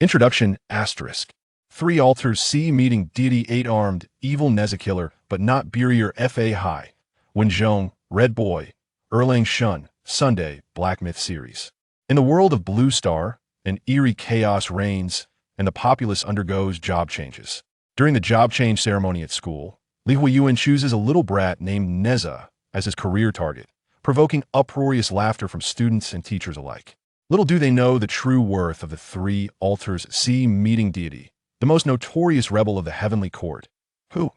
Introduction asterisk. 3 altars C meeting deity 8-armed, evil Nezha killer, but not barrier FA high. Wenzhong, Red Boy, Erlang Shun, Sunday, Black Myth series. In the world of Blue Star, an eerie chaos reigns, and the populace undergoes job changes. During the job change ceremony at school, Huoyuan chooses a little brat named Nezha as his career target, provoking uproarious laughter from students and teachers alike. Little do they know the true worth of the 3 altars C meeting deity, the most notorious rebel of the heavenly court, who,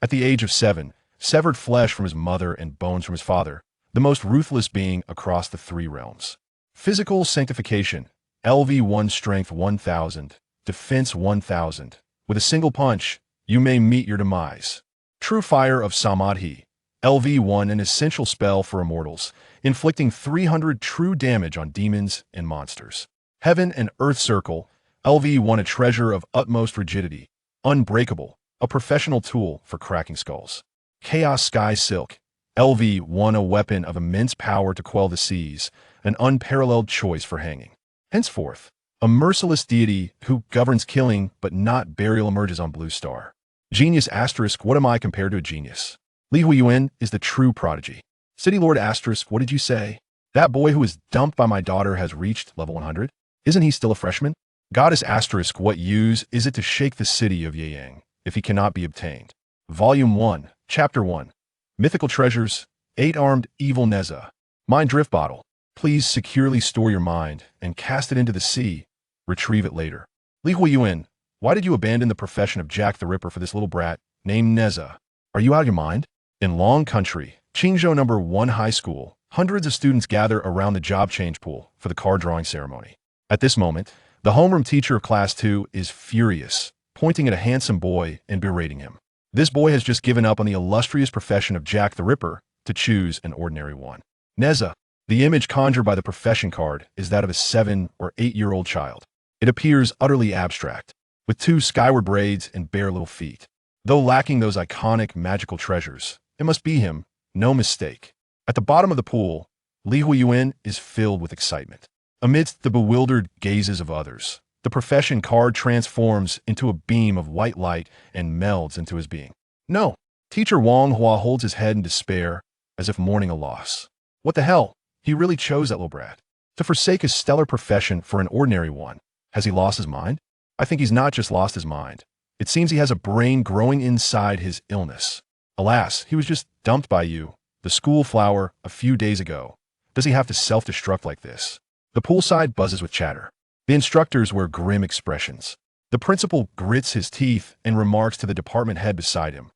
at the age of 7, severed flesh from his mother and bones from his father, the most ruthless being across the 3 realms. Physical sanctification, LV1 strength 1000, defense 1000. With a single punch, you may meet your demise. True fire of Samadhi, LV1 an essential spell for immortals, inflicting 300 true damage on demons and monsters. Heaven and Earth Circle, LV1 a treasure of utmost rigidity, unbreakable, a professional tool for cracking skulls. Chaos Sky Silk, LV1 a weapon of immense power to quell the seas, an unparalleled choice for hanging. Henceforth, a merciless deity who governs killing but not burial emerges on Blue Star. Genius asterisk what am I compared to a genius? Huoyuan is the true prodigy. City Lord asterisk what did you say? That boy who was dumped by my daughter has reached level 100? Isn't he still a freshman? Goddess asterisk what use is it to shake the city of Yin-Yang if he cannot be obtained? Volume 1, Chapter 1. Mythical Treasures, 8-armed evil Nezha. Mind drift bottle. Please securely store your mind and cast it into the sea. Retrieve it later. Huoyuan, why did you abandon the profession of Jack the Ripper for this little brat named Nezha? Are you out of your mind? In Long Country, Qingzhou No.1 High School, hundreds of students gather around the job change pool for the card drawing ceremony. At this moment, the homeroom teacher of Class 2 is furious, pointing at a handsome boy and berating him. This boy has just given up on the illustrious profession of Jack the Ripper to choose an ordinary one. Nezha, the image conjured by the profession card, is that of a 7 or 8-year-old child. It appears utterly abstract, with 2 skyward braids and bare little feet. Though lacking those iconic magical treasures, it must be him, no mistake. At the bottom of the pool, Huoyuan is filled with excitement. Amidst the bewildered gazes of others, the profession card transforms into a beam of white light and melds into his being. No, Teacher Wang Hua holds his head in despair, as if mourning a loss. What the hell? He really chose that little brat. To forsake his stellar profession for an ordinary one. Has he lost his mind? I think he's not just lost his mind. It seems he has a brain growing inside his illness. Alas, he was just dumped by you, the school flower, a few days ago. Does he have to self-destruct like this? The poolside buzzes with chatter. The instructors wear grim expressions. The principal grits his teeth and remarks to the department head beside him.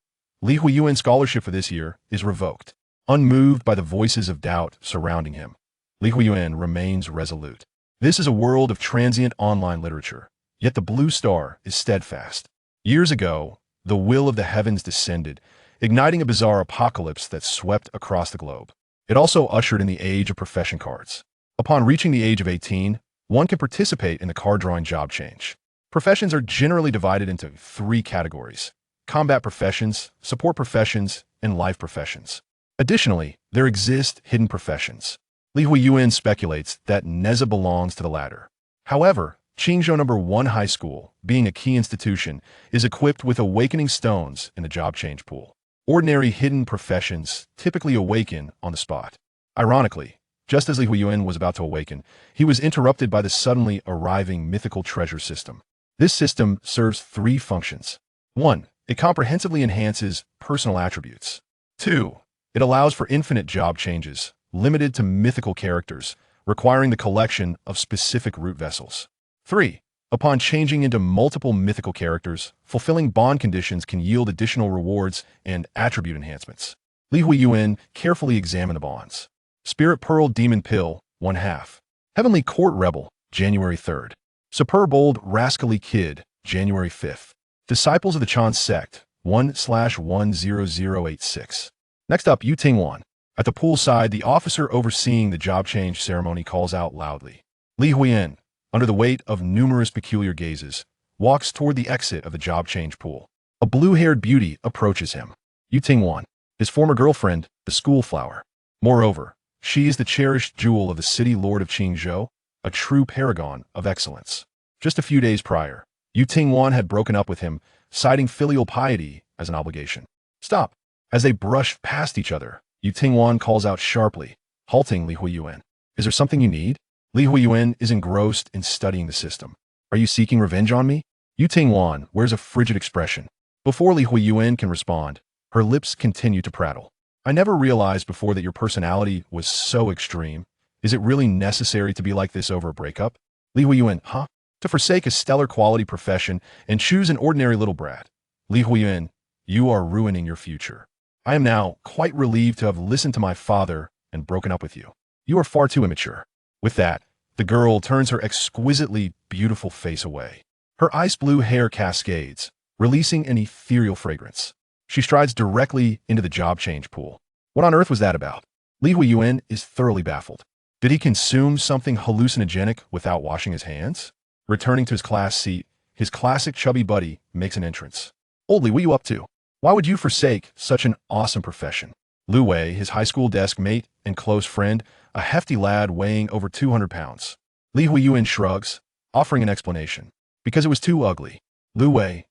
Huoyuan's scholarship for this year is revoked. Unmoved by the voices of doubt surrounding him, Huoyuan remains resolute. This is a world of transient online literature, yet the Blue Star is steadfast. Years ago, the will of the heavens descended, igniting a bizarre apocalypse that swept across the globe. It also ushered in the age of profession cards. Upon reaching the age of 18, one can participate in the card drawing job change. Professions are generally divided into 3 categories: combat professions, support professions, and life professions. Additionally, there exist hidden professions. Huoyuan speculates that Nezha belongs to the latter. However, Qingzhou No.1 High School, being a key institution, is equipped with awakening stones in the job change pool. Ordinary hidden professions typically awaken on the spot. Ironically, just as Huoyuan was about to awaken, he was interrupted by the suddenly arriving mythical treasure system. This system serves 3 functions. 1. It comprehensively enhances personal attributes. 2. It allows for infinite job changes, limited to mythical characters, requiring the collection of specific root vessels. 3. Upon changing into multiple mythical characters, fulfilling bond conditions can yield additional rewards and attribute enhancements. Huoyuan carefully examined the bonds. Spirit Pearl Demon Pill, 1/2. Heavenly Court Rebel, January 3rd. Superb Old Rascally Kid, January 5th. Disciples of the Chan Sect, 1/10086. Next up, Tingwan. At the poolside, the officer overseeing the job change ceremony calls out loudly. Huoyuan, under the weight of numerous peculiar gazes, walks toward the exit of the job change pool. A blue-haired beauty approaches him. Tingwan, his former girlfriend, the school flower. Moreover, she is the cherished jewel of the city lord of Qingzhou, a true paragon of excellence. Just a few days prior, Tingwan had broken up with him, citing filial piety as an obligation. Stop! As they brush past each other, Tingwan calls out sharply, halting Li Huoyuan. Is there something you need? Li Huoyuan is engrossed in studying the system. Are you seeking revenge on me? Tingwan wears a frigid expression. Before Li Huoyuan can respond, her lips continue to prattle. I never realized before that your personality was so extreme. Is it really necessary to be like this over a breakup? Li Huoyuan, huh? To forsake a stellar quality profession and choose an ordinary little brat. Li Huoyuan, you are ruining your future. I am now quite relieved to have listened to my father and broken up with you. You are far too immature. With that, the girl turns her exquisitely beautiful face away. Her ice blue hair cascades, releasing an ethereal fragrance. She strides directly into the job change pool. What on earth was that about? Li Huoyuan is thoroughly baffled. Did he consume something hallucinogenic without washing his hands? Returning to his class seat, his classic chubby buddy makes an entrance. Oldly, what are you up to? Why would you forsake such an awesome profession? Lu Wei, his high school desk mate and close friend, a hefty lad weighing over 200 pounds. Li Huoyuan shrugs, offering an explanation. Because it was too ugly. Lu Wei.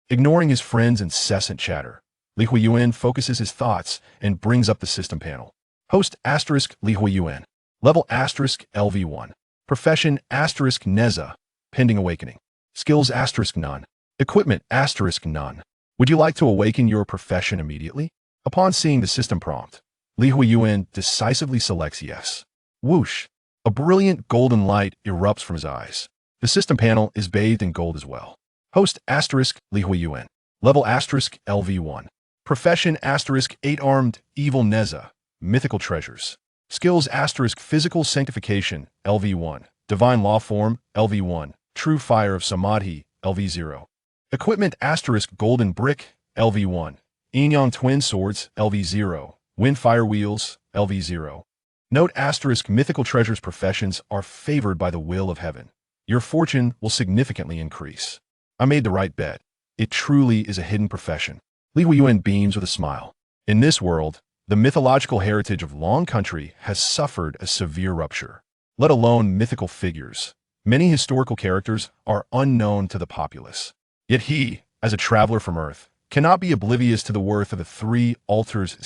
Ignoring his friend's incessant chatter, Li Huoyuan focuses his thoughts and brings up the system panel. Host asterisk Li Huoyuan. Level asterisk LV1. Profession asterisk Nezha. Pending awakening. Skills asterisk none. Equipment asterisk none. Would you like to awaken your profession immediately? Upon seeing the system prompt, Li Huoyuan decisively selects yes. Whoosh! A brilliant golden light erupts from his eyes. The system panel is bathed in gold as well. Host asterisk Li Huoyuan. Level asterisk LV1. Profession asterisk 8-armed evil Nezha. Mythical treasures. Skills asterisk physical sanctification LV1. Divine law form LV1. True fire of Samadhi LV0. Equipment asterisk golden brick LV1. Yin-Yang twin swords LV0. Wind fire wheels LV0. Note asterisk mythical treasures professions are favored by the will of heaven. Your fortune will significantly increase. I made the right bet. It truly is a hidden profession. Li Huoyuan beams with a smile. In this world, the mythological heritage of Long Country has suffered a severe rupture. Let alone mythical figures. Many historical characters are unknown to the populace. Yet he, as a traveler from Earth, cannot be oblivious to the worth of the three altars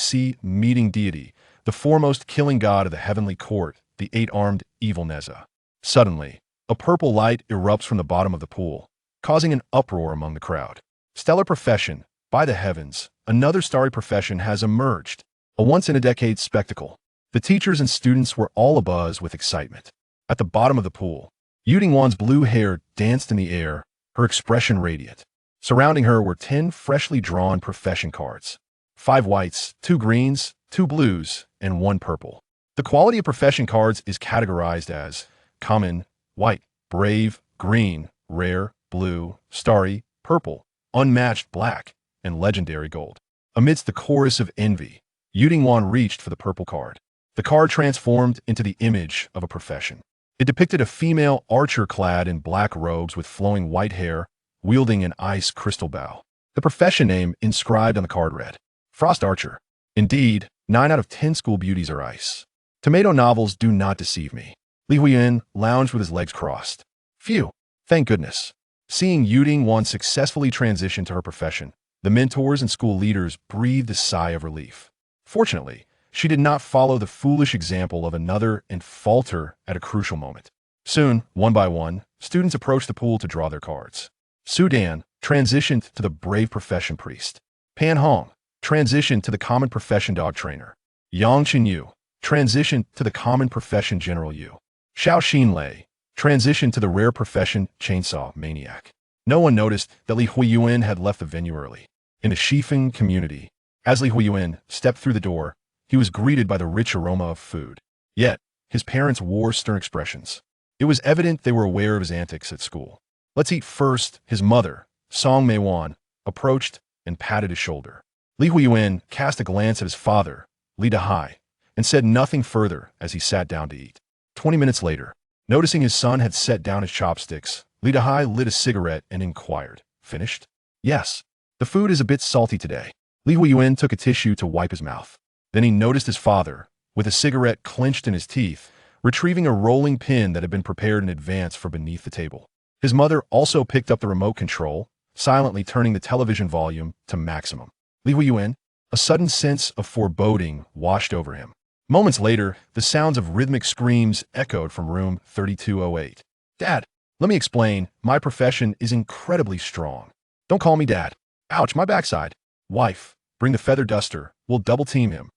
meeting deity, the foremost killing god of the heavenly court, the 8-armed evil Nezha. Suddenly, a purple light erupts from the bottom of the pool, causing an uproar among the crowd. Stellar profession, by the heavens, another starry profession has emerged, a once-in-a-decade spectacle. The teachers and students were all abuzz with excitement. At the bottom of the pool, Tingwan's blue hair danced in the air, her expression radiant. Surrounding her were 10 freshly drawn profession cards. 5 whites, 2 greens, 2 blues, and 1 purple. The quality of profession cards is categorized as common, white, brave, green, rare, blue, starry, purple, unmatched black, and legendary gold. Amidst the chorus of envy, Tingwan reached for the purple card. The card transformed into the image of a profession. It depicted a female archer clad in black robes with flowing white hair, wielding an ice crystal bow. The profession name inscribed on the card read, Frost Archer. Indeed, 9 out of 10 school beauties are ice. Tomato novels do not deceive me. Li Huoyuan lounged with his legs crossed. Phew, thank goodness. Seeing Tingwan successfully transition to her profession, the mentors and school leaders breathed a sigh of relief. Fortunately, she did not follow the foolish example of another and falter at a crucial moment. Soon, one by one, students approached the pool to draw their cards. Sudan transitioned to the brave profession priest. Pan Hong transitioned to the common profession dog trainer. Yang Qinyu transitioned to the common profession General Yu. Xiao Xinlei transitioned to the rare profession chainsaw maniac. No one noticed that Li Huoyuan had left the venue early. In the Shifeng community, as Li Huoyuan stepped through the door, he was greeted by the rich aroma of food. Yet, his parents wore stern expressions. It was evident they were aware of his antics at school. Let's eat first, his mother, Song Meiwan, approached and patted his shoulder. Li Huoyuan cast a glance at his father, Li Dahai, and said nothing further as he sat down to eat. 20 minutes later, noticing his son had set down his chopsticks, Li Dahai lit a cigarette and inquired, Finished? Yes. The food is a bit salty today. Li Huoyuan took a tissue to wipe his mouth. Then he noticed his father, with a cigarette clenched in his teeth, retrieving a rolling pin that had been prepared in advance for beneath the table. His mother also picked up the remote control, silently turning the television volume to maximum. Li Huoyuan, a sudden sense of foreboding washed over him. Moments later, the sounds of rhythmic screams echoed from room 3208. Dad, let me explain, my profession is incredibly strong. Don't call me Dad. Ouch, my backside. Wife, bring the feather duster, we'll double team him.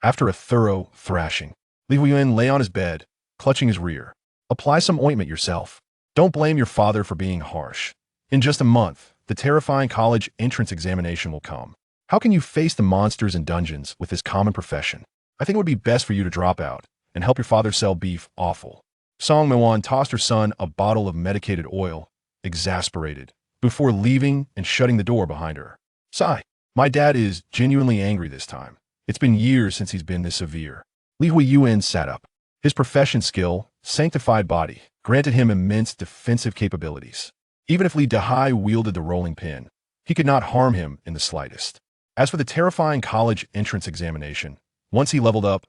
After a thorough thrashing, Li Huoyuan lay on his bed, clutching his rear. Apply some ointment yourself. Don't blame your father for being harsh. In just a month, the terrifying college entrance examination will come. How can you face the monsters and dungeons with this common profession? I think it would be best for you to drop out and help your father sell beef awful. Song No.1 tossed her son a bottle of medicated oil, exasperated, before leaving and shutting the door behind her. Sigh, my dad is genuinely angry this time. It's been years since he's been this severe. Li Huoyuan sat up. His profession skill, sanctified body, granted him immense defensive capabilities. Even if Li Dahai wielded the rolling pin, he could not harm him in the slightest. As for the terrifying college entrance examination, once he leveled up,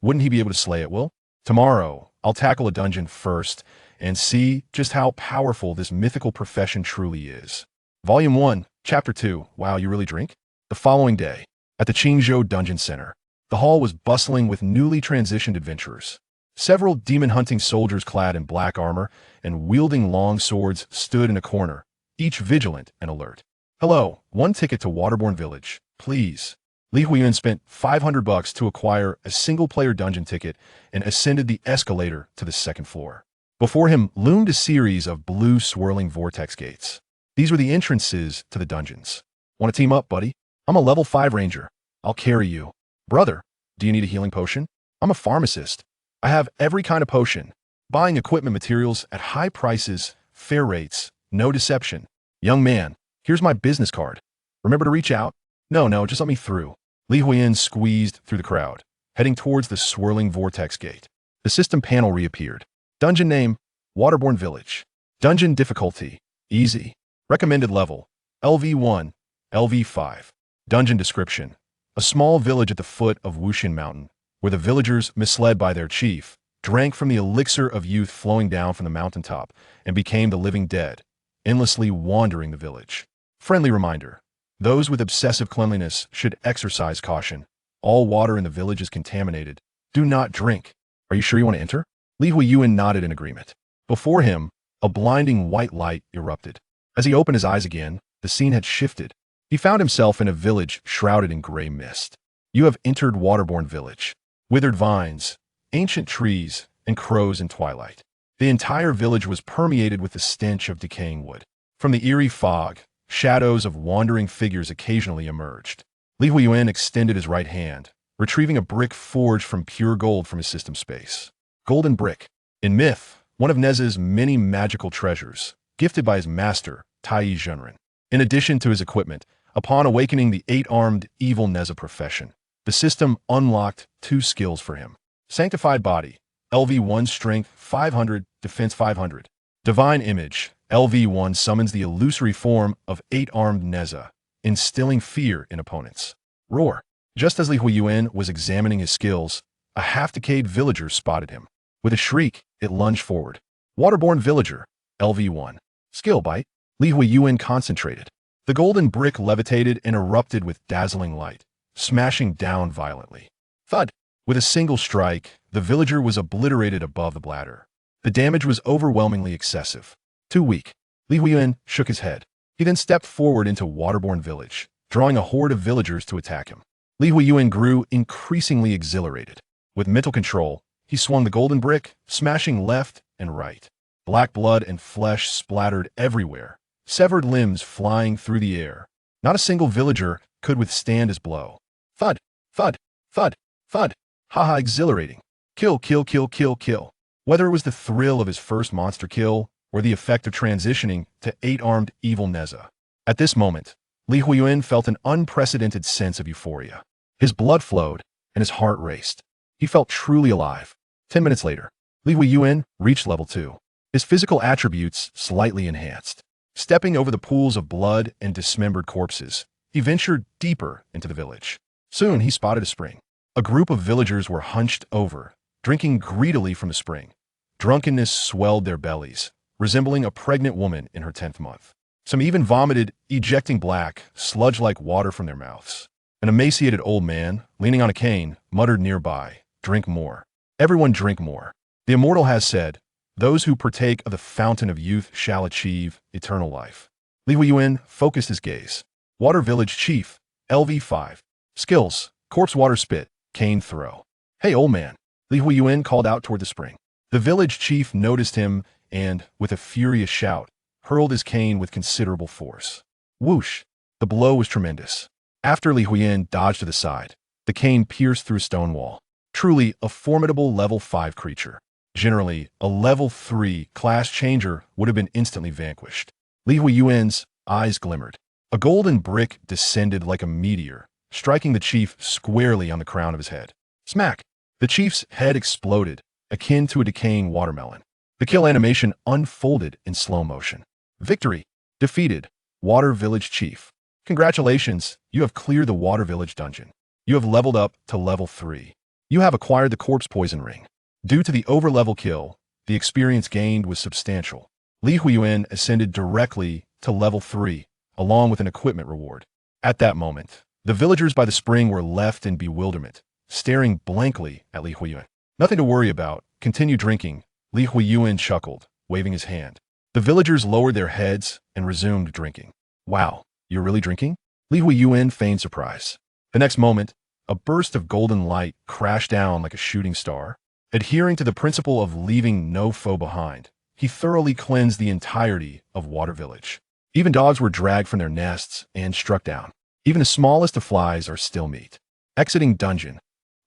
wouldn't he be able to slay it, Will? Tomorrow, I'll tackle a dungeon first and see just how powerful this mythical profession truly is. Volume 1, Chapter 2, Wow, you really drink? The following day, at the Qingzhou Dungeon Center, the hall was bustling with newly transitioned adventurers. Several demon-hunting soldiers clad in black armor and wielding long swords stood in a corner, each vigilant and alert. Hello, one ticket to Waterborne Village, please. Li Huoyuan spent $500 to acquire a single-player dungeon ticket and ascended the escalator to the second floor. Before him loomed a series of blue swirling vortex gates. These were the entrances to the dungeons. Want to team up, buddy? I'm a level 5 ranger. I'll carry you. Brother, do you need a healing potion? I'm a pharmacist. I have every kind of potion. Buying equipment materials at high prices, fair rates, no deception. Young man, here's my business card. Remember to reach out? No, just let me through. Li Huoyuan squeezed through the crowd, heading towards the swirling vortex gate. The system panel reappeared. Dungeon name, Waterborne Village. Dungeon difficulty, easy. Recommended level, LV1, LV5. Dungeon description, a small village at the foot of Wushin Mountain, where the villagers, misled by their chief, drank from the elixir of youth flowing down from the mountaintop and became the living dead, endlessly wandering the village. Friendly reminder, those with obsessive cleanliness should exercise caution. All water in the village is contaminated. Do not drink. Are you sure you want to enter? Li Huoyuan nodded in agreement. Before him, a blinding white light erupted. As he opened his eyes again, the scene had shifted. He found himself in a village shrouded in gray mist. You have entered Waterborne Village. Withered vines, ancient trees, and crows in twilight. The entire village was permeated with the stench of decaying wood. From the eerie fog, shadows of wandering figures occasionally emerged. Li Huoyuan extended his right hand, retrieving a brick forged from pure gold from his system space. Golden brick. In myth, one of Nezha's many magical treasures, gifted by his master, Tai Zhenren. In addition to his equipment, upon awakening the 8-armed evil Nezha profession, the system unlocked 2 skills for him. Sanctified Body, LV1 Strength 500, Defense 500. Divine Image, LV1 summons the illusory form of 8-armed Nezha, instilling fear in opponents. Roar. Just as Li Huoyuan was examining his skills, a half-decayed villager spotted him. With a shriek, it lunged forward. Waterborne Villager, LV1. Skill Bite. Li Huoyuan concentrated. The golden brick levitated and erupted with dazzling light, smashing down violently. Thud! With a single strike, the villager was obliterated above the bladder. The damage was overwhelmingly excessive. Too weak. Li Huoyuan shook his head. He then stepped forward into Waterborne Village, drawing a horde of villagers to attack him. Li Huoyuan grew increasingly exhilarated. With mental control, he swung the golden brick, smashing left and right. Black blood and flesh splattered everywhere, severed limbs flying through the air. Not a single villager could withstand his blow. Thud, thud, thud, thud. Haha, exhilarating. Kill, kill, kill, kill, kill. Whether it was the thrill of his first monster kill or the effect of transitioning to 8-armed evil Nezha. At this moment, Li Huoyuan felt an unprecedented sense of euphoria. His blood flowed and his heart raced. He felt truly alive. 10 minutes later, Li Huoyuan reached level 2. His physical attributes slightly enhanced. Stepping over the pools of blood and dismembered corpses, he ventured deeper into the village. Soon he spotted a spring. A group of villagers were hunched over, drinking greedily from the spring. Drunkenness swelled their bellies, resembling a pregnant woman in her 10th month. Some even vomited, ejecting black, sludge-like water from their mouths. An emaciated old man, leaning on a cane, muttered nearby, "Drink more. Everyone drink more. The immortal has said, those who partake of the fountain of youth shall achieve eternal life." Li Huoyuan focused his gaze. Water Village Chief, LV5. Skills, corpse water spit, cane throw. "Hey, old man," Li Huoyuan called out toward the spring. The village chief noticed him and, with a furious shout, hurled his cane with considerable force. Whoosh! The blow was tremendous. After Li Huoyuan dodged to the side, the cane pierced through a stone wall. Truly a formidable level 5 creature. Generally, a level 3 class changer would have been instantly vanquished. Li Huoyuan's eyes glimmered. A golden brick descended like a meteor, striking the chief squarely on the crown of his head. Smack! The chief's head exploded, akin to a decaying watermelon. The kill animation unfolded in slow motion. Victory! Defeated. Water Village Chief. Congratulations, you have cleared the Water Village dungeon. You have leveled up to level 3. You have acquired the corpse poison ring. Due to the over-level kill, the experience gained was substantial. Li Huoyuan ascended directly to level 3, along with an equipment reward. At that moment, the villagers by the spring were left in bewilderment, staring blankly at Li Huoyuan. "Nothing to worry about. Continue drinking," Li Huoyuan chuckled, waving his hand. The villagers lowered their heads and resumed drinking. "Wow, you're really drinking?" Li Huoyuan feigned surprise. The next moment, a burst of golden light crashed down like a shooting star. Adhering to the principle of leaving no foe behind, he thoroughly cleansed the entirety of Water Village. Even dogs were dragged from their nests and struck down. Even the smallest of flies are still meat. Exiting dungeon.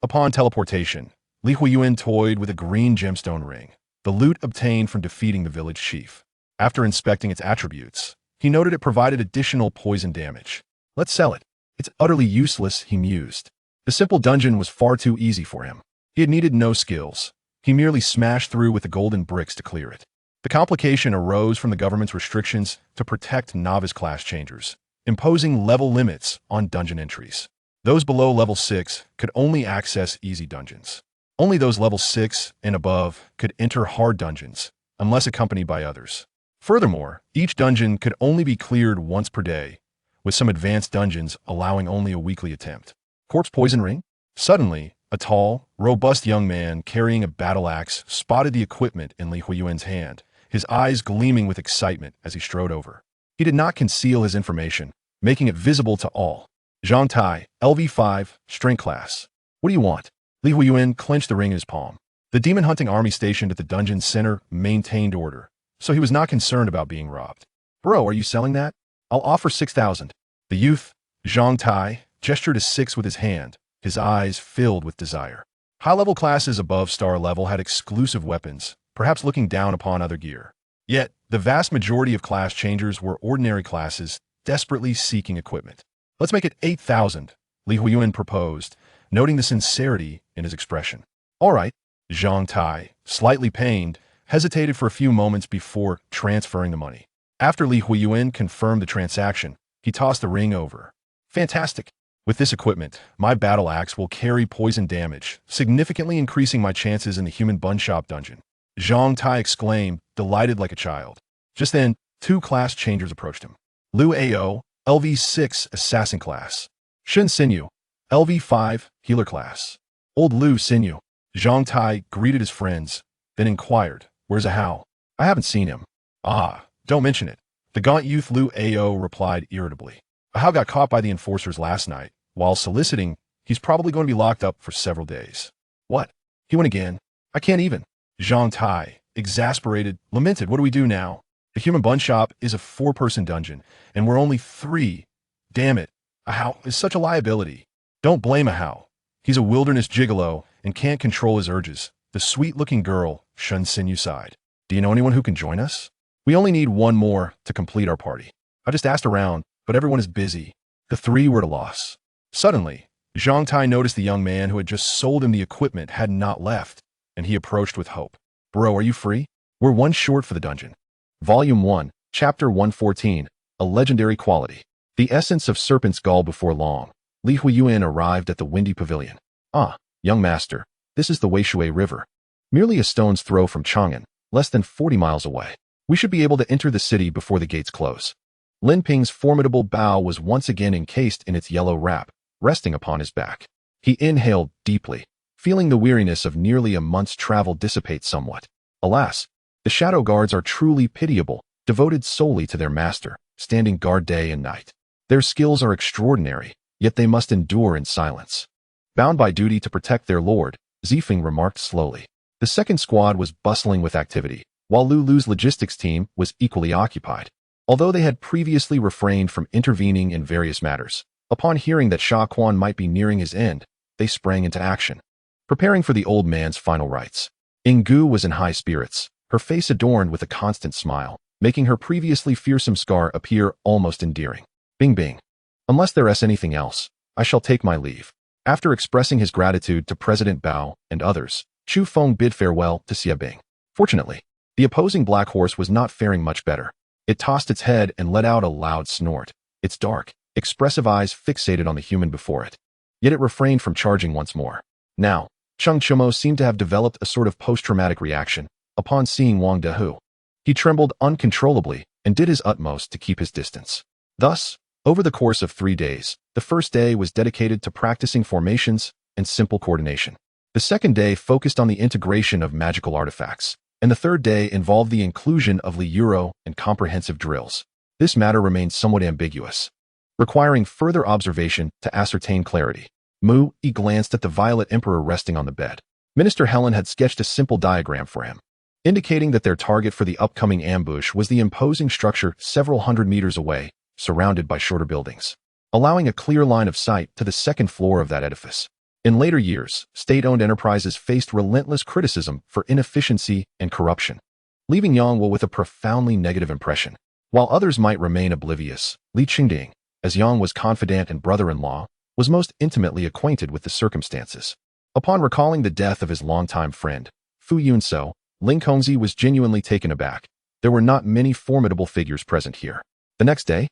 Upon teleportation, Li Huoyuan toyed with a green gemstone ring, the loot obtained from defeating the village chief. After inspecting its attributes, he noted it provided additional poison damage. "Let's sell it. It's utterly useless," he mused. The simple dungeon was far too easy for him. He had needed no skills. He merely smashed through with the golden bricks to clear it. The complication arose from the government's restrictions to protect novice class changers, imposing level limits on dungeon entries. Those below level 6 could only access easy dungeons. Only those level 6 and above could enter hard dungeons, unless accompanied by others. Furthermore, each dungeon could only be cleared once per day, with some advanced dungeons allowing only a weekly attempt. Corpse poison ring? Suddenly, a tall, robust young man carrying a battle axe spotted the equipment in Li Huoyuan's hand, his eyes gleaming with excitement as he strode over. He did not conceal his information, making it visible to all. "Zhang Tai, LV5, strength class. What do you want?" Li Huoyuan clenched the ring in his palm. The demon-hunting army stationed at the dungeon's center maintained order, so he was not concerned about being robbed. "Bro, are you selling that? I'll offer 6,000. The youth, Zhang Tai, gestured to 6 with his hand, his eyes filled with desire. High-level classes above star level had exclusive weapons, perhaps looking down upon other gear. Yet, the vast majority of class changers were ordinary classes, desperately seeking equipment. "Let's make it 8,000, Li Huoyuan proposed, noting the sincerity in his expression. "All right," Zhang Tai, slightly pained, hesitated for a few moments before transferring the money. After Li Huoyuan confirmed the transaction, he tossed the ring over. "Fantastic. With this equipment, my battle axe will carry poison damage, significantly increasing my chances in the human bun shop dungeon," Zhang Tai exclaimed, delighted like a child. Just then, 2 class changers approached him. Liu Ao, LV6 assassin class. Shen Xinyu, LV5 healer class. Old Liu Xinyu. Zhang Tai greeted his friends, then inquired, "Where's Ahao? I haven't seen him." "Ah, don't mention it." The gaunt youth Liu Ao replied irritably. "Ahao got caught by the enforcers last night. While soliciting, he's probably going to be locked up for several days." "What? He went again? I can't even." Zhang Tai, exasperated, lamented, "What do we do now? The human bun shop is a 4-person dungeon, and we're only 3. Damn it. Ahao is such a liability." "Don't blame Ahao. He's a wilderness gigolo and can't control his urges." The sweet-looking girl, Shen Xinyu, sighed. "Do you know anyone who can join us? We only need 1 more to complete our party. I just asked around, but everyone is busy." The 3 were at a loss. Suddenly, Zhang Tai noticed the young man who had just sold him the equipment had not left, and he approached with hope. "Bro, are you free? We're 1 short for the dungeon." Volume 1, Chapter 114, A Legendary Quality. The essence of serpent's gall. Before long, Li Huoyuan arrived at the windy pavilion. "Ah, young master, this is the Weishui River. Merely a stone's throw from Chang'an, less than 40 miles away." We should be able to enter the city before the gates close. Lin Ping's formidable bow was once again encased in its yellow wrap, resting upon his back. He inhaled deeply, feeling the weariness of nearly a month's travel dissipate somewhat. Alas, the shadow guards are truly pitiable, devoted solely to their master, standing guard day and night. Their skills are extraordinary, yet they must endure in silence. Bound by duty to protect their lord, Zifeng remarked slowly. The second squad was bustling with activity, while Lulu's logistics team was equally occupied. Although they had previously refrained from intervening in various matters, upon hearing that Sha Quan might be nearing his end, they sprang into action, preparing for the old man's final rites. Yinggu was in high spirits, her face adorned with a constant smile, making her previously fearsome scar appear almost endearing. Bing bing. Unless there is anything else, I shall take my leave. After expressing his gratitude to President Bao and others, Chu Feng bid farewell to Xia Bing. Fortunately, the opposing black horse was not faring much better. It tossed its head and let out a loud snort, its dark, expressive eyes fixated on the human before it. Yet it refrained from charging once more. Now, Cheng Chumo seemed to have developed a sort of post-traumatic reaction upon seeing Wang Dehu. He trembled uncontrollably and did his utmost to keep his distance. Thus, over the course of 3 days, the first day was dedicated to practicing formations and simple coordination. The second day focused on the integration of magical artifacts, and the third day involved the inclusion of Li Euro and comprehensive drills. This matter remained somewhat ambiguous, requiring further observation to ascertain clarity. Mu Yi glanced at the Violet Emperor resting on the bed. Minister Helen had sketched a simple diagram for him, indicating that their target for the upcoming ambush was the imposing structure several hundred meters away, surrounded by shorter buildings, allowing a clear line of sight to the second floor of that edifice. In later years, state-owned enterprises faced relentless criticism for inefficiency and corruption, leaving Yangwu with a profoundly negative impression. While others might remain oblivious, Li Qingding, as Yang was confidant and brother-in-law, was most intimately acquainted with the circumstances. Upon recalling the death of his longtime friend, Fu Yunso, Ling Kongzi was genuinely taken aback. There were not many formidable figures present here. The next day,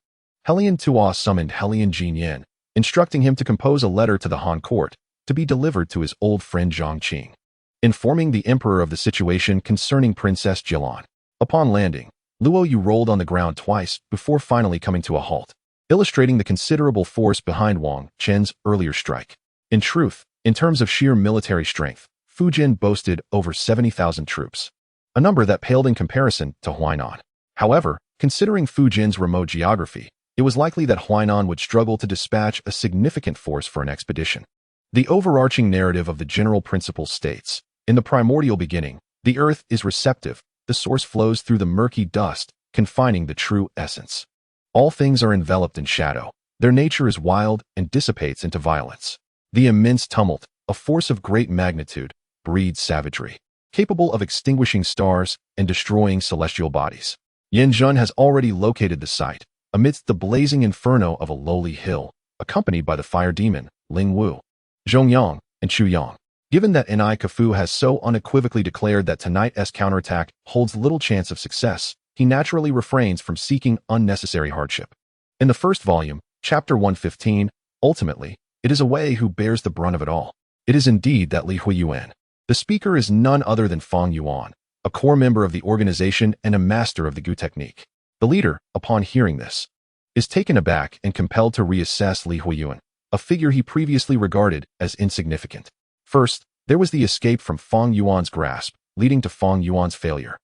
Helian Tua summoned Helian Jinyan, instructing him to compose a letter to the Han court to be delivered to his old friend Zhang Qing, informing the emperor of the situation concerning Princess Jilan. Upon landing, Luo Yu rolled on the ground twice before finally coming to a halt, illustrating the considerable force behind Wang Chen's earlier strike. In truth, in terms of sheer military strength, Fu Jin boasted over 70,000 troops, a number that paled in comparison to Huoyuan. However, considering Fu Jin's remote geography, it was likely that Huoyuan would struggle to dispatch a significant force for an expedition. The overarching narrative of the general principle states, in the primordial beginning, the earth is receptive, the source flows through the murky dust, confining the true essence. All things are enveloped in shadow, their nature is wild and dissipates into violence. The immense tumult, a force of great magnitude, breeds savagery, capable of extinguishing stars and destroying celestial bodies. Yin Zhun has already located the site, amidst the blazing inferno of a lowly hill, accompanied by the fire demon, Ling Wu, Zhongyang, and Chu Yang. Given that Ni Kafu has so unequivocally declared that tonight's counterattack holds little chance of success, he naturally refrains from seeking unnecessary hardship. In the first volume, chapter 115, ultimately, it is Wei who bears the brunt of it all. It is indeed that Li Huoyuan. The speaker is none other than Fang Yuan, a core member of the organization and a master of the Gu technique. The leader, upon hearing this, is taken aback and compelled to reassess Li Huoyuan, a figure he previously regarded as insignificant. First, there was the escape from Fang Yuan's grasp, leading to Fang Yuan's failure.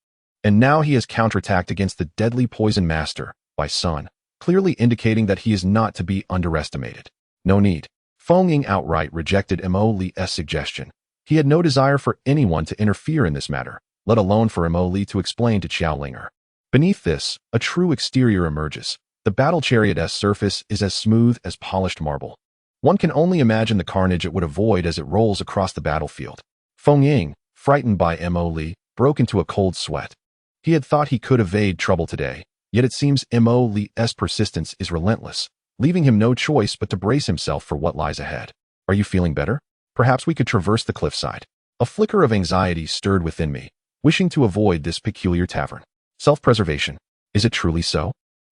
And now he has counterattacked against the deadly poison master, by Sun, clearly indicating that he is not to be underestimated. No need. Feng Ying outright rejected Mo Li's suggestion. He had no desire for anyone to interfere in this matter, let alone for Mo Li to explain to Qiao Linger. Beneath this, a true exterior emerges. The battle chariot's surface is as smooth as polished marble. One can only imagine the carnage it would avoid as it rolls across the battlefield. Feng Ying, frightened by Mo Li, broke into a cold sweat. He had thought he could evade trouble today, yet it seems Mo Li's persistence is relentless, leaving him no choice but to brace himself for what lies ahead. Are you feeling better? Perhaps we could traverse the cliffside. A flicker of anxiety stirred within me, wishing to avoid this peculiar tavern. Self-preservation. Is it truly so?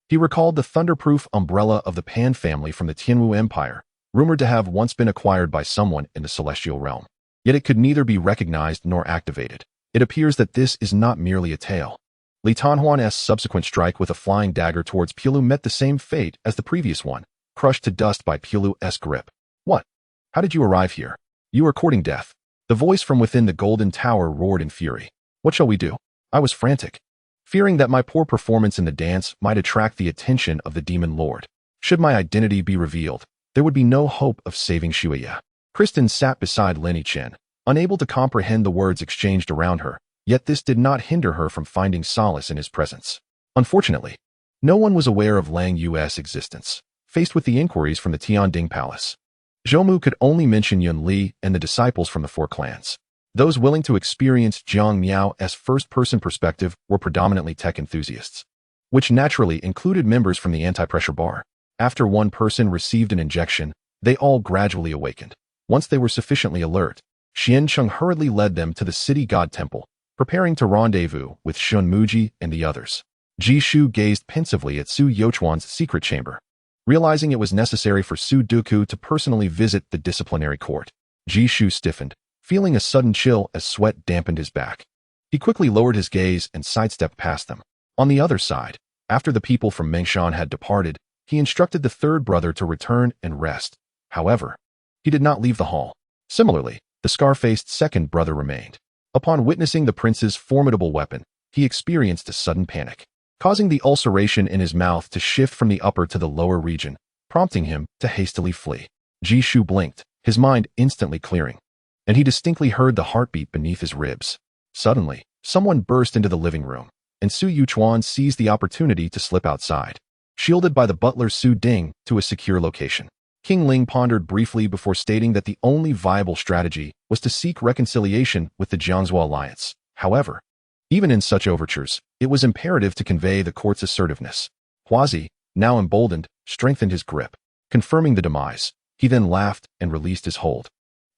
He recalled the thunderproof umbrella of the Pan family from the Tianwu Empire, rumored to have once been acquired by someone in the celestial realm. Yet it could neither be recognized nor activated. It appears that this is not merely a tale. Li Tanhuan's subsequent strike with a flying dagger towards Pilu met the same fate as the previous one, crushed to dust by Pilu's grip. What? How did you arrive here? You are courting death. The voice from within the golden tower roared in fury. What shall we do? I was frantic, fearing that my poor performance in the dance might attract the attention of the demon lord. Should my identity be revealed, there would be no hope of saving Shuya. Kristen sat beside Lenny Chen, unable to comprehend the words exchanged around her, yet this did not hinder her from finding solace in his presence. Unfortunately, no one was aware of Lang Yu's existence. Faced with the inquiries from the Tianding Palace, Zhoumu could only mention Yun Li and the disciples from the four clans. Those willing to experience Jiang Miao's first-person perspective were predominantly tech enthusiasts, which naturally included members from the anti-pressure bar. After one person received an injection, they all gradually awakened. Once they were sufficiently alert, Xian Cheng hurriedly led them to the city god temple, preparing to rendezvous with Shun Muji and the others. Ji Shu gazed pensively at Su Youchuan's secret chamber, realizing it was necessary for Su Duku to personally visit the disciplinary court. Ji Shu stiffened, feeling a sudden chill as sweat dampened his back. He quickly lowered his gaze and sidestepped past them. On the other side, after the people from Mengshan had departed, he instructed the third brother to return and rest. However, he did not leave the hall. Similarly, the scar-faced second brother remained. Upon witnessing the prince's formidable weapon, he experienced a sudden panic, causing the ulceration in his mouth to shift from the upper to the lower region, prompting him to hastily flee. Ji Shu blinked, his mind instantly clearing, and he distinctly heard the heartbeat beneath his ribs. Suddenly, someone burst into the living room, and Su Youchuan seized the opportunity to slip outside, shielded by the butler Su Ding to a secure location. King Ling pondered briefly before stating that the only viable strategy was to seek reconciliation with the Jiangsu alliance. However, even in such overtures, it was imperative to convey the court's assertiveness. Huazi, now emboldened, strengthened his grip, confirming the demise. He then laughed and released his hold,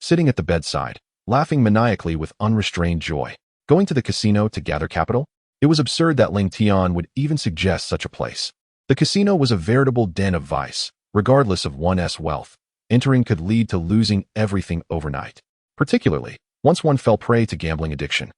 sitting at the bedside, laughing maniacally with unrestrained joy. Going to the casino to gather capital? It was absurd that Ling Tian would even suggest such a place. The casino was a veritable den of vice, regardless of one's wealth. Entering could lead to losing everything overnight, particularly once one fell prey to gambling addiction.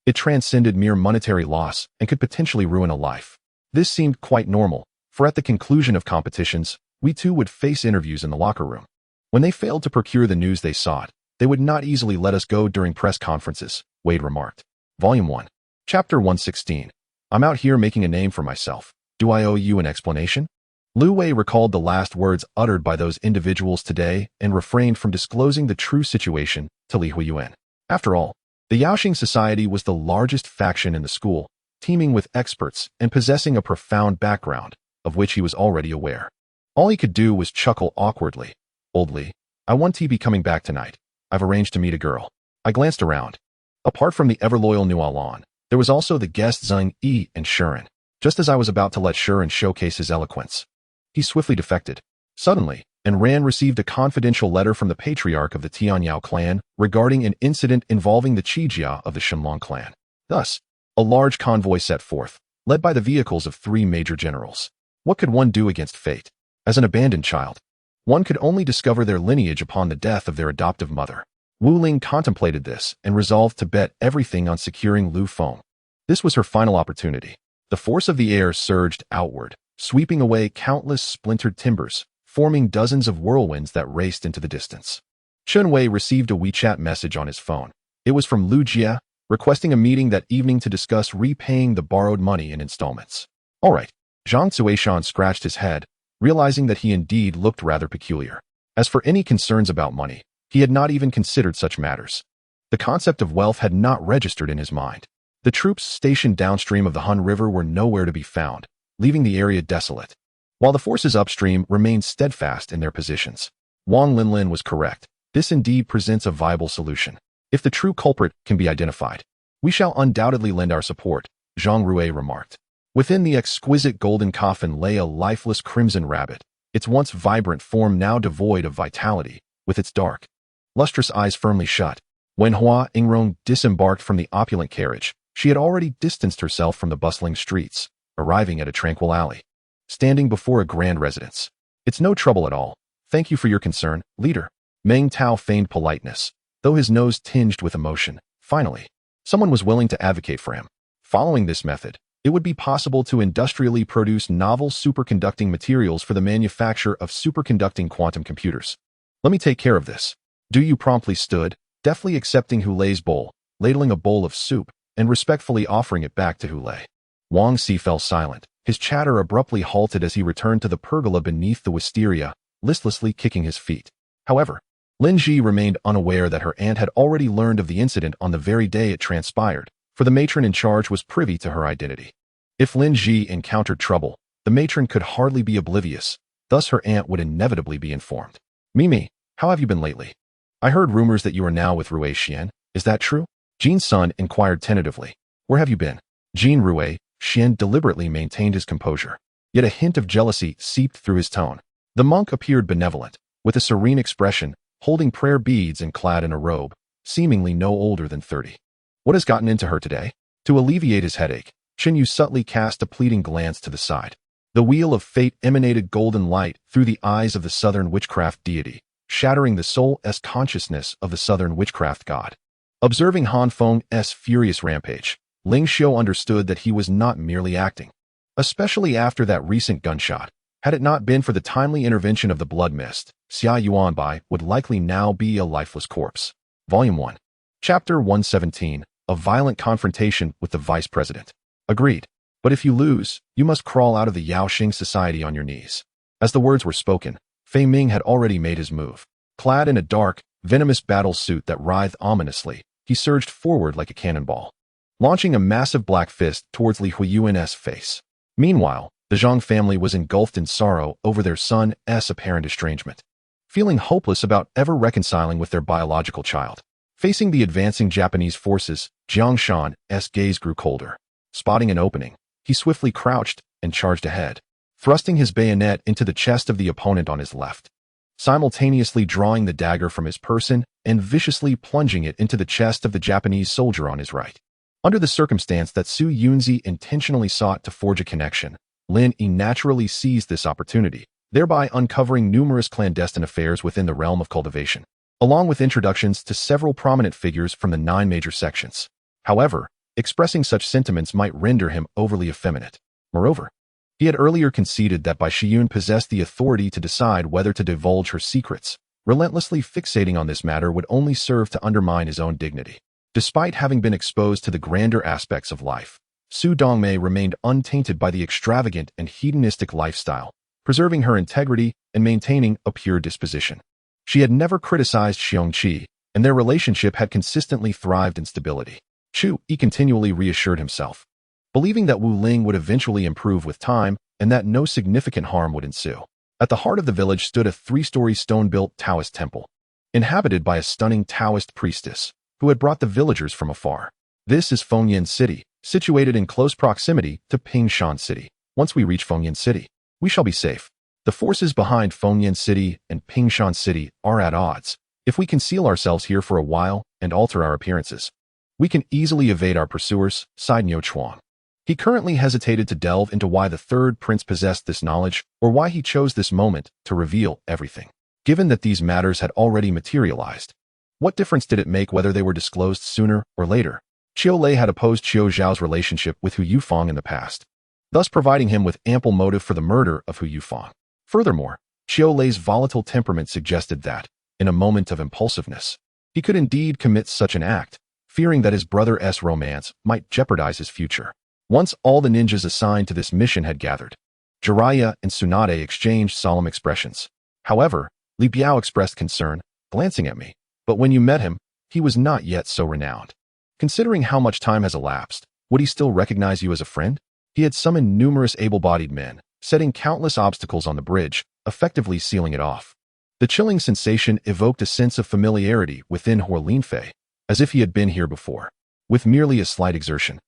It transcended mere monetary loss and could potentially ruin a life. This seemed quite normal, for at the conclusion of competitions, we too would face interviews in the locker room. When they failed to procure the news they sought, they would not easily let us go during press conferences, Wade remarked. Volume 1. Chapter 116. I'm out here making a name for myself. Do I owe you an explanation? Lu Wei recalled the last words uttered by those individuals today and refrained from disclosing the true situation to Li Huoyuan. After all, the Yaoxing Society was the largest faction in the school, teeming with experts and possessing a profound background, of which he was already aware. All he could do was chuckle awkwardly. Old Li, I want to be coming back tonight. I've arranged to meet a girl. I glanced around. Apart from the ever-loyal Nualan, there was also the guests Zhang Yi and Shuren. Just as I was about to let Shuren showcase his eloquence, he swiftly defected. Suddenly, Ran received a confidential letter from the patriarch of the Tianyao clan regarding an incident involving the Qijia of the Shenlong clan. Thus, a large convoy set forth, led by the vehicles of 3 major generals. What could one do against fate? As an abandoned child, one could only discover their lineage upon the death of their adoptive mother. Wu Ling contemplated this and resolved to bet everything on securing Lu Feng. This was her final opportunity. The force of the air surged outward, sweeping away countless splintered timbers, forming dozens of whirlwinds that raced into the distance. Chen Wei received a WeChat message on his phone. It was from Lu Jia, requesting a meeting that evening to discuss repaying the borrowed money in installments. All right. Zhang Zuishan scratched his head, realizing that he indeed looked rather peculiar. As for any concerns about money, he had not even considered such matters. The concept of wealth had not registered in his mind. The troops stationed downstream of the Hun River were nowhere to be found, leaving the area desolate, while the forces upstream remained steadfast in their positions. Wang Linlin was correct. This indeed presents a viable solution. If the true culprit can be identified, we shall undoubtedly lend our support, Zhang Rui remarked. Within the exquisite golden coffin lay a lifeless crimson rabbit, its once vibrant form now devoid of vitality, with its dark, lustrous eyes firmly shut. When Hua Yingrong disembarked from the opulent carriage, she had already distanced herself from the bustling streets, arriving at a tranquil alley, standing before a grand residence. It's no trouble at all. Thank you for your concern, leader. Meng Tao feigned politeness, though his nose tinged with emotion. Finally, someone was willing to advocate for him. Following this method, it would be possible to industrially produce novel superconducting materials for the manufacture of superconducting quantum computers. Let me take care of this. Du Yu promptly stood, deftly accepting Hulei's bowl, ladling a bowl of soup, and respectfully offering it back to Hulei. Wang Si fell silent. His chatter abruptly halted as he returned to the pergola beneath the wisteria, listlessly kicking his feet. However, Lin Ji remained unaware that her aunt had already learned of the incident on the very day it transpired, for the matron in charge was privy to her identity. If Lin Ji encountered trouble, the matron could hardly be oblivious, thus her aunt would inevitably be informed. Mimi, how have you been lately? I heard rumors that you are now with Rui Xian. Is that true? Jin's son inquired tentatively. Where have you been? Jin Rui Xian deliberately maintained his composure, yet a hint of jealousy seeped through his tone. The monk appeared benevolent, with a serene expression, holding prayer beads and clad in a robe, seemingly no older than 30. What has gotten into her today? To alleviate his headache, Qin Yu subtly cast a pleading glance to the side. The wheel of fate emanated golden light through the eyes of the southern witchcraft deity, shattering the soul's consciousness of the southern witchcraft god. Observing Han Feng's furious rampage, Ling Xiu understood that he was not merely acting. Especially after that recent gunshot, had it not been for the timely intervention of the blood mist, Xia Yuanbai would likely now be a lifeless corpse. Volume 1. Chapter 117, A Violent Confrontation with the Vice President. Agreed. But if you lose, you must crawl out of the Yaoxing Society on your knees. As the words were spoken, Fei Ming had already made his move. Clad in a dark, venomous battle suit that writhed ominously, he surged forward like a cannonball, launching a massive black fist towards Li Huoyuan's face. Meanwhile, the Zhang family was engulfed in sorrow over their son's apparent estrangement, feeling hopeless about ever reconciling with their biological child. Facing the advancing Japanese forces, Jiang Shan's gaze grew colder. Spotting an opening, he swiftly crouched and charged ahead, thrusting his bayonet into the chest of the opponent on his left, simultaneously drawing the dagger from his person and viciously plunging it into the chest of the Japanese soldier on his right. Under the circumstance that Su Yunzi intentionally sought to forge a connection, Lin Yi naturally seized this opportunity, thereby uncovering numerous clandestine affairs within the realm of cultivation, along with introductions to several prominent figures from the 9 major sections. However, expressing such sentiments might render him overly effeminate. Moreover, he had earlier conceded that Bai Shiyun possessed the authority to decide whether to divulge her secrets. Relentlessly fixating on this matter would only serve to undermine his own dignity. Despite having been exposed to the grander aspects of life, Su Dongmei remained untainted by the extravagant and hedonistic lifestyle, preserving her integrity and maintaining a pure disposition. She had never criticized Xiongqi, and their relationship had consistently thrived in stability. Chu Yi continually reassured himself, believing that Wu Ling would eventually improve with time and that no significant harm would ensue. At the heart of the village stood a 3-story stone-built Taoist temple, inhabited by a stunning Taoist priestess, who had brought the villagers from afar. This is Fengyan City, situated in close proximity to Pingshan City. Once we reach Fengyan City, we shall be safe. The forces behind Fengyan City and Pingshan City are at odds. If we conceal ourselves here for a while and alter our appearances, we can easily evade our pursuers, sighed Niu Chuang. He currently hesitated to delve into why the third prince possessed this knowledge or why he chose this moment to reveal everything. Given that these matters had already materialized, what difference did it make whether they were disclosed sooner or later? Qiu Lei had opposed Qiu Zhao's relationship with Hu Yufang in the past, thus providing him with ample motive for the murder of Hu Yufang. Furthermore, Qiu Lei's volatile temperament suggested that, in a moment of impulsiveness, he could indeed commit such an act, fearing that his brother's romance might jeopardize his future. Once all the ninjas assigned to this mission had gathered, Jiraiya and Tsunade exchanged solemn expressions. However, Li Biao expressed concern, glancing at me. But when you met him, he was not yet so renowned. Considering how much time has elapsed, would he still recognize you as a friend? He had summoned numerous able-bodied men, setting countless obstacles on the bridge, effectively sealing it off. The chilling sensation evoked a sense of familiarity within Huo Linfei, as if he had been here before. With merely a slight exertion,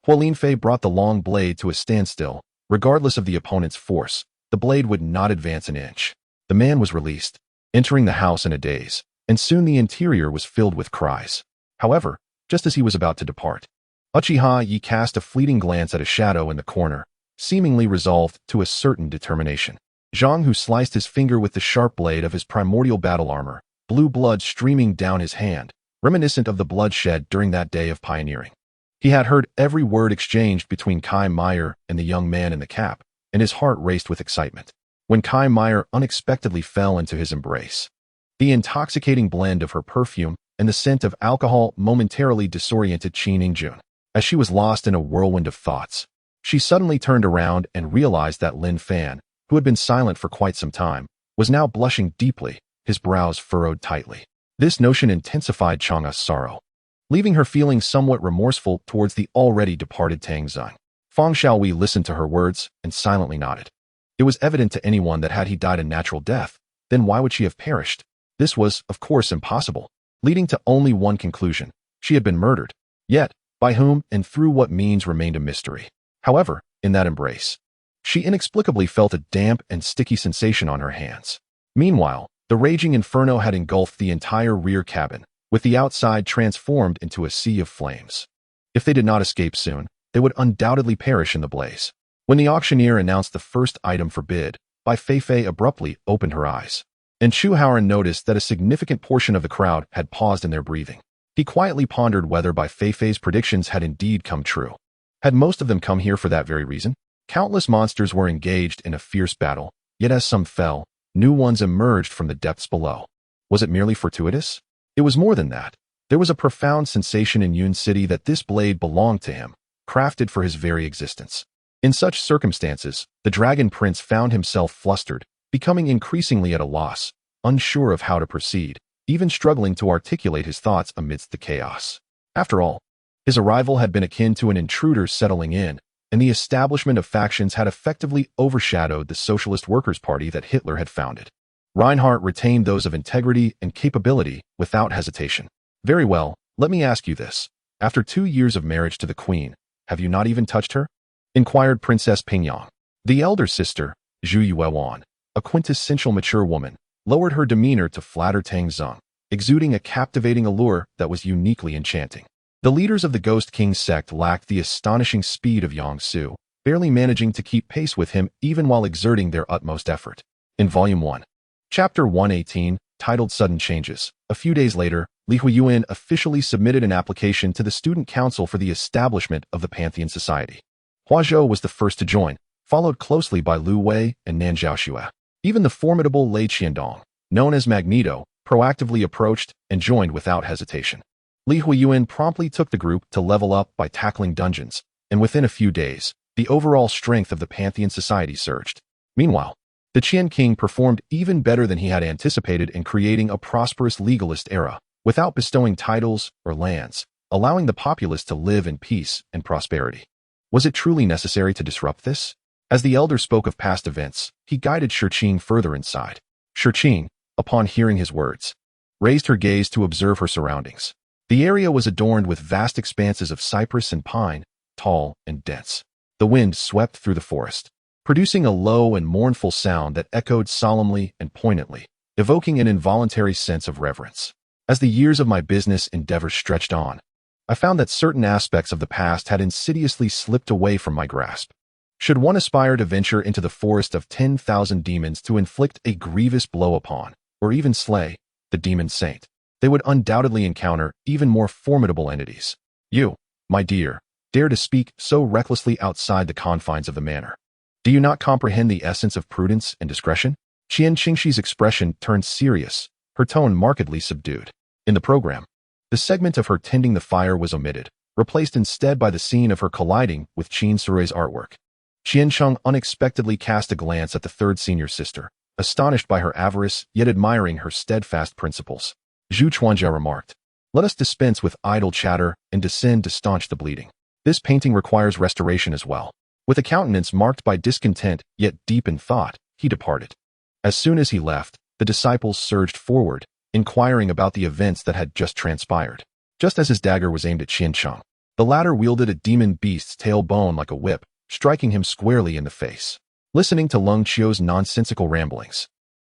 Huo Linfei brought the long blade to a standstill. Regardless of the opponent's force, the blade would not advance an inch. The man was released, entering the house in a daze, and soon the interior was filled with cries. However, just as he was about to depart, Uchiha Yi cast a fleeting glance at a shadow in the corner, seemingly resolved to a certain determination. Zhang, who sliced his finger with the sharp blade of his primordial battle armor, blue blood streaming down his hand, reminiscent of the bloodshed during that day of pioneering. He had heard every word exchanged between Kai Meyer and the young man in the cap, and his heart raced with excitement. When Kai Meyer unexpectedly fell into his embrace, the intoxicating blend of her perfume and the scent of alcohol momentarily disoriented Qingzhou. As she was lost in a whirlwind of thoughts, she suddenly turned around and realized that Lin Fan, who had been silent for quite some time, was now blushing deeply, his brows furrowed tightly. This notion intensified Chang'e's sorrow, leaving her feeling somewhat remorseful towards the already departed Tang Xun. Fang Xiaowei listened to her words and silently nodded. It was evident to anyone that had he died a natural death, then why would she have perished? This was, of course, impossible, leading to only one conclusion. She had been murdered. Yet, by whom and through what means remained a mystery. However, in that embrace, she inexplicably felt a damp and sticky sensation on her hands. Meanwhile, the raging inferno had engulfed the entire rear cabin, with the outside transformed into a sea of flames. If they did not escape soon, they would undoubtedly perish in the blaze. When the auctioneer announced the first item for bid, Bai Feifei abruptly opened her eyes, and Chu Haoran noticed that a significant portion of the crowd had paused in their breathing. He quietly pondered whether Bai Feifei's predictions had indeed come true. Had most of them come here for that very reason? Countless monsters were engaged in a fierce battle, yet as some fell, new ones emerged from the depths below. Was it merely fortuitous? It was more than that. There was a profound sensation in Yun City that this blade belonged to him, crafted for his very existence. In such circumstances, the Dragon Prince found himself flustered, becoming increasingly at a loss, unsure of how to proceed, even struggling to articulate his thoughts amidst the chaos. After all, his arrival had been akin to an intruder settling in, and the establishment of factions had effectively overshadowed the Socialist Workers' Party that Hitler had founded. Reinhardt retained those of integrity and capability without hesitation. Very well, let me ask you this. After 2 years of marriage to the Queen, have you not even touched her? Inquired Princess Pingyang. The elder sister, Zhu Yuewan, a quintessential mature woman, lowered her demeanor to flatter Tang Xun, exuding a captivating allure that was uniquely enchanting. The leaders of the Ghost King sect lacked the astonishing speed of Yang Su, barely managing to keep pace with him even while exerting their utmost effort. In Volume 1, Chapter 118, titled Sudden Changes, a few days later, Li Huoyuan officially submitted an application to the Student Council for the establishment of the Pantheon Society. Hua Zhou was the first to join, followed closely by Lu Wei and Nan Zhaoxue. Even the formidable Lei Qiandong, known as Magneto, proactively approached and joined without hesitation. Li Huoyuan promptly took the group to level up by tackling dungeons, and within a few days, the overall strength of the Pantheon Society surged. Meanwhile, the Qian King performed even better than he had anticipated in creating a prosperous legalist era, without bestowing titles or lands, allowing the populace to live in peace and prosperity. Was it truly necessary to disrupt this? As the elder spoke of past events, he guided Shiqing further inside. Shiqing, upon hearing his words, raised her gaze to observe her surroundings. The area was adorned with vast expanses of cypress and pine, tall and dense. The wind swept through the forest, producing a low and mournful sound that echoed solemnly and poignantly, evoking an involuntary sense of reverence. As the years of my business endeavors stretched on, I found that certain aspects of the past had insidiously slipped away from my grasp. Should one aspire to venture into the forest of 10,000 demons to inflict a grievous blow upon, or even slay, the demon saint, they would undoubtedly encounter even more formidable entities. You, my dear, dare to speak so recklessly outside the confines of the manor. Do you not comprehend the essence of prudence and discretion? Qian Qingxi's expression turned serious, her tone markedly subdued. In the program, the segment of her tending the fire was omitted, replaced instead by the scene of her colliding with Qin Surei's artwork. Qiancheng unexpectedly cast a glance at the third senior sister, astonished by her avarice yet admiring her steadfast principles. Zhu Chuanjia remarked, "Let us dispense with idle chatter and descend to staunch the bleeding. This painting requires restoration as well." With a countenance marked by discontent yet deep in thought, he departed. As soon as he left, the disciples surged forward, inquiring about the events that had just transpired. Just as his dagger was aimed at Qiancheng, the latter wielded a demon beast's tail bone like a whip, striking him squarely in the face. Listening to Leng Qiu's nonsensical ramblings,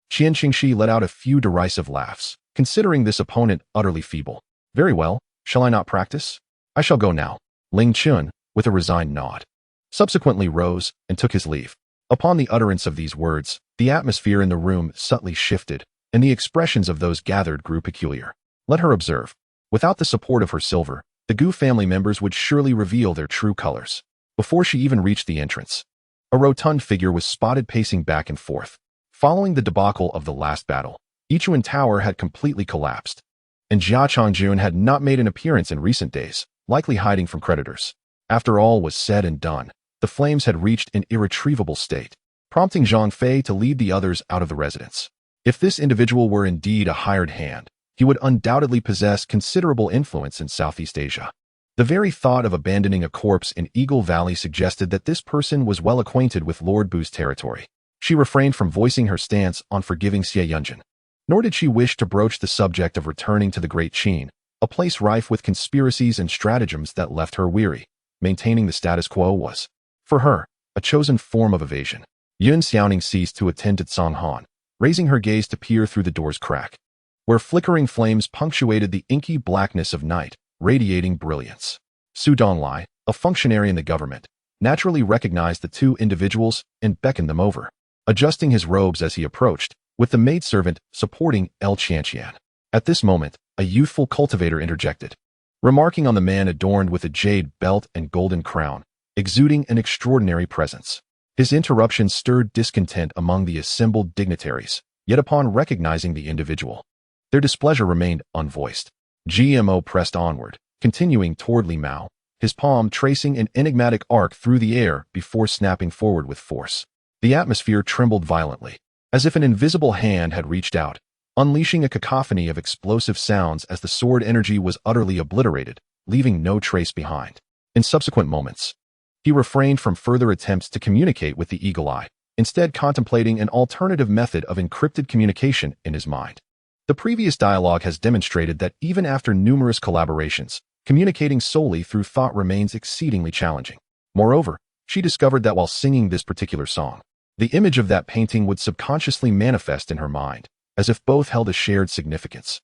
Qian Qingxi let out a few derisive laughs, considering this opponent utterly feeble. "Very well, shall I not practice? I shall go now." Ling Chun, with a resigned nod, subsequently rose and took his leave. Upon the utterance of these words, the atmosphere in the room subtly shifted, and the expressions of those gathered grew peculiar. Let her observe. Without the support of her silver, The Gu family members would surely reveal their true colors. Before she even reached the entrance, a rotund figure was spotted pacing back and forth. Following the debacle of the last battle, Yichuan Tower had completely collapsed, and Jia Changjun had not made an appearance in recent days, likely hiding from creditors. After all was said and done, the flames had reached an irretrievable state, prompting Zhang Fei to lead the others out of the residence. If this individual were indeed a hired hand, he would undoubtedly possess considerable influence in Southeast Asia. The very thought of abandoning a corpse in Eagle Valley suggested that this person was well acquainted with Lord Bu's territory. She refrained from voicing her stance on forgiving Xie Yunjin. Nor did she wish to broach the subject of returning to the Great Qin, a place rife with conspiracies and stratagems that left her weary. Maintaining the status quo was, for her, a chosen form of evasion. Yun Xiaoning ceased to attend to Tsang Han, raising her gaze to peer through the door's crack, where flickering flames punctuated the inky blackness of night, radiating brilliance. Su Donglai, a functionary in the government, naturally recognized the two individuals and beckoned them over, adjusting his robes as he approached, with the maidservant supporting El Qianqian. At this moment, a youthful cultivator interjected, remarking on the man adorned with a jade belt and golden crown, exuding an extraordinary presence. His interruption stirred discontent among the assembled dignitaries, yet upon recognizing the individual, their displeasure remained unvoiced. GMO pressed onward, continuing toward Li Mao, his palm tracing an enigmatic arc through the air before snapping forward with force. The atmosphere trembled violently, as if an invisible hand had reached out, unleashing a cacophony of explosive sounds as the sword energy was utterly obliterated, leaving no trace behind. In subsequent moments, he refrained from further attempts to communicate with the Eagle Eye, instead contemplating an alternative method of encrypted communication in his mind. The previous dialogue has demonstrated that even after numerous collaborations, communicating solely through thought remains exceedingly challenging. Moreover, she discovered that while singing this particular song, the image of that painting would subconsciously manifest in her mind, as if both held a shared significance.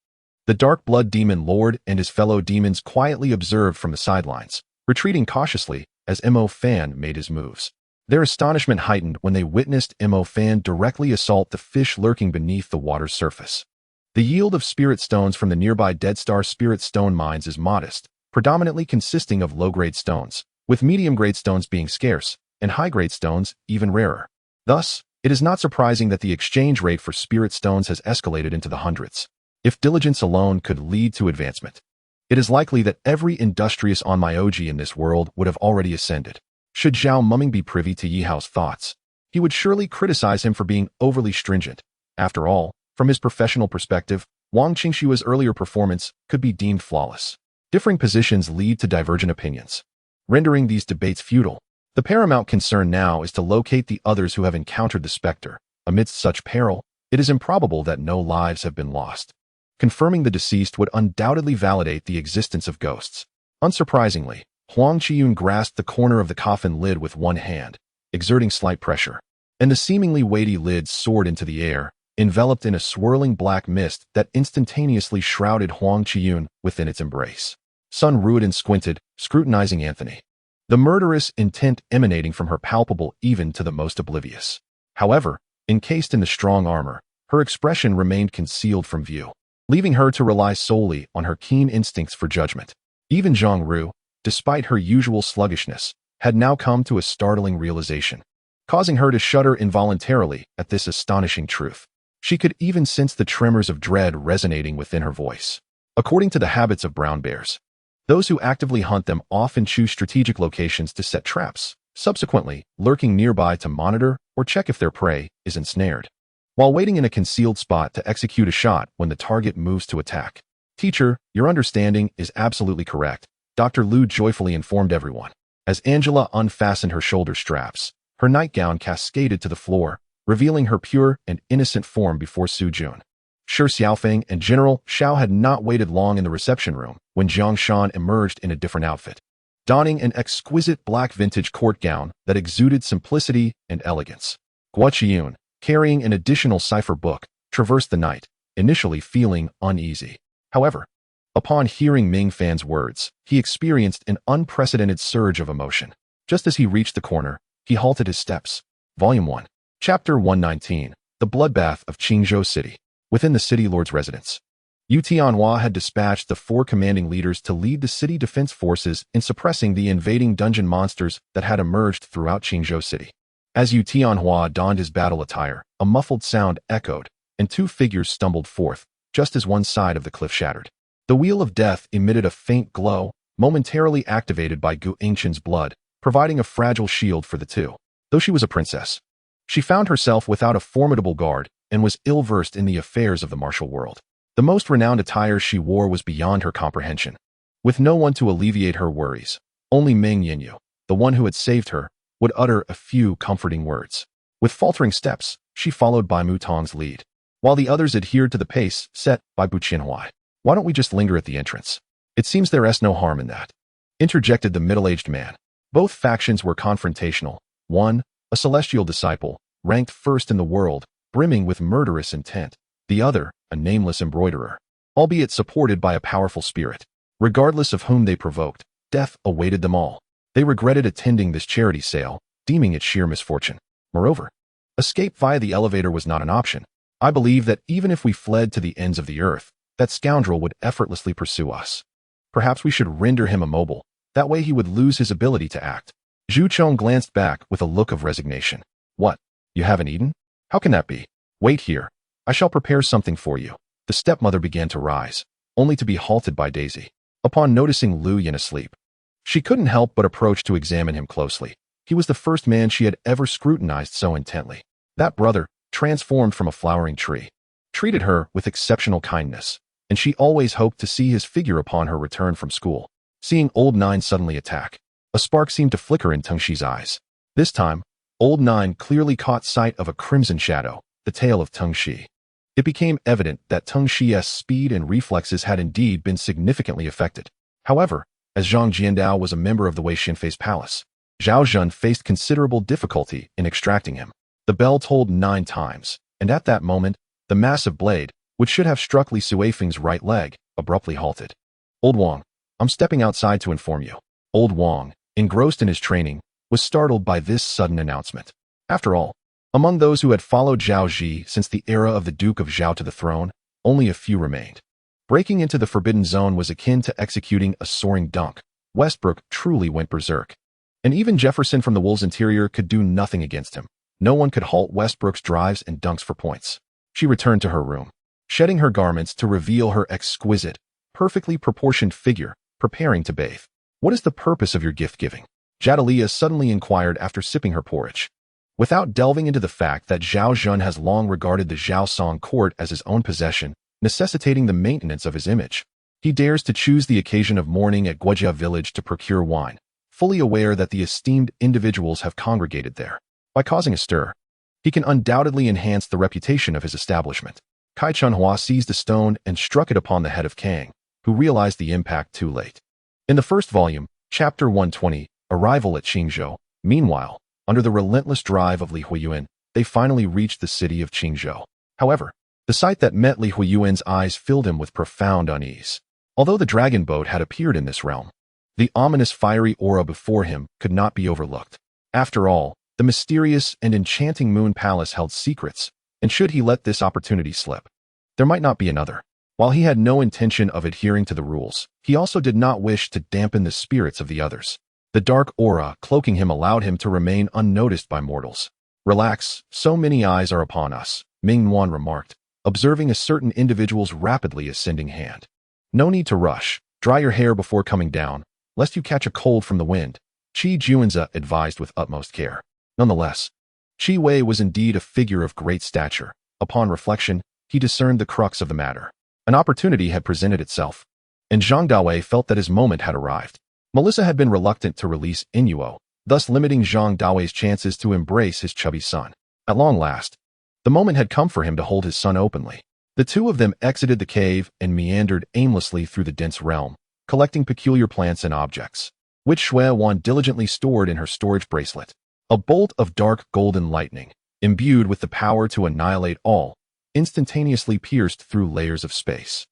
The Dark Blood Demon Lord and his fellow demons quietly observed from the sidelines, retreating cautiously as Mo Fan made his moves. Their astonishment heightened when they witnessed Mo Fan directly assault the fish lurking beneath the water's surface. The yield of spirit stones from the nearby Dead Star Spirit Stone mines is modest, predominantly consisting of low-grade stones, with medium-grade stones being scarce, and high-grade stones even rarer. Thus, it is not surprising that the exchange rate for spirit stones has escalated into the hundreds. If diligence alone could lead to advancement, it is likely that every industrious onmyoji in this world would have already ascended. Should Zhao Mumming be privy to Yi Hao's thoughts, he would surely criticize him for being overly stringent. After all, from his professional perspective, Wang Qingshua's earlier performance could be deemed flawless. Differing positions lead to divergent opinions, rendering these debates futile. The paramount concern now is to locate the others who have encountered the specter. Amidst such peril, it is improbable that no lives have been lost. Confirming the deceased would undoubtedly validate the existence of ghosts. Unsurprisingly, Huang Qiyun grasped the corner of the coffin lid with one hand, exerting slight pressure, and the seemingly weighty lid soared into the air, enveloped in a swirling black mist that instantaneously shrouded Huang Qiyun within its embrace. Sun Ruodin squinted, scrutinizing Anthony, the murderous intent emanating from her palpable even to the most oblivious. However, encased in the strong armor, her expression remained concealed from view, leaving her to rely solely on her keen instincts for judgment. Even Zhang Ru, despite her usual sluggishness, had now come to a startling realization, causing her to shudder involuntarily at this astonishing truth. She could even sense the tremors of dread resonating within her voice. According to the habits of brown bears, those who actively hunt them often choose strategic locations to set traps, subsequently lurking nearby to monitor or check if their prey is ensnared, while waiting in a concealed spot to execute a shot when the target moves to attack. Teacher, your understanding is absolutely correct, Dr. Liu joyfully informed everyone. As Angela unfastened her shoulder straps, her nightgown cascaded to the floor, revealing her pure and innocent form before Su Jun. Shi Xiaofeng and General Xiao had not waited long in the reception room when Jiang Shan emerged in a different outfit, donning an exquisite black vintage court gown that exuded simplicity and elegance. Guo Qiyun, carrying an additional cipher book, traversed the night, initially feeling uneasy. However, upon hearing Ming Fan's words, he experienced an unprecedented surge of emotion. Just as he reached the corner, he halted his steps. Volume 1. Chapter 119. The Bloodbath of Qingzhou City. Within the city lord's residence, Yu Tianhua had dispatched the 4 commanding leaders to lead the city defense forces in suppressing the invading dungeon monsters that had emerged throughout Qingzhou City. As Yu Tianhua donned his battle attire, a muffled sound echoed, and 2 figures stumbled forth, just as one side of the cliff shattered. The Wheel of Death emitted a faint glow, momentarily activated by Gu Yingqian's blood, providing a fragile shield for the two. Though she was a princess, she found herself without a formidable guard and was ill-versed in the affairs of the martial world. The most renowned attire she wore was beyond her comprehension. With no one to alleviate her worries, only Meng Yinyu, the one who had saved her, would utter a few comforting words. With faltering steps, she followed Bai Mutong's lead, while the others adhered to the pace set by Bu Qinhuai. Why don't we just linger at the entrance? It seems there's no harm in that, interjected the middle-aged man. Both factions were confrontational. One, a celestial disciple, ranked first in the world, brimming with murderous intent. The other, a nameless embroiderer, albeit supported by a powerful spirit. Regardless of whom they provoked, death awaited them all. They regretted attending this charity sale, deeming it sheer misfortune. Moreover, escape via the elevator was not an option. I believe that even if we fled to the ends of the earth, that scoundrel would effortlessly pursue us. Perhaps we should render him immobile, that way he would lose his ability to act. Zhu Chong glanced back with a look of resignation. What? You haven't eaten? How can that be? Wait here. I shall prepare something for you. The stepmother began to rise, only to be halted by Daisy. Upon noticing Lu Yin asleep, she couldn't help but approach to examine him closely. He was the first man she had ever scrutinized so intently. That brother, transformed from a flowering tree, treated her with exceptional kindness, and she always hoped to see his figure upon her return from school. Seeing Old Nine suddenly attack, a spark seemed to flicker in Tengxi's eyes. This time, Old Nine clearly caught sight of a crimson shadow, the tail of Tengxi. It became evident that Tengxi's speed and reflexes had indeed been significantly affected. However, as Zhang Jiandao was a member of the Wei Xinfei's palace, Zhao Zhen faced considerable difficulty in extracting him. The bell tolled 9 times, and at that moment, the massive blade, which should have struck Li Suifeng's right leg, abruptly halted. Old Wang, I'm stepping outside to inform you. Old Wang, engrossed in his training, was startled by this sudden announcement. After all, among those who had followed Zhao Ji since the era of the Duke of Zhao to the throne, only a few remained. Breaking into the Forbidden Zone was akin to executing a soaring dunk. Westbrook truly went berserk. And even Jefferson from the Wolves' Interior could do nothing against him. No one could halt Westbrook's drives and dunks for points. She returned to her room, shedding her garments to reveal her exquisite, perfectly proportioned figure, preparing to bathe. What is the purpose of your gift-giving? Jadalia suddenly inquired after sipping her porridge. Without delving into the fact that Zhao Zhen has long regarded the Zhao Song court as his own possession, necessitating the maintenance of his image, he dares to choose the occasion of mourning at Guojia village to procure wine, fully aware that the esteemed individuals have congregated there. By causing a stir, he can undoubtedly enhance the reputation of his establishment. Kai Chunhua seized a stone and struck it upon the head of Kang, who realized the impact too late. In the first volume, Chapter 120, Arrival at Qingzhou, meanwhile, under the relentless drive of Li Huoyuan, they finally reached the city of Qingzhou. However, the sight that met Li Huoyuan's eyes filled him with profound unease. Although the dragon boat had appeared in this realm, the ominous fiery aura before him could not be overlooked. After all, the mysterious and enchanting Moon Palace held secrets, and should he let this opportunity slip, there might not be another. While he had no intention of adhering to the rules, he also did not wish to dampen the spirits of the others. The dark aura cloaking him allowed him to remain unnoticed by mortals. Relax, so many eyes are upon us, Ming Yuan remarked, observing a certain individual's rapidly ascending hand. No need to rush, dry your hair before coming down, lest you catch a cold from the wind, Qi Juanza advised with utmost care. Nonetheless, Qi Wei was indeed a figure of great stature. Upon reflection, he discerned the crux of the matter. An opportunity had presented itself, and Zhang Dawei felt that his moment had arrived. Melissa had been reluctant to release Inuo, thus limiting Zhang Dawei's chances to embrace his chubby son. At long last, the moment had come for him to hold his son openly. The two of them exited the cave and meandered aimlessly through the dense realm, collecting peculiar plants and objects, which Huoyuan diligently stored in her storage bracelet. A bolt of dark golden lightning, imbued with the power to annihilate all, instantaneously pierced through layers of space,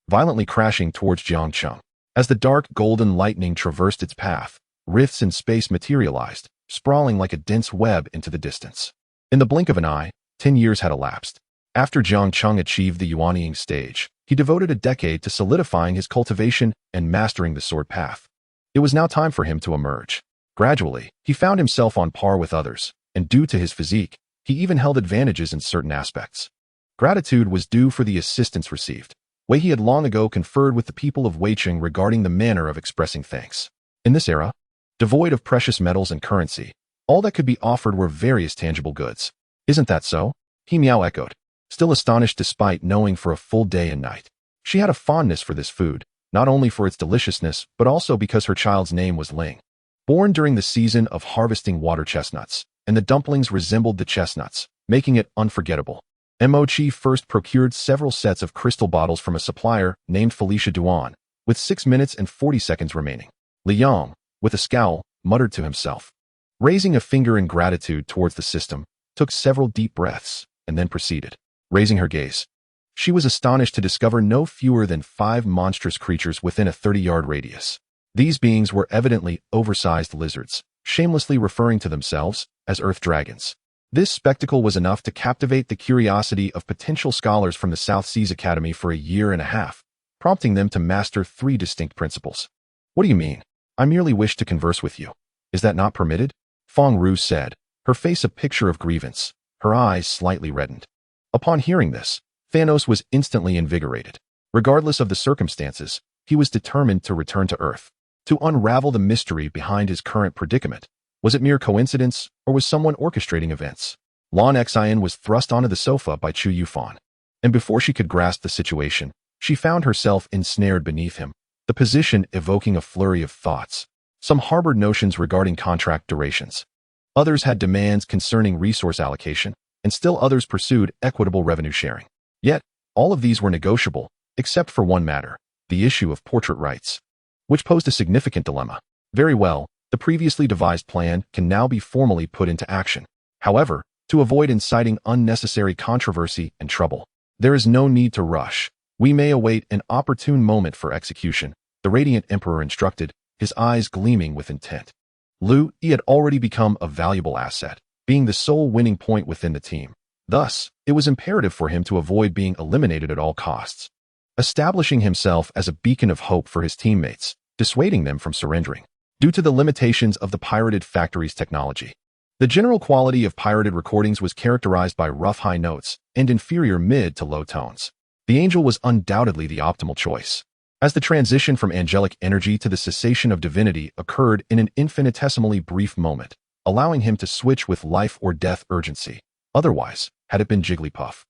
violently crashing towards Jiangcheng. As the dark golden lightning traversed its path, rifts in space materialized, sprawling like a dense web into the distance. In the blink of an eye, 10 years had elapsed. After Jiangcheng achieved the Yuanying stage, He devoted a decade to solidifying his cultivation and mastering the sword path. It was now time for him to emerge. Gradually, he found himself on par with others, and due to his physique, he even held advantages in certain aspects. Gratitude was due for the assistance received. Wei he had long ago conferred with the people of Weiqing regarding the manner of expressing thanks. In this era, devoid of precious metals and currency, all that could be offered were various tangible goods. Isn't that so? He Miao echoed, still astonished despite knowing for a full day and night. She had a fondness for this food, not only for its deliciousness, but also because her child's name was Ling. Born during the season of harvesting water chestnuts, and the dumplings resembled the chestnuts, making it unforgettable. Mochi first procured several sets of crystal bottles from a supplier named Felicia Duan, with 6 minutes and 40 seconds remaining. Li Yang, with a scowl, muttered to himself. Raising a finger in gratitude towards the system, took several deep breaths, and then proceeded. Raising her gaze, she was astonished to discover no fewer than 5 monstrous creatures within a 30-yard radius. These beings were evidently oversized lizards, shamelessly referring to themselves as earth dragons. This spectacle was enough to captivate the curiosity of potential scholars from the South Seas Academy for a year and a half, prompting them to master 3 distinct principles. What do you mean? I merely wish to converse with you. Is that not permitted? Feng Ru said, her face a picture of grievance, her eyes slightly reddened. Upon hearing this, Thanos was instantly invigorated. Regardless of the circumstances, he was determined to return to Earth, to unravel the mystery behind his current predicament. Was it mere coincidence, or was someone orchestrating events? Lan Xian was thrust onto the sofa by Chu Yufan, and before she could grasp the situation, she found herself ensnared beneath him, the position evoking a flurry of thoughts. Some harbored notions regarding contract durations. Others had demands concerning resource allocation, and still others pursued equitable revenue sharing. Yet, all of these were negotiable, except for one matter, the issue of portrait rights, which posed a significant dilemma. Very well, the previously devised plan can now be formally put into action. However, to avoid inciting unnecessary controversy and trouble, there is no need to rush. We may await an opportune moment for execution, the radiant emperor instructed, his eyes gleaming with intent. Lu Yi had already become a valuable asset, being the sole winning point within the team. Thus, it was imperative for him to avoid being eliminated at all costs. Establishing himself as a beacon of hope for his teammates, dissuading them from surrendering. Due to the limitations of the pirated factory's technology, the general quality of pirated recordings was characterized by rough high notes and inferior mid to low tones. The angel was undoubtedly the optimal choice, as the transition from angelic energy to the cessation of divinity occurred in an infinitesimally brief moment, allowing him to switch with life or death urgency. Otherwise, had it been Jigglypuff,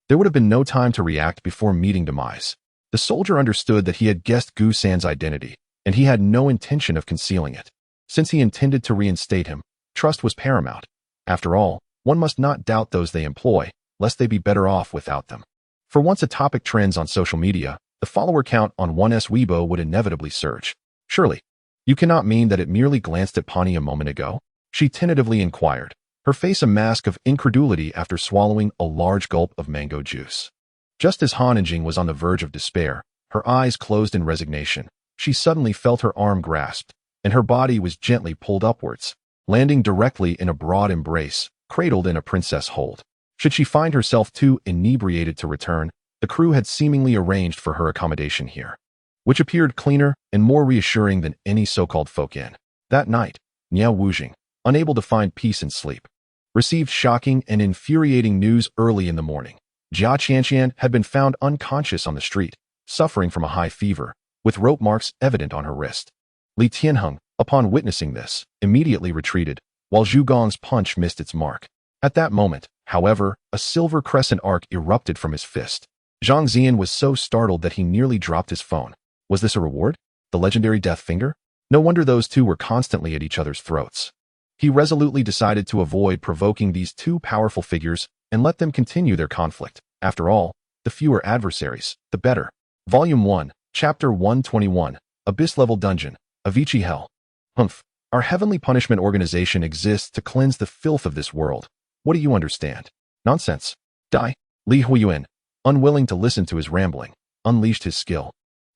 there would have been no time to react before meeting demise. The soldier understood that he had guessed Gu San's identity, and he had no intention of concealing it. Since he intended to reinstate him, trust was paramount. After all, one must not doubt those they employ, lest they be better off without them. For once a topic trends on social media, the follower count on 1's Weibo would inevitably surge. Surely, you cannot mean that it merely glanced at Pani a moment ago? She tentatively inquired, her face a mask of incredulity after swallowing a large gulp of mango juice. Just as Han Jing was on the verge of despair, her eyes closed in resignation, she suddenly felt her arm grasped, and her body was gently pulled upwards, landing directly in a broad embrace, cradled in a princess hold. Should she find herself too inebriated to return, the crew had seemingly arranged for her accommodation here, which appeared cleaner and more reassuring than any so-called folk inn. That night, Niao Wujing, unable to find peace in sleep, received shocking and infuriating news early in the morning. Jia Qianqian had been found unconscious on the street, suffering from a high fever, with rope marks evident on her wrist. Li Tianheng, upon witnessing this, immediately retreated, while Zhu Gong's punch missed its mark. At that moment, however, a silver crescent arc erupted from his fist. Zhang Zian was so startled that he nearly dropped his phone. Was this a reward? The legendary death finger? No wonder those two were constantly at each other's throats. He resolutely decided to avoid provoking these two powerful figures and let them continue their conflict. After all, the fewer adversaries, the better. Volume 1, Chapter 121, Abyss-Level Dungeon, Avicii Hell. Humph, our heavenly punishment organization exists to cleanse the filth of this world. What do you understand? Nonsense. Die. Li Huoyuan, unwilling to listen to his rambling, unleashed his skill.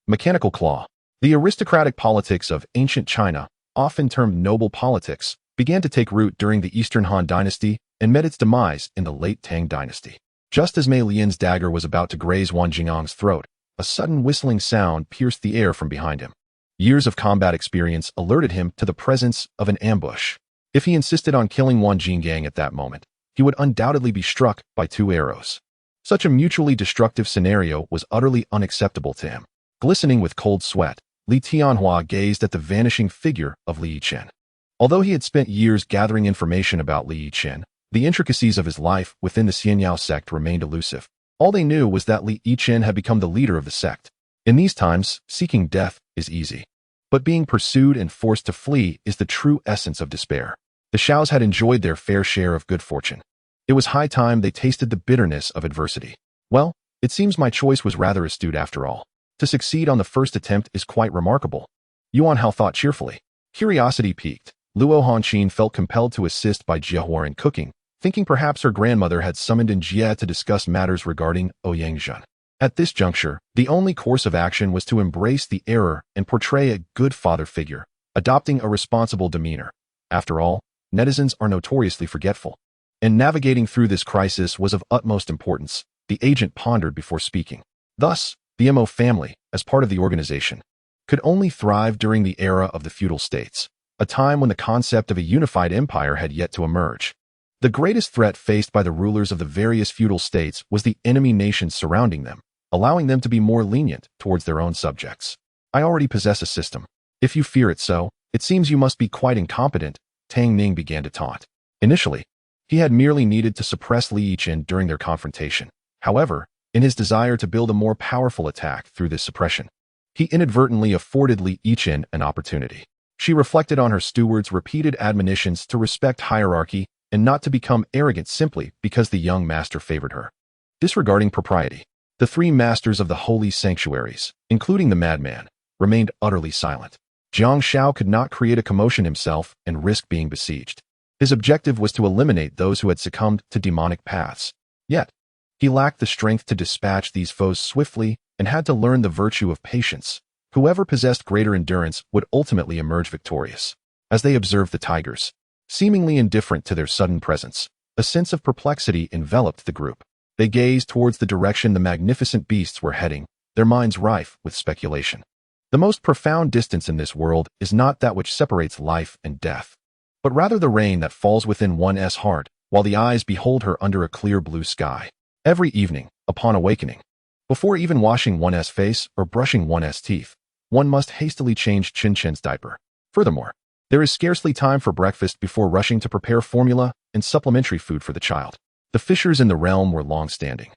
Mechanical Claw. The aristocratic politics of ancient China, often termed noble politics, began to take root during the Eastern Han Dynasty and met its demise in the late Tang Dynasty. Just as Mei Lian's dagger was about to graze Wang Jingang's throat, a sudden whistling sound pierced the air from behind him. Years of combat experience alerted him to the presence of an ambush. If he insisted on killing Wan Jinggang at that moment, he would undoubtedly be struck by 2 arrows. Such a mutually destructive scenario was utterly unacceptable to him. Glistening with cold sweat, Li Tianhua gazed at the vanishing figure of Li Yichen. Although he had spent years gathering information about Li Yichen, the intricacies of his life within the Xianyao sect remained elusive. All they knew was that Li Yichen had become the leader of the sect. In these times, seeking death is easy. But being pursued and forced to flee is the true essence of despair. The Shaos had enjoyed their fair share of good fortune. It was high time they tasted the bitterness of adversity. Well, it seems my choice was rather astute after all. To succeed on the first attempt is quite remarkable. Yuan Hao thought cheerfully. Curiosity piqued. Luo Hanqin felt compelled to assist by Jiahua in cooking, thinking perhaps her grandmother had summoned in Jie to discuss matters regarding Ouyangzhen. At this juncture, the only course of action was to embrace the error and portray a good father figure, adopting a responsible demeanor. After all, netizens are notoriously forgetful. And navigating through this crisis was of utmost importance, the agent pondered before speaking. Thus, the Mo family, as part of the organization, could only thrive during the era of the feudal states, a time when the concept of a unified empire had yet to emerge. The greatest threat faced by the rulers of the various feudal states was the enemy nations surrounding them, allowing them to be more lenient towards their own subjects. I already possess a system. If you fear it so, it seems you must be quite incompetent, Tang Ning began to taunt. Initially, he had merely needed to suppress Li Yichen during their confrontation. However, in his desire to build a more powerful attack through this suppression, he inadvertently afforded Li Yichen an opportunity. She reflected on her steward's repeated admonitions to respect hierarchy and not to become arrogant simply because the young master favored her. Disregarding propriety, the 3 masters of the holy sanctuaries, including the madman, remained utterly silent. Jiang Shao could not create a commotion himself and risk being besieged. His objective was to eliminate those who had succumbed to demonic paths. Yet, he lacked the strength to dispatch these foes swiftly and had to learn the virtue of patience. Whoever possessed greater endurance would ultimately emerge victorious. As they observed the tigers, seemingly indifferent to their sudden presence, a sense of perplexity enveloped the group. They gazed towards the direction the magnificent beasts were heading, their minds rife with speculation. The most profound distance in this world is not that which separates life and death, but rather the rain that falls within one's heart while the eyes behold her under a clear blue sky. Every evening, upon awakening, before even washing one's face or brushing one's teeth, one must hastily change Chin Chen's diaper. Furthermore, there is scarcely time for breakfast before rushing to prepare formula and supplementary food for the child. The fissures in the realm were long-standing,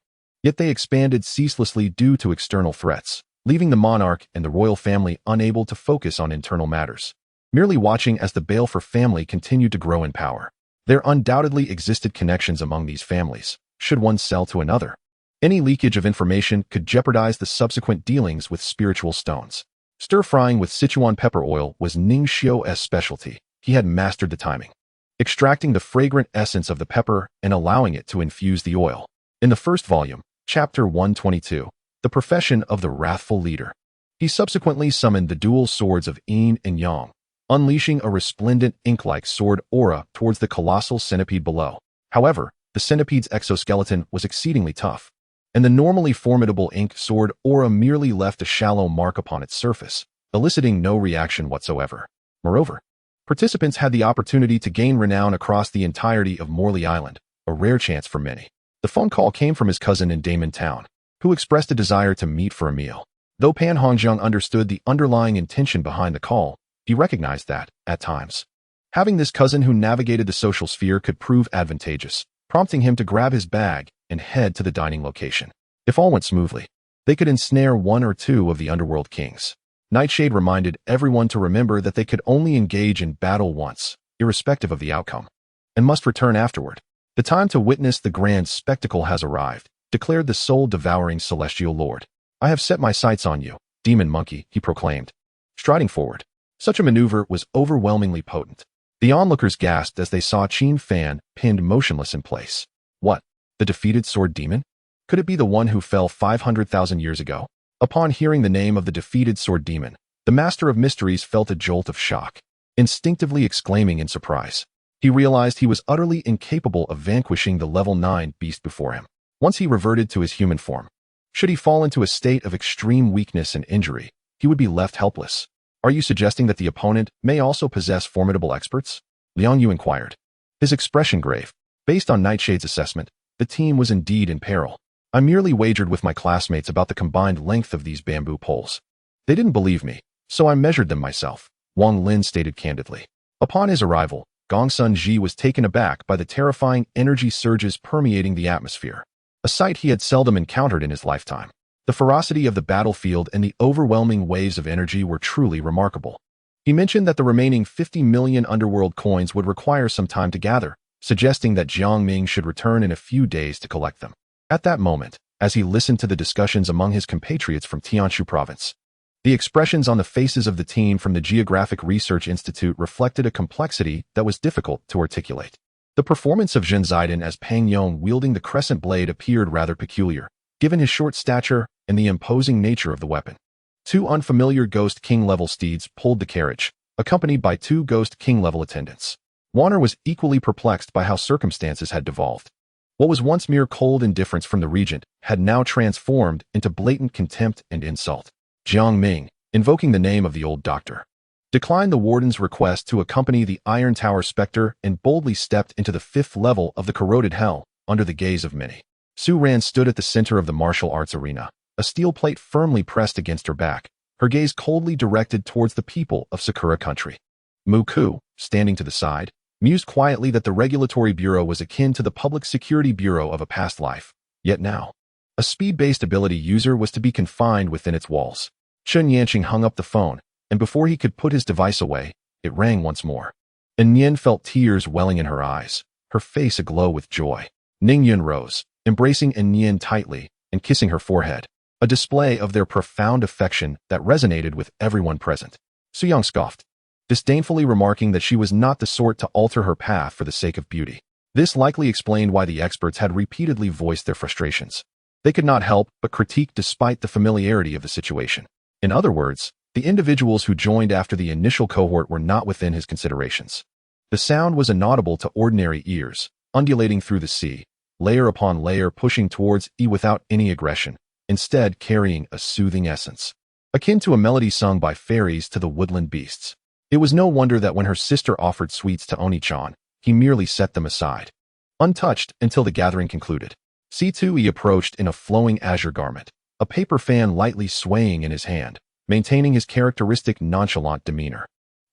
yet they expanded ceaselessly due to external threats, leaving the monarch and the royal family unable to focus on internal matters, merely watching as the Balfour family continued to grow in power. There undoubtedly existed connections among these families, should one sell to another. Any leakage of information could jeopardize the subsequent dealings with spiritual stones. Stir-frying with Sichuan pepper oil was Ning Xiu's specialty. He had mastered the timing, extracting the fragrant essence of the pepper and allowing it to infuse the oil. In the first volume, chapter 122, The Profession of the Wrathful Leader, he subsequently summoned the dual swords of Yin and Yang, unleashing a resplendent ink-like sword aura towards the colossal centipede below. However, the centipede's exoskeleton was exceedingly tough, and the normally formidable ink sword aura merely left a shallow mark upon its surface, eliciting no reaction whatsoever. Moreover, participants had the opportunity to gain renown across the entirety of Morley Island, a rare chance for many. The phone call came from his cousin in Damon Town, who expressed a desire to meet for a meal. Though Pan Hongjiang understood the underlying intention behind the call, he recognized that, at times, having this cousin who navigated the social sphere could prove advantageous, prompting him to grab his bag and head to the dining location. If all went smoothly, they could ensnare 1 or 2 of the underworld kings. Nightshade reminded everyone to remember that they could only engage in battle once, irrespective of the outcome, and must return afterward. The time to witness the grand spectacle has arrived, declared the soul-devouring celestial lord. I have set my sights on you, demon monkey, he proclaimed, striding forward. Such a maneuver was overwhelmingly potent. The onlookers gasped as they saw Qin Fan pinned motionless in place. What? The defeated sword demon? Could it be the one who fell 500,000 years ago? Upon hearing the name of the defeated sword demon, the master of mysteries felt a jolt of shock, instinctively exclaiming in surprise. He realized he was utterly incapable of vanquishing the level 9 beast before him. Once he reverted to his human form, Should he fall into a state of extreme weakness and injury, he would be left helpless. Are you suggesting that the opponent may also possess formidable experts? Liang Yu inquired, his expression grave. Based on Nightshade's assessment, the team was indeed in peril. I merely wagered with my classmates about the combined length of these bamboo poles. They didn't believe me, so I measured them myself, Wang Lin stated candidly. Upon his arrival, Gongsun Ji was taken aback by the terrifying energy surges permeating the atmosphere, a sight he had seldom encountered in his lifetime. The ferocity of the battlefield and the overwhelming waves of energy were truly remarkable. He mentioned that the remaining 50 million underworld coins would require some time to gather, suggesting that Jiang Ming should return in a few days to collect them. At that moment, as he listened to the discussions among his compatriots from Tianshu province, the expressions on the faces of the team from the Geographic Research Institute reflected a complexity that was difficult to articulate. The performance of Zhen Zidong as Pang Yong wielding the crescent blade appeared rather peculiar, given his short stature and the imposing nature of the weapon. Two unfamiliar Ghost King-level steeds pulled the carriage, accompanied by two Ghost King-level attendants. Warner was equally perplexed by how circumstances had devolved. What was once mere cold indifference from the regent had now transformed into blatant contempt and insult. Jiang Ming, invoking the name of the old doctor, declined the warden's request to accompany the Iron Tower Spectre and boldly stepped into the 5th level of the corroded hell under the gaze of many. Su Ran stood at the center of the martial arts arena, a steel plate firmly pressed against her back, her gaze coldly directed towards the people of Sakura country. Mu Ku, standing to the side, mused quietly that the Regulatory Bureau was akin to the Public Security Bureau of a past life, yet now, a speed-based ability user was to be confined within its walls. Chen Yanqing hung up the phone, and before he could put his device away, it rang once more. And Yin felt tears welling in her eyes, her face aglow with joy. Ning Yun rose, embracing Yin tightly and kissing her forehead, a display of their profound affection that resonated with everyone present. Su Yang scoffed, disdainfully remarking that she was not the sort to alter her path for the sake of beauty. This likely explained why the experts had repeatedly voiced their frustrations. They could not help but critique despite the familiarity of the situation. In other words, the individuals who joined after the initial cohort were not within his considerations. The sound was inaudible to ordinary ears, undulating through the sea, layer upon layer pushing towards E without any aggression, instead carrying a soothing essence, akin to a melody sung by fairies to the woodland beasts. It was no wonder that when her sister offered sweets to Oni-chan, he merely set them aside, untouched until the gathering concluded. C2E approached in a flowing azure garment, a paper fan lightly swaying in his hand, maintaining his characteristic nonchalant demeanor.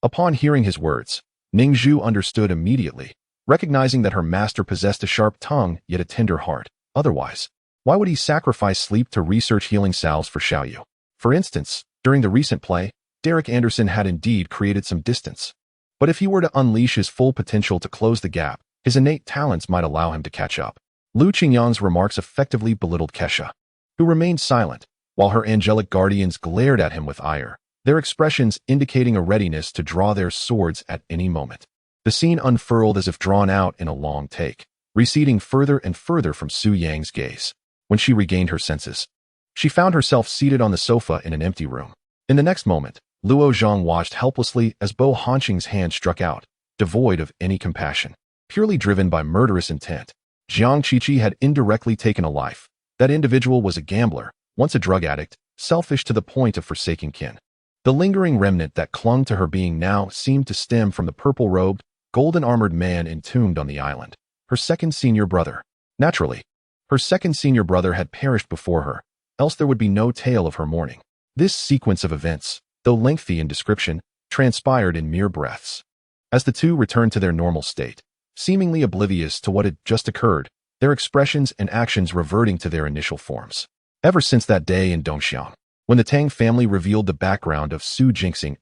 Upon hearing his words, Ningzhu understood immediately, recognizing that her master possessed a sharp tongue yet a tender heart. Otherwise, why would he sacrifice sleep to research healing salves for Xiaoyu? For instance, during the recent play, Derek Anderson had indeed created some distance. But if he were to unleash his full potential to close the gap, his innate talents might allow him to catch up. Lu Qingyang's remarks effectively belittled Kesha, who remained silent, while her angelic guardians glared at him with ire, their expressions indicating a readiness to draw their swords at any moment. The scene unfurled as if drawn out in a long take, receding further and further from Su Yang's gaze. When she regained her senses, she found herself seated on the sofa in an empty room. In the next moment, Luo Zhang watched helplessly as Bo Hanqing's hand struck out, devoid of any compassion, purely driven by murderous intent. Jiang Qiqi had indirectly taken a life. That individual was a gambler, once a drug addict, selfish to the point of forsaking kin. The lingering remnant that clung to her being now seemed to stem from the purple-robed, golden-armored man entombed on the island, her second senior brother. Naturally, her second senior brother had perished before her, else there would be no tale of her mourning. This sequence of events, though lengthy in description, transpired in mere breaths. As the two returned to their normal state, seemingly oblivious to what had just occurred, their expressions and actions reverting to their initial forms. Ever since that day in Dongxiang, when the Tang family revealed the background of Su Jingxing,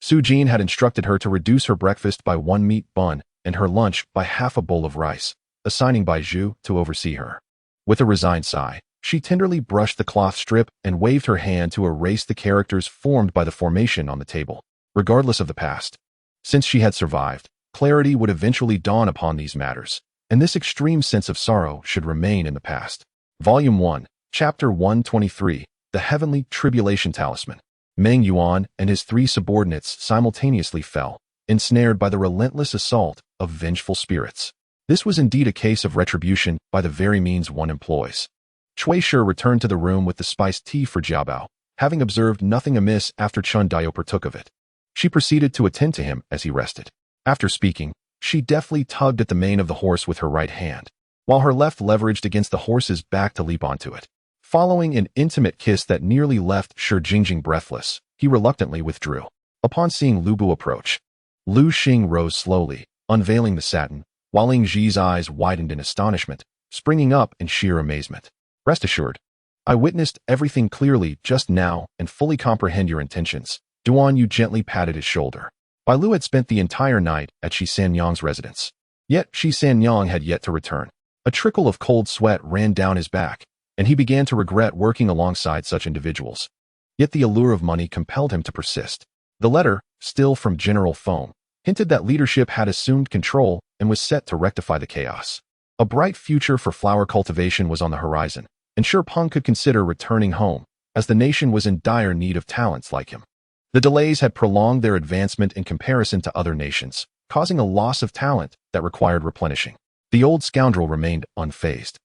Su Jin had instructed her to reduce her breakfast by 1 meat bun and her lunch by half a bowl of rice, assigning Bai Zhu to oversee her. With a resigned sigh, she tenderly brushed the cloth strip and waved her hand to erase the characters formed by the formation on the table. Regardless of the past, since she had survived, clarity would eventually dawn upon these matters, and this extreme sense of sorrow should remain in the past. Volume 1, Chapter 123, The Heavenly Tribulation Talisman. Meng Yuan and his 3 subordinates simultaneously fell, ensnared by the relentless assault of vengeful spirits. This was indeed a case of retribution by the very means one employs. Cui Shi returned to the room with the spiced tea for Jiabao, having observed nothing amiss after Chun Dio partook of it. She proceeded to attend to him as he rested. After speaking, she deftly tugged at the mane of the horse with her right hand, while her left leveraged against the horse's back to leap onto it. Following an intimate kiss that nearly left Shi Jingjing breathless, he reluctantly withdrew. Upon seeing Lu Bu approach, Lu Xing rose slowly, unveiling the satin, while Ling Ji's eyes widened in astonishment, springing up in sheer amazement. Rest assured, I witnessed everything clearly just now and fully comprehend your intentions. Duan Yu gently patted his shoulder. Bai Lu had spent the entire night at Shi Sanyang's residence. Yet Shi Sanyang had yet to return. A trickle of cold sweat ran down his back, and he began to regret working alongside such individuals. Yet the allure of money compelled him to persist. The letter, still from General Feng, hinted that leadership had assumed control and was set to rectify the chaos. A bright future for flower cultivation was on the horizon, and Shi Peng could consider returning home, as the nation was in dire need of talents like him. The delays had prolonged their advancement in comparison to other nations, causing a loss of talent that required replenishing. The old scoundrel remained unfazed,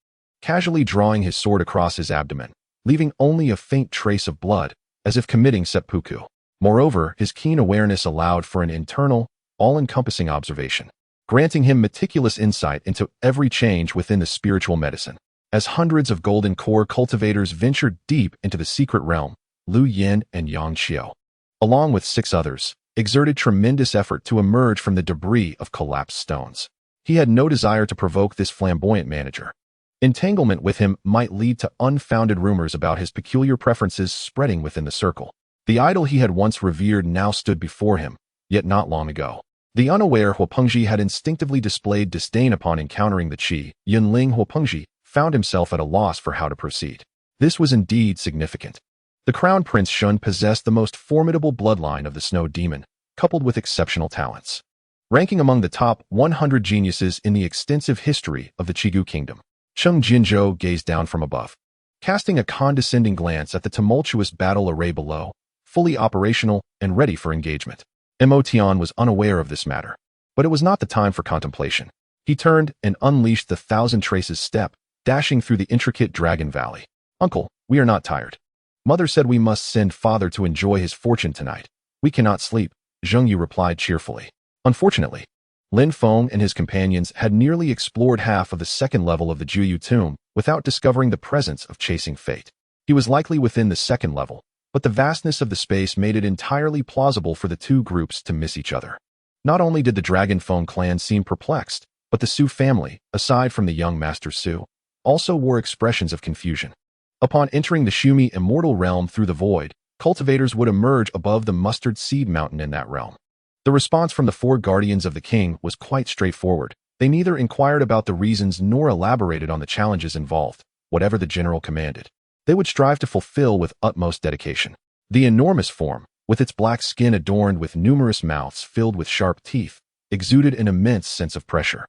casually drawing his sword across his abdomen, leaving only a faint trace of blood, as if committing seppuku. Moreover, his keen awareness allowed for an internal, all-encompassing observation, granting him meticulous insight into every change within the spiritual medicine. As hundreds of golden core cultivators ventured deep into the secret realm, Lu Yin and Yang Xiao, along with 6 others, exerted tremendous effort to emerge from the debris of collapsed stones. He had no desire to provoke this flamboyant manager. Entanglement with him might lead to unfounded rumors about his peculiar preferences spreading within the circle. The idol he had once revered now stood before him, yet not long ago. The unaware Huopengji had instinctively displayed disdain upon encountering the Qi. Yunling Huopengji found himself at a loss for how to proceed. This was indeed significant. The Crown Prince Shun possessed the most formidable bloodline of the Snow Demon, coupled with exceptional talents, ranking among the top 100 geniuses in the extensive history of the Qigu Kingdom. Cheng Jinzhou gazed down from above, casting a condescending glance at the tumultuous battle array below, fully operational and ready for engagement. Mo Tian was unaware of this matter, but it was not the time for contemplation. He turned and unleashed the Thousand Traces step, dashing through the intricate Dragon Valley. Uncle, we are not tired. Mother said we must send father to enjoy his fortune tonight. We cannot sleep, Zheng Yu replied cheerfully. Unfortunately, Lin Feng and his companions had nearly explored half of the second level of the Juyu tomb without discovering the presence of chasing fate. He was likely within the second level, but the vastness of the space made it entirely plausible for the two groups to miss each other. Not only did the Dragon Feng clan seem perplexed, but the Su family, aside from the young Master Su, also wore expressions of confusion. Upon entering the Shumi immortal realm through the void, cultivators would emerge above the mustard seed mountain in that realm. The response from the 4 guardians of the king was quite straightforward. They neither inquired about the reasons nor elaborated on the challenges involved. Whatever the general commanded, they would strive to fulfill with utmost dedication. The enormous form, with its black skin adorned with numerous mouths filled with sharp teeth, exuded an immense sense of pressure.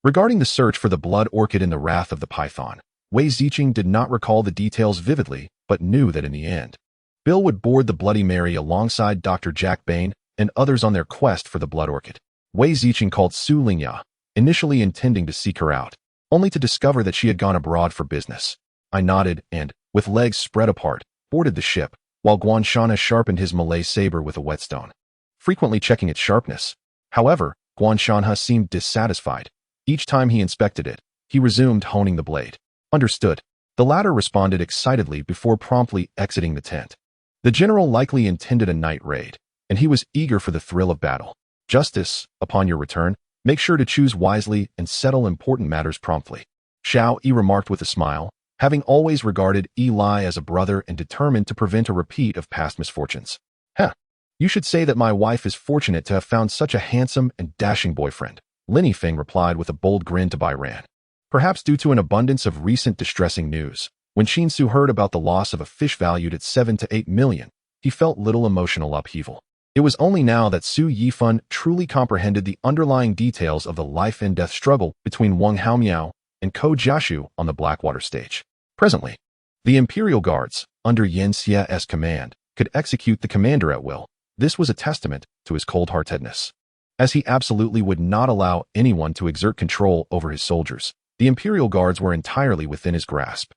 Regarding the search for the blood orchid in the wrath of the python, Wei Ziqing did not recall the details vividly, but knew that in the end, Bill would board the Bloody Mary alongside Dr. Jack Bain and others on their quest for the blood orchid. Wei Ziqing called Su Lingya, initially intending to seek her out, only to discover that she had gone abroad for business. I nodded and, with legs spread apart, boarded the ship, while Guanshana sharpened his Malay saber with a whetstone, frequently checking its sharpness. However, Guanshana seemed dissatisfied. Each time he inspected it, he resumed honing the blade. Understood. The latter responded excitedly before promptly exiting the tent. The general likely intended a night raid, and he was eager for the thrill of battle. Justice, upon your return, make sure to choose wisely and settle important matters promptly. Xiao Yi remarked with a smile, having always regarded Eli as a brother and determined to prevent a repeat of past misfortunes. You should say that my wife is fortunate to have found such a handsome and dashing boyfriend, Lin Feng replied with a bold grin to Bai Ran. Perhaps due to an abundance of recent distressing news, when Shinsu heard about the loss of a fish valued at 7 to 8 million, he felt little emotional upheaval. It was only now that Su Yifan truly comprehended the underlying details of the life and death struggle between Wang Haomiao and Ko Jiashu on the Blackwater stage. Presently, the Imperial Guards, under Yen Xia's command, could execute the commander at will. This was a testament to his cold-heartedness, as he absolutely would not allow anyone to exert control over his soldiers. The Imperial Guards were entirely within his grasp.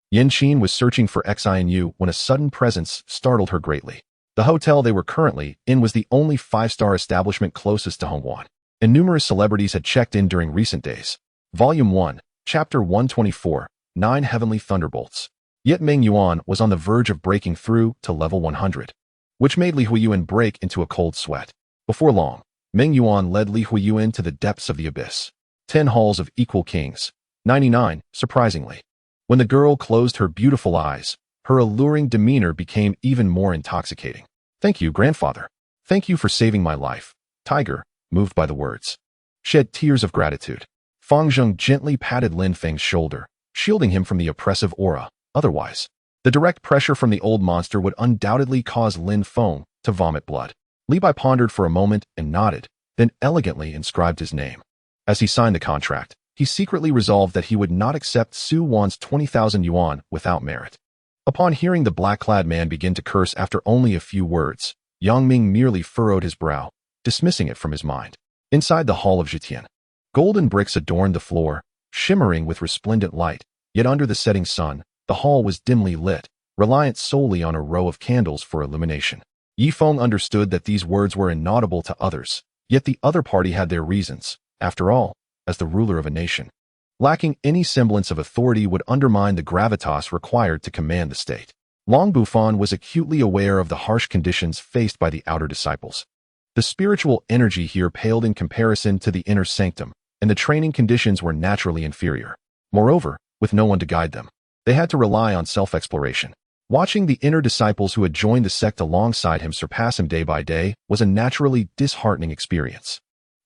Yin Qin was searching for Xinu when a sudden presence startled her greatly. The hotel they were currently in was the only five-star establishment closest to Huoyuan, and numerous celebrities had checked in during recent days. Volume 1, Chapter 124, 9 Heavenly Thunderbolts. Yet Meng Yuan was on the verge of breaking through to level 100, which made Li Huoyuan break into a cold sweat. Before long, Meng Yuan led Li Huoyuan to the depths of the abyss. 10 halls of equal kings. 99, surprisingly. When the girl closed her beautiful eyes, her alluring demeanor became even more intoxicating. Thank you, grandfather. Thank you for saving my life. Tiger, moved by the words, shed tears of gratitude. Fang Zheng gently patted Lin Feng's shoulder, shielding him from the oppressive aura. Otherwise, the direct pressure from the old monster would undoubtedly cause Lin Feng to vomit blood. Li Bai pondered for a moment and nodded, then elegantly inscribed his name. As he signed the contract, he secretly resolved that he would not accept Su Wan's 20,000 yuan without merit. Upon hearing the black-clad man begin to curse after only a few words, Yang Ming merely furrowed his brow, dismissing it from his mind. Inside the hall of Zhitian, golden bricks adorned the floor, shimmering with resplendent light, yet under the setting sun, the hall was dimly lit, reliant solely on a row of candles for illumination. Yi Feng understood that these words were inaudible to others, yet the other party had their reasons. After all, as the ruler of a nation, lacking any semblance of authority would undermine the gravitas required to command the state. Long Bufan was acutely aware of the harsh conditions faced by the outer disciples. The spiritual energy here paled in comparison to the inner sanctum, and the training conditions were naturally inferior. Moreover, with no one to guide them, they had to rely on self-exploration. Watching the inner disciples who had joined the sect alongside him surpass him day by day was a naturally disheartening experience.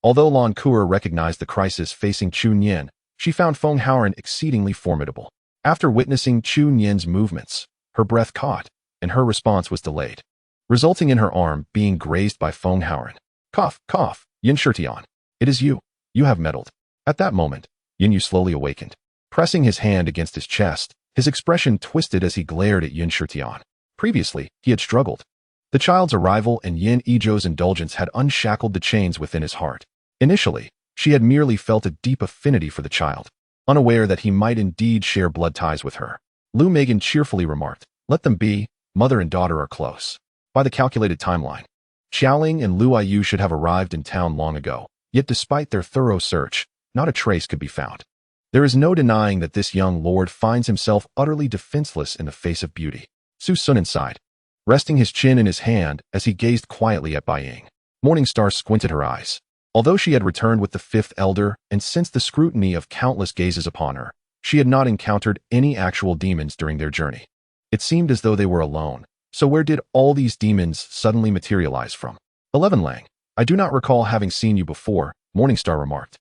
Although Lan Kuer recognized the crisis facing Chu Nian, she found Feng Haoran exceedingly formidable. After witnessing Chu Nian's movements, her breath caught, and her response was delayed, resulting in her arm being grazed by Feng Haoran. Cough, cough, Yin Shitian. It is you. You have meddled. At that moment, Yin Yu slowly awakened. Pressing his hand against his chest, his expression twisted as he glared at Yin Shitian. Previously, he had struggled. The child's arrival and Yin Ezhou's indulgence had unshackled the chains within his heart. Initially, she had merely felt a deep affinity for the child, unaware that he might indeed share blood ties with her. Lu Megan cheerfully remarked, "Let them be, mother and daughter are close." By the calculated timeline, Xiaoling and Lu Aiyu should have arrived in town long ago, yet despite their thorough search, not a trace could be found. There is no denying that this young lord finds himself utterly defenseless in the face of beauty. Su Sun sighed, resting his chin in his hand as he gazed quietly at Bai Ying. Morningstar squinted her eyes. Although she had returned with the fifth elder and sensed the scrutiny of countless gazes upon her, she had not encountered any actual demons during their journey. It seemed as though they were alone, so where did all these demons suddenly materialize from? 11 Lang, I do not recall having seen you before, Morningstar remarked,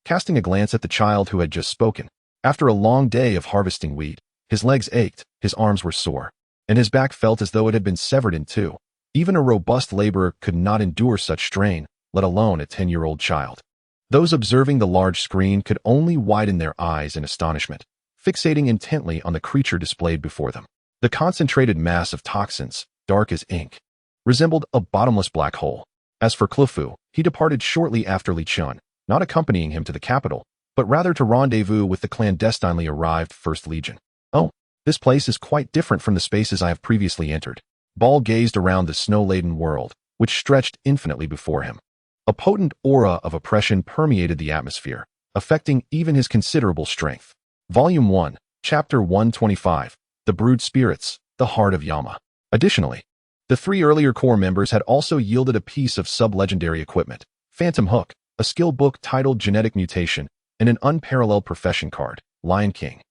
casting a glance at the child who had just spoken. After a long day of harvesting wheat, his legs ached, his arms were sore, and his back felt as though it had been severed in two. Even a robust laborer could not endure such strain, let alone a 10-year-old child. Those observing the large screen could only widen their eyes in astonishment, fixating intently on the creature displayed before them. The concentrated mass of toxins, dark as ink, resembled a bottomless black hole. As for Clufu, he departed shortly after Li Chun, not accompanying him to the capital, but rather to rendezvous with the clandestinely arrived First Legion. Oh, this place is quite different from the spaces I have previously entered. Ball gazed around the snow-laden world, which stretched infinitely before him. A potent aura of oppression permeated the atmosphere, affecting even his considerable strength. Volume 1, Chapter 125, The Brood Spirits, The Heart of Yama. Additionally, the 3 earlier core members had also yielded a piece of sub-legendary equipment, Phantom Hook, a skill book titled Genetic Mutation, and an unparalleled profession card, Lion King.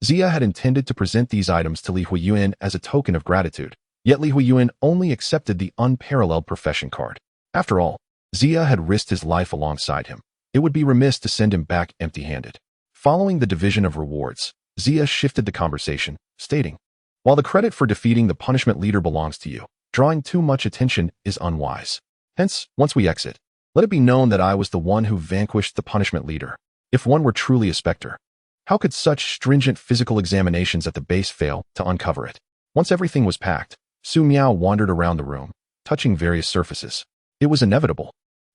Zia had intended to present these items to Li Huoyuan as a token of gratitude, yet Li Huoyuan only accepted the unparalleled profession card. After all, Zia had risked his life alongside him. It would be remiss to send him back empty-handed. Following the division of rewards, Zia shifted the conversation, stating, "While the credit for defeating the punishment leader belongs to you, drawing too much attention is unwise. Hence, once we exit, let it be known that I was the one who vanquished the punishment leader. If one were truly a specter, how could such stringent physical examinations at the base fail to uncover it?" Once everything was packed, Su Miao wandered around the room, touching various surfaces. It was inevitable.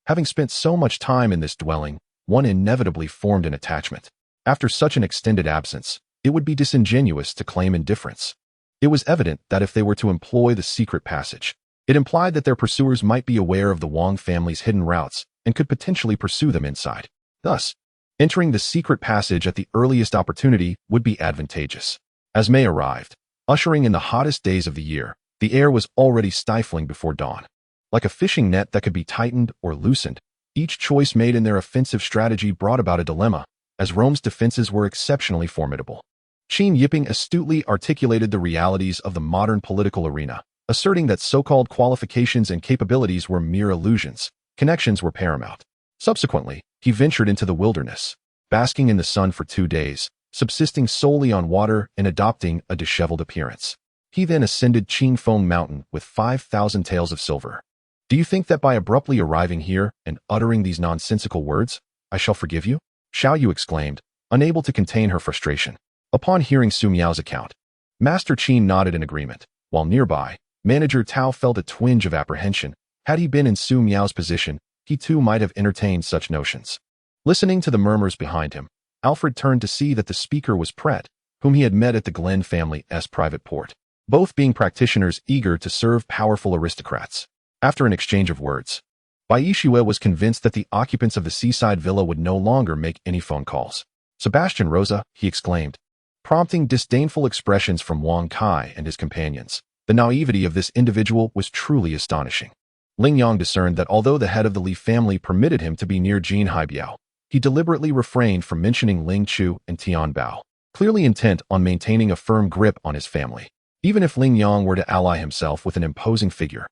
Having spent so much time in this dwelling, one inevitably formed an attachment. After such an extended absence, it would be disingenuous to claim indifference. It was evident that if they were to employ the secret passage, it implied that their pursuers might be aware of the Wang family's hidden routes and could potentially pursue them inside. Thus, entering the secret passage at the earliest opportunity would be advantageous. As May arrived, ushering in the hottest days of the year, the air was already stifling before dawn. Like a fishing net that could be tightened or loosened, each choice made in their offensive strategy brought about a dilemma, as Rome's defenses were exceptionally formidable. Qin Yiping astutely articulated the realities of the modern political arena, asserting that so-called qualifications and capabilities were mere illusions. Connections were paramount. Subsequently, he ventured into the wilderness, basking in the sun for 2 days, subsisting solely on water and adopting a disheveled appearance. He then ascended Qingfeng Mountain with 5,000 taels of silver. Do you think that by abruptly arriving here and uttering these nonsensical words, I shall forgive you? Xiao Yu exclaimed, unable to contain her frustration. Upon hearing Su Miao's account, Master Qin nodded in agreement, while nearby, Manager Tao felt a twinge of apprehension. Had he been in Su Miao's position, he too might have entertained such notions. Listening to the murmurs behind him, Alfred turned to see that the speaker was Brat, whom he had met at the Glen family's private port, both being practitioners eager to serve powerful aristocrats. After an exchange of words, Bai Yixue was convinced that the occupants of the seaside villa would no longer make any phone calls. Sebastian Rosa, he exclaimed, prompting disdainful expressions from Wang Kai and his companions. The naivety of this individual was truly astonishing. Ling-Yang discerned that although the head of the Li family permitted him to be near Jin Haibiao, he deliberately refrained from mentioning Ling Chu and Tian Bao, clearly intent on maintaining a firm grip on his family. Even if Ling-Yang were to ally himself with an imposing figure,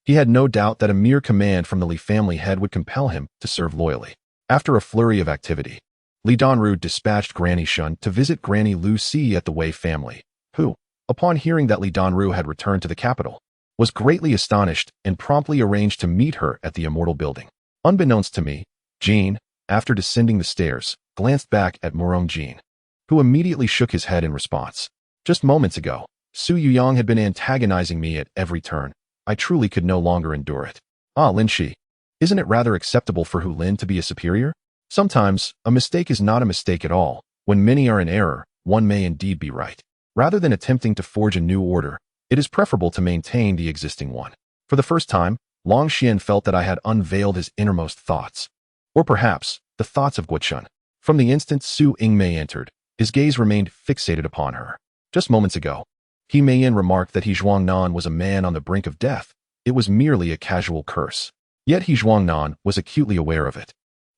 he had no doubt that a mere command from the Li family head would compel him to serve loyally. After a flurry of activity, Li Donru dispatched Granny Shun to visit Granny Lu Si at the Wei family, who, upon hearing that Li Donru had returned to the capital, was greatly astonished and promptly arranged to meet her at the Immortal Building. Unbeknownst to me, Jean, after descending the stairs, glanced back at Murong Jean, who immediately shook his head in response. Just moments ago, Su Yuyang had been antagonizing me at every turn. I truly could no longer endure it. Ah, Lin Shi, isn't it rather acceptable for Hu Lin to be a superior? Sometimes, a mistake is not a mistake at all. When many are in error, one may indeed be right. Rather than attempting to forge a new order, it is preferable to maintain the existing one. For the first time, Long Xian felt that I had unveiled his innermost thoughts. Or perhaps, the thoughts of Guochun. From the instant Su Yingmei entered, his gaze remained fixated upon her. Just moments ago, He Meiyan remarked that He Zhuangnan was a man on the brink of death. It was merely a casual curse. Yet He Zhuangnan was acutely aware of it.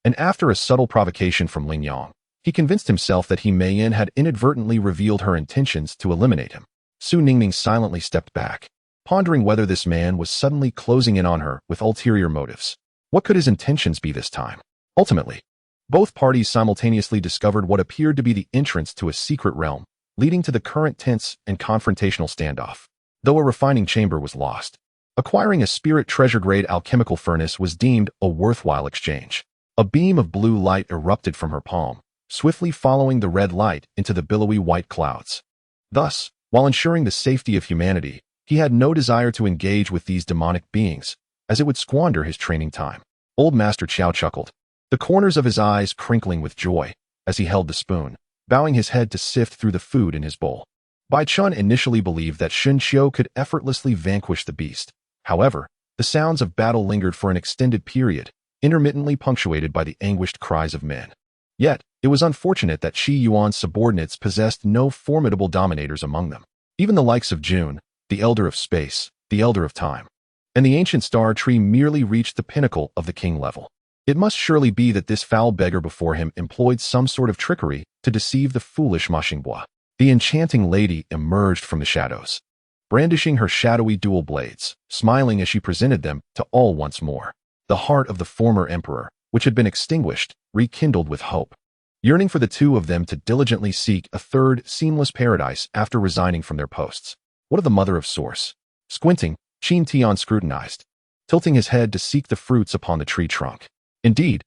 And after a subtle provocation from Ling Yang, he convinced himself that He Meiyan had inadvertently revealed her intentions to eliminate him. Su Ningming silently stepped back, pondering whether this man was suddenly closing in on her with ulterior motives. What could his intentions be this time? Ultimately, both parties simultaneously discovered what appeared to be the entrance to a secret realm, leading to the current tense and confrontational standoff. Though a refining chamber was lost, acquiring a spirit treasure-grade alchemical furnace was deemed a worthwhile exchange. A beam of blue light erupted from her palm, swiftly following the red light into the billowy white clouds. Thus, while ensuring the safety of humanity, he had no desire to engage with these demonic beings, as it would squander his training time. Old Master Qiao chuckled, the corners of his eyes crinkling with joy, as he held the spoon, bowing his head to sift through the food in his bowl. Bai Chun initially believed that Shun Qiu could effortlessly vanquish the beast. However, the sounds of battle lingered for an extended period, intermittently punctuated by the anguished cries of men. Yet, it was unfortunate that Qi Yuan's subordinates possessed no formidable dominators among them. Even the likes of June, the Elder of Space, the Elder of Time, and the ancient star tree merely reached the pinnacle of the king level. It must surely be that this foul beggar before him employed some sort of trickery to deceive the foolish Ma Xingbo. The enchanting lady emerged from the shadows, brandishing her shadowy dual blades, smiling as she presented them to all once more. The heart of the former emperor, which had been extinguished, rekindled with hope, yearning for the two of them to diligently seek a third, seamless paradise after resigning from their posts. What of the mother of source? Squinting, Qin Tian scrutinized, tilting his head to seek the fruits upon the tree trunk. Indeed,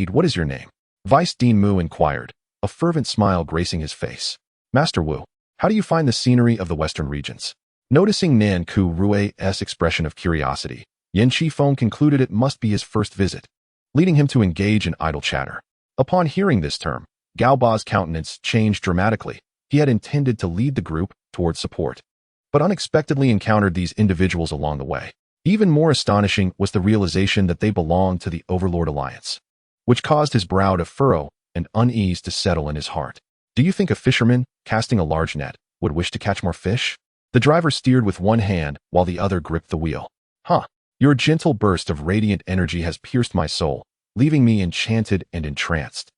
what is your name? Vice Dean Mu inquired, a fervent smile gracing his face. Master Wu, how do you find the scenery of the western regions? Noticing Nan Ku Rui's expression of curiosity, Yen Qifeng concluded it must be his first visit, leading him to engage in idle chatter. Upon hearing this term, Gao Ba's countenance changed dramatically. he had intended to lead the group towards support, but unexpectedly encountered these individuals along the way. Even more astonishing was the realization that they belonged to the Overlord Alliance, which caused his brow to furrow and unease to settle in his heart. Do you think a fisherman, casting a large net, would wish to catch more fish? The driver steered with one hand while the other gripped the wheel. Huh. Your gentle burst of radiant energy has pierced my soul, leaving me enchanted and entranced.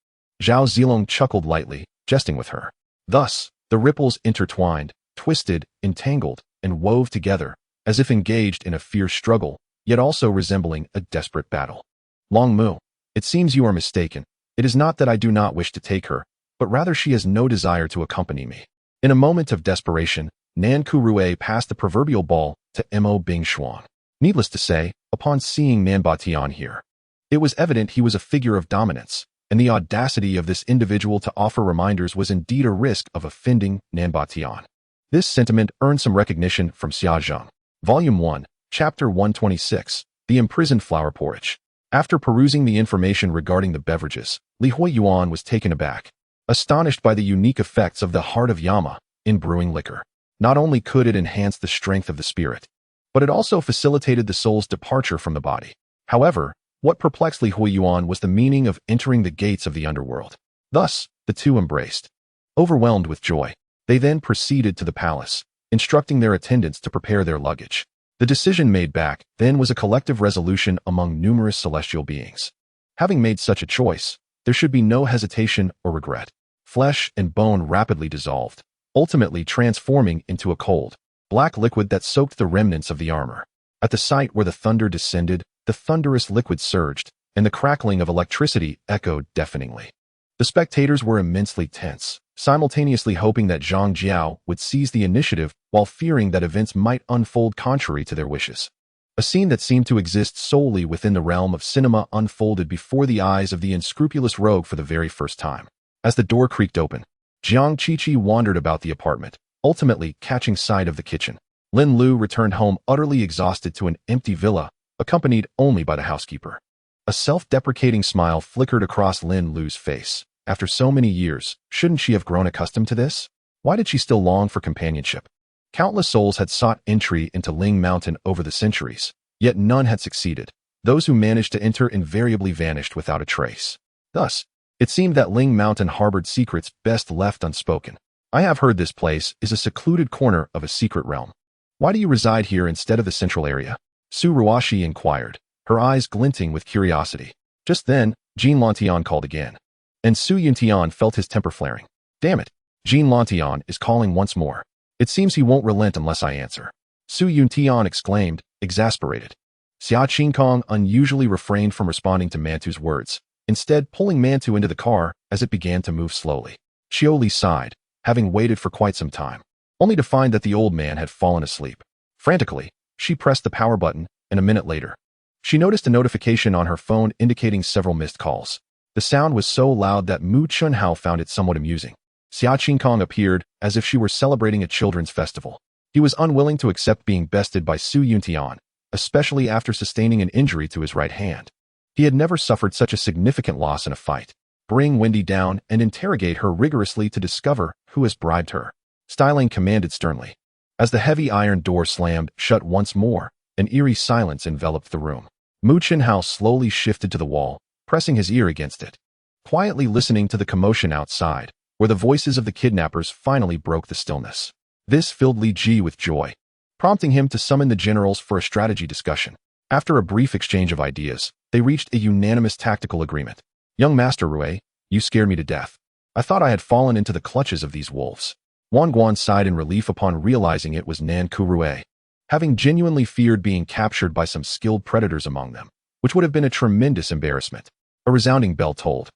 Zhao Zilong chuckled lightly, jesting with her. Thus, the ripples intertwined, twisted, entangled, and wove together, as if engaged in a fierce struggle, yet also resembling a desperate battle. Long Mu, it seems you are mistaken. It is not that I do not wish to take her, but rather she has no desire to accompany me. In a moment of desperation, Nan Kurue passed the proverbial ball to Mo Bingshuan. Needless to say, upon seeing Nan Batian here, it was evident he was a figure of dominance, and the audacity of this individual to offer reminders was indeed a risk of offending Nan Batian. This sentiment earned some recognition from Xia Zheng. Volume 1, Chapter 126, The Imprisoned Flower Porridge. After perusing the information regarding the beverages, Li Huoyuan was taken aback, astonished by the unique effects of the Heart of Yama in brewing liquor. Not only could it enhance the strength of the spirit, but it also facilitated the soul's departure from the body. However, what perplexed Li Huoyuan was the meaning of entering the gates of the underworld. Thus, the two embraced. Overwhelmed with joy, they then proceeded to the palace, instructing their attendants to prepare their luggage. The decision made back then was a collective resolution among numerous celestial beings. Having made such a choice, there should be no hesitation or regret. Flesh and bone rapidly dissolved, ultimately transforming into a cold, black liquid that soaked the remnants of the armor. At the site where the thunder descended, the thunderous liquid surged, and the crackling of electricity echoed deafeningly. The spectators were immensely tense, simultaneously hoping that Zhang Jiao would seize the initiative while fearing that events might unfold contrary to their wishes. A scene that seemed to exist solely within the realm of cinema unfolded before the eyes of the unscrupulous rogue for the very first time. As the door creaked open, Jiang Qiqi wandered about the apartment, ultimately catching sight of the kitchen. Lin Lu returned home utterly exhausted to an empty villa, accompanied only by the housekeeper. A self-deprecating smile flickered across Lin Lu's face. After so many years, shouldn't she have grown accustomed to this? Why did she still long for companionship? Countless souls had sought entry into Ling Mountain over the centuries, yet none had succeeded. Those who managed to enter invariably vanished without a trace. Thus, it seemed that Ling Mountain harbored secrets best left unspoken. I have heard this place is a secluded corner of a secret realm. Why do you reside here instead of the central area? Su Ruashi inquired, her eyes glinting with curiosity. Just then, Jean Lantian called again, and Su Yuntian felt his temper flaring. Damn it, Jean Lantian is calling once more. It seems he won't relent unless I answer. Su Yuntian exclaimed, exasperated. Xia Qingkong unusually refrained from responding to Mantu's words, instead pulling Mantu into the car as it began to move slowly. Qioli sighed, having waited for quite some time, only to find that the old man had fallen asleep. Frantically, she pressed the power button, and a minute later, she noticed a notification on her phone indicating several missed calls. The sound was so loud that Mu Chunhao found it somewhat amusing. Xia Qingkong appeared as if she were celebrating a children's festival. He was unwilling to accept being bested by Su Yuntian, especially after sustaining an injury to his right hand. He had never suffered such a significant loss in a fight. Bring Wendy down and interrogate her rigorously to discover who has bribed her. Styling commanded sternly. As the heavy iron door slammed shut once more, an eerie silence enveloped the room. Mu Chenhao slowly shifted to the wall, pressing his ear against it, quietly listening to the commotion outside, where the voices of the kidnappers finally broke the stillness. This filled Li Ji with joy, prompting him to summon the generals for a strategy discussion. After a brief exchange of ideas, they reached a unanimous tactical agreement. Young Master Rue, you scared me to death. I thought I had fallen into the clutches of these wolves. Wang Guan sighed in relief upon realizing it was Nan Kurue, having genuinely feared being captured by some skilled predators among them, which would have been a tremendous embarrassment. A resounding bell tolled,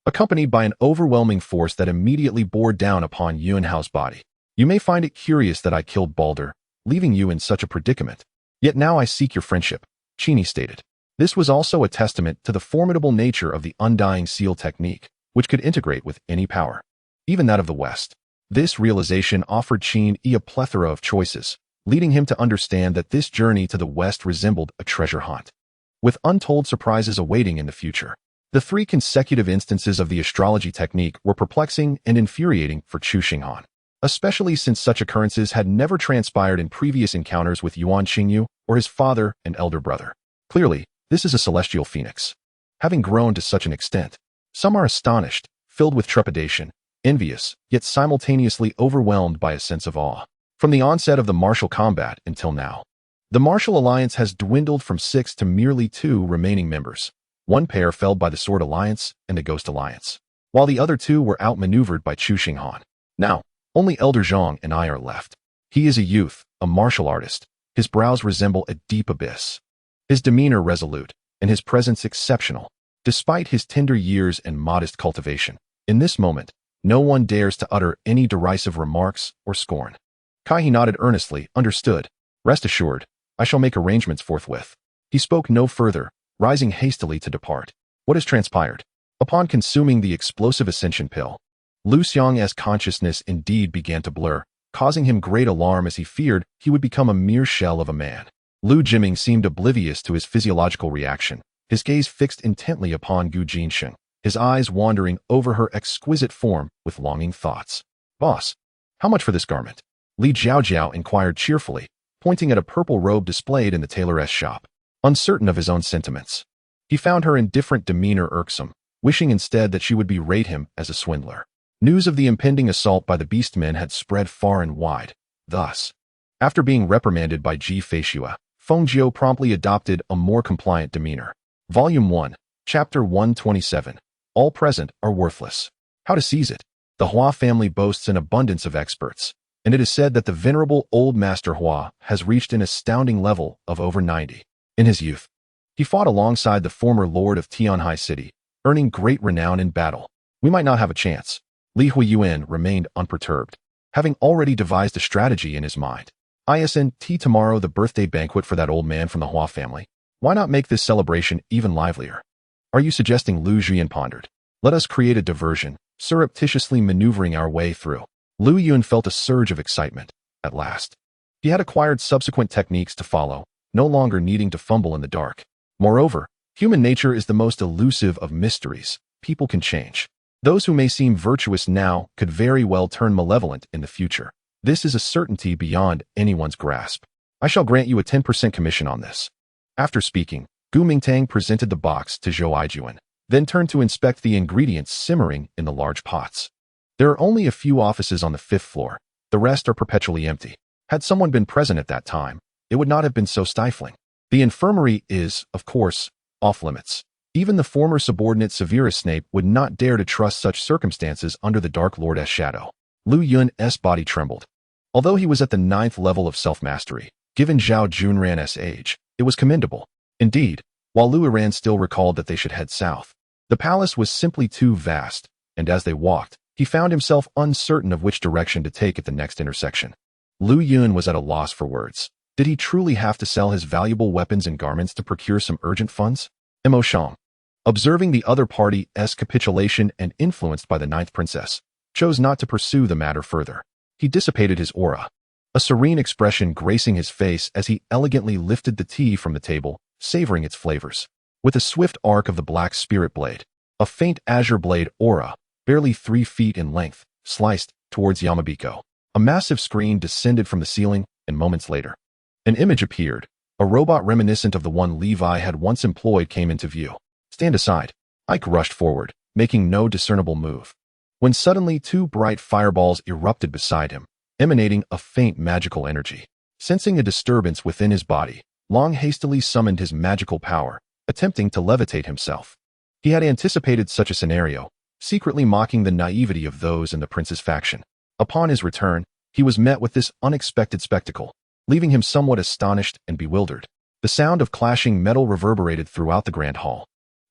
accompanied by an overwhelming force that immediately bore down upon Yuanhao's body. You may find it curious that I killed Balder, leaving you in such a predicament. Yet now I seek your friendship, Chini stated. This was also a testament to the formidable nature of the undying seal technique, which could integrate with any power, even that of the West. This realization offered Qin a plethora of choices, leading him to understand that this journey to the West resembled a treasure hunt, with untold surprises awaiting in the future. The 3 consecutive instances of the astrology technique were perplexing and infuriating for Chu Xinghan. especially since such occurrences had never transpired in previous encounters with Yuan Qingyu or his father and elder brother. Clearly, this is a celestial phoenix. Having grown to such an extent, some are astonished, filled with trepidation, envious, yet simultaneously overwhelmed by a sense of awe. From the onset of the Marshal combat until now, the Marshal alliance has dwindled from 6 to merely 2 remaining members. One pair felled by the Sword Alliance and the Ghost Alliance, while the other 2 were outmaneuvered by Chu Xinghan. Now, only Elder Zhang and I are left. He is a youth, a martial artist. His brows resemble a deep abyss. His demeanor resolute, and his presence exceptional. Despite his tender years and modest cultivation, in this moment, no one dares to utter any derisive remarks or scorn. Kai nodded earnestly, understood. Rest assured, I shall make arrangements forthwith. He spoke no further, rising hastily to depart. What has transpired? Upon consuming the explosive ascension pill, Lu Xiang's consciousness indeed began to blur, causing him great alarm as he feared he would become a mere shell of a man. Lu Jiming seemed oblivious to his physiological reaction, his gaze fixed intently upon Gu Jinsheng, his eyes wandering over her exquisite form with longing thoughts. Boss, how much for this garment? Li Jiaojiao inquired cheerfully, pointing at a purple robe displayed in the tailor's shop. Uncertain of his own sentiments, he found her indifferent demeanor irksome, wishing instead that she would berate him as a swindler. News of the impending assault by the beastmen had spread far and wide. Thus, after being reprimanded by Ji Feishua, Feng Jiu promptly adopted a more compliant demeanor. Volume 1, Chapter 127. All present are worthless. How to seize it? The Hua family boasts an abundance of experts, and it is said that the venerable old Master Hua has reached an astounding level of over 90. In his youth, he fought alongside the former lord of Tianhai City, earning great renown in battle. We might not have a chance. Li Huoyuan remained unperturbed, having already devised a strategy in his mind. Isn't tomorrow the birthday banquet for that old man from the Hua family? Why not make this celebration even livelier? Are you suggesting? Lu Jian pondered. Let us create a diversion, surreptitiously maneuvering our way through. Lu Yun felt a surge of excitement. At last, he had acquired subsequent techniques to follow, no longer needing to fumble in the dark. Moreover, human nature is the most elusive of mysteries. People can change. Those who may seem virtuous now could very well turn malevolent in the future. This is a certainty beyond anyone's grasp. I shall grant you a 10% commission on this. After speaking, Gu Mingtang presented the box to Zhou Aijuan, then turned to inspect the ingredients simmering in the large pots. There are only a few offices on the 5th floor. The rest are perpetually empty. Had someone been present at that time, it would not have been so stifling. The infirmary is, of course, off limits. Even the former subordinate Severus Snape would not dare to trust such circumstances under the Dark Lord's shadow. Lu Yun's body trembled. Although he was at the 9th level of self-mastery, given Zhao Junran's age, it was commendable. Indeed, while Lu Iran still recalled that they should head south, the palace was simply too vast, and as they walked, he found himself uncertain of which direction to take at the next intersection. Lu Yun was at a loss for words. Did he truly have to sell his valuable weapons and garments to procure some urgent funds? Mo Shang, observing the other party's capitulation and influenced by the 9th princess, chose not to pursue the matter further. He dissipated his aura, a serene expression gracing his face as he elegantly lifted the tea from the table, savoring its flavors. With a swift arc of the black spirit blade, a faint azure blade aura, barely 3 feet in length, sliced towards Yamabiko. A massive screen descended from the ceiling, and moments later, an image appeared. A robot reminiscent of the one Levi had once employed came into view. Stand aside. Ike rushed forward, making no discernible move, when suddenly 2 bright fireballs erupted beside him, emanating a faint magical energy. Sensing a disturbance within his body, Long hastily summoned his magical power, attempting to levitate himself. He had anticipated such a scenario, secretly mocking the naivety of those in the prince's faction. Upon his return, he was met with this unexpected spectacle, leaving him somewhat astonished and bewildered. The sound of clashing metal reverberated throughout the grand hall,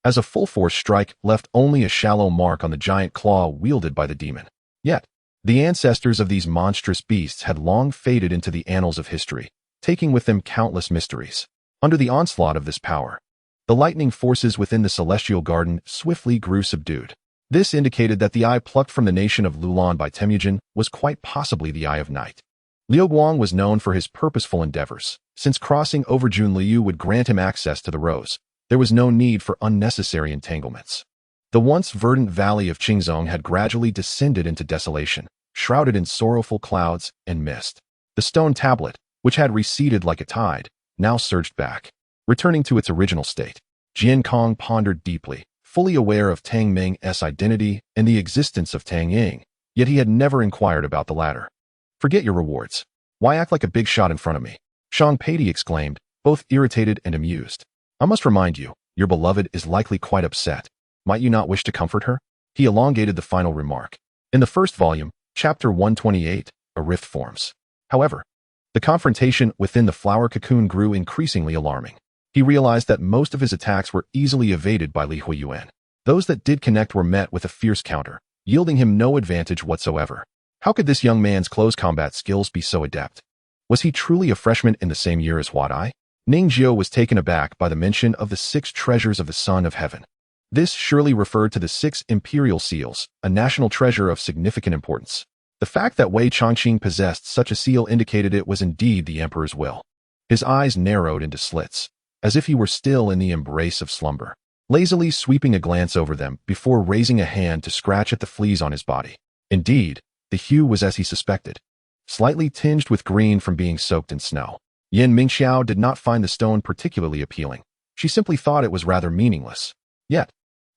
as a full-force strike left only a shallow mark on the giant claw wielded by the demon. Yet, the ancestors of these monstrous beasts had long faded into the annals of history, taking with them countless mysteries. Under the onslaught of this power, the lightning forces within the celestial garden swiftly grew subdued. This indicated that the eye plucked from the nation of Lulan by Temujin was quite possibly the Eye of Night. Liu Guang was known for his purposeful endeavors. Since crossing over Junliu would grant him access to the rose, there was no need for unnecessary entanglements. The once verdant valley of Qingzhou had gradually descended into desolation, shrouded in sorrowful clouds and mist. The stone tablet, which had receded like a tide, now surged back, returning to its original state. Jian Kong pondered deeply, fully aware of Tang Ming's identity and the existence of Tang Ying, yet he had never inquired about the latter. Forget your rewards. Why act like a big shot in front of me? Shang Pei exclaimed, both irritated and amused. I must remind you, your beloved is likely quite upset. Might you not wish to comfort her? He elongated the final remark. In the first volume, chapter 128, a rift forms. However, the confrontation within the flower cocoon grew increasingly alarming. He realized that most of his attacks were easily evaded by Li Huoyuan. Those that did connect were met with a fierce counter, yielding him no advantage whatsoever. How could this young man's close combat skills be so adept? Was he truly a freshman in the same year as Huadai? Ningjiu was taken aback by the mention of the 6 treasures of the Son of Heaven. This surely referred to the 6 imperial seals, a national treasure of significant importance. The fact that Wei Chongqing possessed such a seal indicated it was indeed the emperor's will. His eyes narrowed into slits, as if he were still in the embrace of slumber, lazily sweeping a glance over them before raising a hand to scratch at the fleas on his body. Indeed, the hue was as he suspected, slightly tinged with green from being soaked in snow. Yin Mingxiao did not find the stone particularly appealing. She simply thought it was rather meaningless. Yet,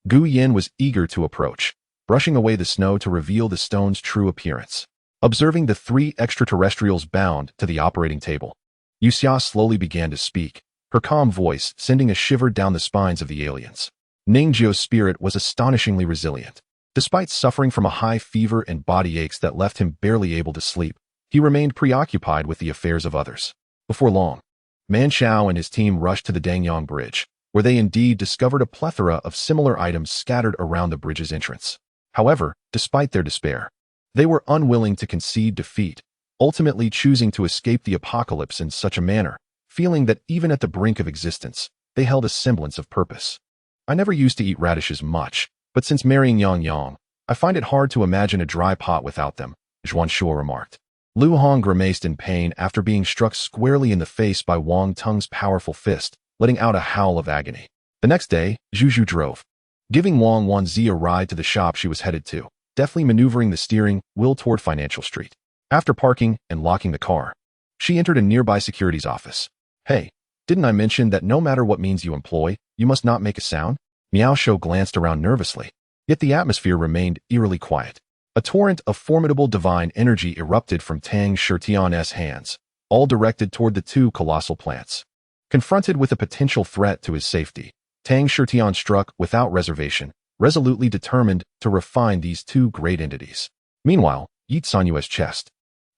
Gu Yin was eager to approach, brushing away the snow to reveal the stone's true appearance. Observing the 3 extraterrestrials bound to the operating table, Yu Xia slowly began to speak, her calm voice sending a shiver down the spines of the aliens. Ningjiu's spirit was astonishingly resilient. Despite suffering from a high fever and body aches that left him barely able to sleep, he remained preoccupied with the affairs of others. Before long, Man Shao and his team rushed to the Dangyang Bridge, where they indeed discovered a plethora of similar items scattered around the bridge's entrance. However, despite their despair, they were unwilling to concede defeat, ultimately choosing to escape the apocalypse in such a manner, feeling that even at the brink of existence, they held a semblance of purpose. I never used to eat radishes much, but since marrying Yang Yang, I find it hard to imagine a dry pot without them, Zhuan Shuo remarked. Lu Hong grimaced in pain after being struck squarely in the face by Wang Tung's powerful fist, letting out a howl of agony. The next day, Zhu Zhu drove, giving Wang Wanzi a ride to the shop she was headed to, deftly maneuvering the steering wheel toward Financial Street. After parking and locking the car, she entered a nearby security's office. Hey, didn't I mention that no matter what means you employ, you must not make a sound? Miao Shou glanced around nervously, yet the atmosphere remained eerily quiet. A torrent of formidable divine energy erupted from Tang Shitian's hands, all directed toward the 2 colossal plants. Confronted with a potential threat to his safety, Tang Shitian struck without reservation, resolutely determined to refine these 2 great entities. Meanwhile, Yi Sanyue's chest,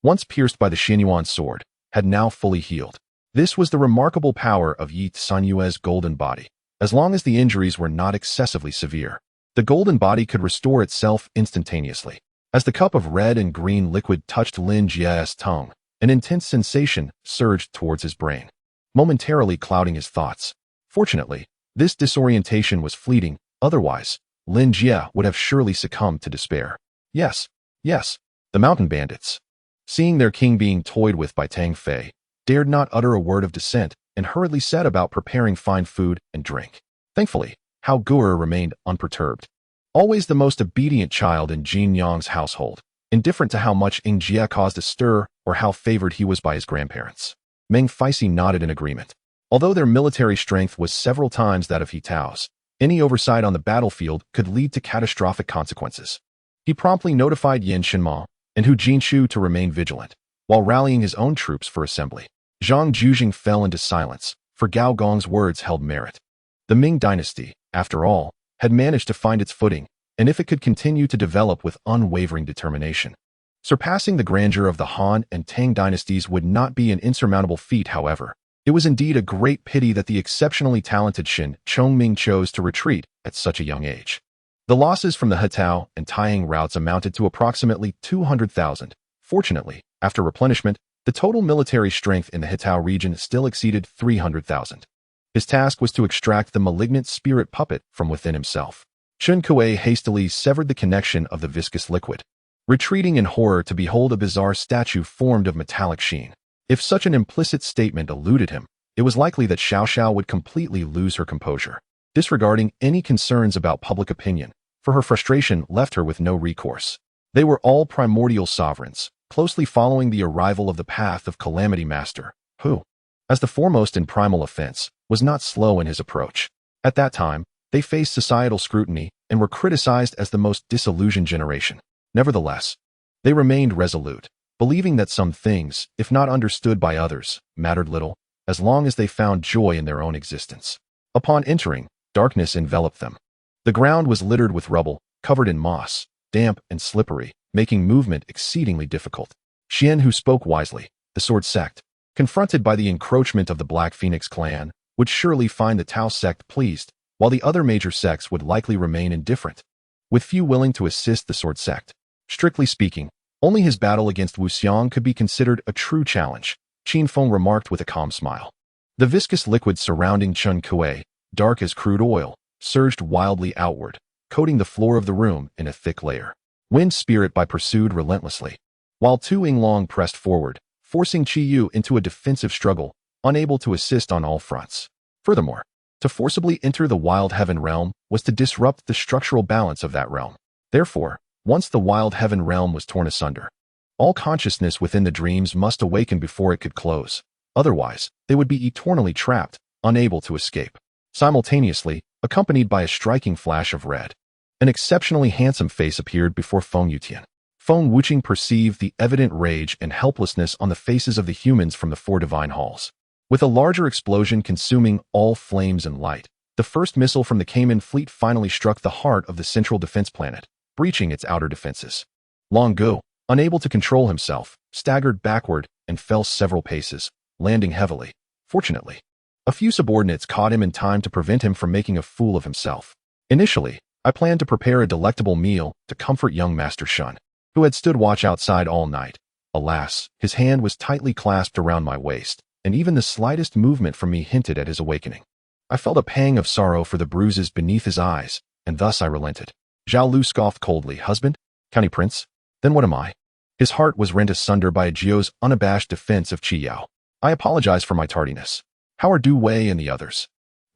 once pierced by the Xinyuan sword, had now fully healed. This was the remarkable power of Yi Sanyue's golden body. As long as the injuries were not excessively severe, the golden body could restore itself instantaneously. As the cup of red and green liquid touched Lin Jie's tongue, an intense sensation surged towards his brain, momentarily clouding his thoughts. Fortunately, this disorientation was fleeting, otherwise, Lin Jie would have surely succumbed to despair. Yes, the mountain bandits, seeing their king being toyed with by Tang Fei, dared not utter a word of dissent and hurriedly set about preparing fine food and drink. Thankfully, Hao Guer remained unperturbed. Always the most obedient child in Jin Yang's household, indifferent to how much Ing Jie caused a stir or how favored he was by his grandparents. Meng Feisi nodded in agreement. Although their military strength was several times that of He Tao's, any oversight on the battlefield could lead to catastrophic consequences. He promptly notified Yin Shenma and Hu Jinshu to remain vigilant, while rallying his own troops for assembly. Zhang Jujing fell into silence, for Gao Gong's words held merit. The Ming dynasty, after all, had managed to find its footing, and if it could continue to develop with unwavering determination, surpassing the grandeur of the Han and Tang dynasties would not be an insurmountable feat. However, it was indeed a great pity that the exceptionally talented Shin Chongming chose to retreat at such a young age. The losses from the Hetao and Taiyang routes amounted to approximately 200,000. Fortunately, after replenishment, the total military strength in the Hetao region still exceeded 300,000. His task was to extract the malignant spirit puppet from within himself. Chun Kuei hastily severed the connection of the viscous liquid, retreating in horror to behold a bizarre statue formed of metallic sheen. If such an implicit statement eluded him, it was likely that Xiao Xiao would completely lose her composure, disregarding any concerns about public opinion, for her frustration left her with no recourse. They were all primordial sovereigns, closely following the arrival of the path of Calamity Master, who, as the foremost in primal offense, was not slow in his approach. At that time, they faced societal scrutiny and were criticized as the most disillusioned generation. Nevertheless, they remained resolute, believing that some things, if not understood by others, mattered little, as long as they found joy in their own existence. Upon entering, darkness enveloped them. The ground was littered with rubble, covered in moss, damp and slippery, making movement exceedingly difficult. Xian, who spoke wisely, the Sword Sect, confronted by the encroachment of the Black Phoenix clan, would surely find the Tao sect pleased, while the other major sects would likely remain indifferent, with few willing to assist the Sword Sect. Strictly speaking, only his battle against Wu Xiang could be considered a true challenge, Qin Feng remarked with a calm smile. The viscous liquid surrounding Chun Kuei, dark as crude oil, surged wildly outward, coating the floor of the room in a thick layer. Wind Spirit pursued relentlessly, while Tu Yinglong pressed forward, forcing Qi Yu into a defensive struggle, unable to assist on all fronts. Furthermore, to forcibly enter the Wild Heaven realm was to disrupt the structural balance of that realm. Therefore, once the Wild Heaven realm was torn asunder, all consciousness within the dreams must awaken before it could close. Otherwise, they would be eternally trapped, unable to escape. Simultaneously, accompanied by a striking flash of red, an exceptionally handsome face appeared before Feng Yutian. Feng Wuqing perceived the evident rage and helplessness on the faces of the humans from the four divine halls. With a larger explosion consuming all flames and light, the first missile from the Cayman fleet finally struck the heart of the central defense planet, breaching its outer defenses. Long Gu, unable to control himself, staggered backward and fell several paces, landing heavily. Fortunately, a few subordinates caught him in time to prevent him from making a fool of himself. Initially, I planned to prepare a delectable meal to comfort young Master Shun, who had stood watch outside all night. Alas, his hand was tightly clasped around my waist, and even the slightest movement from me hinted at his awakening. I felt a pang of sorrow for the bruises beneath his eyes, and thus I relented. Zhao Lu scoffed coldly. Husband? County Prince? Then what am I? His heart was rent asunder by Jio's unabashed defense of Qi Yao. I apologize for my tardiness. How are Du Wei and the others?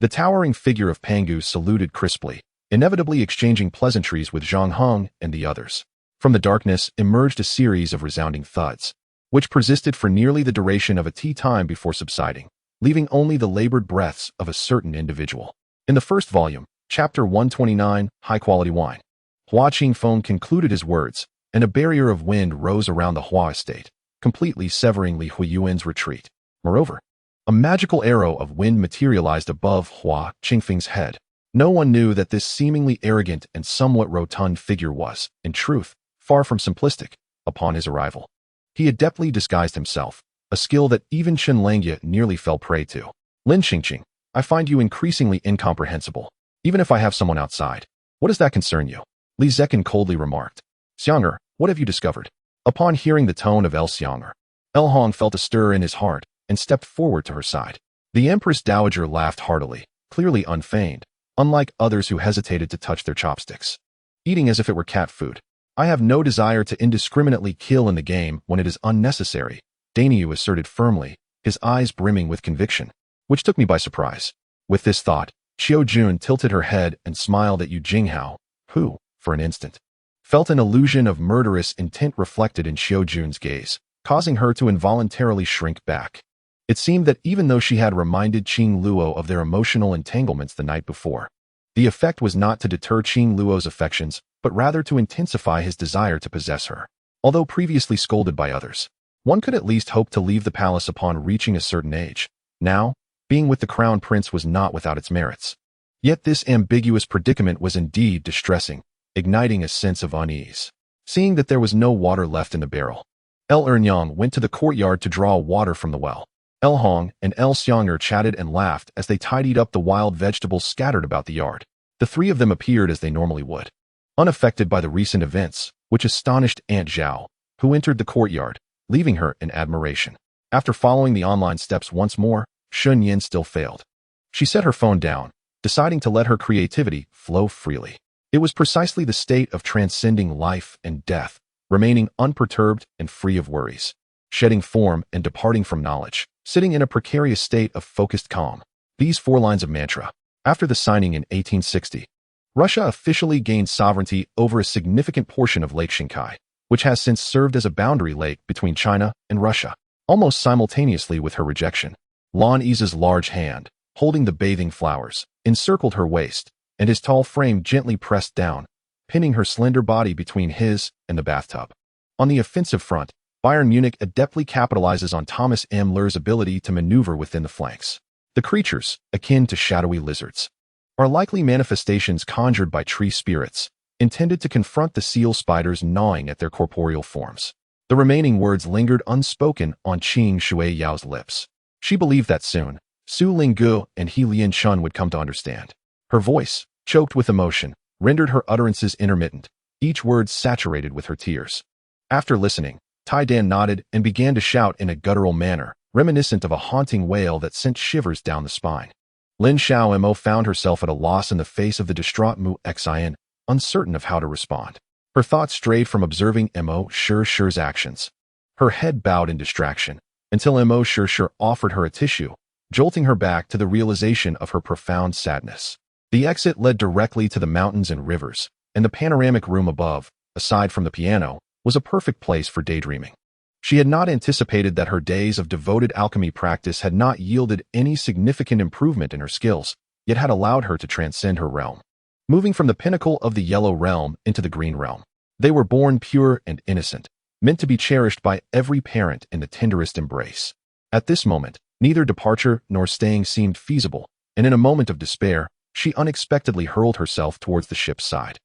The towering figure of Pangu saluted crisply, inevitably exchanging pleasantries with Zhang Heng and the others. From the darkness emerged a series of resounding thuds, which persisted for nearly the duration of a tea time before subsiding, leaving only the labored breaths of a certain individual. In the first volume, Chapter 129, High-Quality Wine, Hua Qingfeng concluded his words, and a barrier of wind rose around the Hua estate, completely severing Li Huoyuan's retreat. Moreover, a magical arrow of wind materialized above Hua Qingfeng's head. No one knew that this seemingly arrogant and somewhat rotund figure was, in truth, far from simplistic. Upon his arrival, he adeptly disguised himself, a skill that even Chen Langya nearly fell prey to. Lin Xingqing, I find you increasingly incomprehensible. Even if I have someone outside, what does that concern you? Li Zekin coldly remarked. Xianger, what have you discovered? Upon hearing the tone of El Xianger, El Hong felt a stir in his heart and stepped forward to her side. The Empress Dowager laughed heartily, clearly unfeigned, unlike others who hesitated to touch their chopsticks, eating as if it were cat food. I have no desire to indiscriminately kill in the game when it is unnecessary, Dainyu asserted firmly, his eyes brimming with conviction, which took me by surprise. With this thought, Xiao Jun tilted her head and smiled at Yu Jinghao, who, for an instant, felt an illusion of murderous intent reflected in Xiao Jun's gaze, causing her to involuntarily shrink back. It seemed that even though she had reminded Qing Luo of their emotional entanglements the night before, the effect was not to deter Qing Luo's affections, but rather to intensify his desire to possess her. Although previously scolded by others, one could at least hope to leave the palace upon reaching a certain age. Now, being with the crown prince was not without its merits. Yet this ambiguous predicament was indeed distressing, igniting a sense of unease. Seeing that there was no water left in the barrel, El Ernyang went to the courtyard to draw water from the well. El Hong and El Xianger chatted and laughed as they tidied up the wild vegetables scattered about the yard. The three of them appeared as they normally would, unaffected by the recent events, which astonished Aunt Zhao, who entered the courtyard, leaving her in admiration. After following the online steps once more, Shun Yin still failed. She set her phone down, deciding to let her creativity flow freely. It was precisely the state of transcending life and death, remaining unperturbed and free of worries, shedding form and departing from knowledge, sitting in a precarious state of focused calm. These 4 lines of mantra. After the signing in 1860, Russia officially gained sovereignty over a significant portion of Lake Xinkai, which has since served as a boundary lake between China and Russia. Almost simultaneously with her rejection, Lan Yi's large hand, holding the bathing flowers, encircled her waist, and his tall frame gently pressed down, pinning her slender body between his and the bathtub. On the offensive front, Bayern Munich adeptly capitalizes on Thomas Müllers' ability to maneuver within the flanks. The creatures, akin to shadowy lizards, are likely manifestations conjured by tree spirits, intended to confront the seal spiders gnawing at their corporeal forms. The remaining words lingered unspoken on Qing Shuiyao's lips. She believed that soon, Su Linggu and He Lianchun would come to understand. Her voice, choked with emotion, rendered her utterances intermittent, each word saturated with her tears. After listening, Tai Dan nodded and began to shout in a guttural manner, reminiscent of a haunting wail that sent shivers down the spine. Lin Xiaomo found herself at a loss in the face of the distraught Mu Xian, uncertain of how to respond. Her thoughts strayed from observing Mo Shi's actions. Her head bowed in distraction, until Mo Shi offered her a tissue, jolting her back to the realization of her profound sadness. The exit led directly to the mountains and rivers, and the panoramic room above, aside from the piano, was a perfect place for daydreaming. She had not anticipated that her days of devoted alchemy practice had not yielded any significant improvement in her skills, yet had allowed her to transcend her realm. Moving from the pinnacle of the yellow realm into the green realm, they were born pure and innocent, meant to be cherished by every parent in the tenderest embrace. At this moment, neither departure nor staying seemed feasible, and in a moment of despair, she unexpectedly hurled herself towards the ship's side.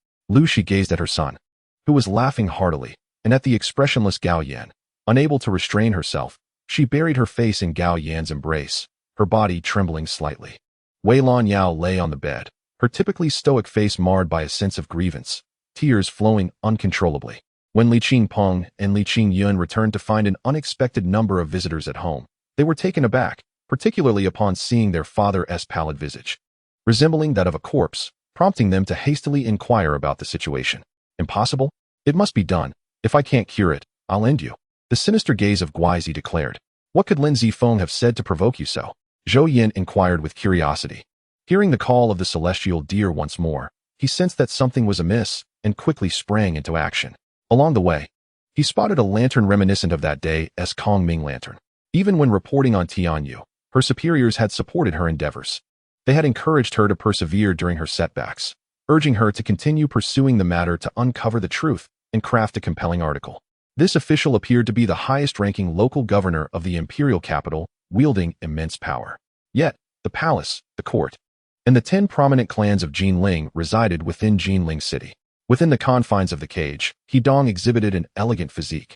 She gazed at her son, who was laughing heartily, and at the expressionless Gao Yan. Unable to restrain herself, she buried her face in Gao Yan's embrace, her body trembling slightly. Wei Lan Yao lay on the bed, her typically stoic face marred by a sense of grievance, tears flowing uncontrollably. When Li Qingpeng and Li Qingyun returned to find an unexpected number of visitors at home, they were taken aback, particularly upon seeing their father's pallid visage, resembling that of a corpse, prompting them to hastily inquire about the situation. Impossible? It must be done. If I can't cure it, I'll end you. The sinister gaze of Guizi declared. What could Lin Zifeng have said to provoke you so? Zhou Yin inquired with curiosity. Hearing the call of the celestial deer once more, he sensed that something was amiss and quickly sprang into action. Along the way, he spotted a lantern reminiscent of that day's Kongming lantern. Even when reporting on Tianyu, her superiors had supported her endeavors. They had encouraged her to persevere during her setbacks, urging her to continue pursuing the matter to uncover the truth and craft a compelling article. This official appeared to be the highest-ranking local governor of the imperial capital, wielding immense power. Yet, the palace, the court, and the 10 prominent clans of Jinling resided within Jinling City. Within the confines of the cage, He Dong exhibited an elegant physique,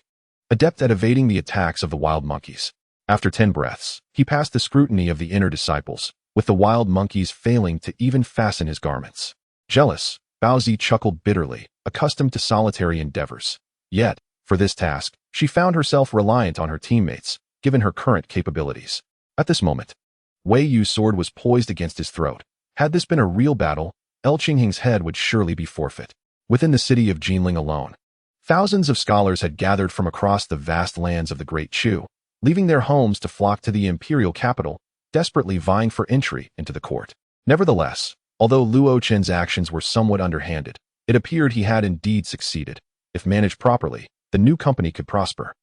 adept at evading the attacks of the wild monkeys. After 10 breaths, he passed the scrutiny of the inner disciples, with the wild monkeys failing to even fasten his garments. Jealous, Baozi chuckled bitterly, accustomed to solitary endeavors. Yet, for this task, she found herself reliant on her teammates, given her current capabilities. At this moment, Wei Yu's sword was poised against his throat. Had this been a real battle, El Qingheng's head would surely be forfeit. Within the city of Jinling alone, thousands of scholars had gathered from across the vast lands of the Great Chu, leaving their homes to flock to the imperial capital, desperately vying for entry into the court. Nevertheless, although Luo Chen's actions were somewhat underhanded, it appeared he had indeed succeeded. If managed properly, the new company could prosper.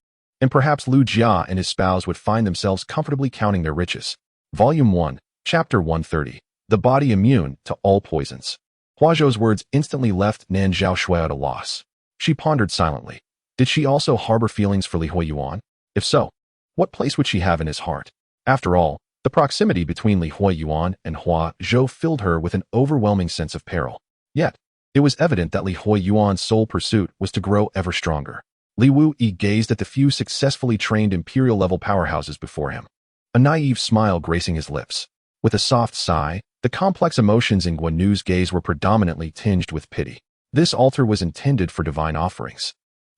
And perhaps Lu Jia and his spouse would find themselves comfortably counting their riches. Volume 1, Chapter 130. The Body Immune to All Poisons. Huazhou's words instantly left Nan Zhaoshui at a loss. She pondered silently. Did she also harbor feelings for Li Huoyuan? If so, what place would she have in his heart? After all, the proximity between Li Huoyuan and Hua Zhou filled her with an overwhelming sense of peril. Yet, it was evident that Li Huoyuan's sole pursuit was to grow ever stronger. Li Wu-Yi gazed at the few successfully trained imperial-level powerhouses before him, a naive smile gracing his lips. With a soft sigh, the complex emotions in Guan Yu's gaze were predominantly tinged with pity. This altar was intended for divine offerings,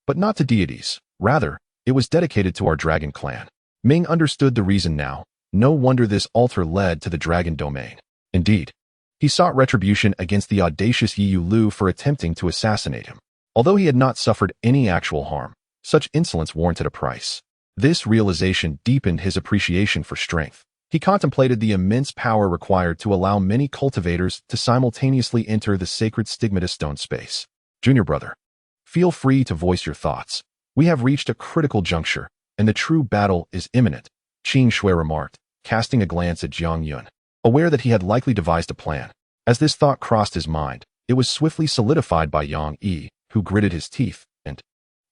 but not to deities. Rather, it was dedicated to our dragon clan. Ming understood the reason now. No wonder this altar led to the dragon domain. Indeed, he sought retribution against the audacious Yi Lu for attempting to assassinate him. Although he had not suffered any actual harm, such insolence warranted a price. This realization deepened his appreciation for strength. He contemplated the immense power required to allow many cultivators to simultaneously enter the sacred stigmata stone space. Junior brother. Feel free to voice your thoughts. We have reached a critical juncture, and the true battle is imminent, Qingzhou remarked, casting a glance at Jiang Yun, aware that he had likely devised a plan. As this thought crossed his mind, it was swiftly solidified by Yang Yi, who gritted his teeth and,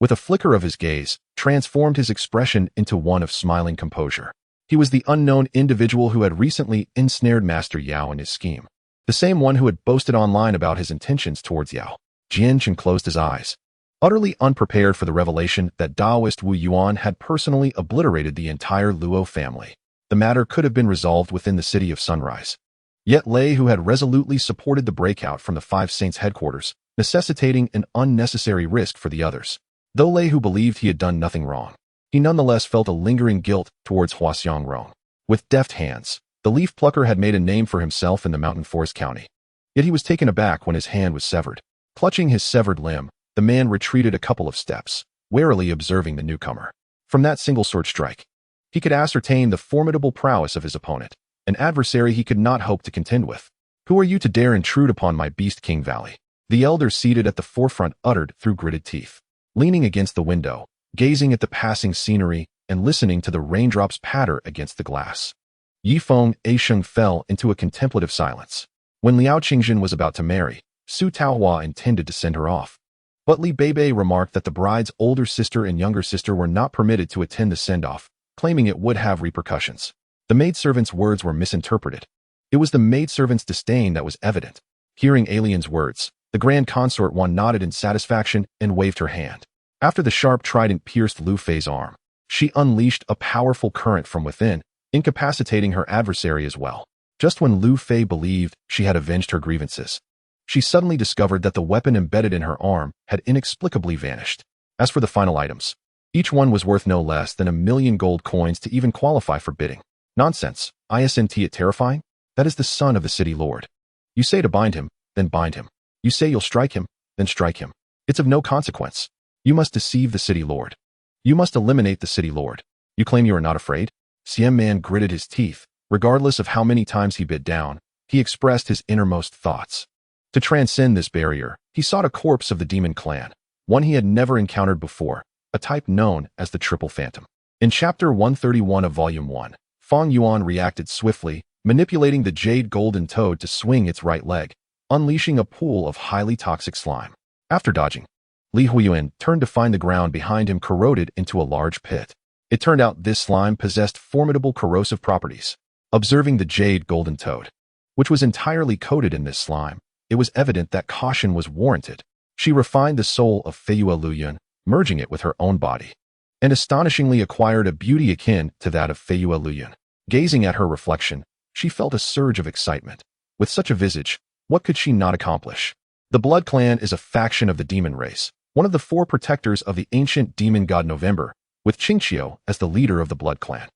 with a flicker of his gaze, transformed his expression into one of smiling composure. He was the unknown individual who had recently ensnared Master Yao in his scheme, the same one who had boasted online about his intentions towards Yao. Jian Chen closed his eyes, utterly unprepared for the revelation that Taoist Huoyuan had personally obliterated the entire Luo family. The matter could have been resolved within the city of Sunrise. Yet Lei, who had resolutely supported the breakout from the Five Saints headquarters, necessitating an unnecessary risk for the others. Though Lei, who believed he had done nothing wrong, he nonetheless felt a lingering guilt towards Huaxiang Rong. With deft hands, the leaf plucker had made a name for himself in the mountain forest county. Yet he was taken aback when his hand was severed. Clutching his severed limb, the man retreated a couple of steps, warily observing the newcomer. From that single sword strike, he could ascertain the formidable prowess of his opponent, an adversary he could not hope to contend with. "Who are you to dare intrude upon my Beast King Valley?" the elder seated at the forefront uttered through gritted teeth. Leaning against the window, gazing at the passing scenery and listening to the raindrops patter against the glass, Yifeng Aisheng fell into a contemplative silence. When Liao Qingzhen was about to marry, Su Taohua intended to send her off. But Li Beibei remarked that the bride's older sister and younger sister were not permitted to attend the send-off, claiming it would have repercussions. The maidservant's words were misinterpreted. It was the maidservant's disdain that was evident. Hearing Alien's words, the Grand Consort One nodded in satisfaction and waved her hand. After the sharp trident pierced Lu Fei's arm, she unleashed a powerful current from within, incapacitating her adversary as well. Just when Lu Fei believed she had avenged her grievances, she suddenly discovered that the weapon embedded in her arm had inexplicably vanished. As for the final items, each one was worth no less than 1,000,000 gold coins to even qualify for bidding. Nonsense. Isn't it terrifying? That is the son of the city lord. You say to bind him, then bind him. You say you'll strike him, then strike him. It's of no consequence. You must deceive the city lord. You must eliminate the city lord. You claim you are not afraid? Siam Man gritted his teeth. Regardless of how many times he bit down, he expressed his innermost thoughts. To transcend this barrier, he sought a corpse of the demon clan, one he had never encountered before, a type known as the Triple Phantom. In Chapter 131 of Volume 1, Feng Yuan reacted swiftly, manipulating the jade golden toad to swing its right leg, unleashing a pool of highly toxic slime. After dodging, Li Huoyuan turned to find the ground behind him corroded into a large pit. It turned out this slime possessed formidable corrosive properties. Observing the jade golden toad, which was entirely coated in this slime, it was evident that caution was warranted. She refined the soul of Feiyue Luyun, merging it with her own body, and astonishingly acquired a beauty akin to that of Feiyue Luyun. Gazing at her reflection, she felt a surge of excitement. With such a visage, what could she not accomplish? The Blood Clan is a faction of the demon race, one of the 4 protectors of the ancient demon god November, with Qingqiu as the leader of the Blood Clan.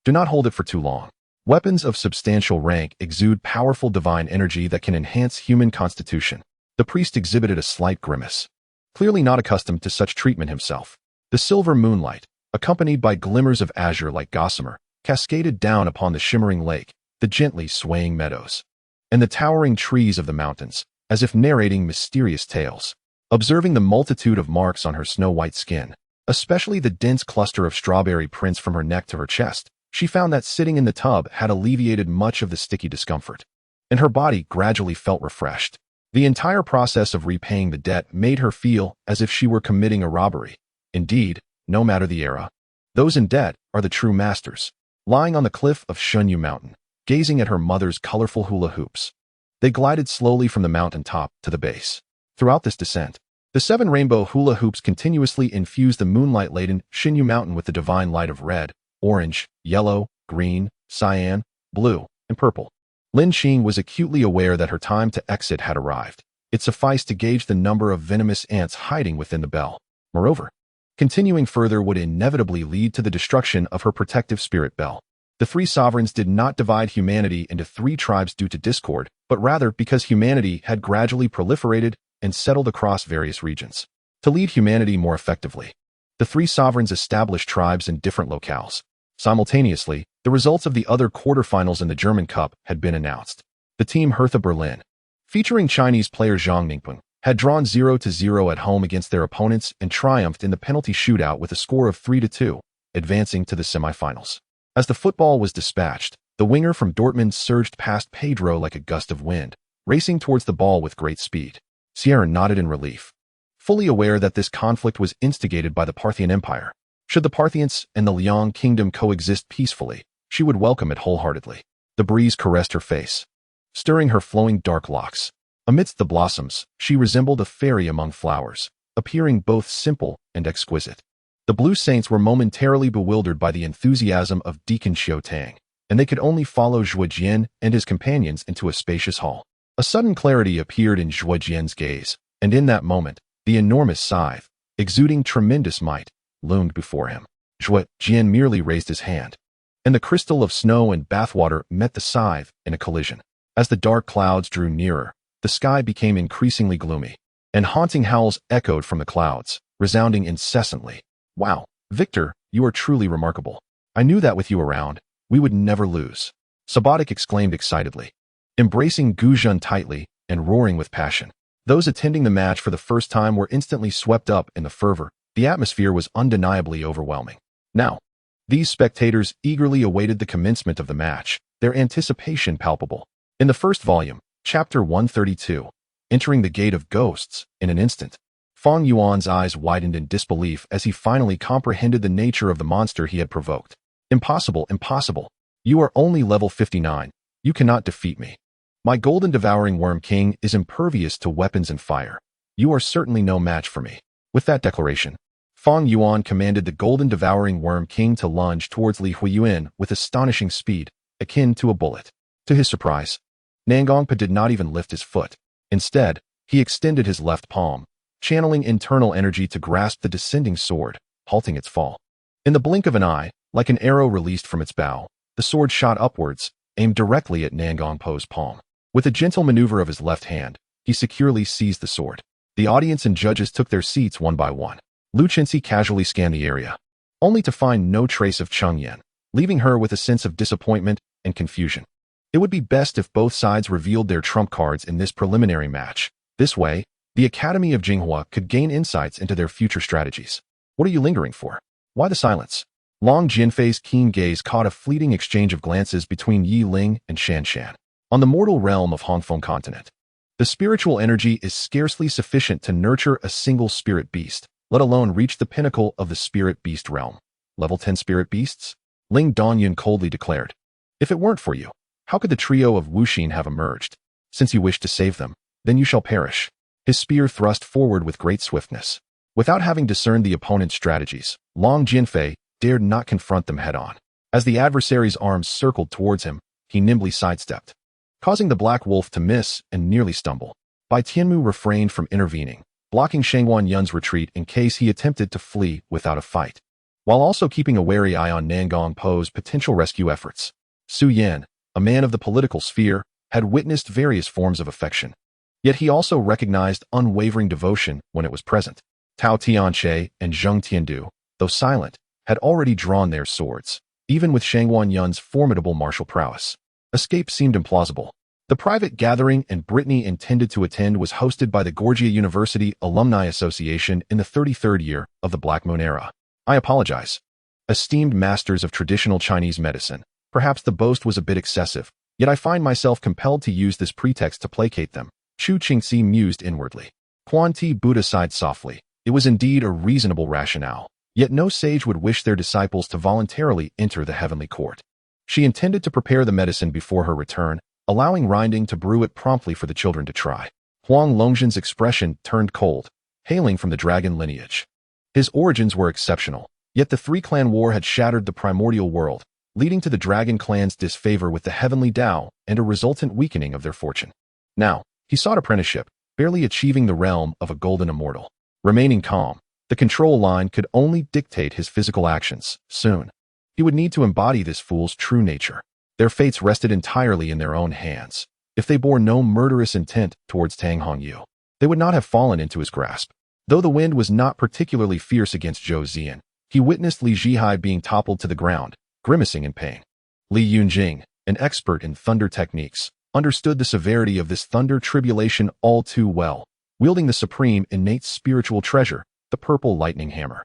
Do not hold it for too long. Weapons of substantial rank exude powerful divine energy that can enhance human constitution. The priest exhibited a slight grimace, clearly not accustomed to such treatment himself. The silver moonlight, accompanied by glimmers of azure like gossamer, cascaded down upon the shimmering lake, the gently swaying meadows, and the towering trees of the mountains, as if narrating mysterious tales. Observing the multitude of marks on her snow-white skin, especially the dense cluster of strawberry prints from her neck to her chest, she found that sitting in the tub had alleviated much of the sticky discomfort, and her body gradually felt refreshed. The entire process of repaying the debt made her feel as if she were committing a robbery. Indeed, no matter the era, those in debt are the true masters. Lying on the cliff of Shunyu Mountain, gazing at her mother's colorful hula hoops, they glided slowly from the mountain top to the base. Throughout this descent, the 7 rainbow hula hoops continuously infused the moonlight-laden Xinyu Mountain with the divine light of red, orange, yellow, green, cyan, blue, and purple. Lin Qing was acutely aware that her time to exit had arrived. It sufficed to gauge the number of venomous ants hiding within the bell. Moreover, continuing further would inevitably lead to the destruction of her protective spirit bell. The 3 sovereigns did not divide humanity into 3 tribes due to discord, but rather because humanity had gradually proliferated and settled across various regions. To lead humanity more effectively, the 3 sovereigns established tribes in different locales. Simultaneously, the results of the other quarterfinals in the German Cup had been announced. The team Hertha Berlin, featuring Chinese player Zhang Ningpeng, had drawn 0-0 at home against their opponents and triumphed in the penalty shootout with a score of 3-2, advancing to the semifinals. As the football was dispatched, the winger from Dortmund surged past Pedro like a gust of wind, racing towards the ball with great speed. Sierra nodded in relief, fully aware that this conflict was instigated by the Parthian Empire. Should the Parthians and the Liang kingdom coexist peacefully, she would welcome it wholeheartedly. The breeze caressed her face, stirring her flowing dark locks. Amidst the blossoms, she resembled a fairy among flowers, appearing both simple and exquisite. The Blue Saints were momentarily bewildered by the enthusiasm of Deacon Xiao Tang, and they could only follow Zhuojian and his companions into a spacious hall. A sudden clarity appeared in Zhuojian's gaze, and in that moment, the enormous scythe, exuding tremendous might, loomed before him. Zhuojian merely raised his hand, and the crystal of snow and bathwater met the scythe in a collision. As the dark clouds drew nearer, the sky became increasingly gloomy, and haunting howls echoed from the clouds, resounding incessantly. Wow, Victor, you are truly remarkable. I knew that with you around, we would never lose. Samadhi exclaimed excitedly, embracing Guzhun tightly and roaring with passion. Those attending the match for the first time were instantly swept up in the fervor. The atmosphere was undeniably overwhelming. Now, these spectators eagerly awaited the commencement of the match, their anticipation palpable. In the first volume, Chapter 132, entering the Gate of Ghosts, in an instant, Feng Yuan's eyes widened in disbelief as he finally comprehended the nature of the monster he had provoked. Impossible, impossible. You are only level 59. You cannot defeat me. My golden devouring worm king is impervious to weapons and fire. You are certainly no match for me. With that declaration, Feng Yuan commanded the golden devouring worm king to lunge towards Li Huoyuan with astonishing speed, akin to a bullet. To his surprise, Nangongpa did not even lift his foot. Instead, he extended his left palm, channeling internal energy to grasp the descending sword, halting its fall. In the blink of an eye, like an arrow released from its bow, the sword shot upwards, aimed directly at Nangongpa's palm. With a gentle maneuver of his left hand, he securely seized the sword. The audience and judges took their seats one by one. Lu Chenxi casually scanned the area, only to find no trace of Cheng Yan, leaving her with a sense of disappointment and confusion. It would be best if both sides revealed their trump cards in this preliminary match. This way, the Academy of Jinghua could gain insights into their future strategies. What are you lingering for? Why the silence? Long Jinfei's keen gaze caught a fleeting exchange of glances between Yi Ling and Shan Shan. On the mortal realm of Hongfeng continent, the spiritual energy is scarcely sufficient to nurture a single spirit beast, let alone reach the pinnacle of the spirit beast realm. Level 10 spirit beasts? Ling Dongyun coldly declared. If it weren't for you, how could the trio of Wuxin have emerged? Since you wish to save them, then you shall perish. His spear thrust forward with great swiftness. Without having discerned the opponent's strategies, Long Jinfei dared not confront them head-on. As the adversary's arms circled towards him, he nimbly sidestepped, causing the black wolf to miss and nearly stumble. Bai Tianmu refrained from intervening, blocking Shangguan Yun's retreat in case he attempted to flee without a fight, while also keeping a wary eye on Nangongpo's potential rescue efforts. Su Yan, a man of the political sphere, had witnessed various forms of affection. Yet he also recognized unwavering devotion when it was present. Tao Tianche and Zheng Tiandu, though silent, had already drawn their swords, even with Shangguan Yun's formidable martial prowess. Escape seemed implausible. The private gathering and Brittany intended to attend was hosted by the Gorgia University Alumni Association in the 33rd year of the Black Moon era. I apologize. Esteemed masters of traditional Chinese medicine, perhaps the boast was a bit excessive, yet I find myself compelled to use this pretext to placate them. Chu Qingxi mused inwardly. Quan Ti Buddha sighed softly. It was indeed a reasonable rationale, yet no sage would wish their disciples to voluntarily enter the heavenly court. She intended to prepare the medicine before her return, allowing Rinding to brew it promptly for the children to try. Huang Longzhen's expression turned cold, hailing from the dragon lineage. His origins were exceptional, yet the three-clan war had shattered the primordial world, leading to the dragon clan's disfavor with the heavenly Tao and a resultant weakening of their fortune. Now, he sought apprenticeship, barely achieving the realm of a golden immortal. Remaining calm, the control line could only dictate his physical actions. Soon, he would need to embody this fool's true nature. Their fates rested entirely in their own hands. If they bore no murderous intent towards Tang Hongyu, they would not have fallen into his grasp. Though the wind was not particularly fierce against Zhou Ziyan, he witnessed Li Zhihai being toppled to the ground, grimacing in pain. Li Yunjing, an expert in thunder techniques, understood the severity of this thunder tribulation all too well. wielding the supreme innate spiritual treasure, the purple lightning hammer.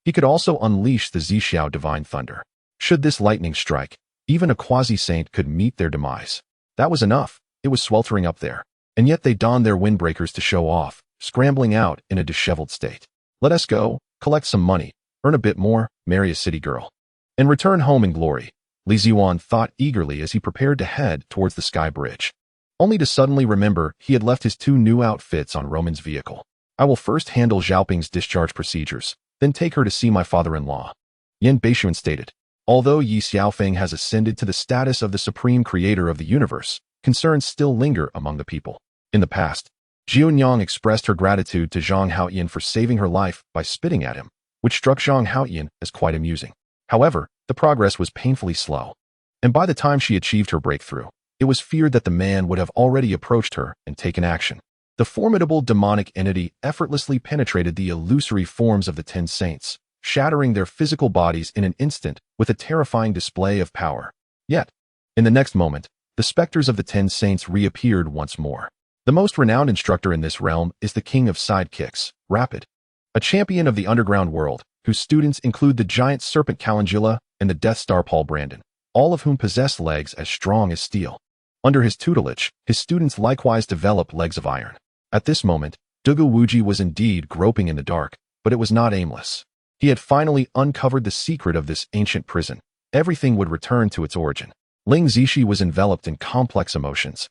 He could also unleash the Zixiao divine thunder. Should this lightning strike, even a quasi-saint could meet their demise. That was enough. It was sweltering up there. And yet they donned their windbreakers to show off, scrambling out in a disheveled state. Let us go, collect some money, earn a bit more, marry a city girl, and return home in glory, Li Ziwan thought eagerly as he prepared to head towards the sky bridge. Only to suddenly remember he had left his 2 new outfits on Roman's vehicle. I will first handle Xiaoping's discharge procedures, then take her to see my father-in-law. Yin Beixuan stated. Although Yi Xiaofeng has ascended to the status of the supreme creator of the universe, concerns still linger among the people. In the past, Yin-Yang expressed her gratitude to Zhang Haoyin for saving her life by spitting at him, which struck Zhang Haoyin as quite amusing. However, the progress was painfully slow, and by the time she achieved her breakthrough, it was feared that the man would have already approached her and taken action. The formidable demonic entity effortlessly penetrated the illusory forms of the 10 saints, shattering their physical bodies in an instant with a terrifying display of power. Yet, in the next moment, the specters of the 10 saints reappeared once more. The most renowned instructor in this realm is the king of sidekicks, Erupted, a champion of the underground world, whose students include the giant serpent Calangilla and the Death Star Paul Brandon, all of whom possess legs as strong as steel. Under his tutelage, his students likewise develop legs of iron. At this moment, Dugu Wuji was indeed groping in the dark, but it was not aimless. He had finally uncovered the secret of this ancient prison. Everything would return to its origin. Ling Zixi was enveloped in complex emotions,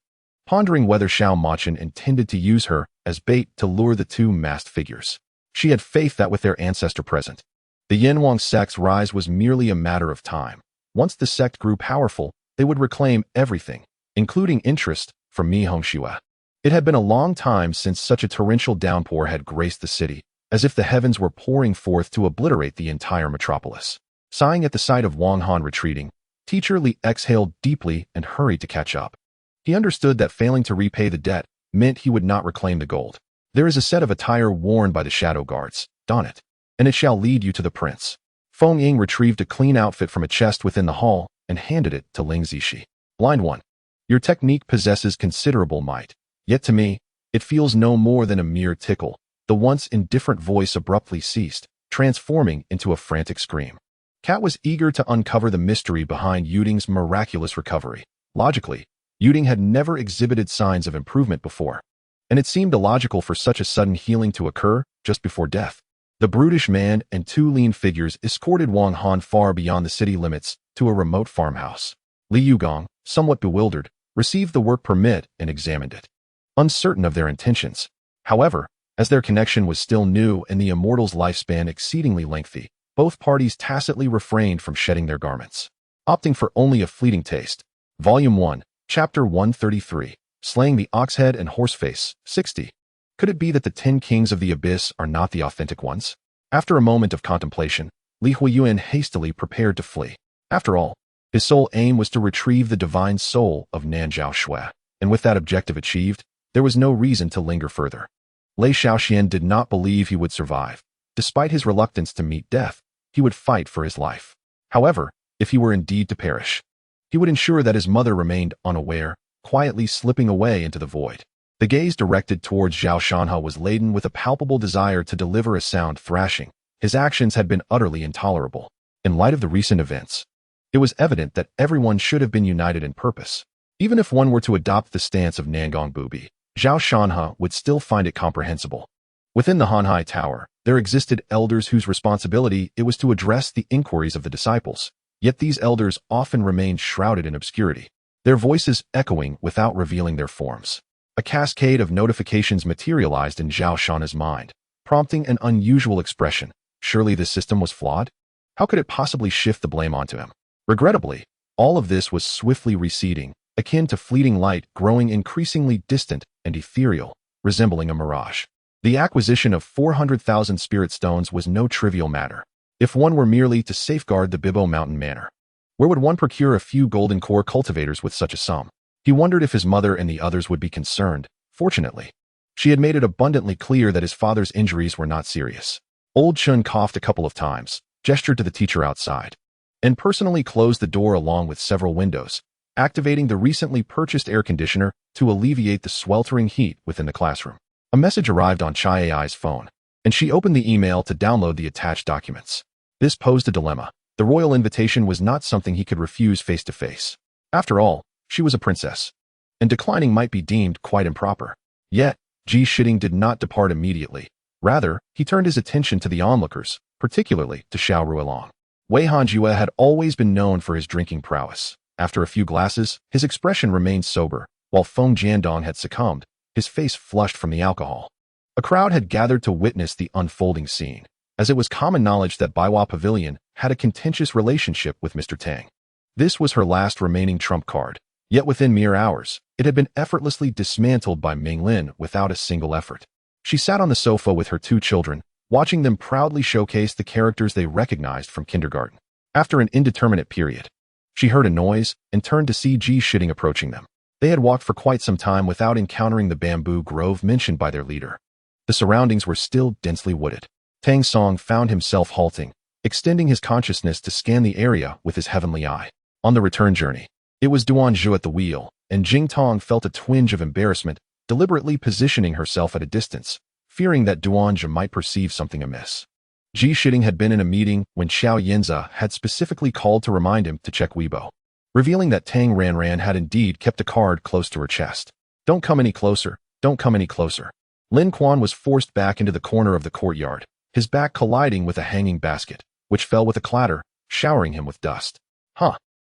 pondering whether Xiao Machin intended to use her as bait to lure the 2 masked figures. She had faith that with their ancestor present, the Yin-Yang sect's rise was merely a matter of time. Once the sect grew powerful, they would reclaim everything, including interest, from Mi Hongxue. It had been a long time since such a torrential downpour had graced the city, as if the heavens were pouring forth to obliterate the entire metropolis. Sighing at the sight of Wang Han retreating, Teacher Li exhaled deeply and hurried to catch up. He understood that failing to repay the debt meant he would not reclaim the gold. There is a set of attire worn by the shadow guards. Don it, and it shall lead you to the prince. Feng Ying retrieved a clean outfit from a chest within the hall and handed it to Ling Zixi. Blind one, your technique possesses considerable might. Yet to me, it feels no more than a mere tickle. The once indifferent voice abruptly ceased, transforming into a frantic scream. Kat was eager to uncover the mystery behind Yuding's miraculous recovery. Logically, Yuding had never exhibited signs of improvement before, and it seemed illogical for such a sudden healing to occur just before death. The brutish man and 2 lean figures escorted Wang Han far beyond the city limits to a remote farmhouse. Li Yugong, somewhat bewildered, received the work permit and examined it, uncertain of their intentions. However, as their connection was still new and the immortal's lifespan exceedingly lengthy, both parties tacitly refrained from shedding their garments, opting for only a fleeting taste. Volume 1, Chapter 133, Slaying the Oxhead and Horseface, 60. Could it be that the 10 kings of the abyss are not the authentic ones? After a moment of contemplation, Li Huoyuan hastily prepared to flee. After all, his sole aim was to retrieve the divine soul of Nanzhao Shui, and with that objective achieved, there was no reason to linger further. Lei Xiaoxian did not believe he would survive. Despite his reluctance to meet death, he would fight for his life. However, if he were indeed to perish, he would ensure that his mother remained unaware, quietly slipping away into the void. The gaze directed towards Zhao Shanhe was laden with a palpable desire to deliver a sound thrashing. His actions had been utterly intolerable. In light of the recent events, it was evident that everyone should have been united in purpose. Even if one were to adopt the stance of Nangong Bubi, Zhao Shanhe would still find it comprehensible. Within the Hanhai Tower, there existed elders whose responsibility it was to address the inquiries of the disciples, yet these elders often remained shrouded in obscurity, their voices echoing without revealing their forms. A cascade of notifications materialized in Zhao Shanhe's mind, prompting an unusual expression. Surely this system was flawed? How could it possibly shift the blame onto him? Regrettably, all of this was swiftly receding, akin to fleeting light growing increasingly distant and ethereal, resembling a mirage. The acquisition of 400,000 spirit stones was no trivial matter. If one were merely to safeguard the Bibo Mountain Manor, where would one procure a few golden core cultivators with such a sum? He wondered if his mother and the others would be concerned. Fortunately, she had made it abundantly clear that his father's injuries were not serious. Old Chun coughed a couple of times, gestured to the teacher outside, and personally closed the door along with several windows, activating the recently purchased air conditioner to alleviate the sweltering heat within the classroom. A message arrived on Chai Ai's phone, and she opened the email to download the attached documents. This posed a dilemma. The royal invitation was not something he could refuse face to face. After all, she was a princess, and declining might be deemed quite improper. Yet, Ji Shiding did not depart immediately. Rather, he turned his attention to the onlookers, particularly to Xiao Ruilong. Wei Hanjue had always been known for his drinking prowess. After a few glasses, his expression remained sober, while Feng Jiandong had succumbed, his face flushed from the alcohol. A crowd had gathered to witness the unfolding scene, as it was common knowledge that Baiwa Pavilion had a contentious relationship with Mr. Tang. This was her last remaining trump card, yet within mere hours, it had been effortlessly dismantled by Ming Lin without a single effort. She sat on the sofa with her 2 children, watching them proudly showcase the characters they recognized from kindergarten. After an indeterminate period, she heard a noise and turned to see Ji Shiding approaching them. They had walked for quite some time without encountering the bamboo grove mentioned by their leader. The surroundings were still densely wooded. Tang Song found himself halting, extending his consciousness to scan the area with his heavenly eye. On the return journey, it was Duan Zhu at the wheel, and Jing Tong felt a twinge of embarrassment, deliberately positioning herself at a distance, fearing that Duan Zhu might perceive something amiss. Ji Shiding had been in a meeting when Xiao Yinza had specifically called to remind him to check Weibo, revealing that Tang Ranran had indeed kept a card close to her chest. Don't come any closer, don't come any closer. Lin Quan was forced back into the corner of the courtyard, his back colliding with a hanging basket, which fell with a clatter, showering him with dust.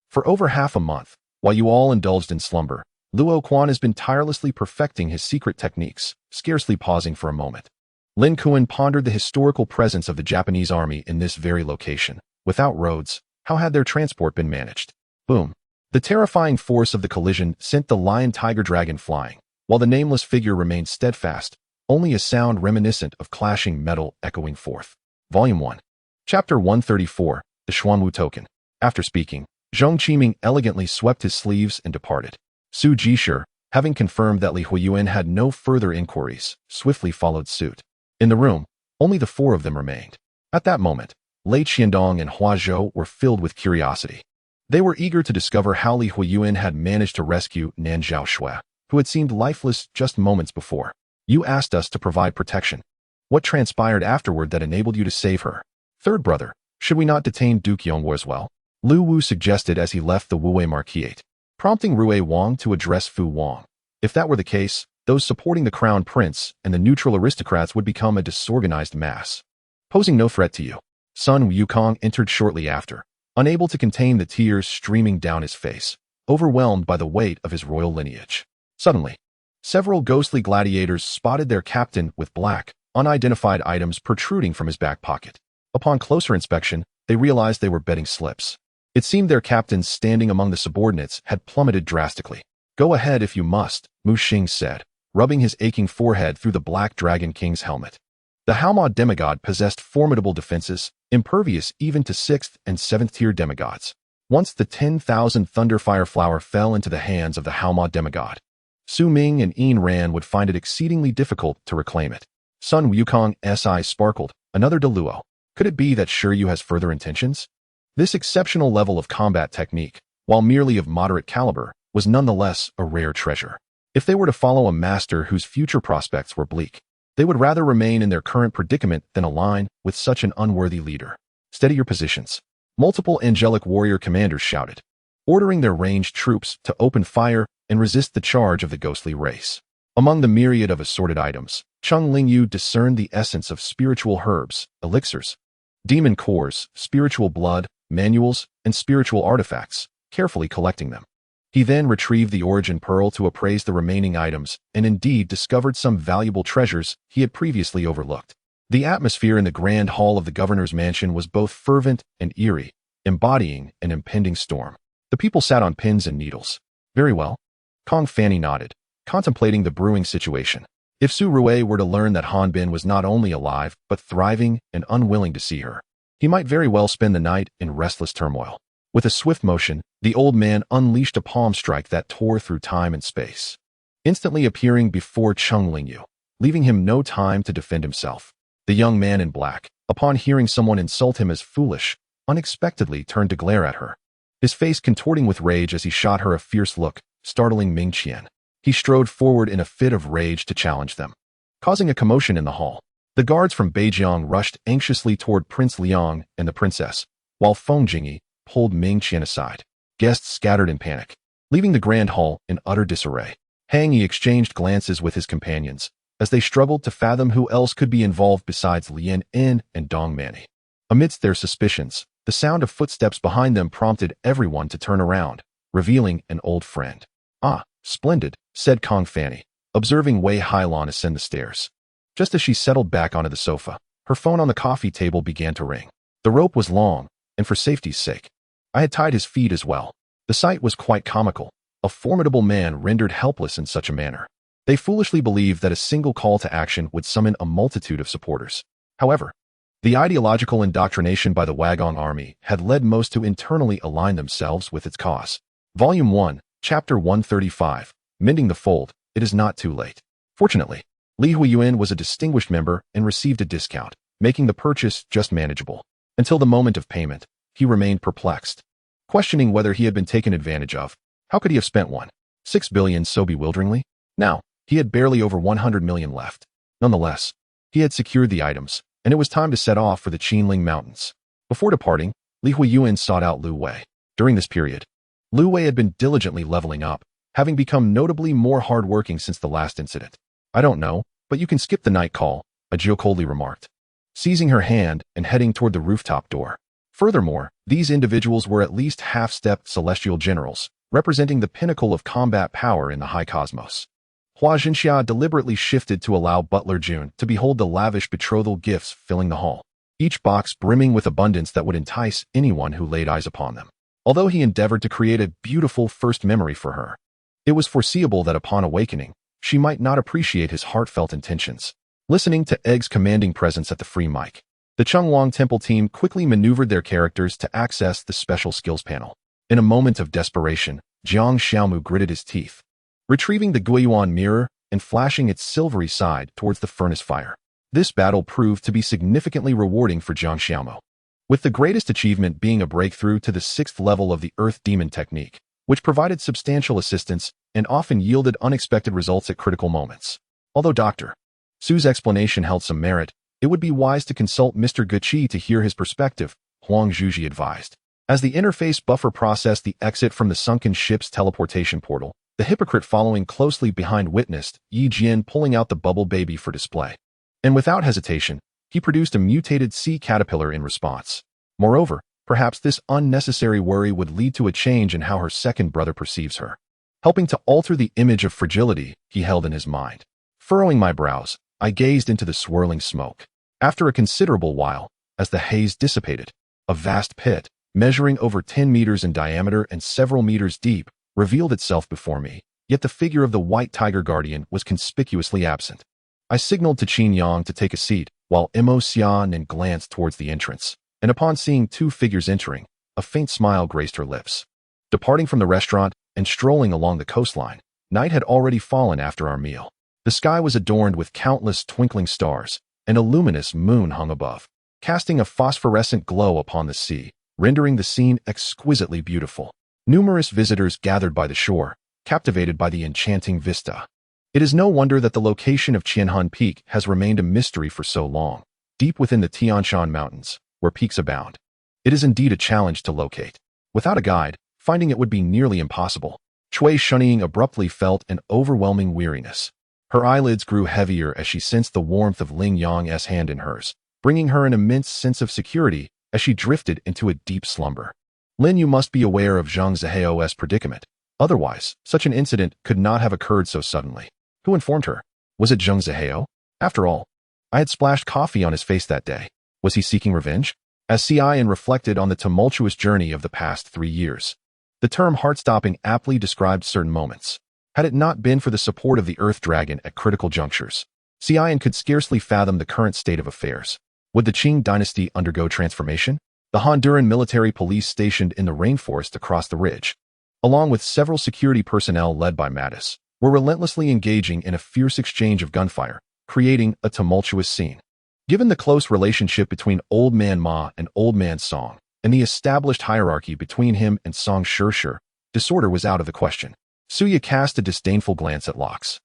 For over half a month, while you all indulged in slumber, Luo Quan has been tirelessly perfecting his secret techniques, scarcely pausing for a moment. Lin Kuan pondered the historical presence of the Japanese army in this very location. Without roads, how had their transport been managed? Boom. The terrifying force of the collision sent the lion tiger dragon flying, while the nameless figure remained steadfast, only a sound reminiscent of clashing metal echoing forth. Volume 1. Chapter 134, The Xuanwu Token. After speaking, Zhong Qiming elegantly swept his sleeves and departed. Su Jisher, having confirmed that Li Huoyuan had no further inquiries, swiftly followed suit. In the room, only the 4 of them remained. At that moment, Lei Qiandong and Hua Zhou were filled with curiosity. They were eager to discover how Li Huoyuan had managed to rescue Nan Zhaoshui, who had seemed lifeless just moments before. You asked us to provide protection. What transpired afterward that enabled you to save her? Third brother, should we not detain Duke Yongwu as well? Lu Wu suggested as he left the Wuwei Marquisate, prompting Rui Wang to address Fu Wang. If that were the case, those supporting the crown prince and the neutral aristocrats would become a disorganized mass, posing no threat to you. Sun Wukong entered shortly after, unable to contain the tears streaming down his face, overwhelmed by the weight of his royal lineage. Suddenly, several ghostly gladiators spotted their captain with black, unidentified items protruding from his back pocket. Upon closer inspection, they realized they were betting slips. It seemed their captains standing among the subordinates had plummeted drastically. Go ahead if you must, Mu Xing said, rubbing his aching forehead through the Black Dragon King's helmet. The Haoma demigod possessed formidable defenses, impervious even to 6th and 7th tier demigods. Once the 10,000 Thunderfire Flower fell into the hands of the Haoma demigod, Su Ming and Yin Ran would find it exceedingly difficult to reclaim it. Sun Wukong's eyes sparkled. Another Deluo. Could it be that Shiryu has further intentions? This exceptional level of combat technique, while merely of moderate caliber, was nonetheless a rare treasure. If they were to follow a master whose future prospects were bleak, they would rather remain in their current predicament than align with such an unworthy leader. Steady your positions. Multiple angelic warrior commanders shouted, ordering their ranged troops to open fire and resist the charge of the ghostly race. Among the myriad of assorted items, Chung Lingyu discerned the essence of spiritual herbs, elixirs, demon cores, spiritual blood, manuals, and spiritual artifacts, carefully collecting them. He then retrieved the origin pearl to appraise the remaining items and indeed discovered some valuable treasures he had previously overlooked. The atmosphere in the grand hall of the governor's mansion was both fervent and eerie, embodying an impending storm. The people sat on pins and needles. Very well. Kong Fanny nodded, contemplating the brewing situation. If Su Rui were to learn that Han Bin was not only alive, but thriving and unwilling to see her, he might very well spend the night in restless turmoil. With a swift motion, the old man unleashed a palm strike that tore through time and space, instantly appearing before Chung Lingyu, leaving him no time to defend himself. The young man in black, upon hearing someone insult him as foolish, unexpectedly turned to glare at her, his face contorting with rage as he shot her a fierce look, startling Ming Qian. He strode forward in a fit of rage to challenge them. causing a commotion in the hall. The guards from Beijiang rushed anxiously toward Prince Liang and the princess, while Feng Jingyi pulled Ming Qian aside. Guests scattered in panic, leaving the grand hall in utter disarray. Hang Yi exchanged glances with his companions, as they struggled to fathom who else could be involved besides Lien In and Dong Manny. Amidst their suspicions, the sound of footsteps behind them prompted everyone to turn around, revealing an old friend. "Ah, splendid," said Kong Fanny, observing Wei Hailan ascend the stairs. Just as she settled back onto the sofa, her phone on the coffee table began to ring. The rope was long, and for safety's sake, I had tied his feet as well. The sight was quite comical, a formidable man rendered helpless in such a manner. They foolishly believed that a single call to action would summon a multitude of supporters. However, the ideological indoctrination by the Wagong army had led most to internally align themselves with its cause. Volume 1, Chapter 135, Mending the Fold, It is Not Too Late. Fortunately, Li Huoyuan was a distinguished member and received a discount, making the purchase just manageable. Until the moment of payment, he remained perplexed, questioning whether he had been taken advantage of. How could he have spent 1.6 billion so bewilderingly? Now, he had barely over 100 million left. Nonetheless, he had secured the items, and it was time to set off for the Qinling Mountains. Before departing, Li Huoyuan sought out Lu Wei. During this period, Lu Wei had been diligently leveling up, having become notably more hardworking since the last incident. "I don't know, but you can skip the night call," Ajio coldly remarked, seizing her hand and heading toward the rooftop door. Furthermore, these individuals were at least half-stepped celestial generals, representing the pinnacle of combat power in the high cosmos. Hua Jinxia deliberately shifted to allow Butler Jun to behold the lavish betrothal gifts filling the hall, each box brimming with abundance that would entice anyone who laid eyes upon them. Although he endeavored to create a beautiful first memory for her, it was foreseeable that upon awakening, she might not appreciate his heartfelt intentions. Listening to Egg's commanding presence at the free mic, the Chengwang Temple team quickly maneuvered their characters to access the special skills panel. In a moment of desperation, Jiang Xiaomu gritted his teeth, retrieving the Guiyuan mirror and flashing its silvery side towards the furnace fire. This battle proved to be significantly rewarding for Jiang Xiaomu, with the greatest achievement being a breakthrough to the 6th level of the Earth Demon technique, which provided substantial assistance and often yielded unexpected results at critical moments. Although Dr. Su's explanation held some merit, it would be wise to consult Mr. Guqi to hear his perspective, Huang Zhuji advised. As the interface buffer processed the exit from the sunken ship's teleportation portal, the hypocrite following closely behind witnessed Yi Jian pulling out the bubble baby for display. And without hesitation, he produced a mutated sea caterpillar in response. Moreover, perhaps this unnecessary worry would lead to a change in how her second brother perceives her, helping to alter the image of fragility he held in his mind. Furrowing my brows, I gazed into the swirling smoke. After a considerable while, as the haze dissipated, a vast pit, measuring over 10 meters in diameter and several meters deep, revealed itself before me, yet the figure of the white tiger guardian was conspicuously absent. I signaled to Qin Yang to take a seat, while Mo Xian glanced towards the entrance, and upon seeing two figures entering, a faint smile graced her lips. Departing from the restaurant and strolling along the coastline, night had already fallen after our meal. The sky was adorned with countless twinkling stars, and a luminous moon hung above, casting a phosphorescent glow upon the sea, rendering the scene exquisitely beautiful. Numerous visitors gathered by the shore, captivated by the enchanting vista. It is no wonder that the location of Qianhan Peak has remained a mystery for so long, deep within the Tianshan Mountains, where peaks abound. It is indeed a challenge to locate. Without a guide, finding it would be nearly impossible. Cui Shunning abruptly felt an overwhelming weariness. Her eyelids grew heavier as she sensed the warmth of Ling Yang's hand in hers, bringing her an immense sense of security as she drifted into a deep slumber. Lin, you must be aware of Zhang Zihao's predicament. Otherwise, such an incident could not have occurred so suddenly. Who informed her? Was it Zhang Zihao? After all, I had splashed coffee on his face that day. Was he seeking revenge? As Cian reflected on the tumultuous journey of the past 3 years, the term heart-stopping aptly described certain moments. Had it not been for the support of the Earth Dragon at critical junctures, Cian could scarcely fathom the current state of affairs. Would the Qing dynasty undergo transformation? The Honduran military police stationed in the rainforest across the ridge, along with several security personnel led by Mattis, were relentlessly engaging in a fierce exchange of gunfire, creating a tumultuous scene. Given the close relationship between Old Man Ma and Old Man Song, and the established hierarchy between him and Song Shirshir, disorder was out of the question. Suya cast a disdainful glance at Locks.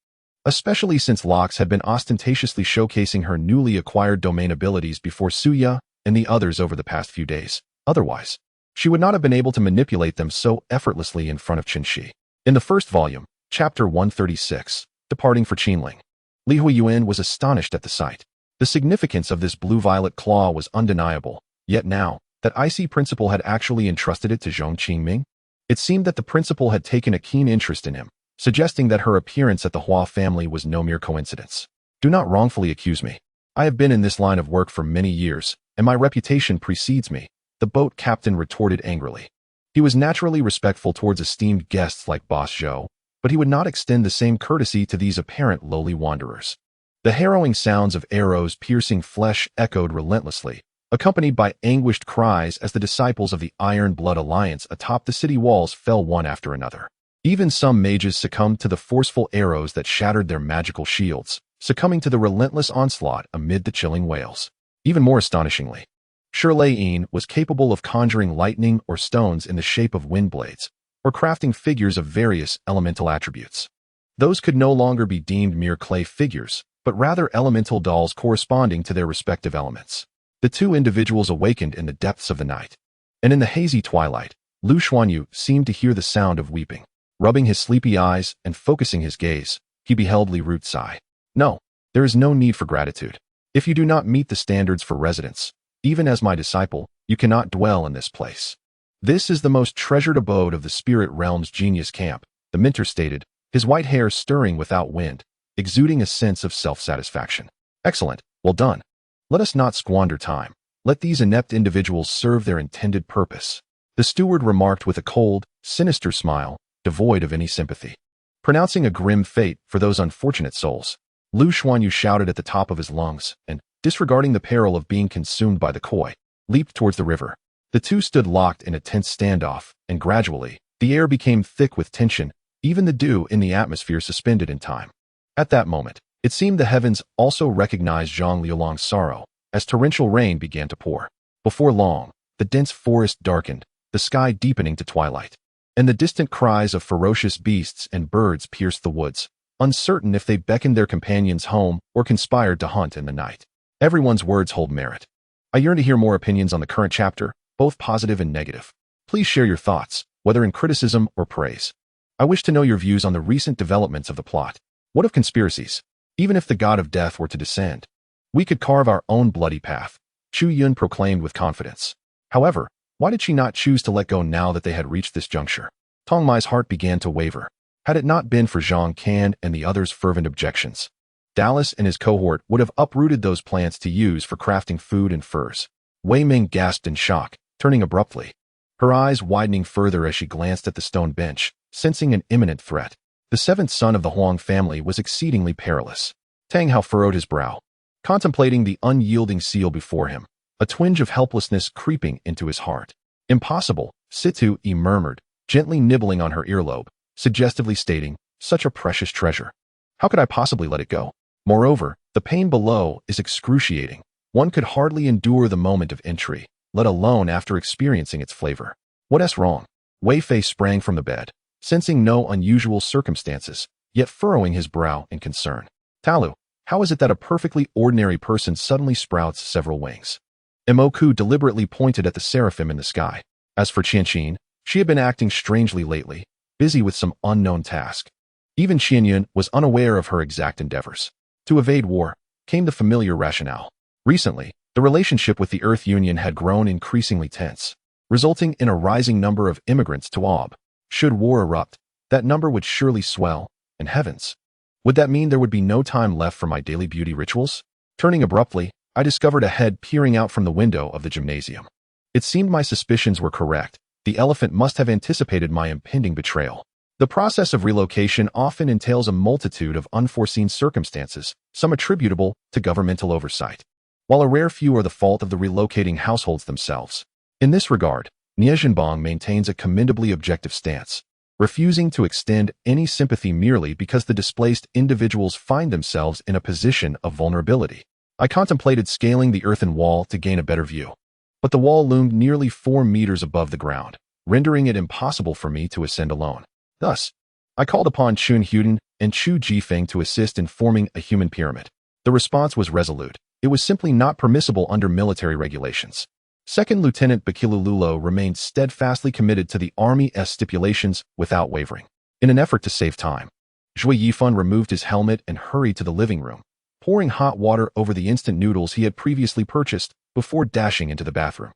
especially since Lox had been ostentatiously showcasing her newly acquired domain abilities before Suya and the others over the past few days. Otherwise, she would not have been able to manipulate them so effortlessly in front of Qinshi. In the first volume, Chapter 136, Departing for Qinling, Li Huoyuan was astonished at the sight. The significance of this blue-violet claw was undeniable, yet now that icy principal had actually entrusted it to Zhong Qingming, it seemed that the principal had taken a keen interest in him, suggesting that her appearance at the Hua family was no mere coincidence. Do not wrongfully accuse me. I have been in this line of work for many years, and my reputation precedes me, the boat captain retorted angrily. He was naturally respectful towards esteemed guests like Boss Zhou, but he would not extend the same courtesy to these apparent lowly wanderers. The harrowing sounds of arrows piercing flesh echoed relentlessly, accompanied by anguished cries as the disciples of the Iron Blood Alliance atop the city walls fell one after another. Even some mages succumbed to the forceful arrows that shattered their magical shields, succumbing to the relentless onslaught amid the chilling wails. Even more astonishingly, Shirlei-Yin was capable of conjuring lightning or stones in the shape of wind blades, or crafting figures of various elemental attributes. Those could no longer be deemed mere clay figures, but rather elemental dolls corresponding to their respective elements. The two individuals awakened in the depths of the night, and in the hazy twilight, Lu Xuanyu seemed to hear the sound of weeping. Rubbing his sleepy eyes and focusing his gaze, he beheld Li Root sigh. No, there is no need for gratitude. If you do not meet the standards for residence, even as my disciple, you cannot dwell in this place. This is the most treasured abode of the spirit realm's genius camp, the Minter stated, his white hair stirring without wind, exuding a sense of self-satisfaction. Excellent, well done. Let us not squander time. Let these inept individuals serve their intended purpose. The steward remarked with a cold, sinister smile, devoid of any sympathy. Pronouncing a grim fate for those unfortunate souls, Lu Xuanyu shouted at the top of his lungs and, disregarding the peril of being consumed by the koi, leaped towards the river. The two stood locked in a tense standoff, and gradually, the air became thick with tension, even the dew in the atmosphere suspended in time. At that moment, it seemed the heavens also recognized Zhang Liulong's sorrow, as torrential rain began to pour. Before long, the dense forest darkened, the sky deepening to twilight, and the distant cries of ferocious beasts and birds pierced the woods, uncertain if they beckoned their companions home or conspired to hunt in the night. Everyone's words hold merit. I yearn to hear more opinions on the current chapter, both positive and negative. Please share your thoughts, whether in criticism or praise. I wish to know your views on the recent developments of the plot. What of conspiracies? Even if the god of death were to descend, we could carve our own bloody path, Chu Yun proclaimed with confidence. However, why did she not choose to let go now that they had reached this juncture? Tong Mai's heart began to waver. Had it not been for Zhang Can and the others' fervent objections, Dallas and his cohort would have uprooted those plants to use for crafting food and furs. Wei Ming gasped in shock, turning abruptly, her eyes widening further as she glanced at the stone bench, sensing an imminent threat. The seventh son of the Huang family was exceedingly perilous. Tang Hao furrowed his brow, contemplating the unyielding seal before him, a twinge of helplessness creeping into his heart. Impossible, Situ, he murmured, gently nibbling on her earlobe, suggestively stating, such a precious treasure. How could I possibly let it go? Moreover, the pain below is excruciating. One could hardly endure the moment of entry, let alone after experiencing its flavor. What's wrong? Wei Fei sprang from the bed, sensing no unusual circumstances, yet furrowing his brow in concern. Talu, how is it that a perfectly ordinary person suddenly sprouts several wings? Imoku deliberately pointed at the seraphim in the sky. As for Qianqin, she had been acting strangely lately, busy with some unknown task. Even Qianyun was unaware of her exact endeavors. To evade war came the familiar rationale. Recently, the relationship with the Earth Union had grown increasingly tense, resulting in a rising number of immigrants to Ob. Should war erupt, that number would surely swell, and heavens, would that mean there would be no time left for my daily beauty rituals? Turning abruptly, I discovered a head peering out from the window of the gymnasium. It seemed my suspicions were correct. The elephant must have anticipated my impending betrayal. The process of relocation often entails a multitude of unforeseen circumstances, some attributable to governmental oversight, while a rare few are the fault of the relocating households themselves. In this regard, Nezha maintains a commendably objective stance, refusing to extend any sympathy merely because the displaced individuals find themselves in a position of vulnerability. I contemplated scaling the earthen wall to gain a better view, but the wall loomed nearly 4 meters above the ground, rendering it impossible for me to ascend alone. Thus, I called upon Chun Hudan and Chu Jifeng to assist in forming a human pyramid. The response was resolute. It was simply not permissible under military regulations. Second Lieutenant Bakilululo remained steadfastly committed to the Army's stipulations without wavering. In an effort to save time, Zhui Yifan removed his helmet and hurried to the living room, pouring hot water over the instant noodles he had previously purchased before dashing into the bathroom.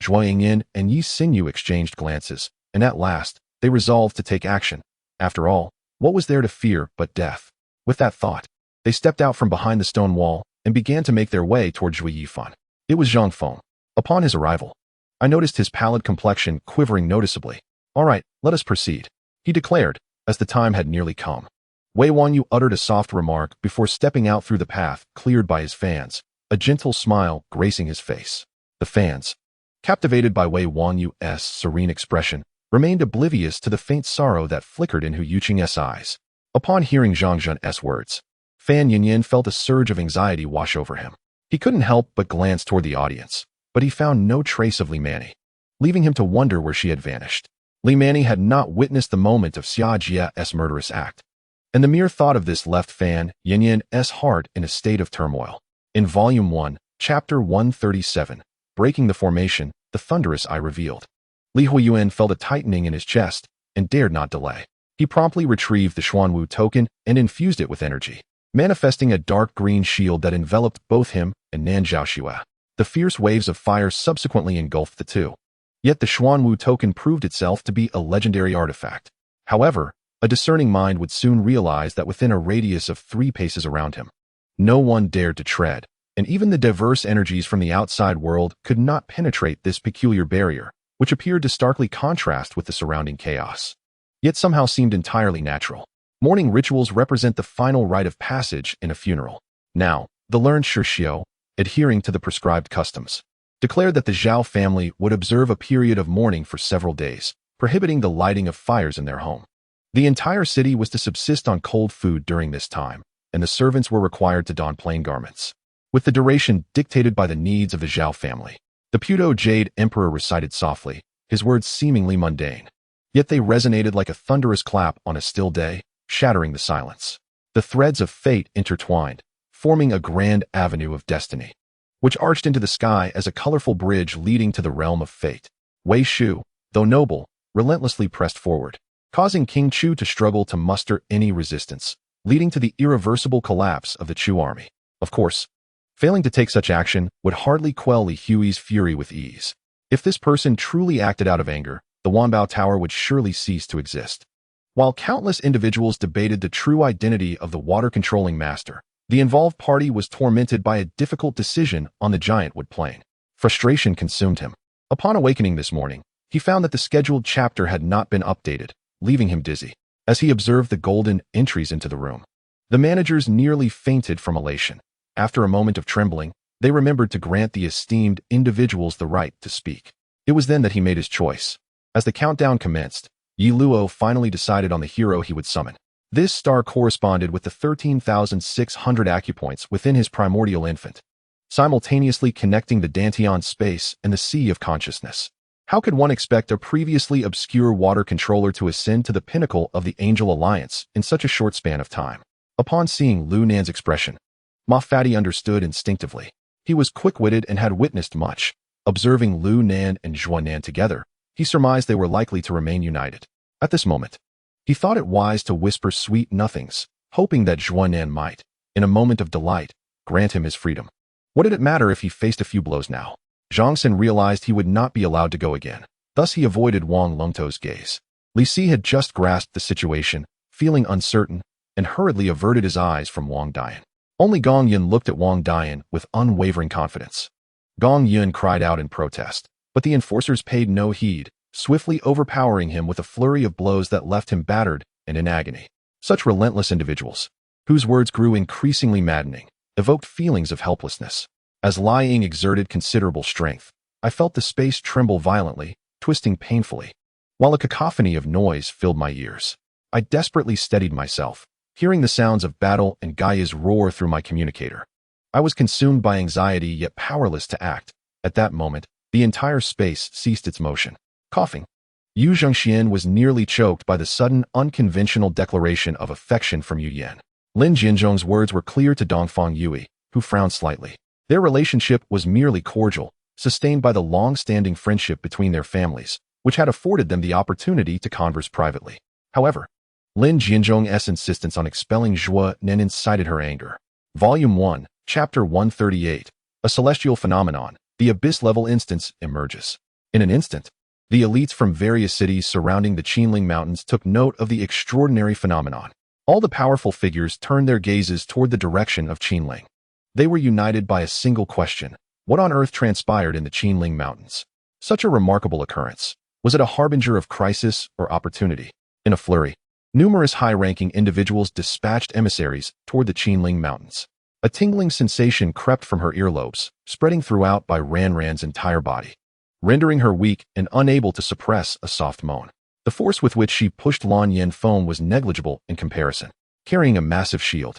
Zhuo Yingyan and Yi Xinyu exchanged glances, and at last, they resolved to take action. After all, what was there to fear but death? With that thought, they stepped out from behind the stone wall and began to make their way toward Zhui Yifan. It was Zhang Feng. Upon his arrival, I noticed his pallid complexion quivering noticeably. "All right, let us proceed," he declared, as the time had nearly come. Wei Wanyu uttered a soft remark before stepping out through the path cleared by his fans, a gentle smile gracing his face. The fans, captivated by Wei Wanyu's serene expression, remained oblivious to the faint sorrow that flickered in Hu Yuqing's eyes. Upon hearing Zhang Zhen's words, Fan Yinyan felt a surge of anxiety wash over him. He couldn't help but glance toward the audience, but he found no trace of Li Manny, leaving him to wonder where she had vanished. Li Manny had not witnessed the moment of Xia Jia's murderous act, and the mere thought of this left Fan Yinyan's heart in a state of turmoil. In Volume 1, Chapter 137, Breaking the Formation, the thunderous eye revealed. Li Huoyuan felt a tightening in his chest and dared not delay. He promptly retrieved the Xuanwu token and infused it with energy, manifesting a dark green shield that enveloped both him and Nan Zhaoxue. The fierce waves of fire subsequently engulfed the two. Yet the Xuanwu token proved itself to be a legendary artifact. However, a discerning mind would soon realize that within a radius of 3 paces around him, no one dared to tread, and even the diverse energies from the outside world could not penetrate this peculiar barrier, which appeared to starkly contrast with the surrounding chaos, yet somehow seemed entirely natural. Mourning rituals represent the final rite of passage in a funeral. Now, the learned Shishio, adhering to the prescribed customs, declared that the Zhao family would observe a period of mourning for several days, prohibiting the lighting of fires in their home. The entire city was to subsist on cold food during this time, and the servants were required to don plain garments, with the duration dictated by the needs of the Zhao family. The Pseudo-Jade Emperor recited softly, his words seemingly mundane, yet they resonated like a thunderous clap on a still day, shattering the silence. The threads of fate intertwined, forming a grand avenue of destiny, which arched into the sky as a colorful bridge leading to the realm of fate. Wei Shu, though noble, relentlessly pressed forward, causing King Chu to struggle to muster any resistance, leading to the irreversible collapse of the Chu army. Of course, failing to take such action would hardly quell Li Hui's fury with ease. If this person truly acted out of anger, the Wanbao Tower would surely cease to exist. While countless individuals debated the true identity of the water-controlling master, the involved party was tormented by a difficult decision on the giant wood plain. Frustration consumed him. Upon awakening this morning, he found that the scheduled chapter had not been updated, leaving him dizzy. As he observed the golden entries into the room, the managers nearly fainted from elation. After a moment of trembling, they remembered to grant the esteemed individuals the right to speak. It was then that he made his choice. As the countdown commenced, Yi Luo finally decided on the hero he would summon. This star corresponded with the 13,600 acupoints within his primordial infant, simultaneously connecting the Dantian space and the sea of consciousness. How could one expect a previously obscure water controller to ascend to the pinnacle of the Angel Alliance in such a short span of time? Upon seeing Lu Nan's expression, Ma Fati understood instinctively. He was quick-witted and had witnessed much. Observing Lu Nan and Zhuo Nan together, he surmised they were likely to remain united. At this moment, he thought it wise to whisper sweet nothings, hoping that Zhuo Nan might, in a moment of delight, grant him his freedom. What did it matter if he faced a few blows now? Zhang Xin realized he would not be allowed to go again. Thus he avoided Wang Lengto's gaze. Li Si had just grasped the situation, feeling uncertain, and hurriedly averted his eyes from Wang Dian. Only Gong Yun looked at Wang Dian with unwavering confidence. Gong Yun cried out in protest, but the enforcers paid no heed, swiftly overpowering him with a flurry of blows that left him battered and in agony. Such relentless individuals, whose words grew increasingly maddening, evoked feelings of helplessness. As Lai Ying exerted considerable strength, I felt the space tremble violently, twisting painfully, while a cacophony of noise filled my ears. I desperately steadied myself, hearing the sounds of battle and Gaia's roar through my communicator. I was consumed by anxiety yet powerless to act. At that moment, the entire space ceased its motion. Coughing. Yu Zhengxian was nearly choked by the sudden, unconventional declaration of affection from Yu Yan. Lin Jinzhong's words were clear to Dongfang Yui, who frowned slightly. Their relationship was merely cordial, sustained by the long-standing friendship between their families, which had afforded them the opportunity to converse privately. However, Lin Jinzhong's insistence on expelling Zhuo Nen incited her anger. Volume 1, Chapter 138, A Celestial Phenomenon, the Abyss-level instance emerges. In an instant, the elites from various cities surrounding the Qingling Mountains took note of the extraordinary phenomenon. All the powerful figures turned their gazes toward the direction of Qingling. They were united by a single question: what on earth transpired in the Qingling Mountains? Such a remarkable occurrence. Was it a harbinger of crisis or opportunity? In a flurry, numerous high-ranking individuals dispatched emissaries toward the Qingling Mountains. A tingling sensation crept from her earlobes, spreading throughout by Ranran's entire body, rendering her weak and unable to suppress a soft moan. The force with which she pushed Lan Yen foam was negligible in comparison. Carrying a massive shield,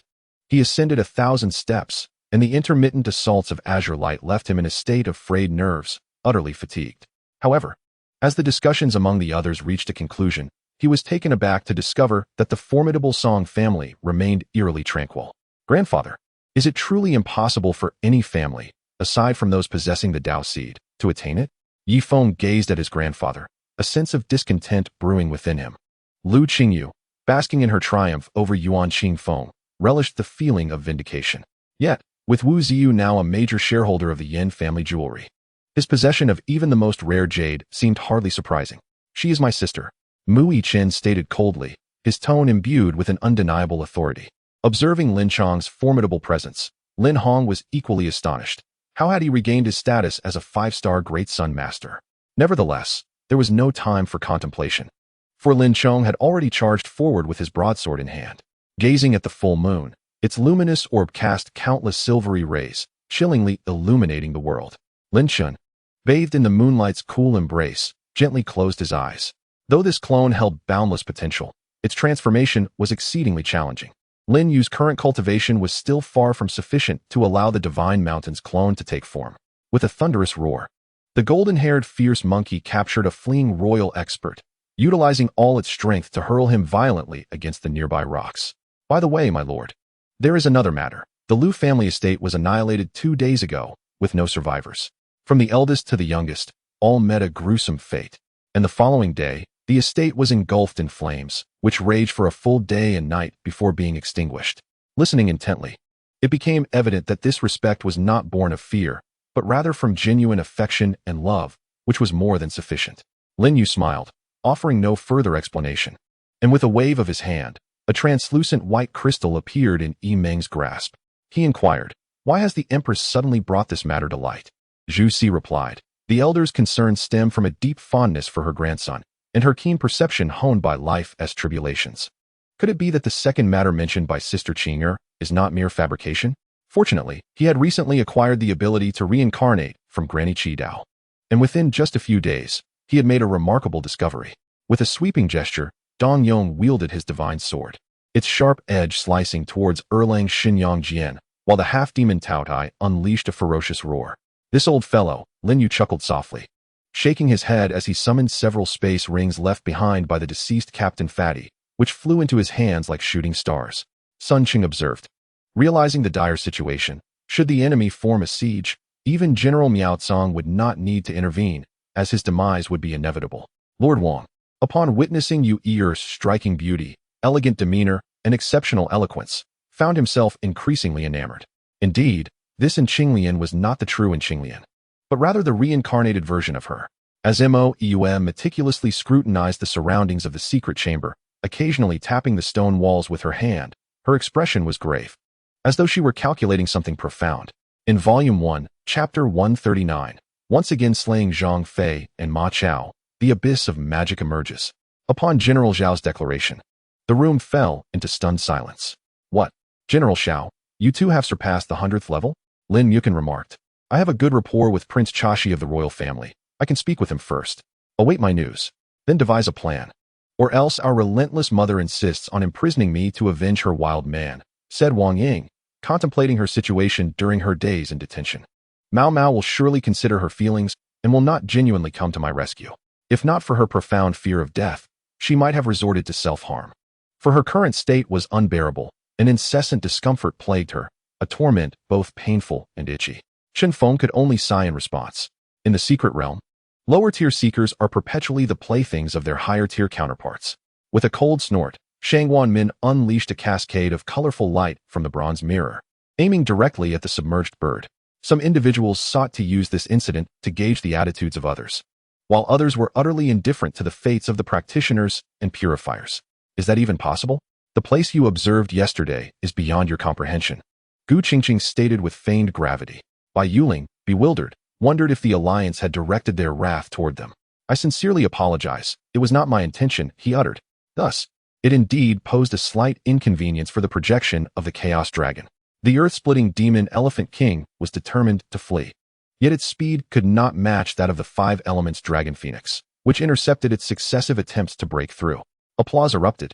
he ascended 1,000 steps, and the intermittent assaults of azure light left him in a state of frayed nerves, utterly fatigued. However, as the discussions among the others reached a conclusion, he was taken aback to discover that the formidable Song family remained eerily tranquil. Grandfather, is it truly impossible for any family, aside from those possessing the Tao seed, to attain it? Yi Feng gazed at his grandfather, a sense of discontent brewing within him. Lu Qingyu, basking in her triumph over Yuan Qingfeng, relished the feeling of vindication. Yet, with Wu Ziyu now a major shareholder of the Yin family jewelry, his possession of even the most rare jade seemed hardly surprising. She is my sister, Mu Yichen stated coldly, his tone imbued with an undeniable authority. Observing Lin Chang's formidable presence, Lin Hong was equally astonished. How had he regained his status as a 5-star Great Sun Master? Nevertheless, there was no time for contemplation, for Lin Chong had already charged forward with his broadsword in hand. Gazing at the full moon, its luminous orb cast countless silvery rays, chillingly illuminating the world. Lin Chun, bathed in the moonlight's cool embrace, gently closed his eyes. Though this clone held boundless potential, its transformation was exceedingly challenging. Lin Yu's current cultivation was still far from sufficient to allow the Divine Mountain's clone to take form. With a thunderous roar, the golden-haired fierce monkey captured a fleeing royal expert, utilizing all its strength to hurl him violently against the nearby rocks. By the way, my lord, there is another matter. The Lu family estate was annihilated 2 days ago, with no survivors. From the eldest to the youngest, all met a gruesome fate. And the following day, the estate was engulfed in flames, which raged for a full day and night before being extinguished. Listening intently, it became evident that this respect was not born of fear, but rather from genuine affection and love, which was more than sufficient. Lin Yu smiled, offering no further explanation. And with a wave of his hand, a translucent white crystal appeared in Yi Meng's grasp. He inquired, "Why has the Empress suddenly brought this matter to light?" Zhu Si replied, "The elder's concerns stem from a deep fondness for her grandson, and her keen perception honed by life's tribulations. Could it be that the second matter mentioned by Sister Qing'er is not mere fabrication? Fortunately, he had recently acquired the ability to reincarnate from Granny Qidao, and within just a few days, he had made a remarkable discovery." With a sweeping gesture, Dong Yong wielded his divine sword, its sharp edge slicing towards Erlang Xinyang Jian, while the half-demon Taotai unleashed a ferocious roar. "This old fellow," Lin Yu chuckled softly, shaking his head as he summoned several space rings left behind by the deceased Captain Fatty, which flew into his hands like shooting stars. Sun Qing observed. Realizing the dire situation, should the enemy form a siege, even General Miao Tsang would not need to intervene, as his demise would be inevitable. Lord Wang, upon witnessing Yu Yi's striking beauty, elegant demeanor, and exceptional eloquence, found himself increasingly enamored. Indeed, this in Qinglian was not the true in Qinglian, but rather the reincarnated version of her. As Mo Eum meticulously scrutinized the surroundings of the secret chamber, occasionally tapping the stone walls with her hand, her expression was grave, as though she were calculating something profound. In Volume 1, Chapter 139, once again slaying Zhang Fei and Ma Chao, the abyss of magic emerges. Upon General Zhao's declaration, the room fell into stunned silence. "What? General Xiao, you too have surpassed the 100th level?" Lin Yukin remarked. "I have a good rapport with Prince Chashi of the royal family. I can speak with him first. Await my news, then devise a plan. Or else our relentless mother insists on imprisoning me to avenge her wild man," said Wang Ying, contemplating her situation during her days in detention. "Mao Mao will surely consider her feelings and will not genuinely come to my rescue." If not for her profound fear of death, she might have resorted to self-harm. For her current state was unbearable. An incessant discomfort plagued her, a torment both painful and itchy. Shen Feng could only sigh in response. In the secret realm, lower-tier seekers are perpetually the playthings of their higher-tier counterparts. With a cold snort, Shang Wanmin unleashed a cascade of colorful light from the bronze mirror, aiming directly at the submerged bird. Some individuals sought to use this incident to gauge the attitudes of others, while others were utterly indifferent to the fates of the practitioners and purifiers. Is that even possible? The place you observed yesterday is beyond your comprehension, Gu Qingqing stated with feigned gravity. Bai Yuling, bewildered, wondered if the alliance had directed their wrath toward them. I sincerely apologize. It was not my intention, he uttered. Thus, it indeed posed a slight inconvenience for the projection of the Chaos Dragon. The earth-splitting demon Elephant King was determined to flee. Yet its speed could not match that of the five elements Dragon Phoenix, which intercepted its successive attempts to break through. Applause erupted,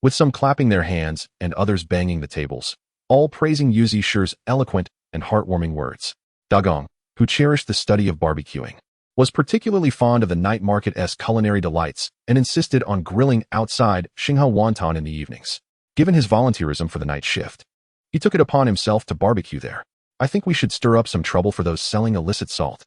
with some clapping their hands and others banging the tables, all praising Yu Zishi's eloquent and heartwarming words. Dagong, who cherished the study of barbecuing, was particularly fond of the night market-esque culinary delights and insisted on grilling outside Xinghao Wonton in the evenings. Given his volunteerism for the night shift, he took it upon himself to barbecue there. I think we should stir up some trouble for those selling illicit salt.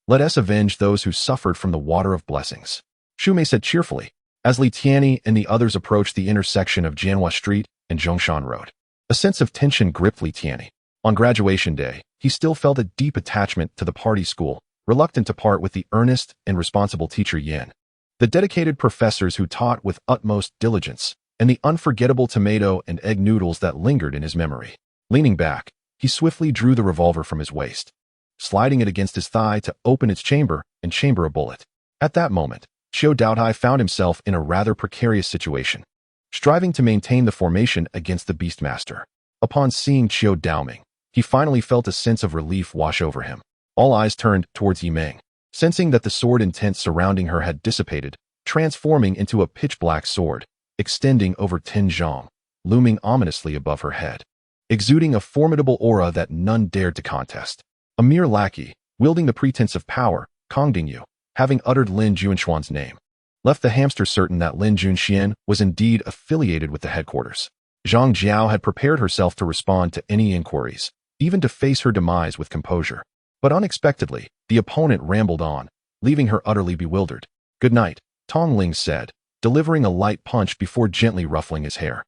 Let us avenge those who suffered from the water of blessings, Shumei said cheerfully, as Li Tianyi and the others approached the intersection of Jianhua Street and Zhongshan Road. A sense of tension gripped Li Tianyi. On graduation day, he still felt a deep attachment to the party school, reluctant to part with the earnest and responsible teacher Yin, the dedicated professors who taught with utmost diligence, and the unforgettable tomato and egg noodles that lingered in his memory. Leaning back, he swiftly drew the revolver from his waist, sliding it against his thigh to open its chamber and chamber a bullet. At that moment, Xiao Daotai found himself in a rather precarious situation, striving to maintain the formation against the Beastmaster. Upon seeing Xiao Daoming, he finally felt a sense of relief wash over him. All eyes turned towards Yimeng, sensing that the sword intent surrounding her had dissipated, transforming into a pitch-black sword, extending over 10 zhang, looming ominously above her head, exuding a formidable aura that none dared to contest. A mere lackey, wielding the pretense of power, Kong Dingyu, having uttered Lin Junshuan's name, left the hamster certain that Lin Junxian was indeed affiliated with the headquarters. Zhang Jiao had prepared herself to respond to any inquiries, even to face her demise with composure. But unexpectedly, the opponent rambled on, leaving her utterly bewildered. Good night, Tong Ling said, delivering a light punch before gently ruffling his hair,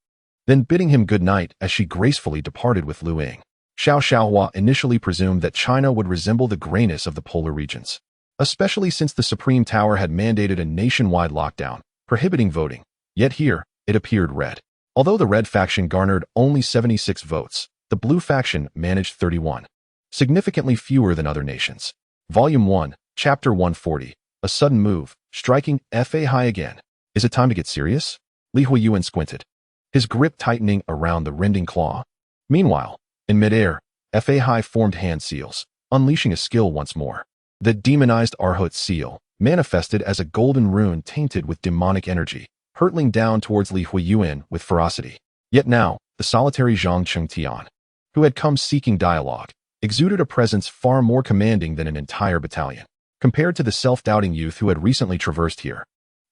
then bidding him good night as she gracefully departed with Lu Ying. Xiao Xiaohua initially presumed that China would resemble the grayness of the polar regions, especially since the Supreme Tower had mandated a nationwide lockdown, prohibiting voting. Yet here, it appeared red. Although the red faction garnered only 76 votes, the blue faction managed 31, significantly fewer than other nations. Volume 1, Chapter 140, A Sudden Move, Striking Fa High Again. Is it time to get serious? Li Huoyuan squinted, his grip tightening around the rending claw. Meanwhile, in midair, Fa High formed hand seals, unleashing a skill once more. The demonized Arhut seal manifested as a golden rune tainted with demonic energy, hurtling down towards Li Huoyuan with ferocity. Yet now, the solitary Zhang Chengtian, who had come seeking dialogue, exuded a presence far more commanding than an entire battalion. Compared to the self-doubting youth who had recently traversed here,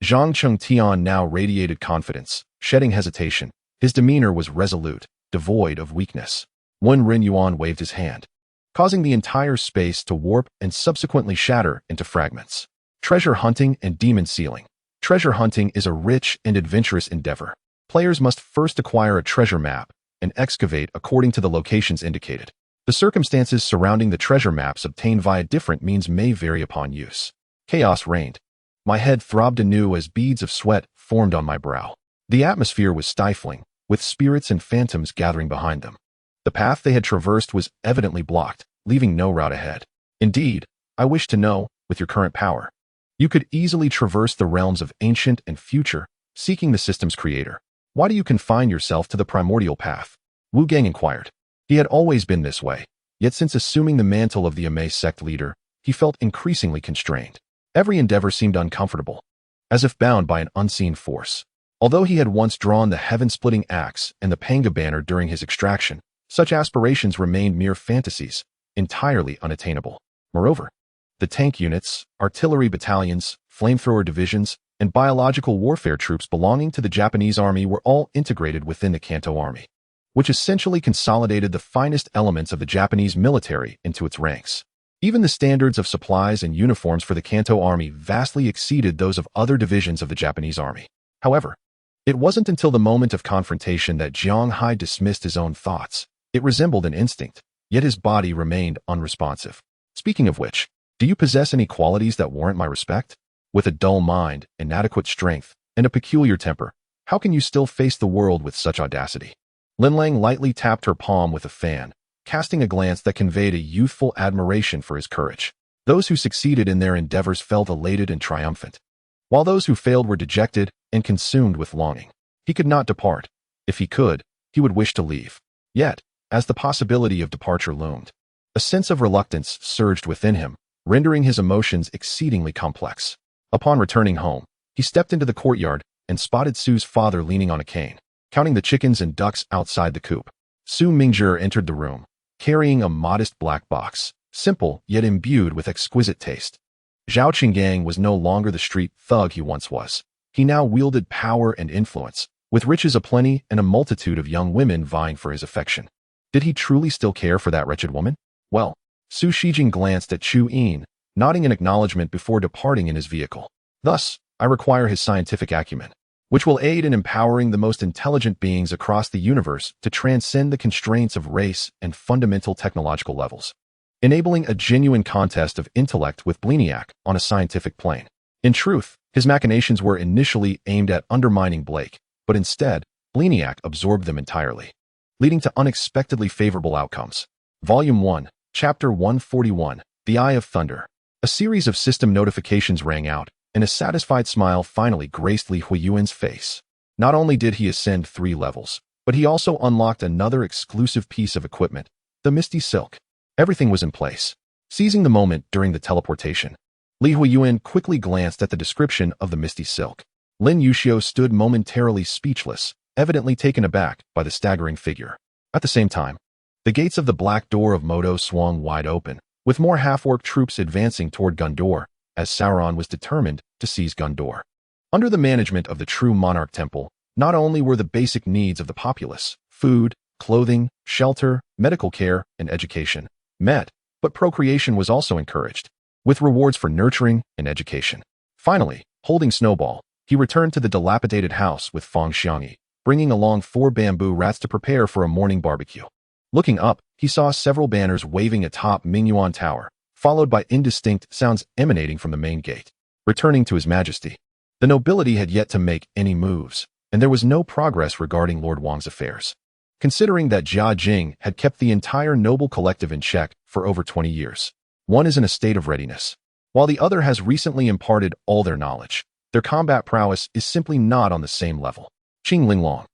Zhang Chengtian now radiated confidence, shedding hesitation. His demeanor was resolute, devoid of weakness. Wen Rinyuan waved his hand, causing the entire space to warp and subsequently shatter into fragments. Treasure hunting and demon sealing. Treasure hunting is a rich and adventurous endeavor. Players must first acquire a treasure map and excavate according to the locations indicated. The circumstances surrounding the treasure maps obtained via different means may vary upon use. Chaos reigned. My head throbbed anew as beads of sweat formed on my brow. The atmosphere was stifling, with spirits and phantoms gathering behind them. The path they had traversed was evidently blocked, leaving no route ahead. Indeed, I wish to know, with your current power, you could easily traverse the realms of ancient and future, seeking the system's creator. Why do you confine yourself to the primordial path? Wu Gang inquired. He had always been this way, yet since assuming the mantle of the Amei sect leader, he felt increasingly constrained. Every endeavor seemed uncomfortable, as if bound by an unseen force. Although he had once drawn the heaven-splitting axe and the Panga banner during his extraction, such aspirations remained mere fantasies, entirely unattainable. Moreover, the tank units, artillery battalions, flamethrower divisions, and biological warfare troops belonging to the Japanese army were all integrated within the Kanto army, which essentially consolidated the finest elements of the Japanese military into its ranks. Even the standards of supplies and uniforms for the Kanto army vastly exceeded those of other divisions of the Japanese army. However, it wasn't until the moment of confrontation that Jiang Hai dismissed his own thoughts. It resembled an instinct, yet his body remained unresponsive. Speaking of which, do you possess any qualities that warrant my respect? With a dull mind, inadequate strength, and a peculiar temper, how can you still face the world with such audacity? Linlang lightly tapped her palm with a fan, casting a glance that conveyed a youthful admiration for his courage. Those who succeeded in their endeavors felt elated and triumphant, while those who failed were dejected and consumed with longing. He could not depart. If he could, he would wish to leave. Yet, as the possibility of departure loomed, a sense of reluctance surged within him, rendering his emotions exceedingly complex. Upon returning home, he stepped into the courtyard and spotted Su's father leaning on a cane, counting the chickens and ducks outside the coop. Su Mingzhi entered the room, carrying a modest black box, simple yet imbued with exquisite taste. Zhao Qinggang was no longer the street thug he once was. He now wielded power and influence, with riches aplenty and a multitude of young women vying for his affection. Did he truly still care for that wretched woman? Well, Su Shijing glanced at Chu Yin, nodding in acknowledgement before departing in his vehicle. Thus, I require his scientific acumen, which will aid in empowering the most intelligent beings across the universe to transcend the constraints of race and fundamental technological levels, enabling a genuine contest of intellect with Bliniak on a scientific plane. In truth, his machinations were initially aimed at undermining Blake, but instead, Bliniak absorbed them entirely, leading to unexpectedly favorable outcomes. Volume 1, Chapter 141, The Eye of Thunder. A series of system notifications rang out, and a satisfied smile finally graced Li Huoyuan's face. Not only did he ascend 3 levels, but he also unlocked another exclusive piece of equipment, the Misty Silk. Everything was in place. Seizing the moment during the teleportation, Li Huoyuan quickly glanced at the description of the Misty Silk. Lin Yuxiu stood momentarily speechless, evidently taken aback by the staggering figure. At the same time, the gates of the Black Door of Moto swung wide open, with more half-orc troops advancing toward Gondor, as Sauron was determined to seize Gondor. Under the management of the true monarch temple, not only were the basic needs of the populace, food, clothing, shelter, medical care, and education, met, but procreation was also encouraged, with rewards for nurturing and education. Finally, holding Snowball, he returned to the dilapidated house with Feng Xiangyi, bringing along 4 bamboo rats to prepare for a morning barbecue. Looking up, he saw several banners waving atop Mingyuan Tower, followed by indistinct sounds emanating from the main gate. Returning to His Majesty, the nobility had yet to make any moves, and there was no progress regarding Lord Wang's affairs. Considering that Jia Jing had kept the entire noble collective in check for over 20 years, one is in a state of readiness, while the other has recently imparted all their knowledge. Their combat prowess is simply not on the same level. Qing Linglong,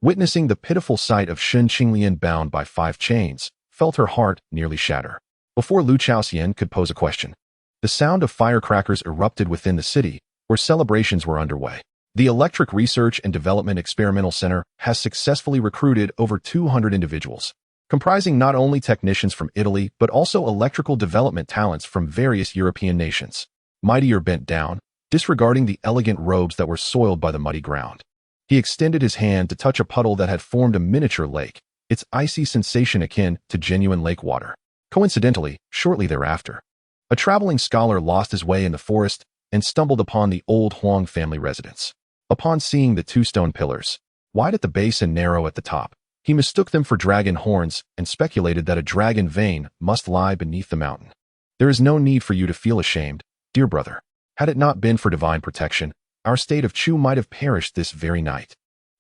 witnessing the pitiful sight of Shun Qinglian bound by 5 chains, felt her heart nearly shatter. Before Lu Chaoxian could pose a question, the sound of firecrackers erupted within the city, where celebrations were underway. The Electric Research and Development Experimental Center has successfully recruited over 200 individuals, comprising not only technicians from Italy but also electrical development talents from various European nations. Mightier bent down, disregarding the elegant robes that were soiled by the muddy ground. He extended his hand to touch a puddle that had formed a miniature lake, its icy sensation akin to genuine lake water. Coincidentally, shortly thereafter, a traveling scholar lost his way in the forest and stumbled upon the old Huang family residence. Upon seeing the 2 stone pillars, wide at the base and narrow at the top, he mistook them for dragon horns and speculated that a dragon vein must lie beneath the mountain. There is no need for you to feel ashamed, dear brother. Had it not been for divine protection, our state of Chu might have perished this very night.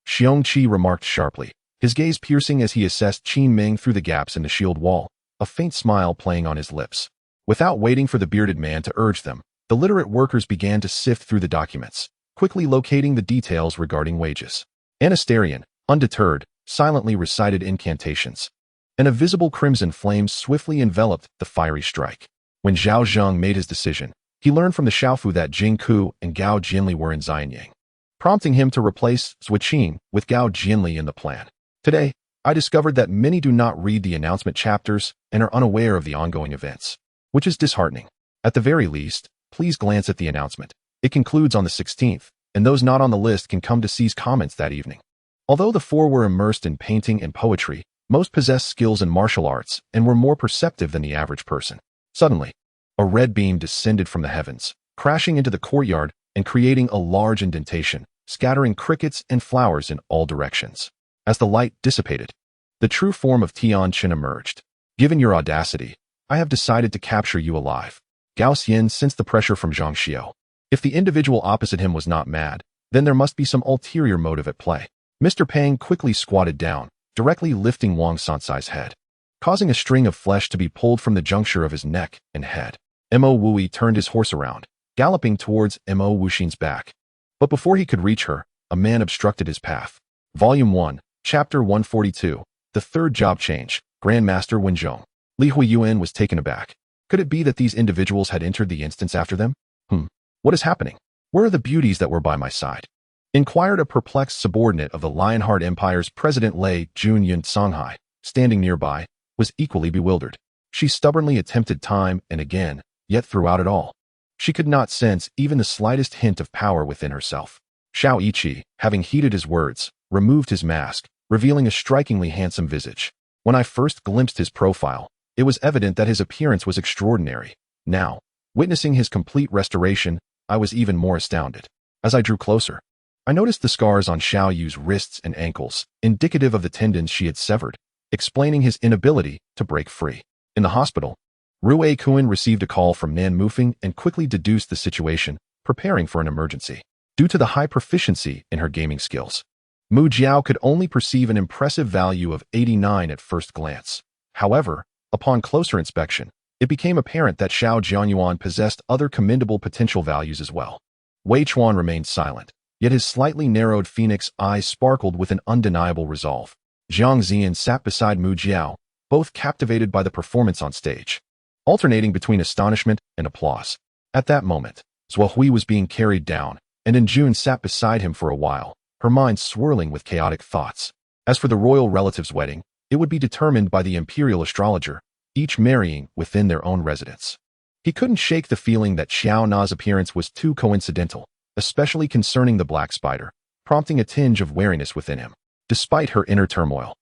Xiong Qi remarked sharply, his gaze piercing as he assessed Qin Ming through the gaps in the shield wall, a faint smile playing on his lips. Without waiting for the bearded man to urge them, the literate workers began to sift through the documents, quickly locating the details regarding wages. Anasterian, undeterred, silently recited incantations, and a visible crimson flame swiftly enveloped the fiery strike. When Zhao Zheng made his decision, he learned from the Xiaofu that Jing Ku and Gao Jinli were in Xianyang, prompting him to replace Zui Qin with Gao Jinli in the plan. Today, I discovered that many do not read the announcement chapters and are unaware of the ongoing events, which is disheartening. At the very least, please glance at the announcement. It concludes on the 16th, and those not on the list can come to C's comments that evening. Although the four were immersed in painting and poetry, most possessed skills in martial arts and were more perceptive than the average person. Suddenly, a red beam descended from the heavens, crashing into the courtyard and creating a large indentation, scattering crickets and flowers in all directions. As the light dissipated, the true form of Tian Qin emerged. Given your audacity, I have decided to capture you alive. Gao Xian sensed the pressure from Zhang Xiao. If the individual opposite him was not mad, then there must be some ulterior motive at play. Mr. Pang quickly squatted down, directly lifting Wang Sansai's head, causing a string of flesh to be pulled from the juncture of his neck and head. Mo Wui turned his horse around, galloping towards Mo Wuxin's back. But before he could reach her, a man obstructed his path. Volume 1, Chapter 142, The Third Job Change, Grandmaster Wenzhong. Li Huoyuan was taken aback. Could it be that these individuals had entered the instance after them? What is happening? Where are the beauties that were by my side? Inquired a perplexed subordinate of the Lionheart Empire's President Lei Junyun Songhai, standing nearby, was equally bewildered. She stubbornly attempted time and again, yet throughout it all, she could not sense even the slightest hint of power within herself. Xiao Yiqi, having heeded his words, removed his mask, revealing a strikingly handsome visage. When I first glimpsed his profile, it was evident that his appearance was extraordinary. Now, witnessing his complete restoration, I was even more astounded. As I drew closer, I noticed the scars on Xiao Yu's wrists and ankles, indicative of the tendons she had severed, explaining his inability to break free. In the hospital, Rue Kuan received a call from Nan Mufeng and quickly deduced the situation, preparing for an emergency. Due to the high proficiency in her gaming skills, Mu Jiao could only perceive an impressive value of 89 at first glance. However, upon closer inspection, it became apparent that Xiao Jianyuan possessed other commendable potential values as well. Wei Chuan remained silent, yet his slightly narrowed phoenix eyes sparkled with an undeniable resolve. Jiang Zian sat beside Mu Jiao, both captivated by the performance on stage, alternating between astonishment and applause. At that moment, Zhou Hui was being carried down, and Jun sat beside him for a while, her mind swirling with chaotic thoughts. As for the royal relatives' wedding, it would be determined by the imperial astrologer, each marrying within their own residence. He couldn't shake the feeling that Xiao Na's appearance was too coincidental, especially concerning the black spider, prompting a tinge of wariness within him. Despite her inner turmoil,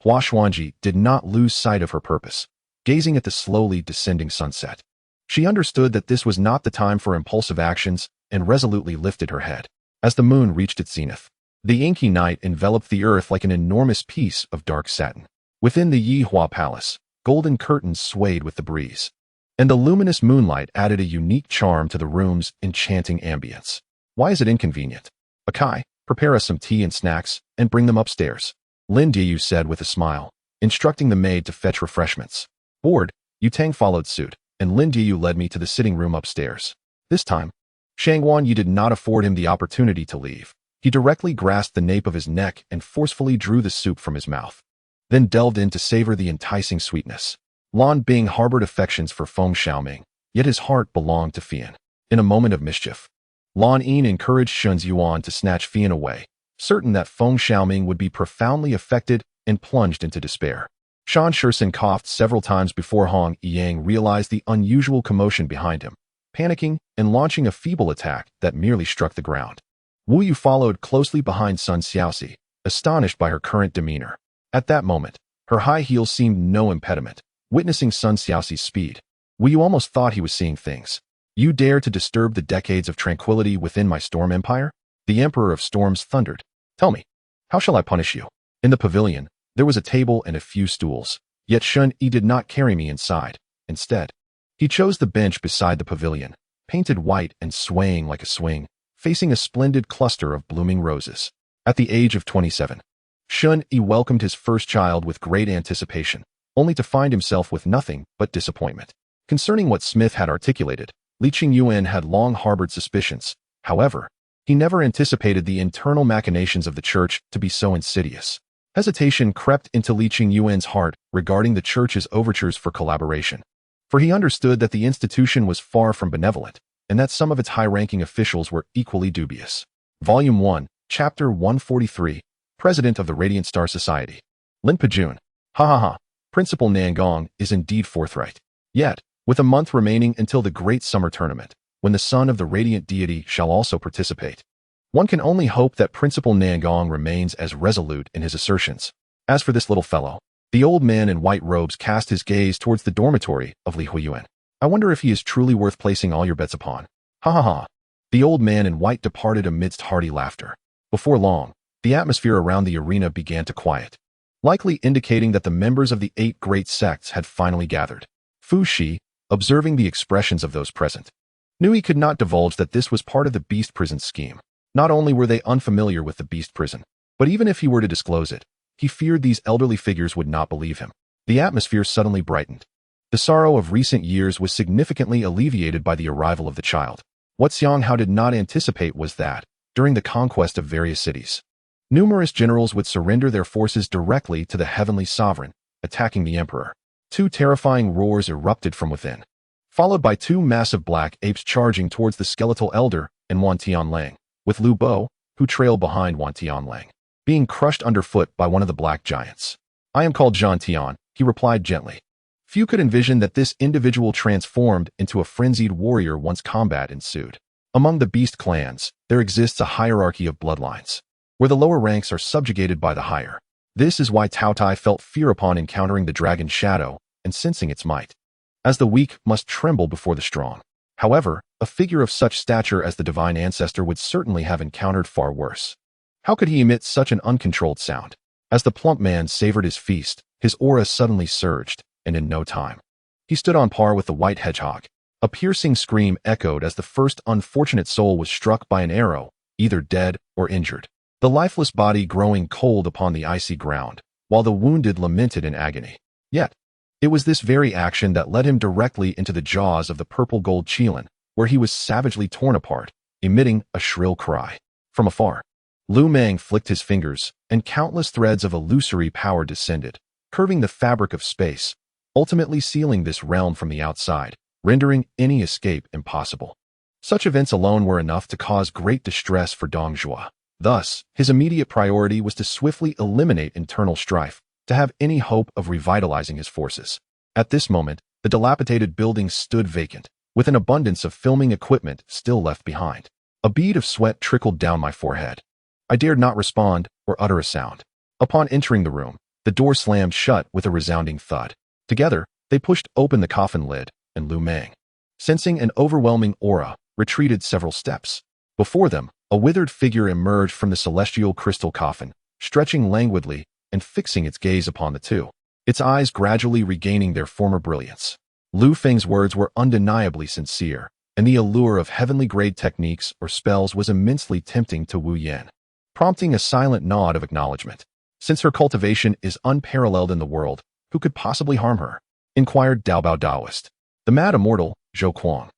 Hua Xuanji did not lose sight of her purpose, gazing at the slowly descending sunset. She understood that this was not the time for impulsive actions and resolutely lifted her head. As the moon reached its zenith, the inky night enveloped the earth like an enormous piece of dark satin. Within the Yihua Palace, golden curtains swayed with the breeze, and the luminous moonlight added a unique charm to the room's enchanting ambience. Why is it inconvenient? Akai, prepare us some tea and snacks, and bring them upstairs, Lin Diyu said with a smile, instructing the maid to fetch refreshments. Bored, Yutang followed suit, and Lin Diyu led me to the sitting room upstairs. This time, Shangwan Yi did not afford him the opportunity to leave. He directly grasped the nape of his neck and forcefully drew the soup from his mouth, then delved in to savor the enticing sweetness. Lan Bing harbored affections for Feng Xiaoming, yet his heart belonged to Fian. In a moment of mischief, Lan Yin encouraged Shun Yuan to snatch Fian away, certain that Feng Xiaoming would be profoundly affected and plunged into despair. Shan Shursen coughed several times before Hong Yang realized the unusual commotion behind him, panicking and launching a feeble attack that merely struck the ground. Wu Yu followed closely behind Sun Xiaoxi, astonished by her current demeanor. At that moment, her high heels seemed no impediment. Witnessing Sun Xiaoxi's speed, Wu Yu almost thought he was seeing things. You dare to disturb the decades of tranquility within my storm empire? The Emperor of Storms thundered. Tell me, how shall I punish you? In the pavilion, there was a table and a few stools, yet Shun Yi did not carry me inside. Instead, he chose the bench beside the pavilion, painted white and swaying like a swing, facing a splendid cluster of blooming roses. At the age of 27, Shun Yi welcomed his first child with great anticipation, only to find himself with nothing but disappointment. Concerning what Smith had articulated, Li Qingyuan had long harbored suspicions. However, he never anticipated the internal machinations of the church to be so insidious. Hesitation crept into Li Qingyuan's heart regarding the church's overtures for collaboration, for he understood that the institution was far from benevolent, and that some of its high-ranking officials were equally dubious. Volume 1, Chapter 143, President of the Radiant Star Society. Lin Pejun. Ha ha ha. Principal Nangong is indeed forthright. Yet, with a month remaining until the great summer tournament, when the son of the radiant deity shall also participate. One can only hope that Principal Nangong remains as resolute in his assertions. As for this little fellow, the old man in white robes cast his gaze towards the dormitory of Li Huoyuan. I wonder if he is truly worth placing all your bets upon. Ha ha ha. The old man in white departed amidst hearty laughter. Before long, the atmosphere around the arena began to quiet, likely indicating that the members of the 8 great sects had finally gathered. Fu Shi, observing the expressions of those present, knew he could not divulge that this was part of the beast prison scheme. Not only were they unfamiliar with the beast prison, but even if he were to disclose it, he feared these elderly figures would not believe him. The atmosphere suddenly brightened. The sorrow of recent years was significantly alleviated by the arrival of the child. What Xiang Hao did not anticipate was that, during the conquest of various cities, numerous generals would surrender their forces directly to the heavenly sovereign, attacking the emperor. 2 terrifying roars erupted from within, followed by 2 massive black apes charging towards the skeletal elder and Wan Tianlang, with Lu Bo, who trailed behind Wan Tianlang, being crushed underfoot by one of the black giants. I am called Zhan Tian, he replied gently. Few could envision that this individual transformed into a frenzied warrior once combat ensued. Among the beast clans, there exists a hierarchy of bloodlines, where the lower ranks are subjugated by the higher. This is why Tao Tai felt fear upon encountering the dragon's shadow and sensing its might, as the weak must tremble before the strong. However, a figure of such stature as the divine ancestor would certainly have encountered far worse. How could he emit such an uncontrolled sound? As the plump man savored his feast, his aura suddenly surged, and in no time, he stood on par with the white hedgehog. A piercing scream echoed as the first unfortunate soul was struck by an arrow, either dead or injured, the lifeless body growing cold upon the icy ground, while the wounded lamented in agony. Yet, it was this very action that led him directly into the jaws of the purple-gold Qilin, where he was savagely torn apart, emitting a shrill cry. From afar, Lu Meng flicked his fingers, and countless threads of illusory power descended, curving the fabric of space, ultimately sealing this realm from the outside, rendering any escape impossible. Such events alone were enough to cause great distress for Dong Zhuo. Thus, his immediate priority was to swiftly eliminate internal strife, to have any hope of revitalizing his forces. At this moment, the dilapidated building stood vacant, with an abundance of filming equipment still left behind. A bead of sweat trickled down my forehead. I dared not respond or utter a sound. Upon entering the room, the door slammed shut with a resounding thud. Together, they pushed open the coffin lid, and Lu Meng, sensing an overwhelming aura, retreated several steps. Before them, a withered figure emerged from the celestial crystal coffin, stretching languidly and fixing its gaze upon the two, its eyes gradually regaining their former brilliance. Lu Feng's words were undeniably sincere, and the allure of heavenly-grade techniques or spells was immensely tempting to Wu Yan, prompting a silent nod of acknowledgement. Since her cultivation is unparalleled in the world, who could possibly harm her? Inquired Daobao Daoist. The mad immortal, Zhou Kuang,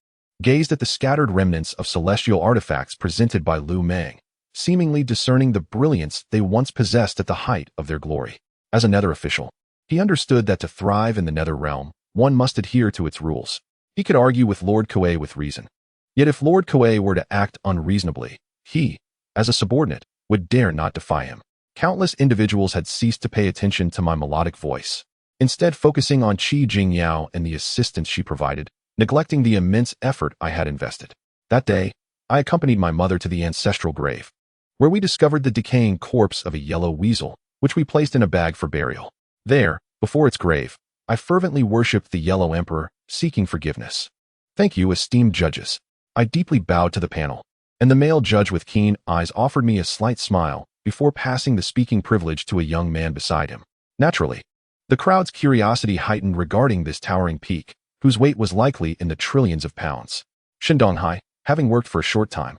gazed at the scattered remnants of celestial artifacts presented by Lu Meng, seemingly discerning the brilliance they once possessed at the height of their glory. As a nether official, he understood that to thrive in the nether realm, one must adhere to its rules. He could argue with Lord Kuei with reason. Yet if Lord Kuei were to act unreasonably, he, as a subordinate, would dare not defy him. Countless individuals had ceased to pay attention to my melodic voice, instead focusing on Qi Jingyao and the assistance she provided, neglecting the immense effort I had invested. That day, I accompanied my mother to the ancestral grave, where we discovered the decaying corpse of a yellow weasel, which we placed in a bag for burial. There, before its grave, I fervently worshipped the Yellow Emperor, seeking forgiveness. Thank you, esteemed judges. I deeply bowed to the panel, and the male judge with keen eyes offered me a slight smile before passing the speaking privilege to a young man beside him. Naturally, the crowd's curiosity heightened regarding this towering peak, whose weight was likely in the trillions of pounds. Shindonghai, having worked for a short time,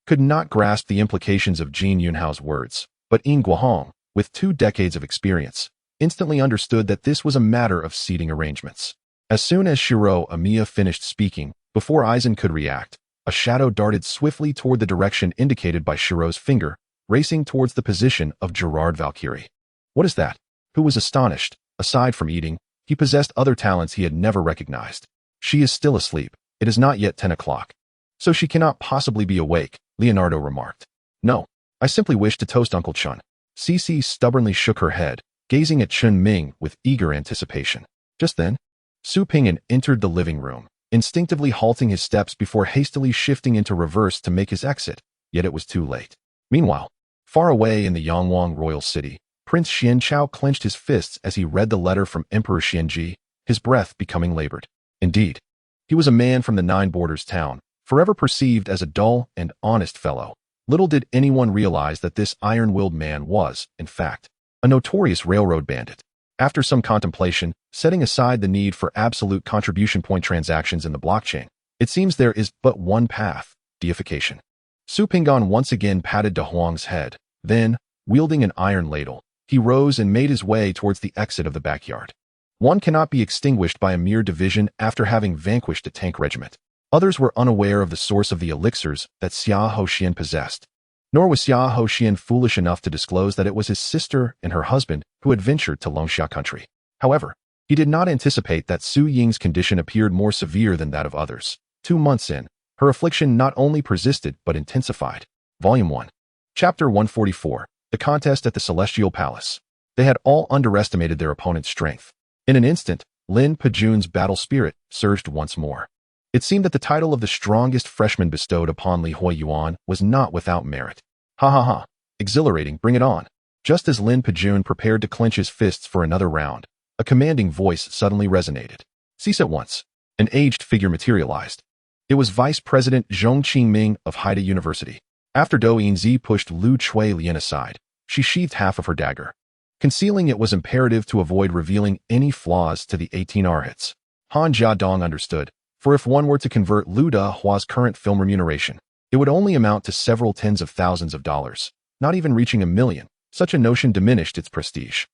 could not grasp the implications of Jin Yunhao's words, but Yin Guohong, with 2 decades of experience, instantly understood that this was a matter of seating arrangements. As soon as Shiro Amiya finished speaking, before Aizen could react, a shadow darted swiftly toward the direction indicated by Shiro's finger, racing towards the position of Gerard Valkyrie. What is that? Who was astonished. Aside from eating, he possessed other talents he had never recognized. She is still asleep. It is not yet 10 o'clock. So she cannot possibly be awake, Leonardo remarked. No, I simply wish to toast Uncle Chun. Cici stubbornly shook her head, gazing at Chun Ming with eager anticipation. Just then, Su Ping'an entered the living room, instinctively halting his steps before hastily shifting into reverse to make his exit, yet it was too late. Meanwhile, far away in the Yangwang royal city, Prince Xianchao clenched his fists as he read the letter from Emperor Xianji, his breath becoming labored. Indeed, he was a man from the Nine Borders town, forever perceived as a dull and honest fellow. Little did anyone realize that this iron-willed man was, in fact, a notorious railroad bandit. After some contemplation, setting aside the need for absolute contribution point transactions in the blockchain, it seems there is but one path: deification. Su Pinggan once again patted De Huang's head. Then, wielding an iron ladle, he rose and made his way towards the exit of the backyard. One cannot be extinguished by a mere division after having vanquished a tank regiment. Others were unaware of the source of the elixirs that Xia Hoxian possessed. Nor was Xia Hoxian foolish enough to disclose that it was his sister and her husband who had ventured to Longxia country. However, he did not anticipate that Su Ying's condition appeared more severe than that of others. 2 months in, her affliction not only persisted but intensified. Volume 1. Chapter 144. The Contest at the Celestial Palace. They had all underestimated their opponent's strength. In an instant, Lin Pejun's battle spirit surged once more. It seemed that the title of the strongest freshman bestowed upon Li Huoyuan was not without merit. Ha ha ha. Exhilarating, bring it on. Just as Lin Pejun prepared to clench his fists for another round, a commanding voice suddenly resonated. Cease at once. An aged figure materialized. It was Vice President Zhong Qingming of Haida University. After Dou Yinzi pushed Lu Chui Lian aside, she sheathed half of her dagger. Concealing it was imperative to avoid revealing any flaws to the 18 arhats. Han Jiadong understood, for if one were to convert Lu Dehua's current film remuneration, it would only amount to several tens of thousands of dollars, not even reaching $1 million. Such a notion diminished its prestige.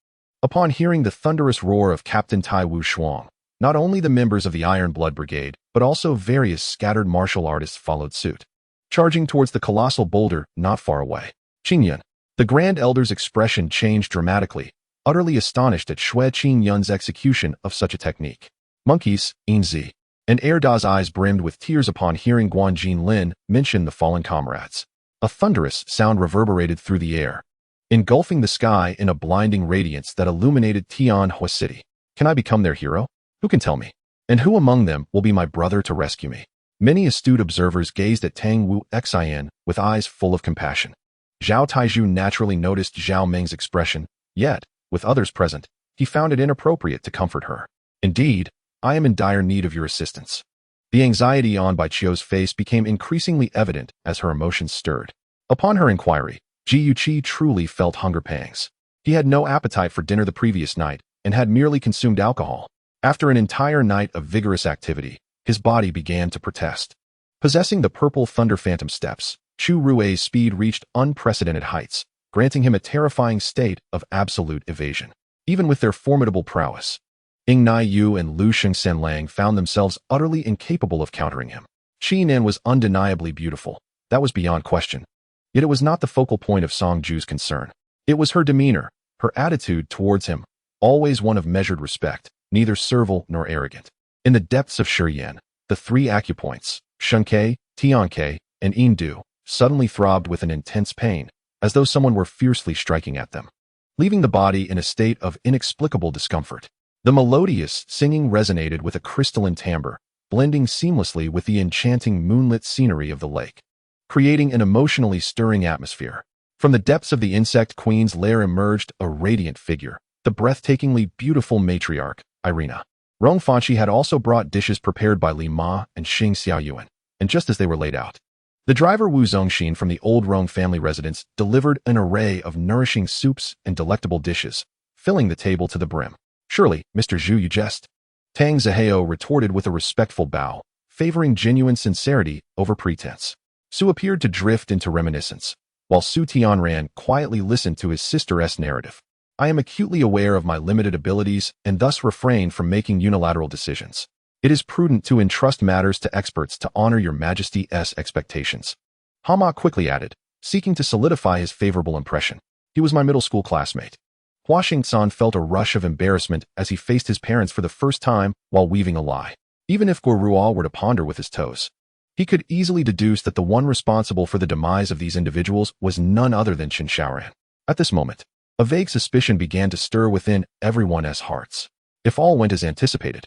Upon hearing the thunderous roar of Captain Tai Wu Shuang, not only the members of the Iron Blood Brigade, but also various scattered martial artists followed suit, charging towards the colossal boulder not far away. Qingyan. The Grand Elder's expression changed dramatically, utterly astonished at Xue Qingyun's execution of such a technique. Monkeys, Yinzi. And Erda's eyes brimmed with tears upon hearing Guanjin Lin mention the fallen comrades. A thunderous sound reverberated through the air, engulfing the sky in a blinding radiance that illuminated Tianhua City. Can I become their hero? Who can tell me? And who among them will be my brother to rescue me? Many astute observers gazed at Tang Wu Xian with eyes full of compassion. Zhao Taizhu naturally noticed Zhao Meng's expression, yet, with others present, he found it inappropriate to comfort her. Indeed, I am in dire need of your assistance. The anxiety on Bai Chio's face became increasingly evident as her emotions stirred. Upon her inquiry, Ji Yuqi truly felt hunger pangs. He had no appetite for dinner the previous night and had merely consumed alcohol. After an entire night of vigorous activity, his body began to protest. Possessing the purple Thunder Phantom steps, Chu Rui's speed reached unprecedented heights, granting him a terrifying state of absolute evasion. Even with their formidable prowess, Ying Nai Yu and Lu Shengsen Lang found themselves utterly incapable of countering him. Qi Nen was undeniably beautiful, that was beyond question. Yet it was not the focal point of Song Ju's concern. It was her demeanor, her attitude towards him, always one of measured respect, neither servile nor arrogant. In the depths of Shiyan, the 3 acupoints, Shunkei, Tiankei, and Indu, suddenly throbbed with an intense pain, as though someone were fiercely striking at them, leaving the body in a state of inexplicable discomfort. The melodious singing resonated with a crystalline timbre, blending seamlessly with the enchanting moonlit scenery of the lake, creating an emotionally stirring atmosphere. From the depths of the insect queen's lair emerged a radiant figure, the breathtakingly beautiful matriarch, Irina. Rong Fanchi had also brought dishes prepared by Li Ma and Xing Xiaoyuan, and just as they were laid out, the driver Wu Zongxin from the old Rong family residence delivered an array of nourishing soups and delectable dishes, filling the table to the brim. Surely, Mr. Zhu, you jest? Tang Zaheo retorted with a respectful bow, favoring genuine sincerity over pretense. Su appeared to drift into reminiscence, while Su Tianran quietly listened to his sister's narrative. I am acutely aware of my limited abilities and thus refrain from making unilateral decisions. It is prudent to entrust matters to experts to honor your Majesty's expectations. Hama quickly added, seeking to solidify his favorable impression. He was my middle school classmate. Hua Xingsan felt a rush of embarrassment as he faced his parents for the first time while weaving a lie. Even if Guo were to ponder with his toes, he could easily deduce that the one responsible for the demise of these individuals was none other than Qin Shaoran. At this moment, a vague suspicion began to stir within everyone's hearts. If all went as anticipated,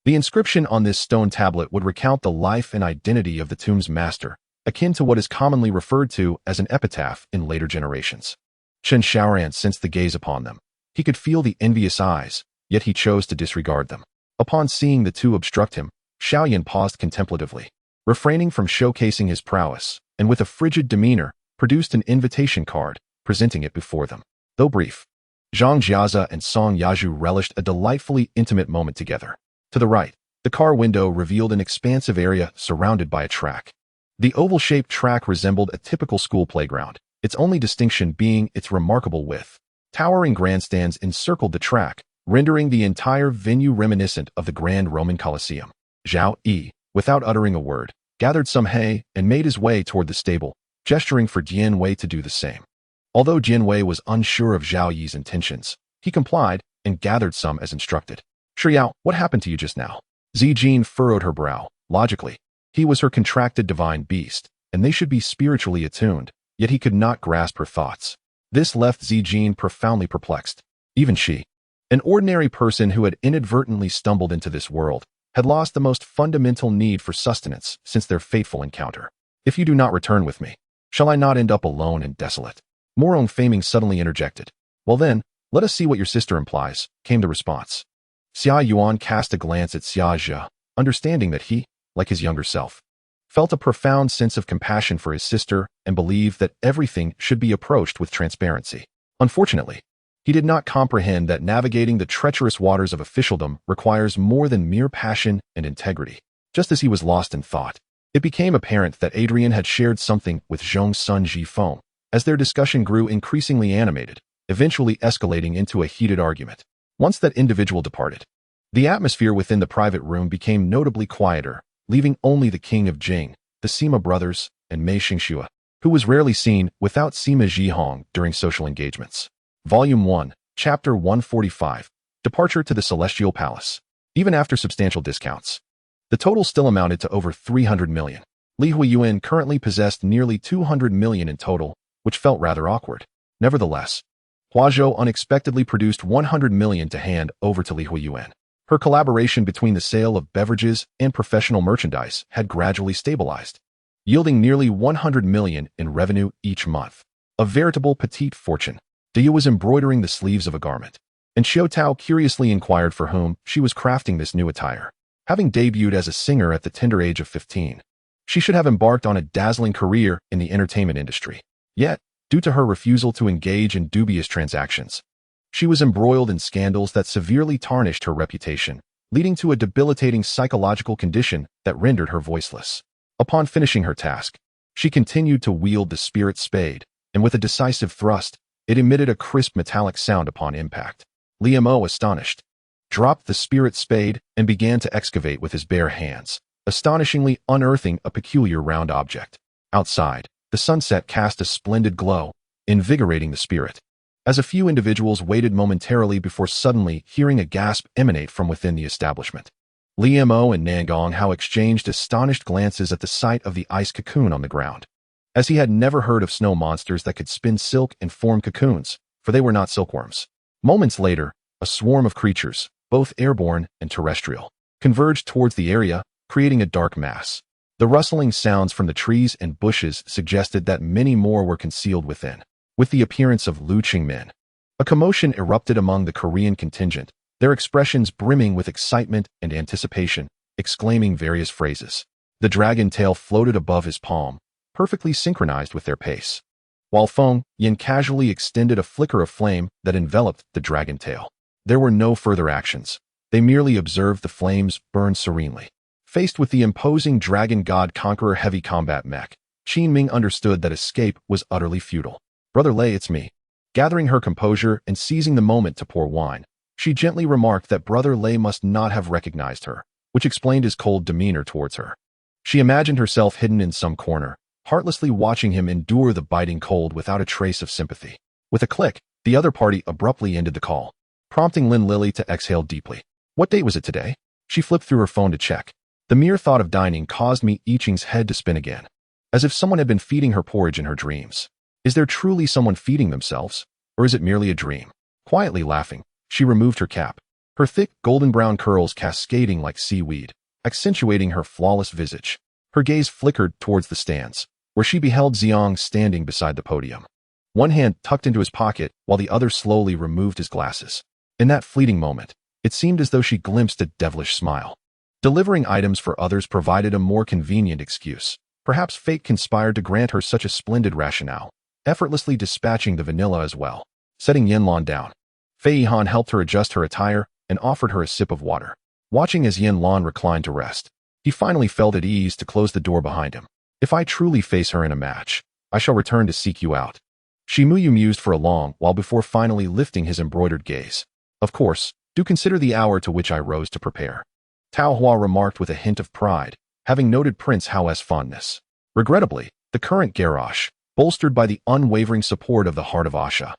The inscription on this stone tablet would recount the life and identity of the tomb's master, akin to what is commonly referred to as an epitaph in later generations. Chen Xiaoran sensed the gaze upon them. He could feel the envious eyes, yet he chose to disregard them. Upon seeing the two obstruct him, Xiaoyan paused contemplatively, refraining from showcasing his prowess, and with a frigid demeanor, produced an invitation card, presenting it before them. Though brief, Zhang Jiaza and Song Yaju relished a delightfully intimate moment together. To the right, the car window revealed an expansive area surrounded by a track. The oval-shaped track resembled a typical school playground, its only distinction being its remarkable width. Towering grandstands encircled the track, rendering the entire venue reminiscent of the Grand Roman Colosseum. Zhao Yi, without uttering a word, gathered some hay and made his way toward the stable, gesturing for Jian Wei to do the same. Although Jian Wei was unsure of Zhao Yi's intentions, he complied and gathered some as instructed. Shiyao, what happened to you just now? Zijin furrowed her brow. Logically, he was her contracted divine beast, and they should be spiritually attuned, yet he could not grasp her thoughts. This left Zijin profoundly perplexed. Even she, an ordinary person who had inadvertently stumbled into this world, had lost the most fundamental need for sustenance since their fateful encounter. If you do not return with me, shall I not end up alone and desolate? Morong Faming suddenly interjected. Well then, let us see what your sister implies, came the response. Xia Yuan cast a glance at Xia Zhe, understanding that he, like his younger self, felt a profound sense of compassion for his sister and believed that everything should be approached with transparency. Unfortunately, he did not comprehend that navigating the treacherous waters of officialdom requires more than mere passion and integrity. Just as he was lost in thought, it became apparent that Adrian had shared something with Zhong's son Jifeng, as their discussion grew increasingly animated, eventually escalating into a heated argument. Once that individual departed, the atmosphere within the private room became notably quieter, leaving only the king of Jing, the Sima brothers, and Mei Xingxue, who was rarely seen without Sima Zhihong during social engagements. Volume 1, Chapter 145, Departure to the Celestial Palace. Even after substantial discounts, the total still amounted to over 300 million. Li Huoyuan currently possessed nearly 200 million in total, which felt rather awkward. Nevertheless, Huazhou unexpectedly produced 100 million to hand over to Li Huoyuan. Her collaboration between the sale of beverages and professional merchandise had gradually stabilized, yielding nearly 100 million in revenue each month. A veritable petite fortune. Dia was embroidering the sleeves of a garment, and Xiao Tao curiously inquired for whom she was crafting this new attire. Having debuted as a singer at the tender age of 15, she should have embarked on a dazzling career in the entertainment industry. Yet, due to her refusal to engage in dubious transactions, she was embroiled in scandals that severely tarnished her reputation, leading to a debilitating psychological condition that rendered her voiceless. Upon finishing her task, she continued to wield the spirit spade, and with a decisive thrust, it emitted a crisp metallic sound upon impact. Liu Mo, astonished, dropped the spirit spade and began to excavate with his bare hands, astonishingly unearthing a peculiar round object. Outside, the sunset cast a splendid glow, invigorating the spirit. As a few individuals waited momentarily before suddenly hearing a gasp emanate from within the establishment. Liu Mo and Nangong Hao exchanged astonished glances at the sight of the ice cocoon on the ground, as he had never heard of snow monsters that could spin silk and form cocoons, for they were not silkworms. Moments later, a swarm of creatures, both airborne and terrestrial, converged towards the area, creating a dark mass. The rustling sounds from the trees and bushes suggested that many more were concealed within. With the appearance of Lu Qingmin, a commotion erupted among the Korean contingent, their expressions brimming with excitement and anticipation, exclaiming various phrases. The dragon tail floated above his palm, perfectly synchronized with their pace, while Feng Yin casually extended a flicker of flame that enveloped the dragon tail. There were no further actions. They merely observed the flames burn serenely. Faced with the imposing dragon god conqueror heavy combat mech, Qin Ming understood that escape was utterly futile. Brother Lei, it's me. Gathering her composure and seizing the moment to pour wine, she gently remarked that Brother Lei must not have recognized her, which explained his cold demeanor towards her. She imagined herself hidden in some corner, heartlessly watching him endure the biting cold without a trace of sympathy. With a click, the other party abruptly ended the call, prompting Lin Lily to exhale deeply. What date was it today? She flipped through her phone to check. The mere thought of dining caused Mi Yiqing's head to spin again, as if someone had been feeding her porridge in her dreams. Is there truly someone feeding themselves, or is it merely a dream? Quietly laughing, she removed her cap, her thick golden-brown curls cascading like seaweed, accentuating her flawless visage. Her gaze flickered towards the stands, where she beheld Xiang standing beside the podium. One hand tucked into his pocket while the other slowly removed his glasses. In that fleeting moment, it seemed as though she glimpsed a devilish smile. Delivering items for others provided a more convenient excuse. Perhaps fate conspired to grant her such a splendid rationale, effortlessly dispatching the vanilla as well. Setting Yanlan down, Fei Han helped her adjust her attire and offered her a sip of water. Watching as Yanlan reclined to rest, he finally felt at ease to close the door behind him. If I truly face her in a match, I shall return to seek you out. Shimuyu mused for a long while before finally lifting his embroidered gaze. Of course, do consider the hour to which I rose to prepare. Tao Hua remarked with a hint of pride, having noted Prince Hao's fondness. Regrettably, the current Garrosh, bolstered by the unwavering support of the heart of Asha,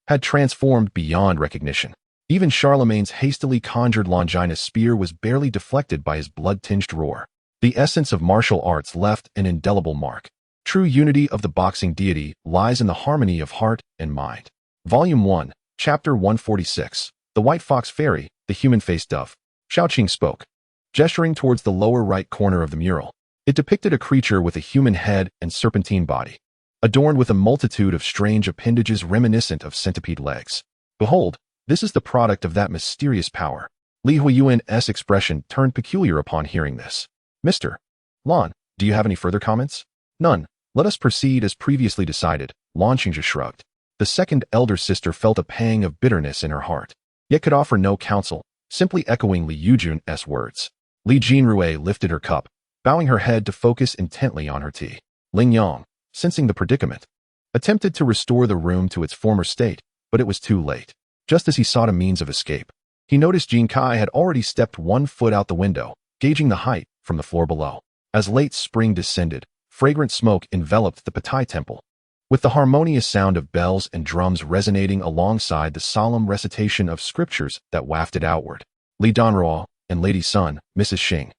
had transformed beyond recognition. Even Charlemagne's hastily conjured Longinus spear was barely deflected by his blood-tinged roar. The essence of martial arts left an indelible mark. True unity of the boxing deity lies in the harmony of heart and mind. Volume 1, Chapter 146. The White Fox Fairy, the Human-Faced Dove. Shaoqing spoke, gesturing towards the lower right corner of the mural. It depicted a creature with a human head and serpentine body, adorned with a multitude of strange appendages reminiscent of centipede legs. Behold, this is the product of that mysterious power. Li Huoyuan's expression turned peculiar upon hearing this. Mr. Lan, do you have any further comments? None. Let us proceed as previously decided, Lan Qingzhou shrugged. The second elder sister felt a pang of bitterness in her heart, yet could offer no counsel, simply echoing Li Yujun's words. Li Jinrui lifted her cup, bowing her head to focus intently on her tea. Ling Yang, sensing the predicament, attempted to restore the room to its former state, but it was too late. Just as he sought a means of escape, he noticed Jin Kai had already stepped 1 foot out the window, gauging the height from the floor below. As late spring descended, fragrant smoke enveloped the Patai temple, with the harmonious sound of bells and drums resonating alongside the solemn recitation of scriptures that wafted outward. Li Danruo and Lady Sun, Mrs. Xing,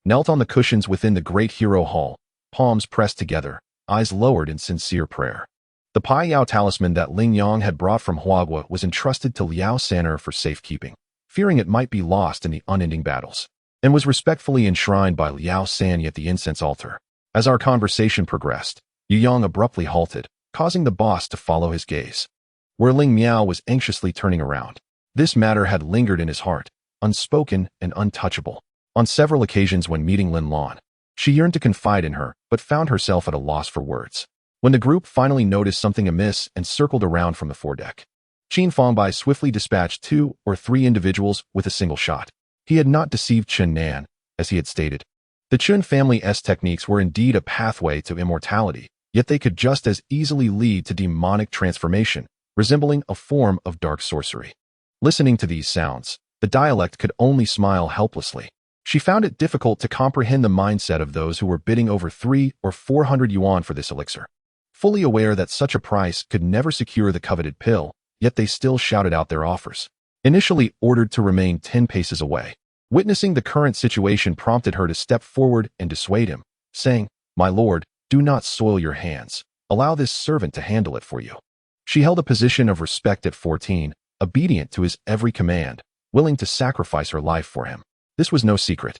knelt on the cushions within the great hero hall, palms pressed together, eyes lowered in sincere prayer. The Pai Yao talisman that Ling Yang had brought from Huoyuan was entrusted to Liao San'er for safekeeping, fearing it might be lost in the unending battles, and was respectfully enshrined by Liao San at the incense altar. As our conversation progressed, Yu Yang abruptly halted, causing the boss to follow his gaze. Where Ling Miao was anxiously turning around. This matter had lingered in his heart, unspoken and untouchable. On several occasions when meeting Lin Lan, she yearned to confide in her, but found herself at a loss for words. When the group finally noticed something amiss and circled around from the foredeck, Qin Fangbai swiftly dispatched 2 or 3 individuals with a single shot. He had not deceived Chen Nan, as he had stated. The Chun family's techniques were indeed a pathway to immortality, yet they could just as easily lead to demonic transformation, resembling a form of dark sorcery. Listening to these sounds, the dialect could only smile helplessly. She found it difficult to comprehend the mindset of those who were bidding over 300 or 400 yuan for this elixir. Fully aware that such a price could never secure the coveted pill, yet they still shouted out their offers. Initially ordered to remain 10 paces away, witnessing the current situation prompted her to step forward and dissuade him, saying, "My lord, do not soil your hands. Allow this servant to handle it for you." She held a position of respect at 14, obedient to his every command, willing to sacrifice her life for him. This was no secret.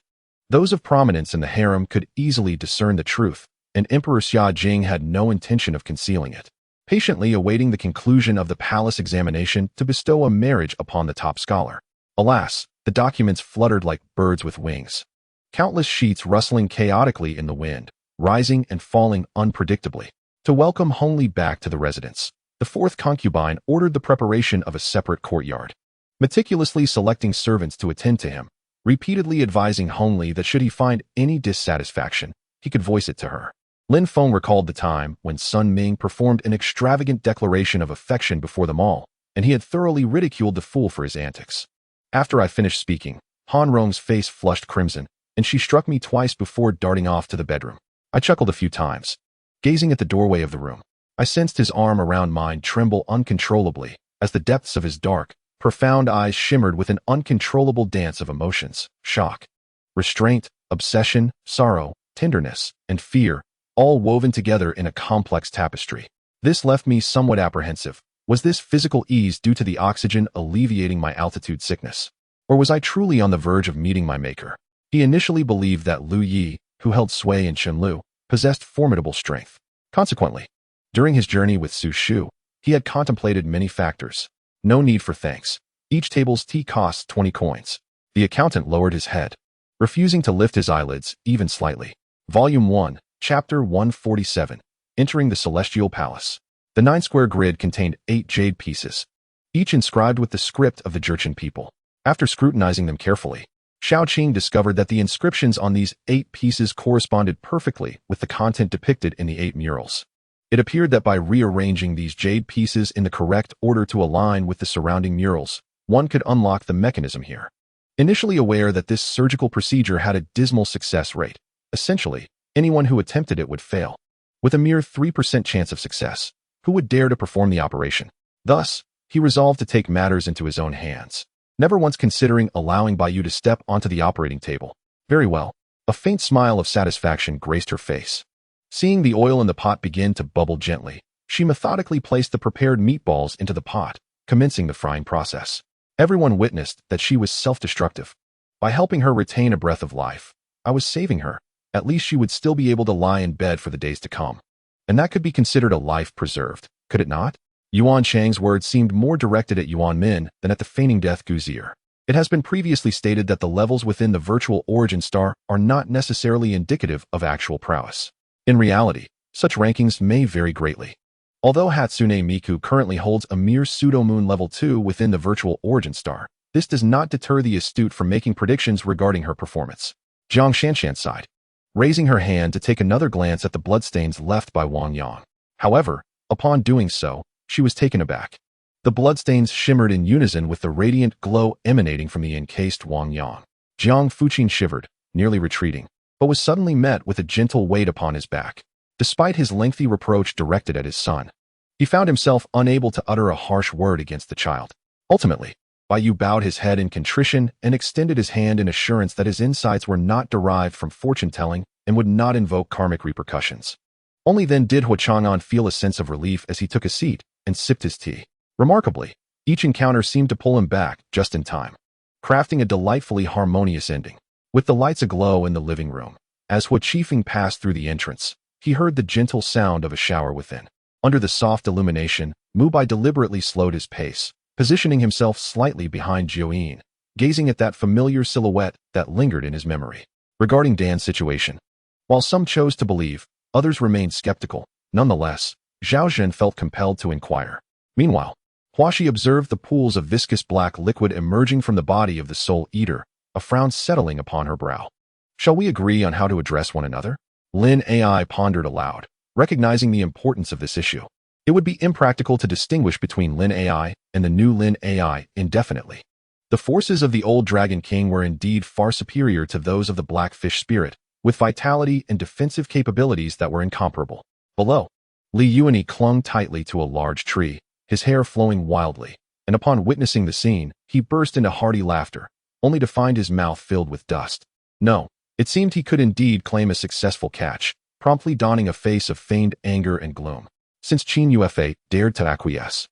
Those of prominence in the harem could easily discern the truth, and Emperor Xia Jing had no intention of concealing it, patiently awaiting the conclusion of the palace examination to bestow a marriage upon the top scholar. Alas, the documents fluttered like birds with wings, countless sheets rustling chaotically in the wind, rising and falling unpredictably. To welcome Hongli back to the residence, the 4th concubine ordered the preparation of a separate courtyard, meticulously selecting servants to attend to him, repeatedly advising Hongli that should he find any dissatisfaction, he could voice it to her. Lin Feng recalled the time when Sun Ming performed an extravagant declaration of affection before them all, and he had thoroughly ridiculed the fool for his antics. After I finished speaking, Han Rong's face flushed crimson, and she struck me twice before darting off to the bedroom. I chuckled a few times. Gazing at the doorway of the room, I sensed his arm around mine tremble uncontrollably as the depths of his dark, profound eyes shimmered with an uncontrollable dance of emotions, shock, restraint, obsession, sorrow, tenderness, and fear, all woven together in a complex tapestry. This left me somewhat apprehensive. Was this physical ease due to the oxygen alleviating my altitude sickness? Or was I truly on the verge of meeting my maker? He initially believed that Lu Yi, who held sway in Qianlu, possessed formidable strength. Consequently, during his journey with Su Shu, he had contemplated many factors. No need for thanks. Each table's tea costs 20 coins. The accountant lowered his head, refusing to lift his eyelids, even slightly. Volume 1, Chapter 147, Entering the Celestial Palace. The 9-square grid contained 8 jade pieces, each inscribed with the script of the Jurchen people. After scrutinizing them carefully, Shaoqing discovered that the inscriptions on these 8 pieces corresponded perfectly with the content depicted in the 8 murals. It appeared that by rearranging these jade pieces in the correct order to align with the surrounding murals, one could unlock the mechanism here. Initially aware that this surgical procedure had a dismal success rate, essentially, anyone who attempted it would fail. With a mere 3% chance of success, who would dare to perform the operation? Thus, he resolved to take matters into his own hands, never once considering allowing Bai Yu to step onto the operating table. Very well. A faint smile of satisfaction graced her face. Seeing the oil in the pot begin to bubble gently, she methodically placed the prepared meatballs into the pot, commencing the frying process. Everyone witnessed that she was self-destructive. By helping her retain a breath of life, I was saving her. At least she would still be able to lie in bed for the days to come. And that could be considered a life preserved, could it not? Yuan Chang's words seemed more directed at Yuan Min than at the feigning death Guzier. It has been previously stated that the levels within the virtual origin star are not necessarily indicative of actual prowess. In reality, such rankings may vary greatly. Although Hatsune Miku currently holds a mere pseudo-moon level 2 within the virtual origin star, this does not deter the astute from making predictions regarding her performance. Jiang Shanshan sighed, raising her hand to take another glance at the bloodstains left by Wang Yang. However, upon doing so, she was taken aback. The bloodstains shimmered in unison with the radiant glow emanating from the encased Wang Yang. Jiang Fuqin shivered, nearly retreating, but was suddenly met with a gentle weight upon his back. Despite his lengthy reproach directed at his son, he found himself unable to utter a harsh word against the child. Ultimately, Bai Yu bowed his head in contrition and extended his hand in assurance that his insights were not derived from fortune-telling and would not invoke karmic repercussions. Only then did Huo Chang'an feel a sense of relief as he took a seat and sipped his tea. Remarkably, each encounter seemed to pull him back just in time, crafting a delightfully harmonious ending. With the lights aglow in the living room, as Huo Qifeng passed through the entrance, he heard the gentle sound of a shower within. Under the soft illumination, Mu Bai deliberately slowed his pace, positioning himself slightly behind Jiuyin, gazing at that familiar silhouette that lingered in his memory. Regarding Dan's situation, while some chose to believe, others remained skeptical. Nonetheless, Zhao Zhen felt compelled to inquire. Meanwhile, Huashi observed the pools of viscous black liquid emerging from the body of the Soul Eater, a frown settling upon her brow. Shall we agree on how to address one another? Lin Ai pondered aloud, recognizing the importance of this issue. It would be impractical to distinguish between Lin Ai and the new Lin Ai indefinitely. The forces of the old Dragon King were indeed far superior to those of the Black Fish Spirit, with vitality and defensive capabilities that were incomparable. Below, Li Yuanyi clung tightly to a large tree, his hair flowing wildly, and upon witnessing the scene, he burst into hearty laughter, only to find his mouth filled with dust. No, it seemed he could indeed claim a successful catch, promptly donning a face of feigned anger and gloom. Since Qin Yufa dared to acquiesce,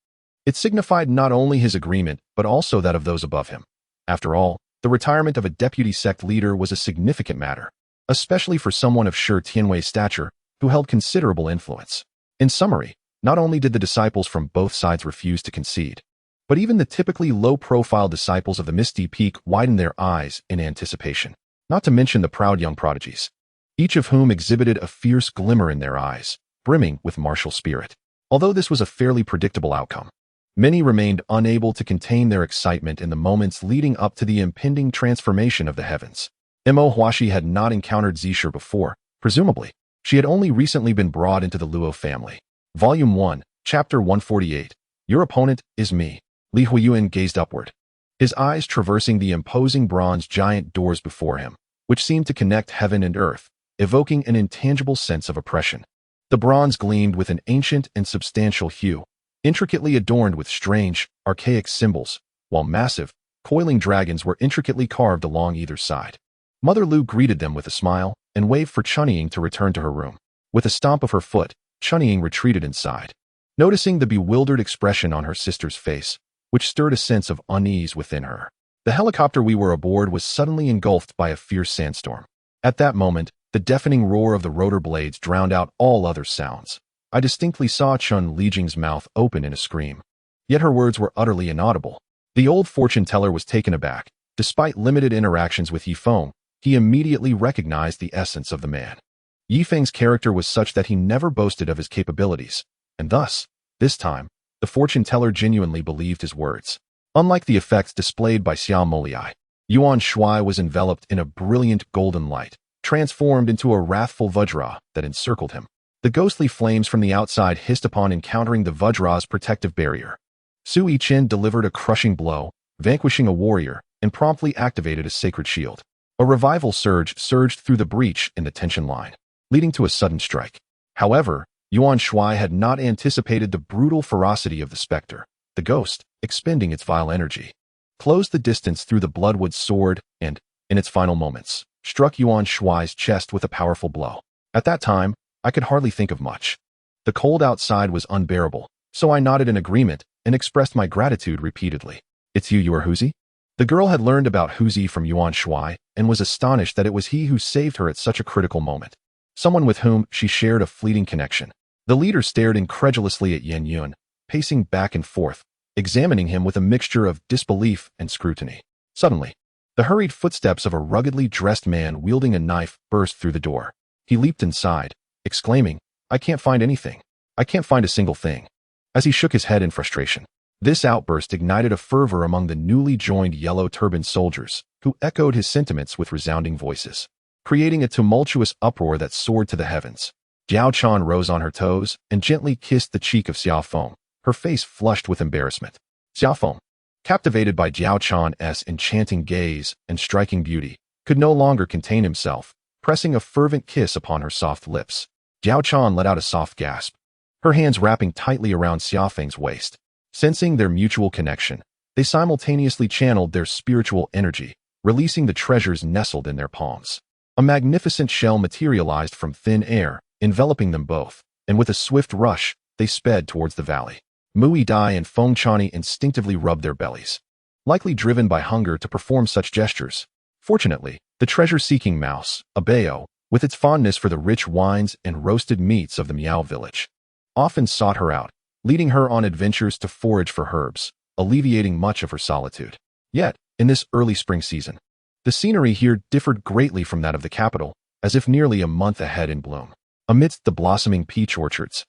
it signified not only his agreement but also that of those above him. After all, the retirement of a deputy sect leader was a significant matter, especially for someone of Shi Tianwei's stature who held considerable influence. In summary, not only did the disciples from both sides refuse to concede, but even the typically low-profile disciples of the Misty Peak widened their eyes in anticipation, not to mention the proud young prodigies, each of whom exhibited a fierce glimmer in their eyes, brimming with martial spirit. Although this was a fairly predictable outcome, many remained unable to contain their excitement in the moments leading up to the impending transformation of the heavens. Mo Huashi had not encountered Zisher before. Presumably, she had only recently been brought into the Luo family. Volume 1, Chapter 148. Your opponent is me. Li Huoyuan gazed upward, his eyes traversing the imposing bronze giant doors before him, which seemed to connect heaven and earth, evoking an intangible sense of oppression. The bronze gleamed with an ancient and substantial hue, intricately adorned with strange, archaic symbols, while massive, coiling dragons were intricately carved along either side. Mother Lu greeted them with a smile and waved for Chunying to return to her room. With a stomp of her foot, Chunying retreated inside. Noticing the bewildered expression on her sister's face, which stirred a sense of unease within her, The helicopter we were aboard was suddenly engulfed by a fierce sandstorm. At that moment, the deafening roar of the rotor blades drowned out all other sounds. I distinctly saw Chun Lijing's mouth open in a scream. Yet her words were utterly inaudible. The old fortune teller was taken aback. Despite limited interactions with Yifeng, he immediately recognized the essence of the man. Yifeng's character was such that he never boasted of his capabilities, and thus, this time, the fortune teller genuinely believed his words. Unlike the effects displayed by Xiao Moliai, Yuan Shui was enveloped in a brilliant golden light, transformed into a wrathful Vajra that encircled him. The ghostly flames from the outside hissed upon encountering the Vajra's protective barrier. Su Yichen delivered a crushing blow, vanquishing a warrior, and promptly activated a sacred shield. A revival surge surged through the breach in the tension line, leading to a sudden strike. However, Yuan Shui had not anticipated the brutal ferocity of the specter. The ghost, expending its vile energy, closed the distance through the bloodwood sword and, in its final moments, struck Yuan Shui's chest with a powerful blow. At that time, I could hardly think of much. The cold outside was unbearable, so I nodded in agreement and expressed my gratitude repeatedly. "It's you are Huzi?" The girl had learned about Huzi from Yuan Shui and was astonished that it was he who saved her at such a critical moment. Someone with whom she shared a fleeting connection. The leader stared incredulously at Yin Yun, pacing back and forth, examining him with a mixture of disbelief and scrutiny. Suddenly, the hurried footsteps of a ruggedly dressed man wielding a knife burst through the door. He leaped inside, exclaiming, "I can't find anything. I can't find a single thing." As he shook his head in frustration, this outburst ignited a fervor among the newly joined yellow-turbaned soldiers, who echoed his sentiments with resounding voices, creating a tumultuous uproar that soared to the heavens. Jiao Chan rose on her toes and gently kissed the cheek of Xiao Feng, her face flushed with embarrassment. Xiao Feng, captivated by Jiao Chan's enchanting gaze and striking beauty, could no longer contain himself, pressing a fervent kiss upon her soft lips. Jiao Chan let out a soft gasp, her hands wrapping tightly around Xiao Feng's waist. Sensing their mutual connection, they simultaneously channeled their spiritual energy, releasing the treasures nestled in their palms. A magnificent shell materialized from thin air, enveloping them both, and with a swift rush, they sped towards the valley. Mui Dai and Feng Chani instinctively rubbed their bellies, likely driven by hunger to perform such gestures. Fortunately, the treasure-seeking mouse, Abeo, with its fondness for the rich wines and roasted meats of the Miao village, often sought her out, leading her on adventures to forage for herbs, alleviating much of her solitude. Yet, in this early spring season, the scenery here differed greatly from that of the capital, as if nearly a month ahead in bloom. Amidst the blossoming peach orchards,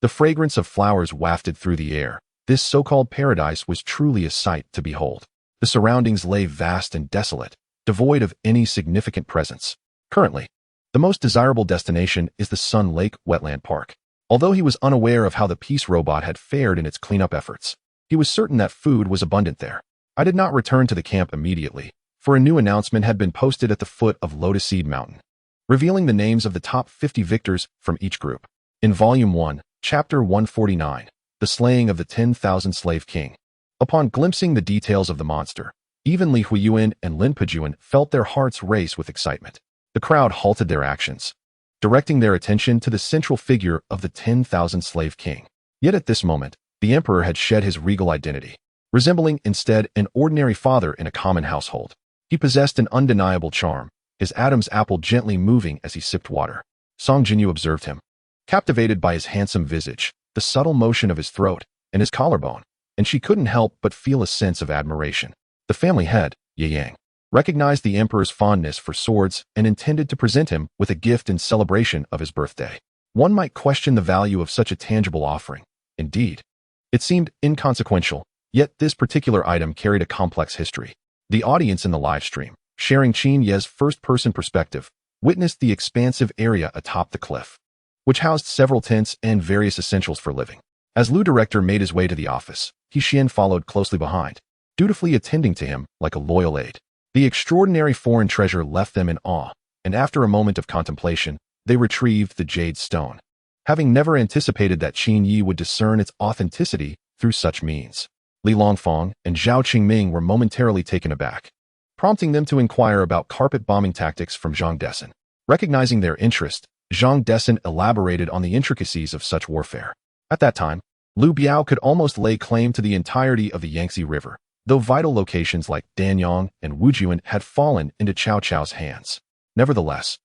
the fragrance of flowers wafted through the air. This so-called paradise was truly a sight to behold. The surroundings lay vast and desolate, devoid of any significant presence. Currently, the most desirable destination is the Sun Lake Wetland Park. Although he was unaware of how the peace robot had fared in its cleanup efforts, he was certain that food was abundant there. I did not return to the camp immediately, for a new announcement had been posted at the foot of Lotus Seed Mountain, revealing the names of the top 50 victors from each group. In Volume 1, Chapter 149, The Slaying of the 10,000 Slave King. Upon glimpsing the details of the monster, even Li Huoyuan and Lin Pejuan felt their hearts race with excitement. The crowd halted their actions, directing their attention to the central figure of the 10,000 Slave King. Yet at this moment, the emperor had shed his regal identity, resembling instead an ordinary father in a common household. He possessed an undeniable charm, his Adam's apple gently moving as he sipped water. Song Jinyu observed him, captivated by his handsome visage, the subtle motion of his throat, and his collarbone, and she couldn't help but feel a sense of admiration. The family head, Yin-Yang, recognized the emperor's fondness for swords and intended to present him with a gift in celebration of his birthday. One might question the value of such a tangible offering. Indeed, it seemed inconsequential, yet this particular item carried a complex history. The audience in the live stream, sharing Qin Ye's first-person perspective, witnessed the expansive area atop the cliff, which housed several tents and various essentials for living. As Lu Director made his way to the office, He Xian followed closely behind, dutifully attending to him like a loyal aide. The extraordinary foreign treasure left them in awe, and after a moment of contemplation, they retrieved the jade stone, having never anticipated that Qin Yi would discern its authenticity through such means. Li Longfeng and Zhao Qingming were momentarily taken aback, prompting them to inquire about carpet bombing tactics from Zhang Dessen. Recognizing their interest, Zhang Dessen elaborated on the intricacies of such warfare. At that time, Lu Biao could almost lay claim to the entirety of the Yangtze River, though vital locations like Danyang and Huoyuan had fallen into Cao Cao's hands. Nevertheless,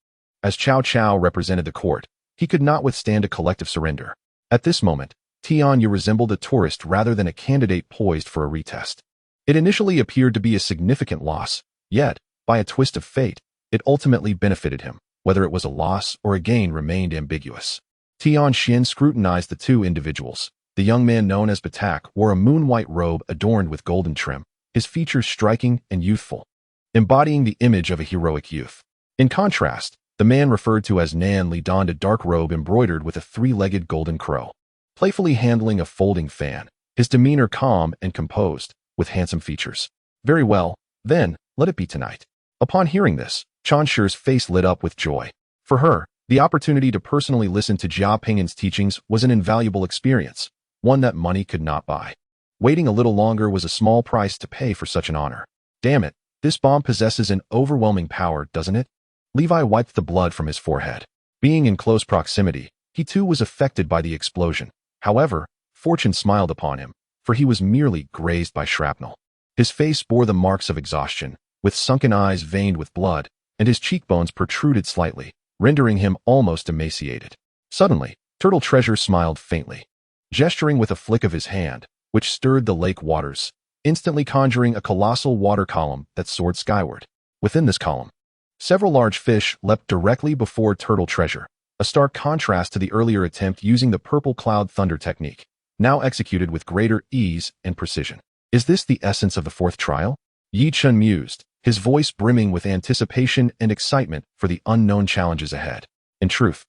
as Cao Cao represented the court, he could not withstand a collective surrender. At this moment, Tianyu resembled a tourist rather than a candidate poised for a retest. It initially appeared to be a significant loss, yet, by a twist of fate, it ultimately benefited him. Whether it was a loss or a gain remained ambiguous. Tian Xin scrutinized the two individuals. The young man known as Batak wore a moon-white robe adorned with golden trim, his features striking and youthful, embodying the image of a heroic youth. In contrast, the man referred to as Nan Li donned a dark robe embroidered with a three-legged golden crow, playfully handling a folding fan, his demeanor calm and composed, with handsome features. Very well, then, let it be tonight. Upon hearing this, Chanshi's face lit up with joy. For her, the opportunity to personally listen to Jia Pingin's teachings was an invaluable experience, one that money could not buy. Waiting a little longer was a small price to pay for such an honor. Damn it, this bomb possesses an overwhelming power, doesn't it? Levi wiped the blood from his forehead. Being in close proximity, he too was affected by the explosion. However, fortune smiled upon him, for he was merely grazed by shrapnel. His face bore the marks of exhaustion, with sunken eyes veined with blood, and his cheekbones protruded slightly, rendering him almost emaciated. Suddenly, Turtle Treasure smiled faintly, gesturing with a flick of his hand, which stirred the lake waters, instantly conjuring a colossal water column that soared skyward. Within this column, several large fish leapt directly before Turtle Treasure, a stark contrast to the earlier attempt using the purple cloud thunder technique, now executed with greater ease and precision. Is this the essence of the fourth trial? Yi Chun mused, his voice brimming with anticipation and excitement for the unknown challenges ahead. In truth,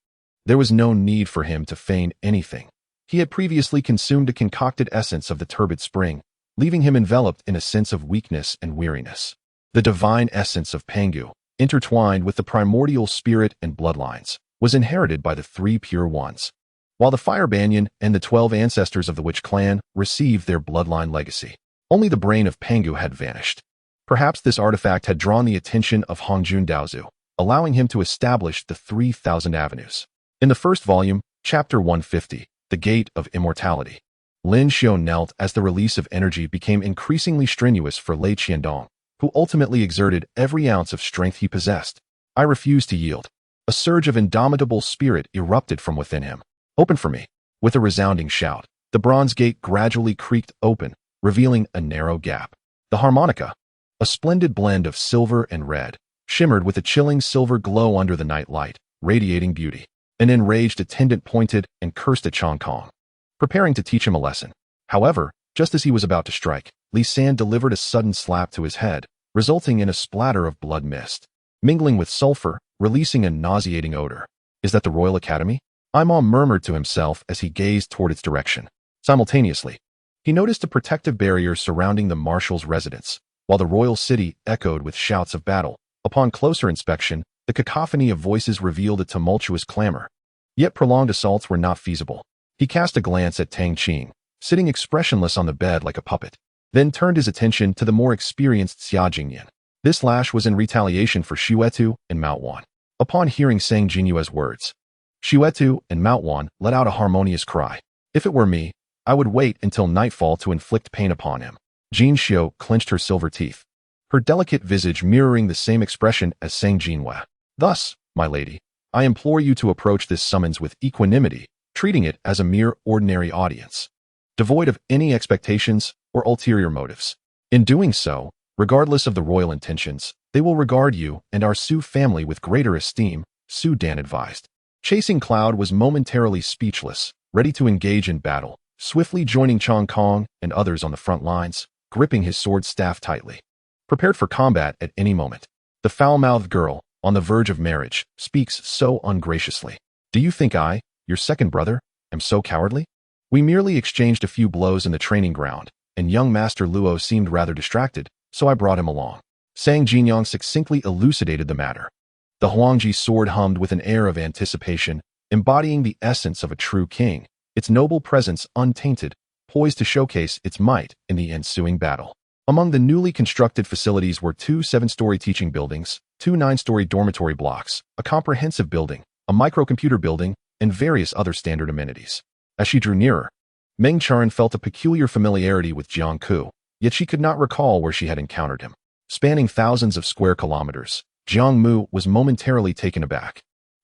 there was no need for him to feign anything. He had previously consumed a concocted essence of the turbid spring, leaving him enveloped in a sense of weakness and weariness. The divine essence of Pangu, intertwined with the primordial spirit and bloodlines, was inherited by the three pure ones, while the Fire Banyan and the 12 ancestors of the Witch clan received their bloodline legacy. Only the brain of Pangu had vanished. Perhaps this artifact had drawn the attention of Hongjun Daozu, allowing him to establish the 3,000 avenues. In the first volume, Chapter 150, The Gate of Immortality, Lin Xiao knelt as the release of energy became increasingly strenuous for Lei Qiandong, who ultimately exerted every ounce of strength he possessed. I refused to yield. A surge of indomitable spirit erupted from within him. Open for me. With a resounding shout, the bronze gate gradually creaked open, revealing a narrow gap. The harmonica, a splendid blend of silver and red, shimmered with a chilling silver glow under the night light, radiating beauty. An enraged attendant pointed and cursed at Chong Kong, preparing to teach him a lesson. However, just as he was about to strike, Li San delivered a sudden slap to his head, resulting in a splatter of blood mist, mingling with sulfur, releasing a nauseating odor. Is that the Royal Academy? Imam murmured to himself as he gazed toward its direction. Simultaneously, he noticed a protective barrier surrounding the Marshal's residence, while the royal city echoed with shouts of battle. Upon closer inspection, the cacophony of voices revealed a tumultuous clamor. Yet prolonged assaults were not feasible. He cast a glance at Tang Qing, sitting expressionless on the bed like a puppet, then turned his attention to the more experienced Xia Jingyan. This lash was in retaliation for Xuetu and Maowan. Upon hearing Sang Jinyue's words, Xuetu and Maowan let out a harmonious cry. If it were me, I would wait until nightfall to inflict pain upon him. Jin Xiu clenched her silver teeth, her delicate visage mirroring the same expression as Sang Jinhua. Thus, my lady, I implore you to approach this summons with equanimity, treating it as a mere ordinary audience, devoid of any expectations or ulterior motives. In doing so, regardless of the royal intentions, they will regard you and our Su family with greater esteem, Su Dan advised. Chasing Cloud was momentarily speechless, ready to engage in battle, swiftly joining Chong Kong and others on the front lines, gripping his sword staff tightly, prepared for combat at any moment. The foul-mouthed girl, on the verge of marriage, speaks so ungraciously. Do you think I, your second brother, am so cowardly? We merely exchanged a few blows in the training ground, and young Master Luo seemed rather distracted, so I brought him along. Sang Jinyang succinctly elucidated the matter. The Huangji sword hummed with an air of anticipation, embodying the essence of a true king, its noble presence untainted, poised to showcase its might in the ensuing battle. Among the newly constructed facilities were 2 7-story teaching buildings, 2 9-story dormitory blocks, a comprehensive building, a microcomputer building, and various other standard amenities. As she drew nearer, Meng Charan felt a peculiar familiarity with Jiang Ku, yet she could not recall where she had encountered him. Spanning thousands of square kilometers, Jiang Mu was momentarily taken aback.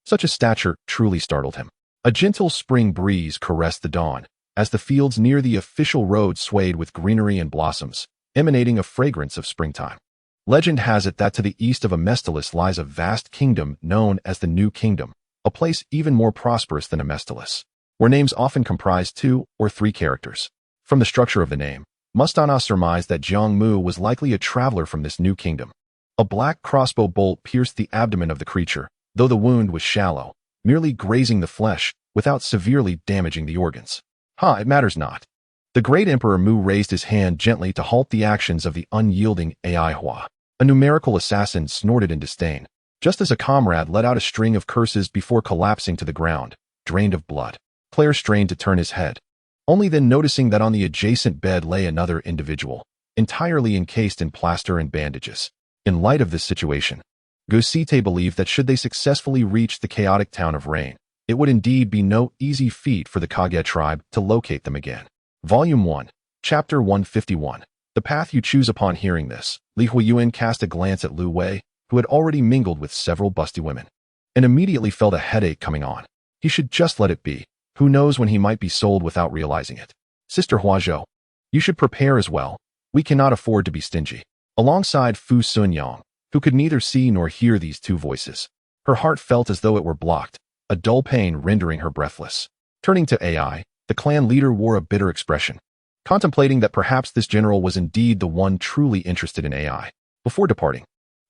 Such a stature truly startled him. A gentle spring breeze caressed the dawn, as the fields near the official road swayed with greenery and blossoms, emanating a fragrance of springtime. Legend has it that to the east of Amestalis lies a vast kingdom known as the New Kingdom, a place even more prosperous than Amestalis, where names often comprise 2 or 3 characters. From the structure of the name, Mustana surmised that Jiang Mu was likely a traveler from this new kingdom. A black crossbow bolt pierced the abdomen of the creature, though the wound was shallow, merely grazing the flesh without severely damaging the organs. It matters not. The great Emperor Mu raised his hand gently to halt the actions of the unyielding Ai Hua. A numerical assassin snorted in disdain, just as a comrade let out a string of curses before collapsing to the ground, drained of blood. Claire strained to turn his head, only then noticing that on the adjacent bed lay another individual, entirely encased in plaster and bandages. In light of this situation, Gosite believed that should they successfully reach the chaotic town of Rain, it would indeed be no easy feat for the Kage tribe to locate them again. Volume 1, Chapter 151. The path you choose. Upon hearing this, Li Huoyuan cast a glance at Lu Wei, who had already mingled with several busty women, and immediately felt a headache coming on. He should just let it be. Who knows when he might be sold without realizing it. Sister Huazhou, you should prepare as well. We cannot afford to be stingy. Alongside Fu Sunyang, who could neither see nor hear these two voices, her heart felt as though it were blocked, a dull pain rendering her breathless. Turning to Ai, the clan leader wore a bitter expression, contemplating that perhaps this general was indeed the one truly interested in Ai. Before departing,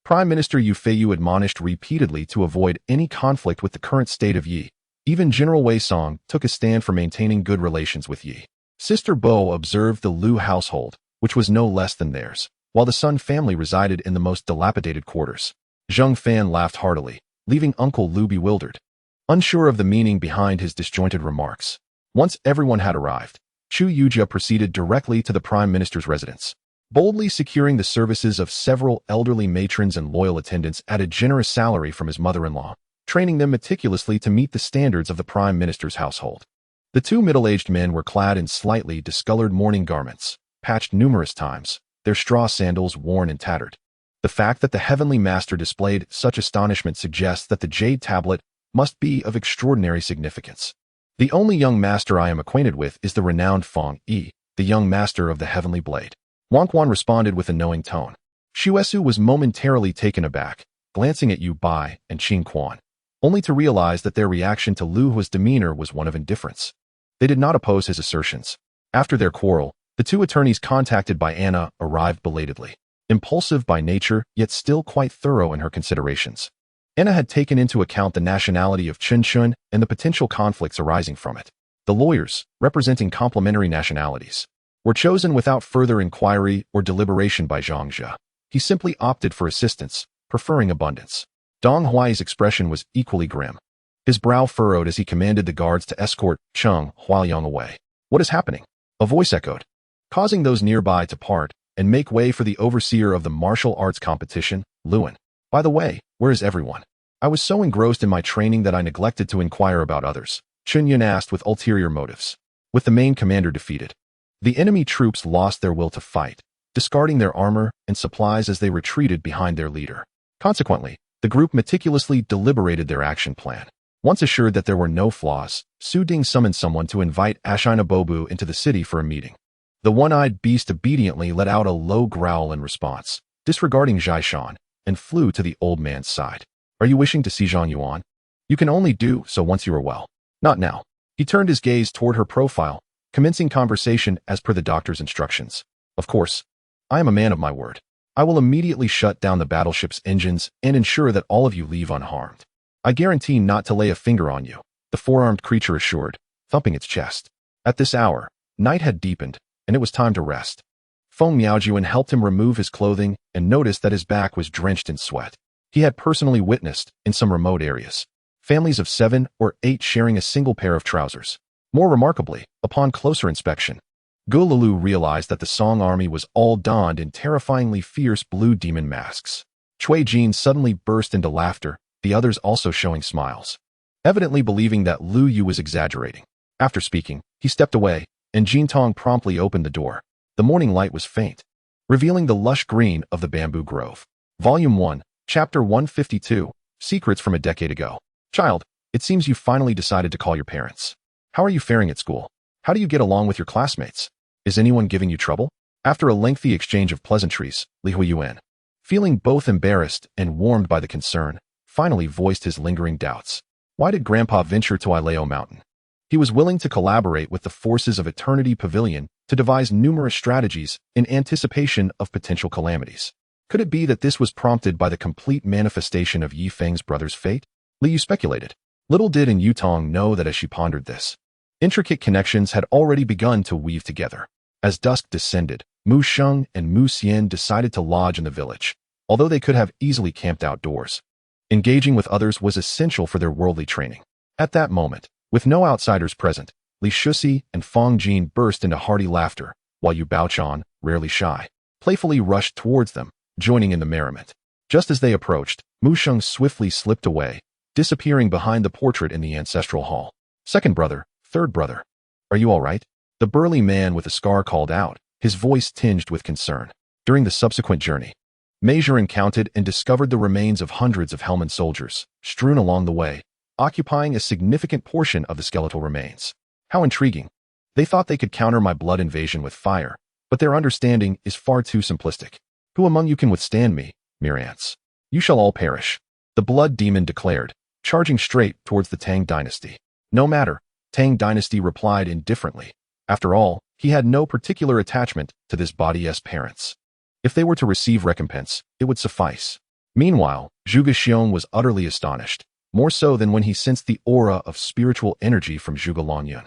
Prime Minister Yu Feiyu admonished repeatedly to avoid any conflict with the current state of Yi. Even General Wei Song took a stand for maintaining good relations with Yi. Sister Bo observed the Lu household, which was no less than theirs, while the Sun family resided in the most dilapidated quarters. Zheng Fan laughed heartily, leaving Uncle Lu bewildered, unsure of the meaning behind his disjointed remarks. Once everyone had arrived, Chu Yujia proceeded directly to the Prime Minister's residence, boldly securing the services of several elderly matrons and loyal attendants at a generous salary from his mother-in-law, training them meticulously to meet the standards of the Prime Minister's household. The 2 middle-aged men were clad in slightly discolored mourning garments, patched numerous times, their straw sandals worn and tattered. The fact that the Heavenly Master displayed such astonishment suggests that the Jade Tablet must be of extraordinary significance. The only young master I am acquainted with is the renowned Feng Yi, the young master of the Heavenly Blade. Wang Quan responded with a knowing tone. Shuesu was momentarily taken aback, glancing at Yu Bai and Qing Quan, only to realize that their reaction to Lu Hua's demeanor was one of indifference. They did not oppose his assertions. After their quarrel, the 2 attorneys contacted by Anna arrived belatedly. Impulsive by nature, yet still quite thorough in her considerations, Anna had taken into account the nationality of Chen Chun and the potential conflicts arising from it. The lawyers, representing complementary nationalities, were chosen without further inquiry or deliberation by Zhang Jia. He simply opted for assistance, preferring abundance. Dong Huai's expression was equally grim. His brow furrowed as he commanded the guards to escort Cheng Huailiang away. What is happening? A voice echoed, causing those nearby to part and make way for the overseer of the martial arts competition, Luan. By the way, where is everyone? I was so engrossed in my training that I neglected to inquire about others, Chun Yun asked with ulterior motives. With the main commander defeated, the enemy troops lost their will to fight, discarding their armor and supplies as they retreated behind their leader. Consequently, the group meticulously deliberated their action plan. Once assured that there were no flaws, Su Ding summoned someone to invite Ashina Bobu into the city for a meeting. The one-eyed beast obediently let out a low growl in response, disregarding Zhai Shan, and flew to the old man's side. Are you wishing to see Zhang Yuan? You can only do so once you are well. Not now. He turned his gaze toward her profile, commencing conversation as per the doctor's instructions. Of course, I am a man of my word. I will immediately shut down the battleship's engines and ensure that all of you leave unharmed. I guarantee not to lay a finger on you, the four-armed creature assured, thumping its chest. At this hour, night had deepened, and it was time to rest. Feng Miaojuan helped him remove his clothing and noticed that his back was drenched in sweat. He had personally witnessed, in some remote areas, families of 7 or 8 sharing a single pair of trousers. More remarkably, upon closer inspection, Gululu realized that the Song army was all donned in terrifyingly fierce blue demon masks. Cui Jin suddenly burst into laughter, the others also showing smiles, evidently believing that Lu Yu was exaggerating. After speaking, he stepped away, and Jin Tong promptly opened the door. The morning light was faint, revealing the lush green of the bamboo grove. Volume 1, Chapter 152, Secrets from a Decade Ago. Child, it seems you finally decided to call your parents. How are you faring at school? How do you get along with your classmates? Is anyone giving you trouble? After a lengthy exchange of pleasantries, Li Huoyuan, feeling both embarrassed and warmed by the concern, finally voiced his lingering doubts. Why did Grandpa venture to Ileo Mountain? He was willing to collaborate with the forces of Eternity Pavilion to devise numerous strategies in anticipation of potential calamities. Could it be that this was prompted by the complete manifestation of Yi Feng's brother's fate? Liu speculated. Little did in Yutong know that as she pondered this, intricate connections had already begun to weave together. As dusk descended, Mu Sheng and Mu Xian decided to lodge in the village, although they could have easily camped outdoors. Engaging with others was essential for their worldly training. At that moment, with no outsiders present, Li Shusi and Fong Jin burst into hearty laughter, while Yu Baochan, rarely shy, playfully rushed towards them, joining in the merriment. Just as they approached, Mu Sheng swiftly slipped away, disappearing behind the portrait in the ancestral hall. Second brother, third brother. Are you all right? The burly man with the scar called out, his voice tinged with concern. During the subsequent journey, Nezha encountered and discovered the remains of hundreds of Helman soldiers, strewn along the way, occupying a significant portion of the skeletal remains. How intriguing. They thought they could counter my blood invasion with fire, but their understanding is far too simplistic. Who among you can withstand me, mere ants? You shall all perish. The blood demon declared, charging straight towards the Tang dynasty. No matter, Tang dynasty replied indifferently. After all, he had no particular attachment to this body's parents. If they were to receive recompense, it would suffice. Meanwhile, Zhuge Xiong was utterly astonished, more so than when he sensed the aura of spiritual energy from Zhuge Longyun.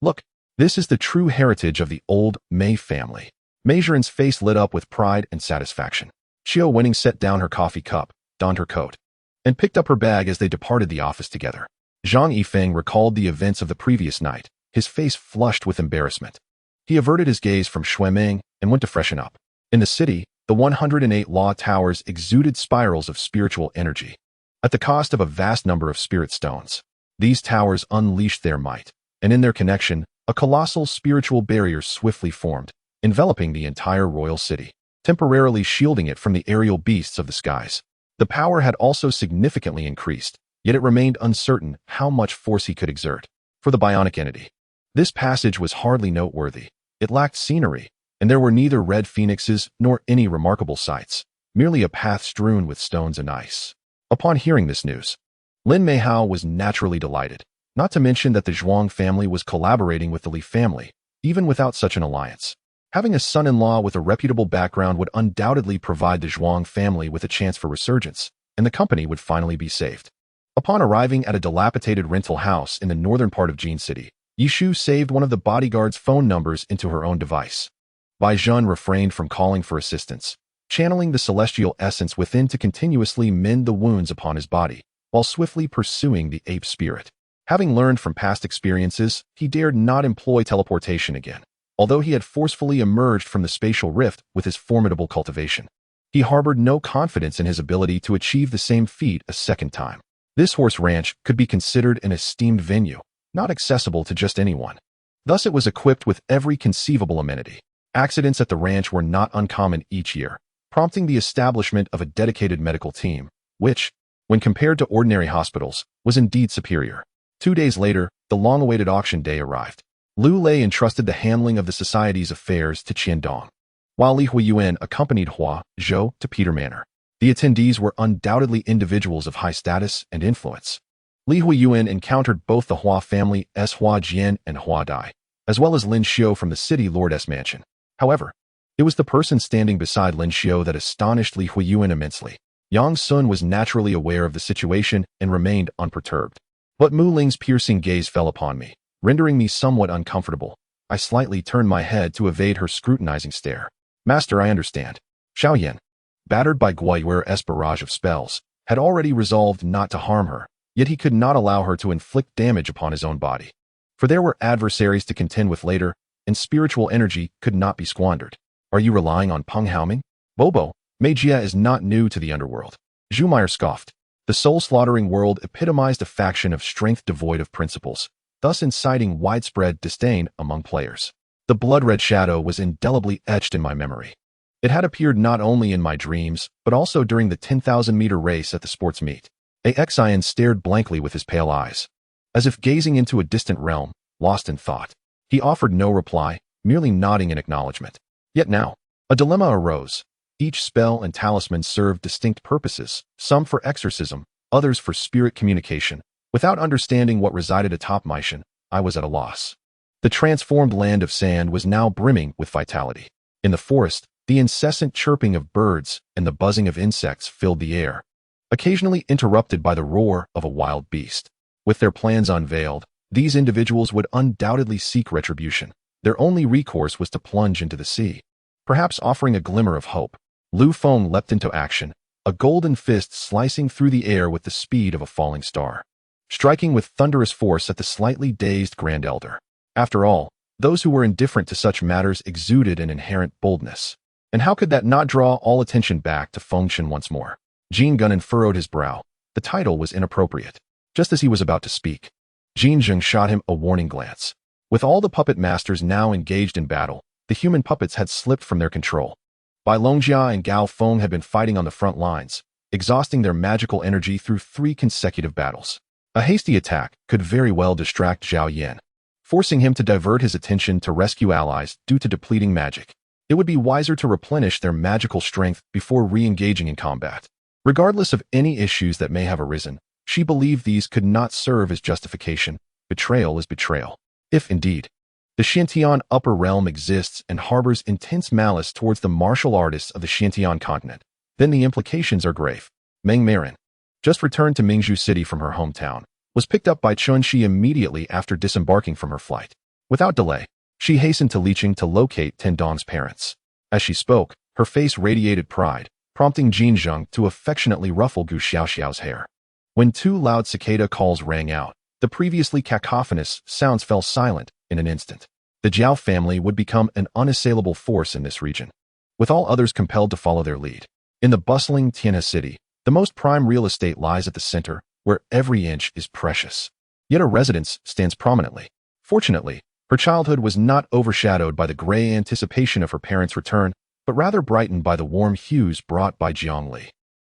Look, this is the true heritage of the old Mei family. Meijuan's face lit up with pride and satisfaction. Qiu Wenning set down her coffee cup, donned her coat, and picked up her bag as they departed the office together. Zhang Yifeng recalled the events of the previous night, his face flushed with embarrassment. He averted his gaze from Xuemeng and went to freshen up. In the city, the 108 law towers exuded spirals of spiritual energy. At the cost of a vast number of spirit stones, these towers unleashed their might, and in their connection, a colossal spiritual barrier swiftly formed, enveloping the entire royal city, temporarily shielding it from the aerial beasts of the skies. The power had also significantly increased, yet it remained uncertain how much force he could exert. For the bionic entity, this passage was hardly noteworthy. It lacked scenery, and there were neither red phoenixes nor any remarkable sights, merely a path strewn with stones and ice. Upon hearing this news, Lin Meihao was naturally delighted, not to mention that the Zhuang family was collaborating with the Li family, even without such an alliance. Having a son-in-law with a reputable background would undoubtedly provide the Zhuang family with a chance for resurgence, and the company would finally be saved. Upon arriving at a dilapidated rental house in the northern part of Jin City, Yishu saved one of the bodyguard's phone numbers into her own device. Bai Zhen refrained from calling for assistance, channeling the celestial essence within to continuously mend the wounds upon his body, while swiftly pursuing the ape spirit. Having learned from past experiences, he dared not employ teleportation again, although he had forcefully emerged from the spatial rift with his formidable cultivation. He harbored no confidence in his ability to achieve the same feat a second time. This horse ranch could be considered an esteemed venue, not accessible to just anyone. Thus it was equipped with every conceivable amenity. Accidents at the ranch were not uncommon each year, prompting the establishment of a dedicated medical team, which, when compared to ordinary hospitals, was indeed superior. 2 days later, the long-awaited auction day arrived. Liu Lei entrusted the handling of the society's affairs to Qiandong, while Li Huoyuan accompanied Hua Zhou to Peter Manor. The attendees were undoubtedly individuals of high status and influence. Li Huoyuan encountered both the Hua family S. Hua Jian and Hua Dai, as well as Lin Xiu from the city lord's mansion. However, it was the person standing beside Lin Xiu that astonished Li Huoyuan immensely. Yang Sun was naturally aware of the situation and remained unperturbed. But Mu Ling's piercing gaze fell upon me, rendering me somewhat uncomfortable. I slightly turned my head to evade her scrutinizing stare. Master, I understand. Xiaoyan, battered by Guayuer's barrage of spells, had already resolved not to harm her, yet he could not allow her to inflict damage upon his own body. For there were adversaries to contend with later, and spiritual energy could not be squandered. Are you relying on Peng Haoming? Bobo, Mei Jia is not new to the underworld. Zhu Meyer scoffed. The soul-slaughtering world epitomized a faction of strength devoid of principles, thus inciting widespread disdain among players. The blood-red shadow was indelibly etched in my memory. It had appeared not only in my dreams, but also during the 10,000-meter race at the sports meet. Xian stared blankly with his pale eyes, as if gazing into a distant realm, lost in thought. He offered no reply, merely nodding in acknowledgement. Yet now, a dilemma arose. Each spell and talisman served distinct purposes, some for exorcism, others for spirit communication. Without understanding what resided atop Mytian, I was at a loss. The transformed land of sand was now brimming with vitality. In the forest, the incessant chirping of birds and the buzzing of insects filled the air, occasionally interrupted by the roar of a wild beast. With their plans unveiled, these individuals would undoubtedly seek retribution. Their only recourse was to plunge into the sea, perhaps offering a glimmer of hope. Lu Feng leapt into action, a golden fist slicing through the air with the speed of a falling star, striking with thunderous force at the slightly dazed Grand Elder. After all, those who were indifferent to such matters exuded an inherent boldness. And how could that not draw all attention back to Fengshen once more? Jin Gunan furrowed his brow. The title was inappropriate. Just as he was about to speak, Jin Zheng shot him a warning glance. With all the puppet masters now engaged in battle, the human puppets had slipped from their control. Bai Longjia and Gao Feng had been fighting on the front lines, exhausting their magical energy through 3 consecutive battles. A hasty attack could very well distract Zhao Yan, forcing him to divert his attention to rescue allies due to depleting magic. It would be wiser to replenish their magical strength before re-engaging in combat. Regardless of any issues that may have arisen, she believed these could not serve as justification. Betrayal is betrayal. If, indeed, the Xintian upper realm exists and harbors intense malice towards the martial artists of the Xintian continent, then the implications are grave. Meng Marin, just returned to Mingzhu City from her hometown, was picked up by Chunxi immediately after disembarking from her flight. Without delay, she hastened to Liqing to locate Tendong's parents. As she spoke, her face radiated pride, prompting Jin Zheng to affectionately ruffle Gu Xiaoxiao's hair. When 2 loud cicada calls rang out, the previously cacophonous sounds fell silent in an instant. The Jiao family would become an unassailable force in this region, with all others compelled to follow their lead. In the bustling Tianhe city, the most prime real estate lies at the center, where every inch is precious. Yet a residence stands prominently. Fortunately, her childhood was not overshadowed by the gray anticipation of her parents' return, but rather brightened by the warm hues brought by Jiangli.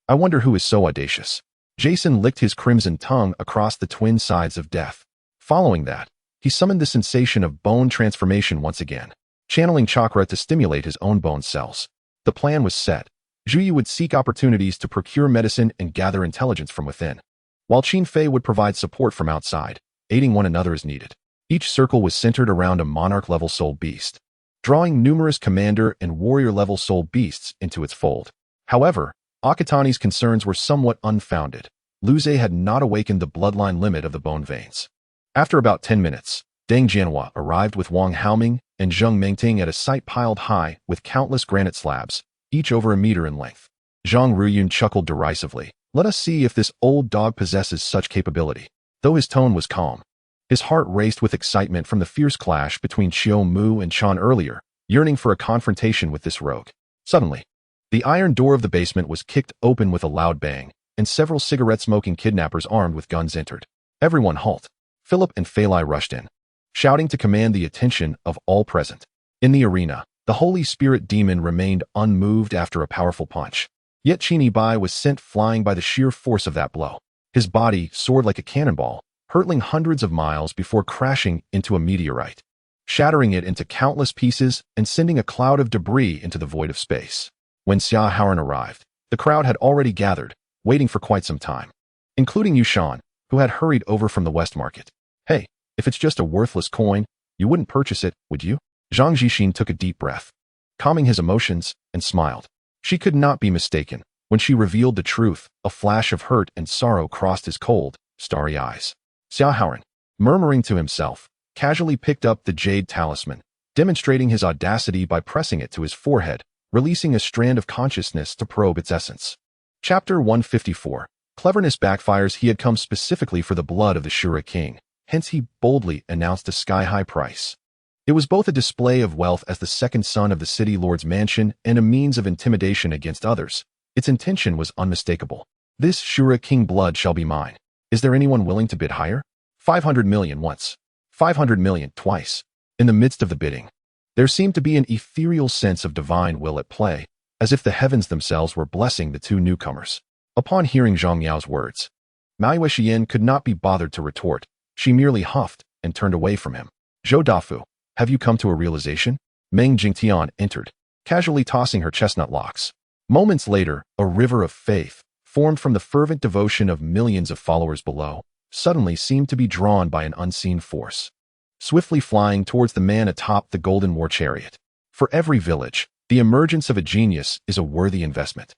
I wonder who is so audacious. Jason licked his crimson tongue across the twin sides of death. Following that, he summoned the sensation of bone transformation once again, channeling chakra to stimulate his own bone cells. The plan was set. Zhuyi would seek opportunities to procure medicine and gather intelligence from within, while Qin Fei would provide support from outside, aiding one another as needed. Each circle was centered around a monarch-level soul beast, drawing numerous commander and warrior-level soul beasts into its fold. However, Akatani's concerns were somewhat unfounded. Luze had not awakened the bloodline limit of the bone veins. After about 10 minutes, Deng Jianhua arrived with Wang Haoming and Zheng Mengting at a site piled high with countless granite slabs, each over a meter in length. Zhang Ruyun chuckled derisively. Let us see if this old dog possesses such capability. Though his tone was calm, his heart raced with excitement from the fierce clash between Xiao Mu and Chan earlier, yearning for a confrontation with this rogue. Suddenly, the iron door of the basement was kicked open with a loud bang, and several cigarette-smoking kidnappers armed with guns entered. Everyone halt. Philip and Fei Lai rushed in, shouting to command the attention of all present. In the arena, the Holy Spirit demon remained unmoved after a powerful punch. Yet Qin Bai was sent flying by the sheer force of that blow. His body soared like a cannonball, hurtling hundreds of miles before crashing into a meteorite, shattering it into countless pieces and sending a cloud of debris into the void of space. When Xia Haoran arrived, the crowd had already gathered, waiting for quite some time, including Yushan, who had hurried over from the West Market. Hey, if it's just a worthless coin, you wouldn't purchase it, would you? Zhang Jixin took a deep breath, calming his emotions, and smiled. She could not be mistaken. When she revealed the truth, a flash of hurt and sorrow crossed his cold, starry eyes. Xia Haoran, murmuring to himself, casually picked up the jade talisman, demonstrating his audacity by pressing it to his forehead, releasing a strand of consciousness to probe its essence. Chapter 154. Cleverness backfires. He had come specifically for the blood of the Shura king, hence he boldly announced a sky-high price. It was both a display of wealth as the second son of the city lord's mansion and a means of intimidation against others. Its intention was unmistakable. This Shura king blood shall be mine. Is there anyone willing to bid higher? 500 million once. 500 million twice. In the midst of the bidding, there seemed to be an ethereal sense of divine will at play. as if the heavens themselves were blessing the two newcomers. Upon hearing Zhang Yao's words, Mao Xian could not be bothered to retort. She merely huffed and turned away from him. Zhou Dafu, have you come to a realization? Meng Jingtian entered, casually tossing her chestnut locks. Moments later, a river of faith, formed from the fervent devotion of millions of followers below, suddenly seemed to be drawn by an unseen force, swiftly flying towards the man atop the golden war chariot. For every village, the emergence of a genius is a worthy investment,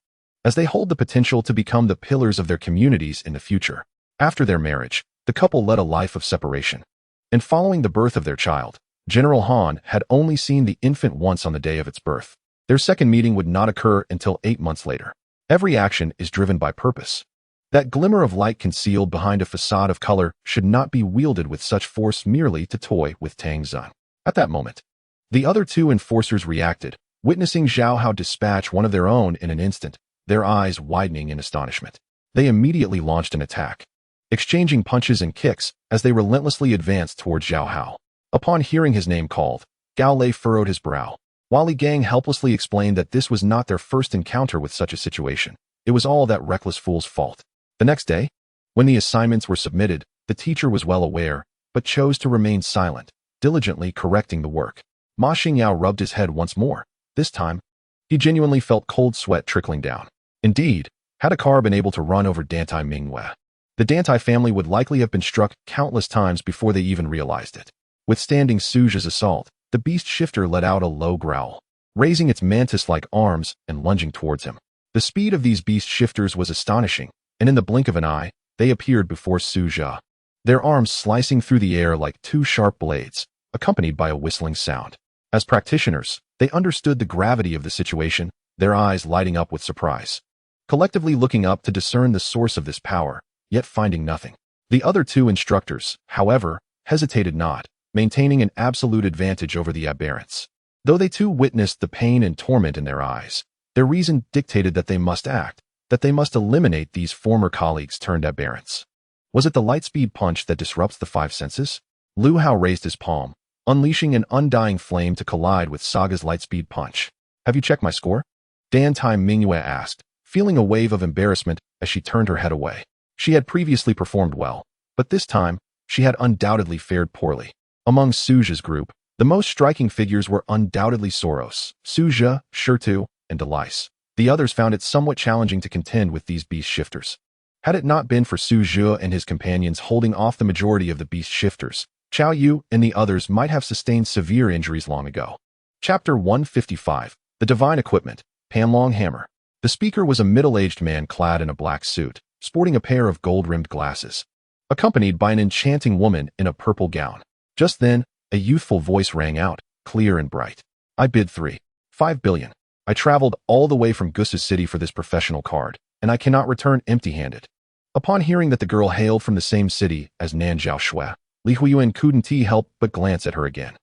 as they hold the potential to become the pillars of their communities in the future. After their marriage, the couple led a life of separation, and following the birth of their child, General Han had only seen the infant once on the day of its birth. Their second meeting would not occur until 8 months later. Every action is driven by purpose. That glimmer of light concealed behind a facade of color should not be wielded with such force merely to toy with Tang Zun. At that moment, the other two enforcers reacted, witnessing Zhao Hao dispatch one of their own in an instant, their eyes widening in astonishment. They immediately launched an attack, exchanging punches and kicks as they relentlessly advanced towards Zhao Hao. Upon hearing his name called, Gao Lei furrowed his brow. Wali Gang helplessly explained that this was not their first encounter with such a situation. It was all that reckless fool's fault. The next day, when the assignments were submitted, the teacher was well aware, but chose to remain silent, diligently correcting the work. Ma Xingyao rubbed his head once more. This time, he genuinely felt cold sweat trickling down. Indeed, had a car been able to run over Dantai Mingwei, the Dantai family would likely have been struck countless times before they even realized it. Withstanding Suja's assault, the beast shifter let out a low growl, raising its mantis-like arms and lunging towards him. The speed of these beast shifters was astonishing, and in the blink of an eye, they appeared before Suja, their arms slicing through the air like two sharp blades, accompanied by a whistling sound. As practitioners, they understood the gravity of the situation, their eyes lighting up with surprise, collectively looking up to discern the source of this power, yet finding nothing. The other two instructors, however, hesitated not, maintaining an absolute advantage over the aberrants. Though they too witnessed the pain and torment in their eyes, their reason dictated that they must act, that they must eliminate these former colleagues turned aberrants. Was it the lightspeed punch that disrupts the five senses? Lu Hao raised his palm, unleashing an undying flame to collide with Saga's lightspeed punch. Have you checked my score? Dan Tai Mingyue asked, feeling a wave of embarrassment as she turned her head away. She had previously performed well, but this time, she had undoubtedly fared poorly. Among Suja's group, the most striking figures were undoubtedly Soros, Suja, Shirtu, and Delice. The others found it somewhat challenging to contend with these beast shifters. Had it not been for Su Zhe and his companions holding off the majority of the beast shifters, Chao Yu and the others might have sustained severe injuries long ago. Chapter 155, The Divine Equipment, Panlong Hammer. The speaker was a middle-aged man clad in a black suit, sporting a pair of gold-rimmed glasses, accompanied by an enchanting woman in a purple gown. Just then, a youthful voice rang out, clear and bright. I bid 3.5 billion. I traveled all the way from Gus's city for this professional card, and I cannot return empty-handed. Upon hearing that the girl hailed from the same city as Nanzhao Shui, Li Huoyuan couldn't help but glance at her again.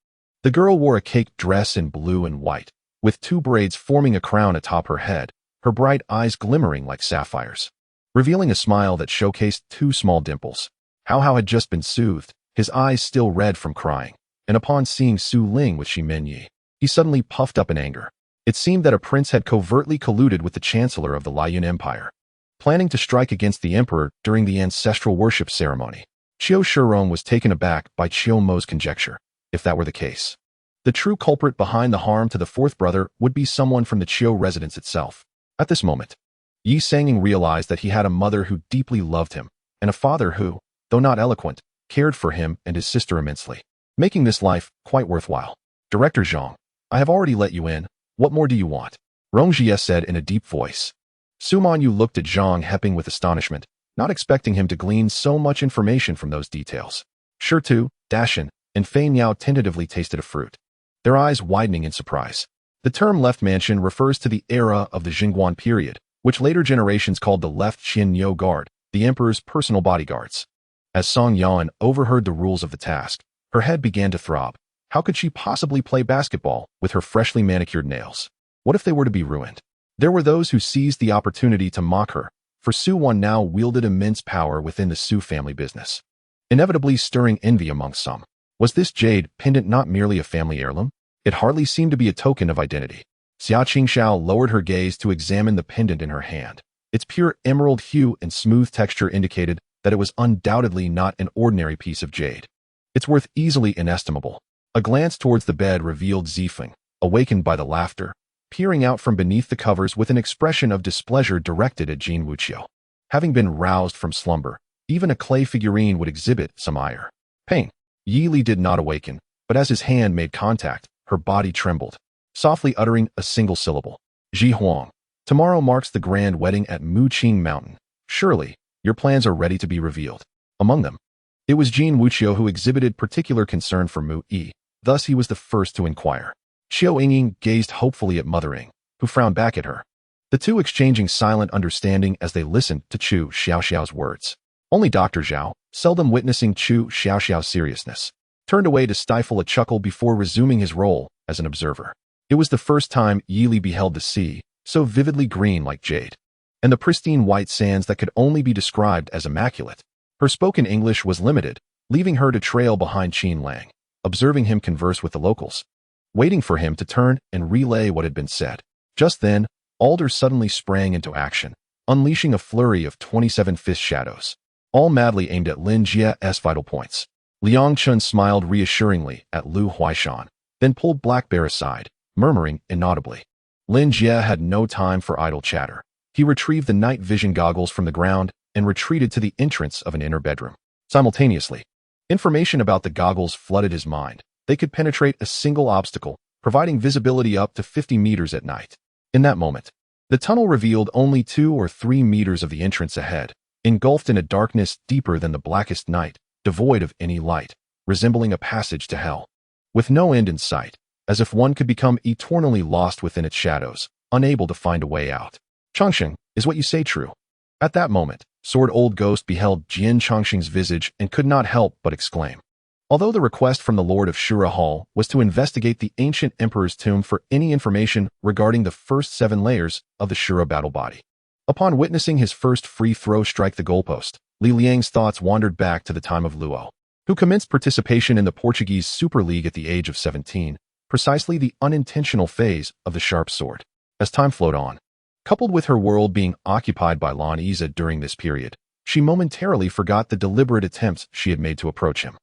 The girl wore a cake dress in blue and white, with two braids forming a crown atop her head, her bright eyes glimmering like sapphires, revealing a smile that showcased two small dimples. Hao Hao had just been soothed, his eyes still red from crying, and upon seeing Su Ling with Xi Minyi, he suddenly puffed up in anger. It seemed that a prince had covertly colluded with the chancellor of the Lion Empire, planning to strike against the emperor during the ancestral worship ceremony. Qiu Shirong was taken aback by Qiu Mo's conjecture. If that were the case, the true culprit behind the harm to the fourth brother would be someone from the Qiu residence itself. At this moment, Yi Sanging realized that he had a mother who deeply loved him, and a father who, though not eloquent, cared for him and his sister immensely, making this life quite worthwhile. Director Zhang, I have already let you in. What more do you want? Rongjie said in a deep voice. Su Manyu looked at Zhang Heping with astonishment, not expecting him to glean so much information from those details. Shirtu, Dashin, and Fei Niao tentatively tasted a fruit, their eyes widening in surprise. The term left mansion refers to the era of the Jingguan period, which later generations called the left Qin Yo Guard, the emperor's personal bodyguards. As Song Yan overheard the rules of the task, her head began to throb. How could she possibly play basketball with her freshly manicured nails? What if they were to be ruined? There were those who seized the opportunity to mock her, for Su Wan now wielded immense power within the Su family business, inevitably stirring envy among some. Was this jade pendant not merely a family heirloom? It hardly seemed to be a token of identity. Xia Qingxiao lowered her gaze to examine the pendant in her hand. Its pure emerald hue and smooth texture indicated that it was undoubtedly not an ordinary piece of jade. Its worth easily inestimable. A glance towards the bed revealed Zifeng, awakened by the laughter, peering out from beneath the covers with an expression of displeasure directed at Jin Wuqiu. Having been roused from slumber, even a clay figurine would exhibit some ire. Pain. Yi Li did not awaken, but as his hand made contact, her body trembled, softly uttering a single syllable. Ji Huang. Tomorrow marks the grand wedding at Muqing Mountain. Surely, your plans are ready to be revealed. Among them, it was Jin Wuqiu who exhibited particular concern for Mu Yi. Thus he was the first to inquire. Xiao Yingying gazed hopefully at Mother Ying, who frowned back at her. The two exchanging silent understanding as they listened to Chu Xiaoxiao's words. Only Dr. Zhao, seldom witnessing Chu Xiaoxiao's seriousness, turned away to stifle a chuckle before resuming his role as an observer. It was the first time Yi Li beheld the sea, so vividly green like jade, and the pristine white sands that could only be described as immaculate. Her spoken English was limited, leaving her to trail behind Qin Lang, observing him converse with the locals, waiting for him to turn and relay what had been said. Just then, Alder suddenly sprang into action, unleashing a flurry of 27 fist shadows, all madly aimed at Lin Jia's vital points. Liang Chun smiled reassuringly at Lu Huaishan, then pulled Black Bear aside, murmuring inaudibly. Lin Jia had no time for idle chatter. He retrieved the night vision goggles from the ground and retreated to the entrance of an inner bedroom. Simultaneously, information about the goggles flooded his mind. They could penetrate a single obstacle, providing visibility up to 50 meters at night. In that moment, the tunnel revealed only 2 or 3 meters of the entrance ahead, engulfed in a darkness deeper than the blackest night, devoid of any light, resembling a passage to hell, with no end in sight, as if one could become eternally lost within its shadows, unable to find a way out. Changsheng, is what you say true? At that moment, Sword Old Ghost beheld Jian Changsheng's visage and could not help but exclaim. Although the request from the Lord of Shura Hall was to investigate the ancient emperor's tomb for any information regarding the first 7 layers of the Shura battle body. Upon witnessing his first free throw strike the goalpost, Li Liang's thoughts wandered back to the time of Luo, who commenced participation in the Portuguese Super League at the age of 17, precisely the unintentional phase of the sharp sword. As time flowed on, coupled with her world being occupied by Lan Yiza during this period, she momentarily forgot the deliberate attempts she had made to approach him.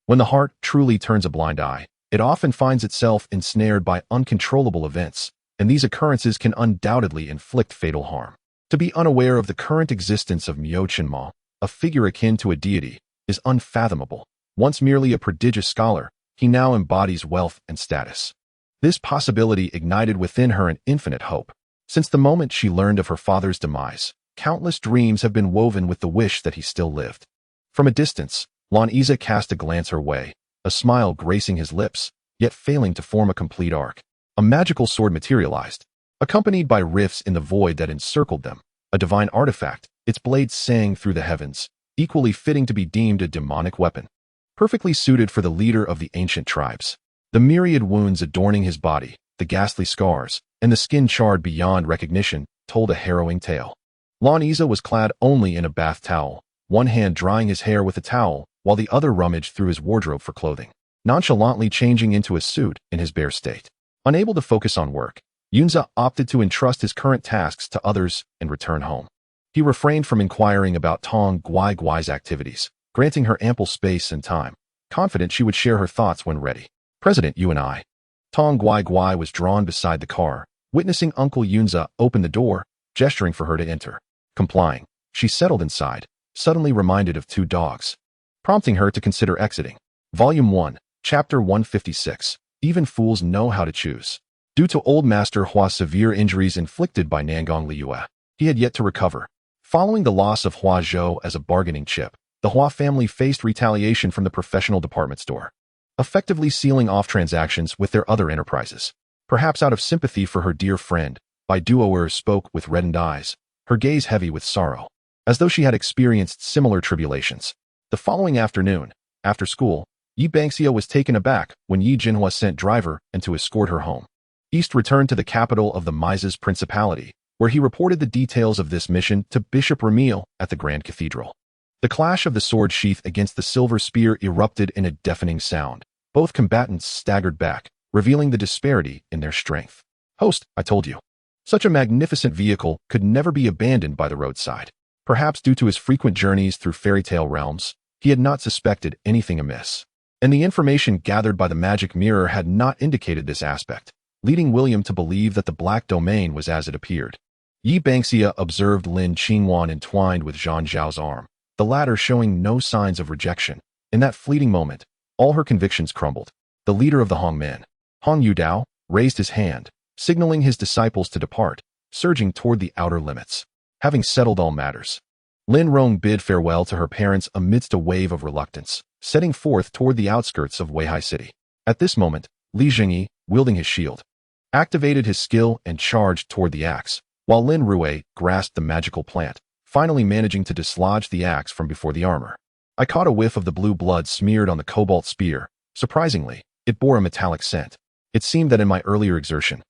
When the heart truly turns a blind eye, it often finds itself ensnared by uncontrollable events, and these occurrences can undoubtedly inflict fatal harm. To be unaware of the current existence of Miao Chenma, a figure akin to a deity, is unfathomable. Once merely a prodigious scholar, he now embodies wealth and status. This possibility ignited within her an infinite hope. Since the moment she learned of her father's demise, countless dreams have been woven with the wish that he still lived. From a distance, Lan Yiza cast a glance her way, a smile gracing his lips, yet failing to form a complete arc. A magical sword materialized, accompanied by rifts in the void that encircled them, a divine artifact, its blade sang through the heavens, equally fitting to be deemed a demonic weapon. Perfectly suited for the leader of the ancient tribes. The myriad wounds adorning his body, the ghastly scars, and the skin charred beyond recognition, told a harrowing tale. Lan Yiza was clad only in a bath towel, one hand drying his hair with a towel, while the other rummaged through his wardrobe for clothing, nonchalantly changing into a suit in his bare state. Unable to focus on work, Yunza opted to entrust his current tasks to others and return home. He refrained from inquiring about Tong Guai Guai's activities, granting her ample space and time, confident she would share her thoughts when ready. President Yu and I. Tong Guai Guai was drawn beside the car, witnessing Uncle Yunza open the door, gesturing for her to enter. Complying, she settled inside, suddenly reminded of 2 dogs, prompting her to consider exiting. Volume 1, Chapter 156. Even fools know how to choose. Due to Old Master Hua's severe injuries inflicted by Nangong Liyue, he had yet to recover. Following the loss of Hua Zhou as a bargaining chip, the Hua family faced retaliation from the professional department store, effectively sealing off transactions with their other enterprises. Perhaps out of sympathy for her dear friend, Bai Duoer spoke with reddened eyes, her gaze heavy with sorrow, as though she had experienced similar tribulations. The following afternoon, after school, Yi Bangxia was taken aback when Yi Jinhua sent driver and to escort her home. East returned to the capital of the Mises Principality, where he reported the details of this mission to Bishop Ramil at the Grand Cathedral. The clash of the sword sheath against the silver spear erupted in a deafening sound. Both combatants staggered back, revealing the disparity in their strength. Host, I told you. Such a magnificent vehicle could never be abandoned by the roadside. Perhaps due to his frequent journeys through fairy tale realms, he had not suspected anything amiss. And the information gathered by the magic mirror had not indicated this aspect, leading William to believe that the black domain was as it appeared. Yi Bangxia observed Lin Qingwan entwined with Zhang Zhao's arm, the latter showing no signs of rejection. In that fleeting moment, all her convictions crumbled. The leader of the Hongmen, Hong Yudao, raised his hand, signaling his disciples to depart, surging toward the outer limits. Having settled all matters, Lin Rong bid farewell to her parents amidst a wave of reluctance, setting forth toward the outskirts of Weihai City. At this moment, Li Jingyi, wielding his shield, activated his skill and charged toward the axe, while Lin Rui grasped the magical plant, finally managing to dislodge the axe from before the armor. I caught a whiff of the blue blood smeared on the cobalt spear. Surprisingly, it bore a metallic scent. It seemed that in my earlier exertion,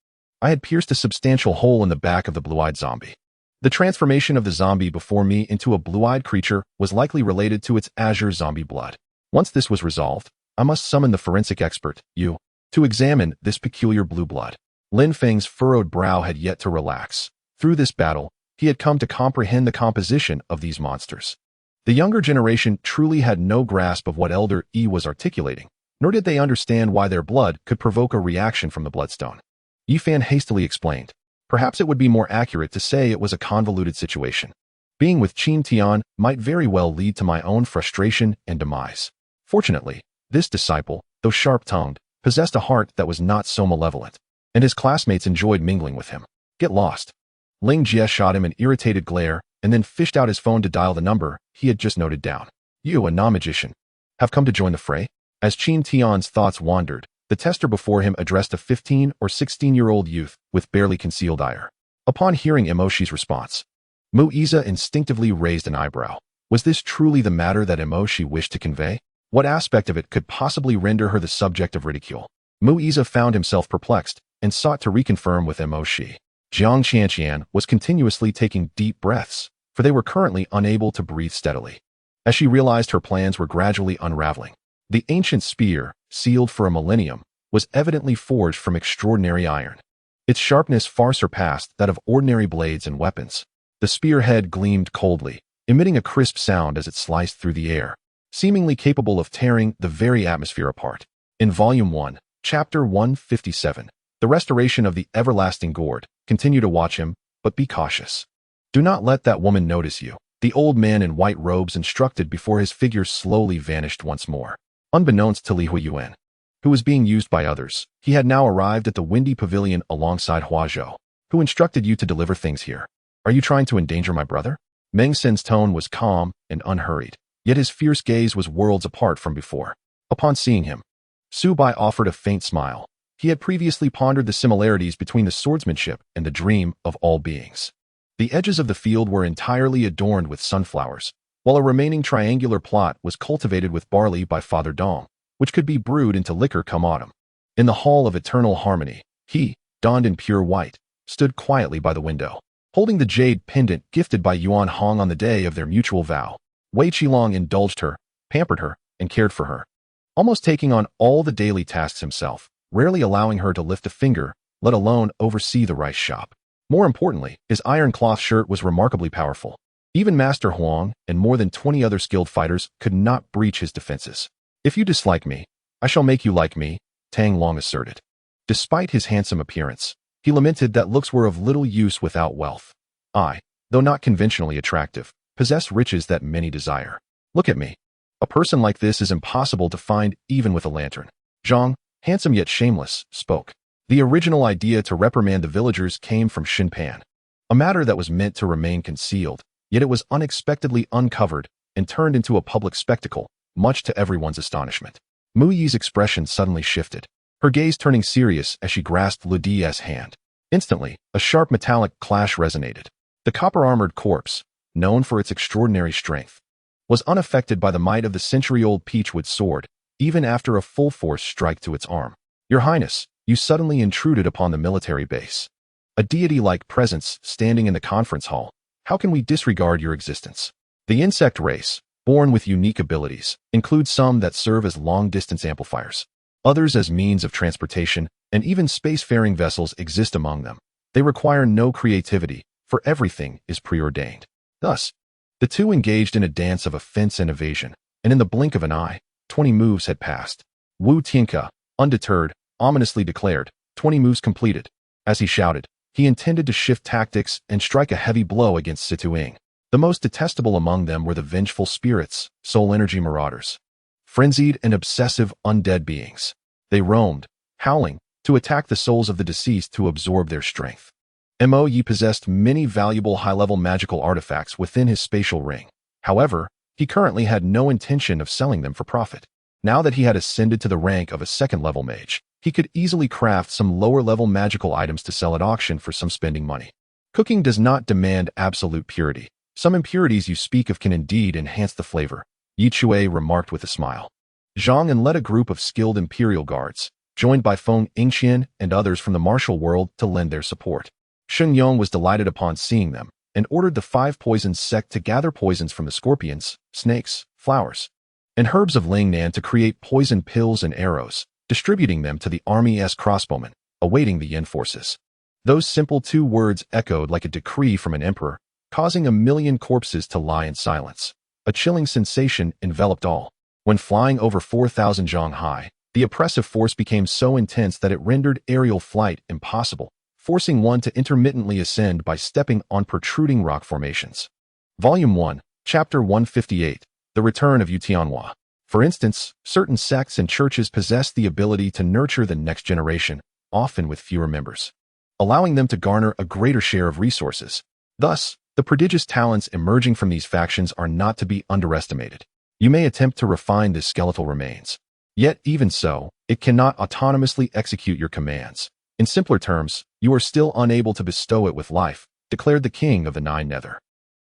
I had pierced a substantial hole in the back of the blue-eyed zombie. The transformation of the zombie before me into a blue-eyed creature was likely related to its azure zombie blood. Once this was resolved, I must summon the forensic expert, Yu, to examine this peculiar blue blood. Lin Feng's furrowed brow had yet to relax. Through this battle, he had come to comprehend the composition of these monsters. The younger generation truly had no grasp of what Elder Yi was articulating, nor did they understand why their blood could provoke a reaction from the bloodstone. Yi Fan hastily explained. Perhaps it would be more accurate to say it was a convoluted situation. Being with Qin Tian might very well lead to my own frustration and demise. Fortunately, this disciple, though sharp-tongued, possessed a heart that was not so malevolent, and his classmates enjoyed mingling with him. Get lost. Ling Jie shot him an irritated glare and then fished out his phone to dial the number he had just noted down. You, a non-magician, have come to join the fray? As Qin Tian's thoughts wandered, the tester before him addressed a 15 or 16-year-old youth with barely concealed ire. Upon hearing Emoshi's response, Muiza instinctively raised an eyebrow. Was this truly the matter that Emoshi wished to convey? What aspect of it could possibly render her the subject of ridicule? Muiza found himself perplexed and sought to reconfirm with Emoshi. Jiang Qianqian was continuously taking deep breaths, for they were currently unable to breathe steadily. As she realized her plans were gradually unraveling, the ancient spear, sealed for a millennium, was evidently forged from extraordinary iron. Its sharpness far surpassed that of ordinary blades and weapons. The spearhead gleamed coldly, emitting a crisp sound as it sliced through the air, seemingly capable of tearing the very atmosphere apart. In Volume 1, Chapter 157, The Restoration of the Everlasting Gourd, continue to watch him, but be cautious. Do not let that woman notice you, the old man in white robes instructed before his figure slowly vanished once more. Unbeknownst to Li Huoyuan, who was being used by others, he had now arrived at the windy pavilion alongside Huazhou, who instructed you to deliver things here. Are you trying to endanger my brother? Meng Sen's tone was calm and unhurried, yet his fierce gaze was worlds apart from before. Upon seeing him, Su Bai offered a faint smile. He had previously pondered the similarities between the swordsmanship and the dream of all beings. The edges of the field were entirely adorned with sunflowers, while a remaining triangular plot was cultivated with barley by Father Dong, which could be brewed into liquor come autumn. In the Hall of Eternal Harmony, he, donned in pure white, stood quietly by the window, holding the jade pendant gifted by Yuan Hong on the day of their mutual vow. Wei Qilong indulged her, pampered her, and cared for her, almost taking on all the daily tasks himself, rarely allowing her to lift a finger, let alone oversee the rice shop. More importantly, his iron cloth shirt was remarkably powerful. Even Master Huang and more than 20 other skilled fighters could not breach his defenses. If you dislike me, I shall make you like me, Tang Long asserted. Despite his handsome appearance, he lamented that looks were of little use without wealth. I, though not conventionally attractive, possess riches that many desire. Look at me. A person like this is impossible to find even with a lantern. Zhang, handsome yet shameless, spoke. The original idea to reprimand the villagers came from Xinpan, a matter that was meant to remain concealed, yet it was unexpectedly uncovered and turned into a public spectacle, much to everyone's astonishment. Mu Yi's expression suddenly shifted, her gaze turning serious as she grasped Lu Di's hand. Instantly, a sharp metallic clash resonated. The copper-armored corpse, known for its extraordinary strength, was unaffected by the might of the century-old peachwood sword, even after a full-force strike to its arm. Your Highness, you suddenly intruded upon the military base. A deity-like presence standing in the conference hall. How can we disregard your existence? The insect race, born with unique abilities, includes some that serve as long-distance amplifiers, others as means of transportation, and even spacefaring vessels exist among them. They require no creativity, for everything is preordained. Thus, the two engaged in a dance of offense and evasion, and in the blink of an eye, 20 moves had passed. Wu Tianke, undeterred, ominously declared, 20 moves completed. As he shouted, he intended to shift tactics and strike a heavy blow against Situing. The most detestable among them were the vengeful spirits, soul energy marauders. Frenzied and obsessive undead beings. They roamed, howling, to attack the souls of the deceased to absorb their strength. Mo Yi possessed many valuable high-level magical artifacts within his spatial ring. However, he currently had no intention of selling them for profit. Now that he had ascended to the rank of a second-level mage, he could easily craft some lower-level magical items to sell at auction for some spending money. Cooking does not demand absolute purity. Some impurities you speak of can indeed enhance the flavor, Yi Chue remarked with a smile. Zhang and led a group of skilled imperial guards, joined by Feng Yingqian and others from the Marshal world to lend their support. Shun Yong was delighted upon seeing them, and ordered the 5 poisons sect to gather poisons from the scorpions, snakes, flowers, and herbs of Lingnan to create poison pills and arrows, distributing them to the army-s crossbowmen, awaiting the Yin forces. Those simple 2 words echoed like a decree from an emperor, causing 1,000,000 corpses to lie in silence. A chilling sensation enveloped all. When flying over 4,000 zhang high, the oppressive force became so intense that it rendered aerial flight impossible, forcing one to intermittently ascend by stepping on protruding rock formations. Volume 1, Chapter 158, The Return of Tianhua. For instance, certain sects and churches possess the ability to nurture the next generation, often with fewer members, allowing them to garner a greater share of resources. Thus, the prodigious talents emerging from these factions are not to be underestimated. You may attempt to refine this skeletal remains. Yet, even so, it cannot autonomously execute your commands. In simpler terms, you are still unable to bestow it with life, declared the king of the Nine Nether.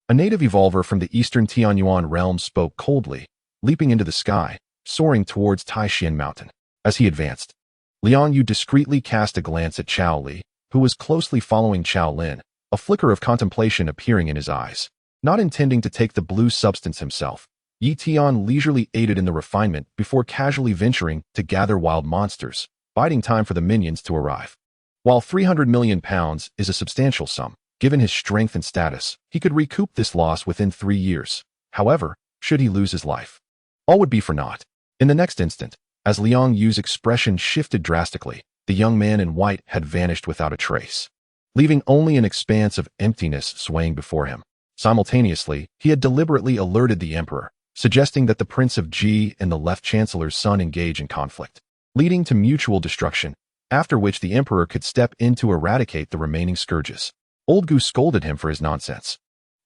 A native evolver from the eastern Tianyuan realm spoke coldly, leaping into the sky, soaring towards Taishan Mountain. As he advanced, Liang Yu discreetly cast a glance at Chao Li, who was closely following Chao Lin, a flicker of contemplation appearing in his eyes. Not intending to take the blue substance himself, Yi Tian leisurely aided in the refinement before casually venturing to gather wild monsters, biding time for the minions to arrive. While 300 million pounds is a substantial sum, given his strength and status, he could recoup this loss within 3 years. However, should he lose his life, all would be for naught. In the next instant, as Liang Yu's expression shifted drastically, the young man in white had vanished without a trace, leaving only an expanse of emptiness swaying before him. Simultaneously, he had deliberately alerted the emperor, suggesting that the Prince of Ji and the Left Chancellor's son engage in conflict, leading to mutual destruction, after which the emperor could step in to eradicate the remaining scourges. Old Gu scolded him for his nonsense.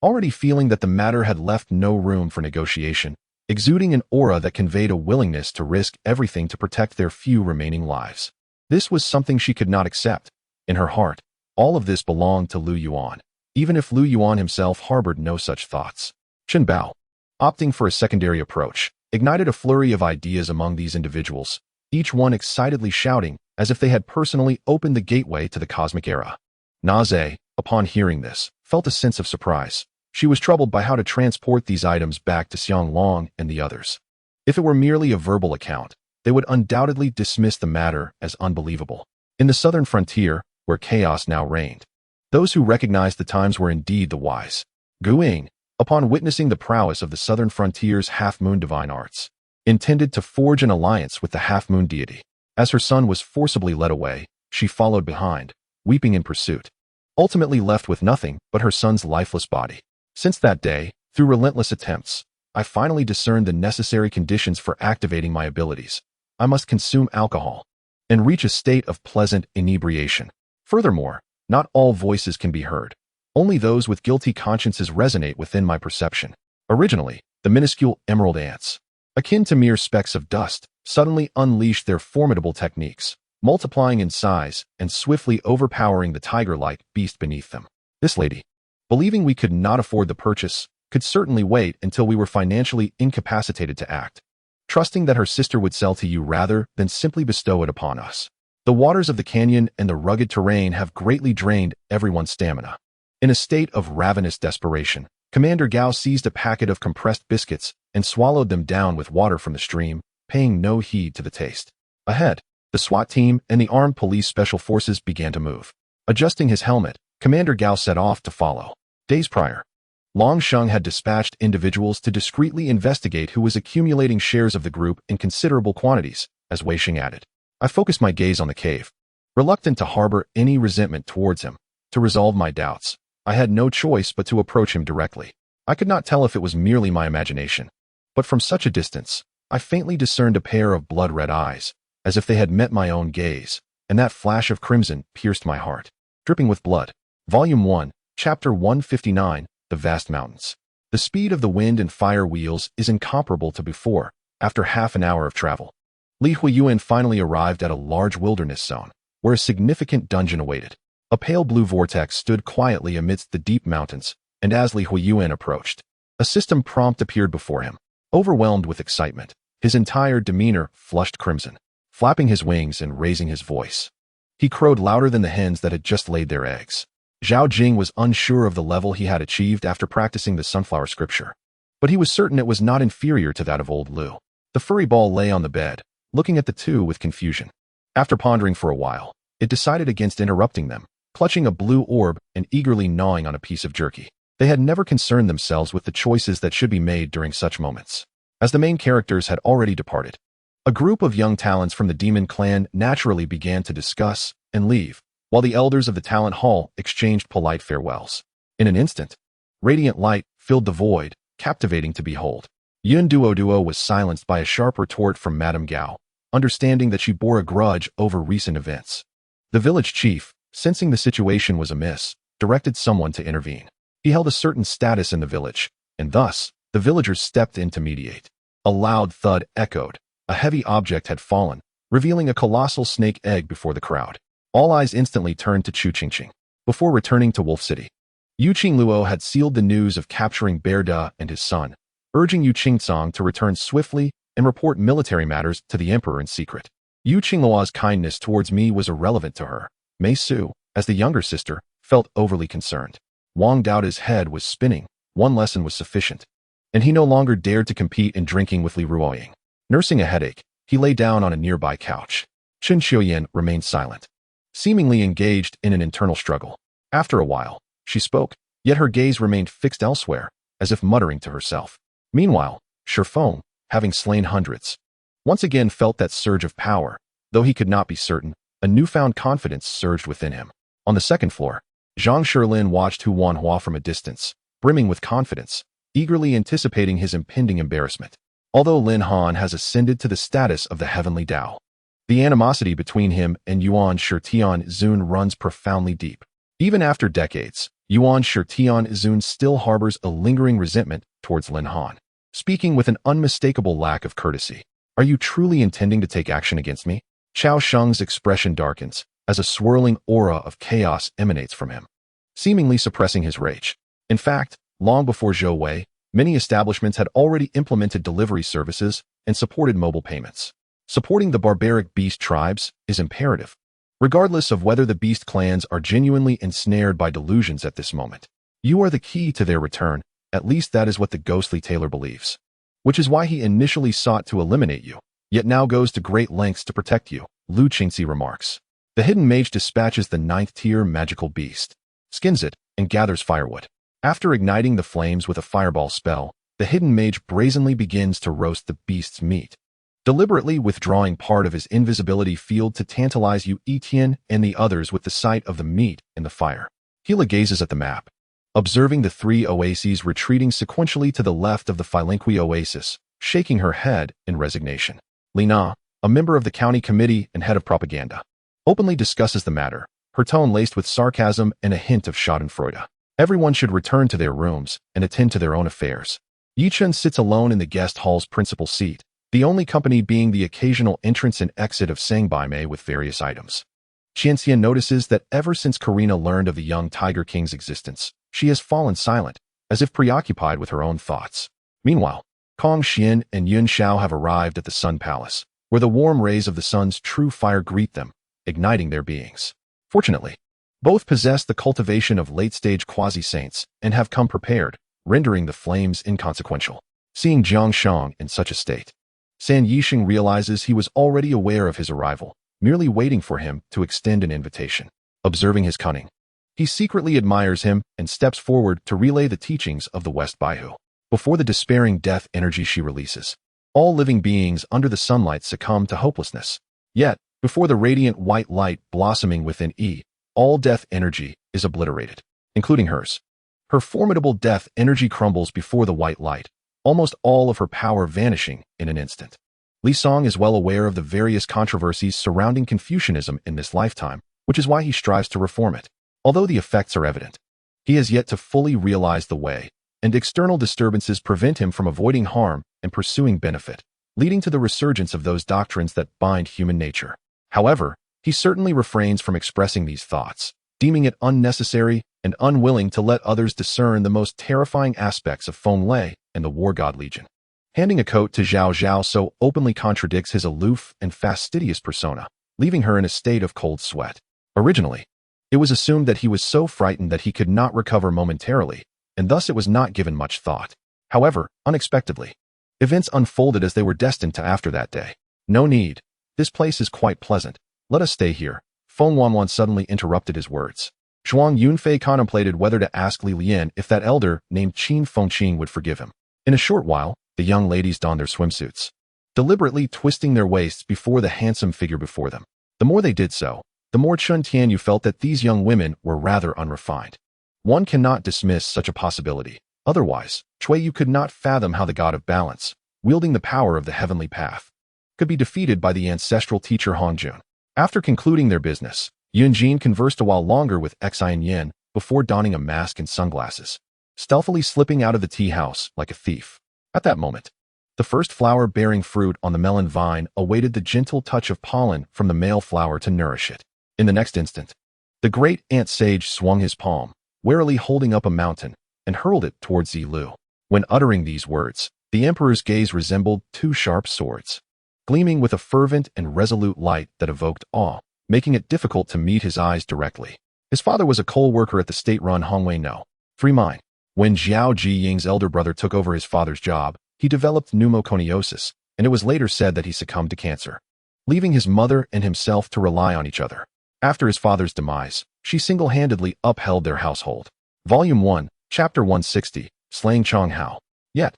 Already feeling that the matter had left no room for negotiation, exuding an aura that conveyed a willingness to risk everything to protect their few remaining lives. This was something she could not accept. In her heart, all of this belonged to Lu Yuan, even if Lu Yuan himself harbored no such thoughts. Chen Bao, opting for a secondary approach, ignited a flurry of ideas among these individuals, each one excitedly shouting as if they had personally opened the gateway to the cosmic era. Naze, upon hearing this, felt a sense of surprise. She was troubled by how to transport these items back to Xianglong and the others. If it were merely a verbal account, they would undoubtedly dismiss the matter as unbelievable. In the southern frontier, where chaos now reigned, those who recognized the times were indeed the wise. Gu Ying, upon witnessing the prowess of the southern frontier's half-moon divine arts, intended to forge an alliance with the half-moon deity. As her son was forcibly led away, she followed behind, weeping in pursuit, ultimately left with nothing but her son's lifeless body. Since that day, through relentless attempts, I finally discerned the necessary conditions for activating my abilities. I must consume alcohol and reach a state of pleasant inebriation. Furthermore, not all voices can be heard. Only those with guilty consciences resonate within my perception. Originally, the minuscule emerald ants, akin to mere specks of dust, suddenly unleashed their formidable techniques, multiplying in size and swiftly overpowering the tiger-like beast beneath them. This lady, believing we could not afford the purchase, could certainly wait until we were financially incapacitated to act, trusting that her sister would sell to you rather than simply bestow it upon us. The waters of the canyon and the rugged terrain have greatly drained everyone's stamina. In a state of ravenous desperation, Commander Gao seized a packet of compressed biscuits and swallowed them down with water from the stream, paying no heed to the taste. Ahead, The SWAT team and the armed police special forces began to move. Adjusting his helmet, Commander Gao set off to follow. Days prior, Long Sheng had dispatched individuals to discreetly investigate who was accumulating shares of the group in considerable quantities, as Wei Xing added. I focused my gaze on the cave, reluctant to harbor any resentment towards him. To resolve my doubts, I had no choice but to approach him directly. I could not tell if it was merely my imagination, but from such a distance, I faintly discerned a pair of blood-red eyes, as if they had met my own gaze, and that flash of crimson pierced my heart. Dripping with blood. Volume 1, Chapter 159, The Vast Mountains. The speed of the wind and fire wheels is incomparable to before. After half an hour of travel, Li Huoyuan finally arrived at a large wilderness zone, where a significant dungeon awaited. A pale blue vortex stood quietly amidst the deep mountains, and as Li Huoyuan approached, a system prompt appeared before him. Overwhelmed with excitement, his entire demeanor flushed crimson. Flapping his wings and raising his voice, he crowed louder than the hens that had just laid their eggs. Zhao Jing was unsure of the level he had achieved after practicing the sunflower scripture, but he was certain it was not inferior to that of old Lu. The furry ball lay on the bed, looking at the two with confusion. After pondering for a while, it decided against interrupting them, clutching a blue orb and eagerly gnawing on a piece of jerky. They had never concerned themselves with the choices that should be made during such moments, as the main characters had already departed. A group of young talents from the demon clan naturally began to discuss and leave, while the elders of the talent hall exchanged polite farewells. In an instant, radiant light filled the void, captivating to behold. Yun Duo was silenced by a sharp retort from Madame Gao, understanding that she bore a grudge over recent events. The village chief, sensing the situation was amiss, directed someone to intervene. He held a certain status in the village, and thus, the villagers stepped in to mediate. A loud thud echoed. A heavy object had fallen, revealing a colossal snake egg before the crowd. All eyes instantly turned to Chu Qingqing. Before returning to Wolf City, Yu Qingluo had sealed the news of capturing Bear Da and his son, urging Yu Qingcang to return swiftly and report military matters to the emperor in secret. Yu Qingluo's kindness towards me was irrelevant to her. Mei Su, as the younger sister, felt overly concerned. Wang Daoda's head was spinning. One lesson was sufficient, and he no longer dared to compete in drinking with Li Ruoying. Nursing a headache, he lay down on a nearby couch. Chen Xiuyan remained silent, seemingly engaged in an internal struggle. After a while, she spoke, yet her gaze remained fixed elsewhere, as if muttering to herself. Meanwhile, Shifeng, having slain hundreds, once again felt that surge of power. Though he could not be certain, a newfound confidence surged within him. On the second floor, Zhang Shilin watched Huoyuan from a distance, brimming with confidence, eagerly anticipating his impending embarrassment. Although Lin Han has ascended to the status of the heavenly Tao, the animosity between him and Yuan Shitian Zun runs profoundly deep. Even after decades, Yuan Shitian Zun still harbors a lingering resentment towards Lin Han, speaking with an unmistakable lack of courtesy. Are you truly intending to take action against me? Chao Sheng's expression darkens, as a swirling aura of chaos emanates from him, seemingly suppressing his rage. In fact, long before Zhou Wei, many establishments had already implemented delivery services and supported mobile payments. Supporting the barbaric beast tribes is imperative, regardless of whether the beast clans are genuinely ensnared by delusions at this moment. You are the key to their return, at least that is what the ghostly tailor believes. Which is why he initially sought to eliminate you, yet now goes to great lengths to protect you, Lu Qingxi remarks. The hidden mage dispatches the 9th-tier magical beast, skins it, and gathers firewood. After igniting the flames with a fireball spell, the hidden mage brazenly begins to roast the beast's meat, deliberately withdrawing part of his invisibility field to tantalize Yu Etian and the others with the sight of the meat in the fire. Hila gazes at the map, observing the 3 oases retreating sequentially to the left of the Philinqui oasis, shaking her head in resignation. Lina, a member of the county committee and head of propaganda, openly discusses the matter, her tone laced with sarcasm and a hint of schadenfreude. Everyone should return to their rooms and attend to their own affairs. Yichen sits alone in the guest hall's principal seat, the only company being the occasional entrance and exit of Sangbaimei with various items. Qianxian notices that ever since Karina learned of the young Tiger King's existence, she has fallen silent, as if preoccupied with her own thoughts. Meanwhile, Kong Xian and Yun Xiao have arrived at the Sun Palace, where the warm rays of the sun's true fire greet them, igniting their beings. Fortunately, both possess the cultivation of late-stage quasi-saints and have come prepared, rendering the flames inconsequential. Seeing Jiang Shang in such a state, San Yixing realizes he was already aware of his arrival, merely waiting for him to extend an invitation. Observing his cunning, he secretly admires him and steps forward to relay the teachings of the West Baihu. Before the despairing death energy she releases, all living beings under the sunlight succumb to hopelessness. Yet, before the radiant white light blossoming within all death energy is obliterated, including hers. Her formidable death energy crumbles before the white light, almost all of her power vanishing in an instant. Li Song is well aware of the various controversies surrounding Confucianism in this lifetime, which is why he strives to reform it. Although the effects are evident, he has yet to fully realize the way, and external disturbances prevent him from avoiding harm and pursuing benefit, leading to the resurgence of those doctrines that bind human nature. However, he certainly refrains from expressing these thoughts, deeming it unnecessary and unwilling to let others discern the most terrifying aspects of Feng Lei and the War God Legion. Handing a coat to Zhao Zhao so openly contradicts his aloof and fastidious persona, leaving her in a state of cold sweat. Originally, it was assumed that he was so frightened that he could not recover momentarily, and thus it was not given much thought. However, unexpectedly, events unfolded as they were destined to after that day. No need. This place is quite pleasant. Let us stay here. Feng Wanwan suddenly interrupted his words. Zhuang Yunfei contemplated whether to ask Li Lian if that elder named Qin Fengqing would forgive him. In a short while, the young ladies donned their swimsuits, deliberately twisting their waists before the handsome figure before them. The more they did so, the more Chun Tianyu felt that these young women were rather unrefined. One cannot dismiss such a possibility. Otherwise, Chuiyu could not fathom how the god of balance, wielding the power of the heavenly path, could be defeated by the ancestral teacher Hongjun. After concluding their business, Yunjin conversed a while longer with Xian Yin before donning a mask and sunglasses, stealthily slipping out of the tea house like a thief. At that moment, the first flower-bearing fruit on the melon vine awaited the gentle touch of pollen from the male flower to nourish it. In the next instant, the great ant sage swung his palm, warily holding up a mountain, and hurled it towards Zilu. When uttering these words, the emperor's gaze resembled two sharp swords, gleaming with a fervent and resolute light that evoked awe, making it difficult to meet his eyes directly. His father was a coal worker at the state-run Hongwei No.3 mine. When Zhao Jiying's elder brother took over his father's job, he developed pneumoconiosis, and it was later said that he succumbed to cancer, leaving his mother and himself to rely on each other. After his father's demise, she single-handedly upheld their household. Volume 1, Chapter 160, Slaying Chong Hao. Yet,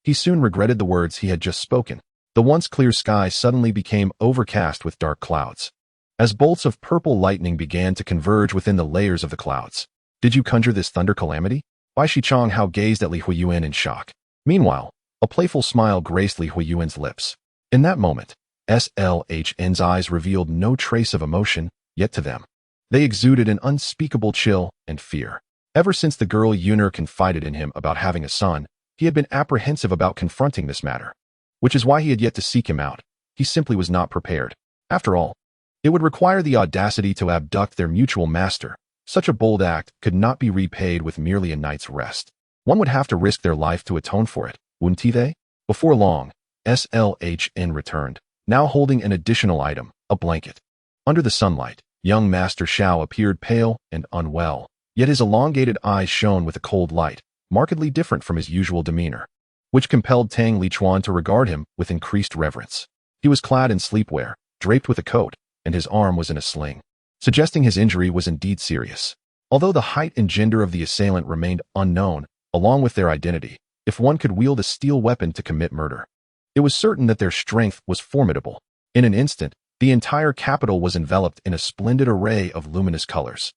he soon regretted the words he had just spoken. The once clear sky suddenly became overcast with dark clouds, as bolts of purple lightning began to converge within the layers of the clouds. Did you conjure this thunder calamity? Bai Shichong Hao gazed at Li Huoyuan in shock. Meanwhile, a playful smile graced Li Huoyuan's lips. In that moment, SLHN's eyes revealed no trace of emotion, yet to them, they exuded an unspeakable chill and fear. Ever since the girl Yuner confided in him about having a son, he had been apprehensive about confronting this matter, which is why he had yet to seek him out. He simply was not prepared. After all, it would require the audacity to abduct their mutual master. Such a bold act could not be repaid with merely a night's rest. One would have to risk their life to atone for it, wouldn't they? Before long, SLHN returned, now holding an additional item, a blanket. Under the sunlight, young Master Shao appeared pale and unwell, yet his elongated eyes shone with a cold light, markedly different from his usual demeanor, which compelled Tang Lichuan to regard him with increased reverence. He was clad in sleepwear, draped with a coat, and his arm was in a sling, suggesting his injury was indeed serious. Although the height and gender of the assailant remained unknown, along with their identity, if one could wield a steel weapon to commit murder, it was certain that their strength was formidable. In an instant, the entire capital was enveloped in a splendid array of luminous colors,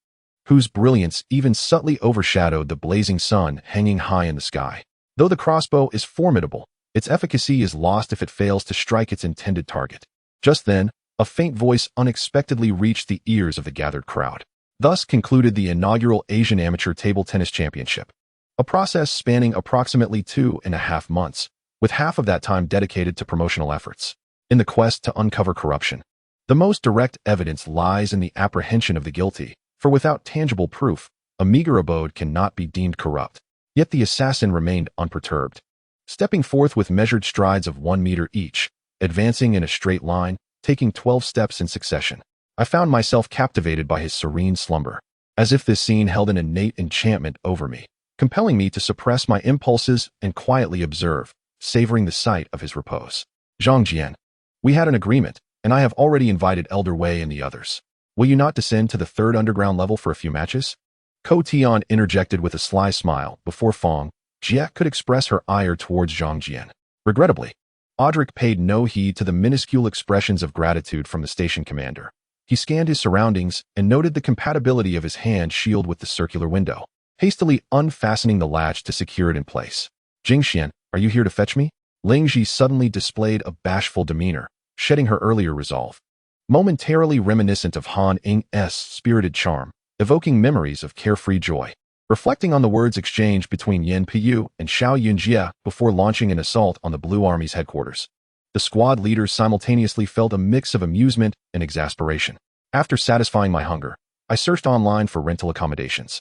whose brilliance even subtly overshadowed the blazing sun hanging high in the sky. Though the crossbow is formidable, its efficacy is lost if it fails to strike its intended target. Just then, a faint voice unexpectedly reached the ears of the gathered crowd. Thus concluded the inaugural Asian Amateur Table Tennis Championship, a process spanning approximately 2.5 months, with half of that time dedicated to promotional efforts. In the quest to uncover corruption, the most direct evidence lies in the apprehension of the guilty, for without tangible proof, a meager abode cannot be deemed corrupt. Yet the assassin remained unperturbed, stepping forth with measured strides of 1 meter each, advancing in a straight line, taking 12 steps in succession. I found myself captivated by his serene slumber, as if this scene held an innate enchantment over me, compelling me to suppress my impulses and quietly observe, savoring the sight of his repose. Zhang Jian. We had an agreement. and I have already invited Elder Wei and the others. Will you not descend to the third underground level for a few matches? Ko Tian interjected with a sly smile before Fong Jie could express her ire towards Zhang Jian. Regrettably, Audric paid no heed to the minuscule expressions of gratitude from the station commander. He scanned his surroundings and noted the compatibility of his hand shield with the circular window, hastily unfastening the latch to secure it in place. Jingxian, are you here to fetch me? Ling Ji suddenly displayed a bashful demeanor, shedding her earlier resolve. Momentarily reminiscent of Han Ying's spirited charm, evoking memories of carefree joy. Reflecting on the words exchanged between Yan Piyu and Xiao Yunjie before launching an assault on the Blue Army's headquarters, the squad leaders simultaneously felt a mix of amusement and exasperation. After satisfying my hunger, I searched online for rental accommodations,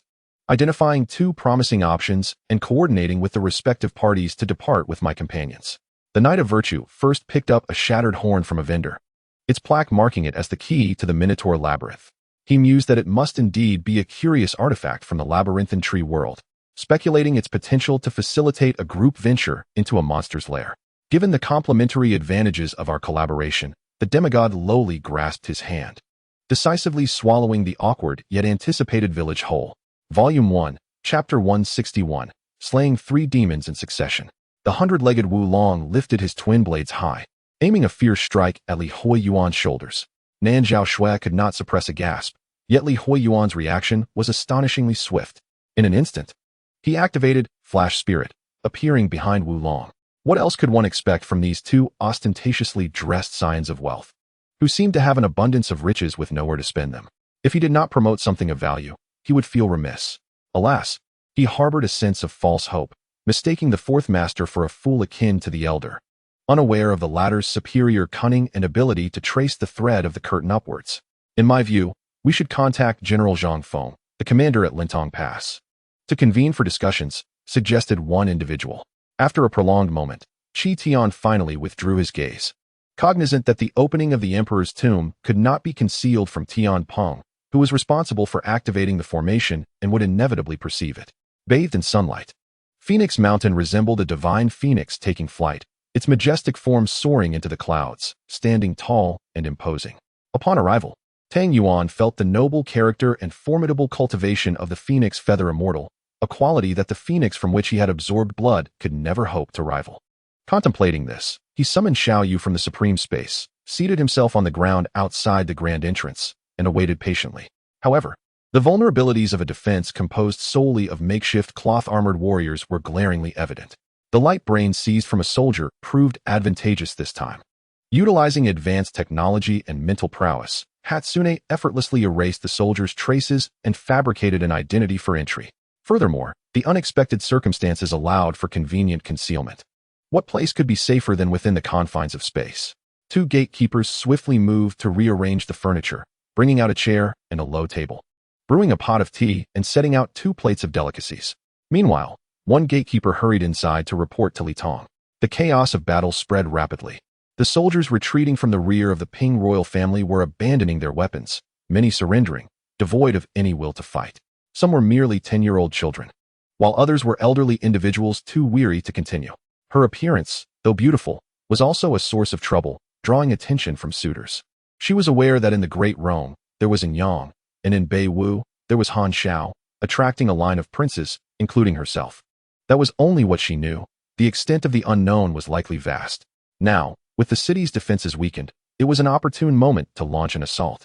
identifying 2 promising options and coordinating with the respective parties to depart with my companions. The Knight of Virtue first picked up a shattered horn from a vendor, its plaque marking it as the key to the Minotaur Labyrinth. He mused that it must indeed be a curious artifact from the labyrinthine tree world, speculating its potential to facilitate a group venture into a monster's lair. Given the complementary advantages of our collaboration, the demigod lowly grasped his hand, decisively swallowing the awkward yet anticipated village whole. Volume 1, Chapter 161, Slaying 3 Demons in Succession. The 100-legged Wu Long lifted his twin blades high, aiming a fierce strike at Li Huoyuan's shoulders. Nan Zhao Shui could not suppress a gasp, yet Li Huoyuan's reaction was astonishingly swift. In an instant, he activated Flash Spirit, appearing behind Wu Long. What else could one expect from these 2 ostentatiously dressed scions of wealth, who seemed to have an abundance of riches with nowhere to spend them? If he did not promote something of value, he would feel remiss. Alas, he harbored a sense of false hope, mistaking the 4th master for a fool akin to the elder, unaware of the latter's superior cunning and ability to trace the thread of the curtain upwards. In my view, we should contact General Zhang Feng, the commander at Lintong Pass, to convene for discussions, suggested one individual. After a prolonged moment, Qi Tian finally withdrew his gaze. Cognizant that the opening of the emperor's tomb could not be concealed from Tian Peng, who was responsible for activating the formation and would inevitably perceive it. Bathed in sunlight, Phoenix Mountain resembled a divine phoenix taking flight, its majestic form soaring into the clouds, standing tall and imposing. Upon arrival, Tang Yuan felt the noble character and formidable cultivation of the phoenix feather immortal, a quality that the phoenix from which he had absorbed blood could never hope to rival. Contemplating this, he summoned Xiao Yu from the supreme space, seated himself on the ground outside the grand entrance, and awaited patiently. However, the vulnerabilities of a defense composed solely of makeshift cloth-armored warriors were glaringly evident. The light brain seized from a soldier proved advantageous this time. Utilizing advanced technology and mental prowess, Hatsune effortlessly erased the soldier's traces and fabricated an identity for entry. Furthermore, the unexpected circumstances allowed for convenient concealment. What place could be safer than within the confines of space? 2 gatekeepers swiftly moved to rearrange the furniture, bringing out a chair and a low table, brewing a pot of tea and setting out 2 plates of delicacies. Meanwhile, one gatekeeper hurried inside to report to Li Tong. The chaos of battle spread rapidly. The soldiers retreating from the rear of the Ping royal family were abandoning their weapons, many surrendering, devoid of any will to fight. Some were merely 10-year-old children, while others were elderly individuals too weary to continue. Her appearance, though beautiful, was also a source of trouble, drawing attention from suitors. She was aware that in the Great Rome, there was Yin-Yang, and in Beiwu, there was Han Shao, attracting a line of princes, including herself. That was only what she knew. The extent of the unknown was likely vast. Now, with the city's defenses weakened, it was an opportune moment to launch an assault.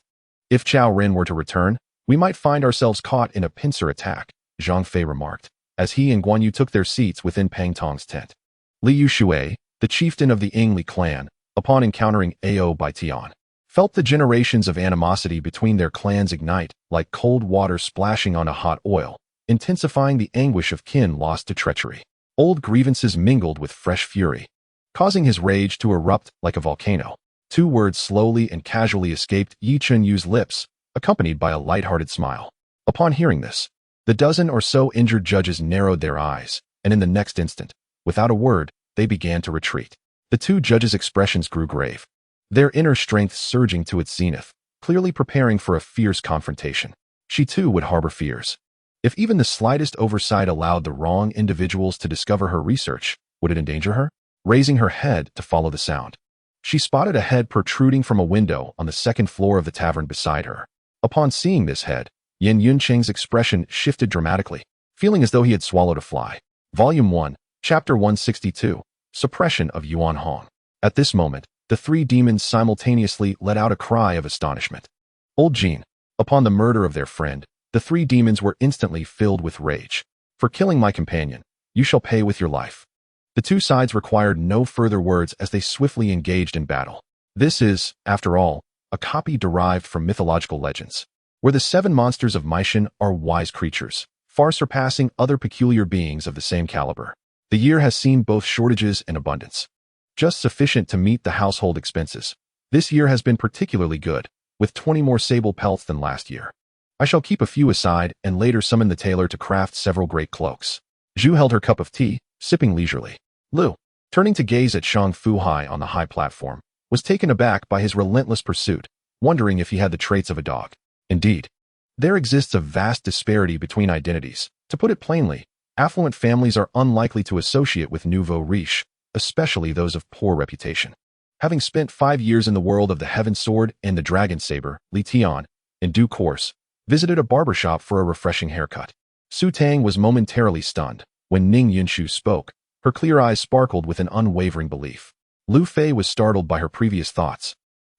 If Chao Ren were to return, we might find ourselves caught in a pincer attack, Zhang Fei remarked, as he and Guan Yu took their seats within Pang Tong's tent. Li Yushui, the chieftain of the Yingli clan, upon encountering Ao Bai Tian, felt the generations of animosity between their clans ignite like cold water splashing on a hot oil, intensifying the anguish of kin lost to treachery. Old grievances mingled with fresh fury, causing his rage to erupt like a volcano. 2 words slowly and casually escaped Yi Chunyu's lips, accompanied by a light-hearted smile. Upon hearing this, the dozen or so injured judges narrowed their eyes, and in the next instant, without a word, they began to retreat. The 2 judges' expressions grew grave, their inner strength surging to its zenith, clearly preparing for a fierce confrontation. She too would harbor fears. If even the slightest oversight allowed the wrong individuals to discover her research, would it endanger her? Raising her head to follow the sound, She spotted a head protruding from a window on the second floor of the tavern beside her. Upon seeing this head, Yin Yunqing's expression shifted dramatically, feeling as though he had swallowed a fly. Volume 1, Chapter 162, Suppression of Yuan Hong. At this moment, the three demons simultaneously let out a cry of astonishment. Old Jean. Upon the murder of their friend, the three demons were instantly filled with rage. For killing my companion, you shall pay with your life. The two sides required no further words as they swiftly engaged in battle. This is, after all, a copy derived from mythological legends, where the seven monsters of Mytian are wise creatures, far surpassing other peculiar beings of the same caliber. The year has seen both shortages and abundance, just sufficient to meet the household expenses. This year has been particularly good, with 20 more sable pelts than last year. I shall keep a few aside and later summon the tailor to craft several great cloaks. Zhu held her cup of tea, sipping leisurely. Lu, turning to gaze at Shang Fuhai on the high platform, was taken aback by his relentless pursuit, wondering if he had the traits of a dog. Indeed, there exists a vast disparity between identities. To put it plainly, affluent families are unlikely to associate with nouveau riche, especially those of poor reputation. Having spent 5 years in the world of the Heaven Sword and the Dragon Saber, Li Tian, in due course, visited a barbershop for a refreshing haircut. Su Tang was momentarily stunned. When Ning Yunshu spoke, her clear eyes sparkled with an unwavering belief. Lu Fei was startled by her previous thoughts,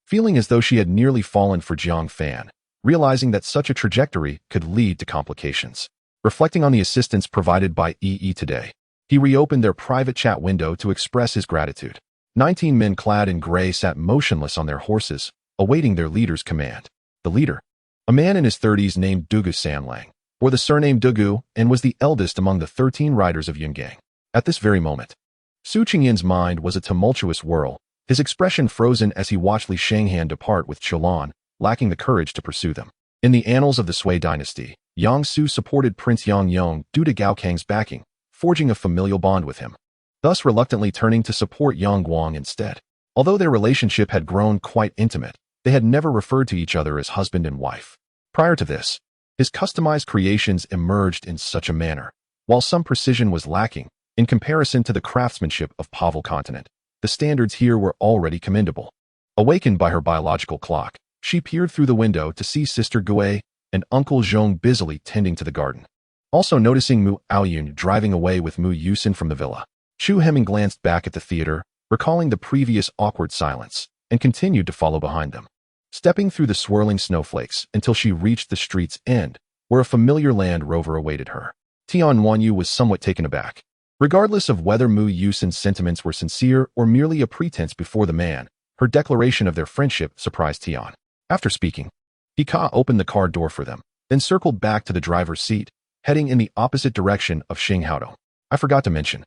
feeling as though she had nearly fallen for Jiang Fan, realizing that such a trajectory could lead to complications. Reflecting on the assistance provided by EE today, he reopened their private chat window to express his gratitude. 19 men clad in gray sat motionless on their horses, awaiting their leader's command. The leader, a man in his 30s named Dugu Sanlang, bore the surname Dugu and was the eldest among the 13 riders of Yin-Yang. At this very moment, Su Qingyin's mind was a tumultuous whirl, his expression frozen as he watched Li Shanghan depart with Qilan, lacking the courage to pursue them. In the annals of the Sui dynasty, Yang Su supported Prince Yang Yong due to Gao Kang's backing, forging a familial bond with him, thus reluctantly turning to support Yang Guang instead. Although their relationship had grown quite intimate, they had never referred to each other as husband and wife. Prior to this, his customized creations emerged in such a manner. While some precision was lacking, in comparison to the craftsmanship of Pavel Continent, the standards here were already commendable. Awakened by her biological clock, she peered through the window to see Sister Gui and Uncle Zhong busily tending to the garden. Also noticing Mu Aoyun driving away with Mu Yusin from the villa, Chu Hemming glanced back at the theater, recalling the previous awkward silence, and continued to follow behind them, stepping through the swirling snowflakes until she reached the street's end, where a familiar Land Rover awaited her. Tian Wanyu was somewhat taken aback. Regardless of whether Mu Yusin's sentiments were sincere or merely a pretense before the man, her declaration of their friendship surprised Tian. After speaking, Hika opened the car door for them, then circled back to the driver's seat, heading in the opposite direction of Xinghaodong. I forgot to mention,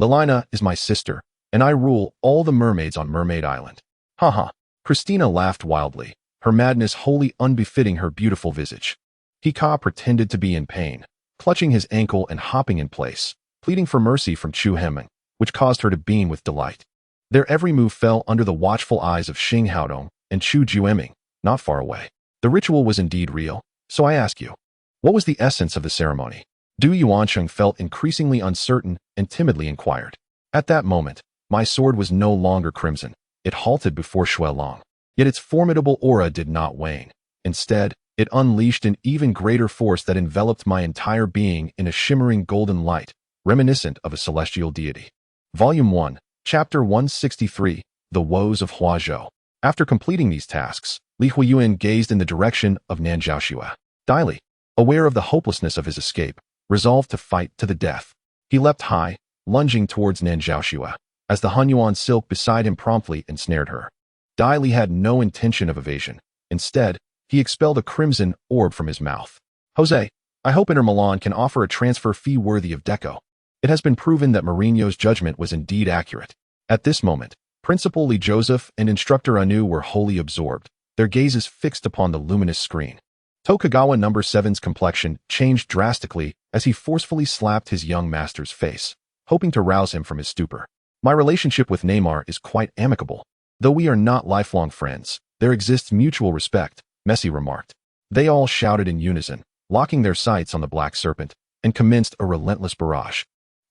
Lilina is my sister, and I rule all the mermaids on Mermaid Island. Haha. Christina laughed wildly, her madness wholly unbefitting her beautiful visage. Hika pretended to be in pain, clutching his ankle and hopping in place, pleading for mercy from Chu Hemming, which caused her to beam with delight. Their every move fell under the watchful eyes of Xing Haodong and Chu Jueming, not far away. The ritual was indeed real, so I ask you, what was the essence of the ceremony? Du Yuancheng felt increasingly uncertain and timidly inquired. At that moment, my sword was no longer crimson. It halted before Xuelong. Yet its formidable aura did not wane. Instead, it unleashed an even greater force that enveloped my entire being in a shimmering golden light, reminiscent of a celestial deity. Volume 1, Chapter 163, The Woes of Huazhou. After completing these tasks, Li Huoyuan gazed in the direction of Nanjiaoxue. Dai Li, aware of the hopelessness of his escape, resolved to fight to the death. He leapt high, lunging towards Nanjiaoxue, as the Hunyuan silk beside him promptly ensnared her. Dai Li had no intention of evasion. Instead, he expelled a crimson orb from his mouth. Jose, I hope Inter Milan can offer a transfer fee worthy of Deco. It has been proven that Mourinho's judgment was indeed accurate. At this moment, Principal Lee Joseph and Instructor Anu were wholly absorbed, their gazes fixed upon the luminous screen. Tokugawa No. 7's complexion changed drastically as he forcefully slapped his young master's face, hoping to rouse him from his stupor. My relationship with Neymar is quite amicable. Though we are not lifelong friends, there exists mutual respect, Messi remarked. They all shouted in unison, locking their sights on the Black Serpent, and commenced a relentless barrage.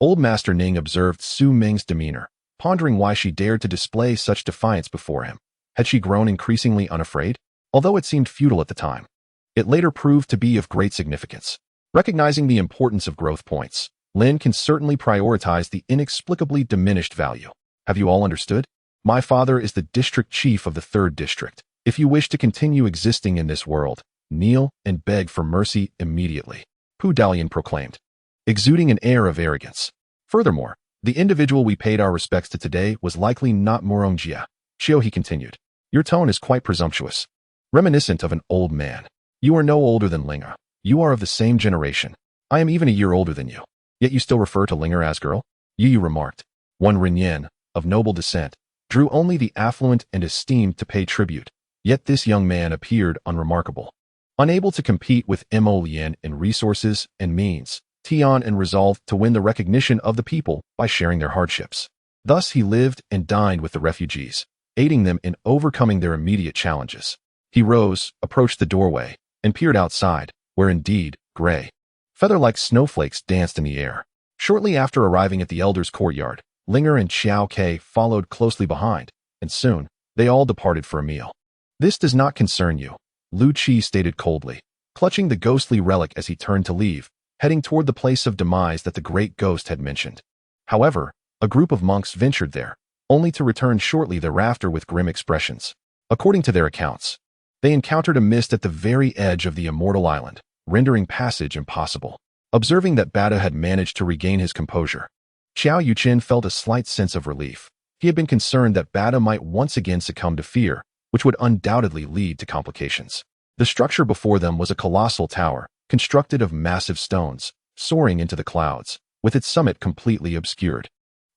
Old Master Ning observed Su Ming's demeanor, pondering why she dared to display such defiance before him. Had she grown increasingly unafraid? Although it seemed futile at the time, it later proved to be of great significance. Recognizing the importance of growth points, Lin can certainly prioritize the inexplicably diminished value. Have you all understood? My father is the district chief of the 3rd district. If you wish to continue existing in this world, kneel and beg for mercy immediately, Pu Dalian proclaimed, exuding an air of arrogance. Furthermore, the individual we paid our respects to today was likely not Murong Jia. Xiao, he continued. Your tone is quite presumptuous, reminiscent of an old man. You are no older than Linger. You are of the same generation. I am even a year older than you. Yet you still refer to Linger as girl? Yu remarked. One Rinyan, of noble descent, drew only the affluent and esteemed to pay tribute. Yet this young man appeared unremarkable. Unable to compete with Mo Lian in resources and means, Tian and resolved to win the recognition of the people by sharing their hardships. Thus he lived and dined with the refugees, aiding them in overcoming their immediate challenges. He rose, approached the doorway, and peered outside, where indeed, gray, feather-like snowflakes danced in the air. Shortly after arriving at the elders' courtyard, Linger and Xiao Ke followed closely behind, and soon, they all departed for a meal. This does not concern you, Lu Qi stated coldly, clutching the ghostly relic as he turned to leave, heading toward the place of demise that the great ghost had mentioned. However, a group of monks ventured there, only to return shortly thereafter with grim expressions. According to their accounts, they encountered a mist at the very edge of the immortal island, rendering passage impossible. Observing that Bata had managed to regain his composure, Xiao Yuqin felt a slight sense of relief. He had been concerned that Bata might once again succumb to fear, which would undoubtedly lead to complications. The structure before them was a colossal tower, constructed of massive stones, soaring into the clouds, with its summit completely obscured.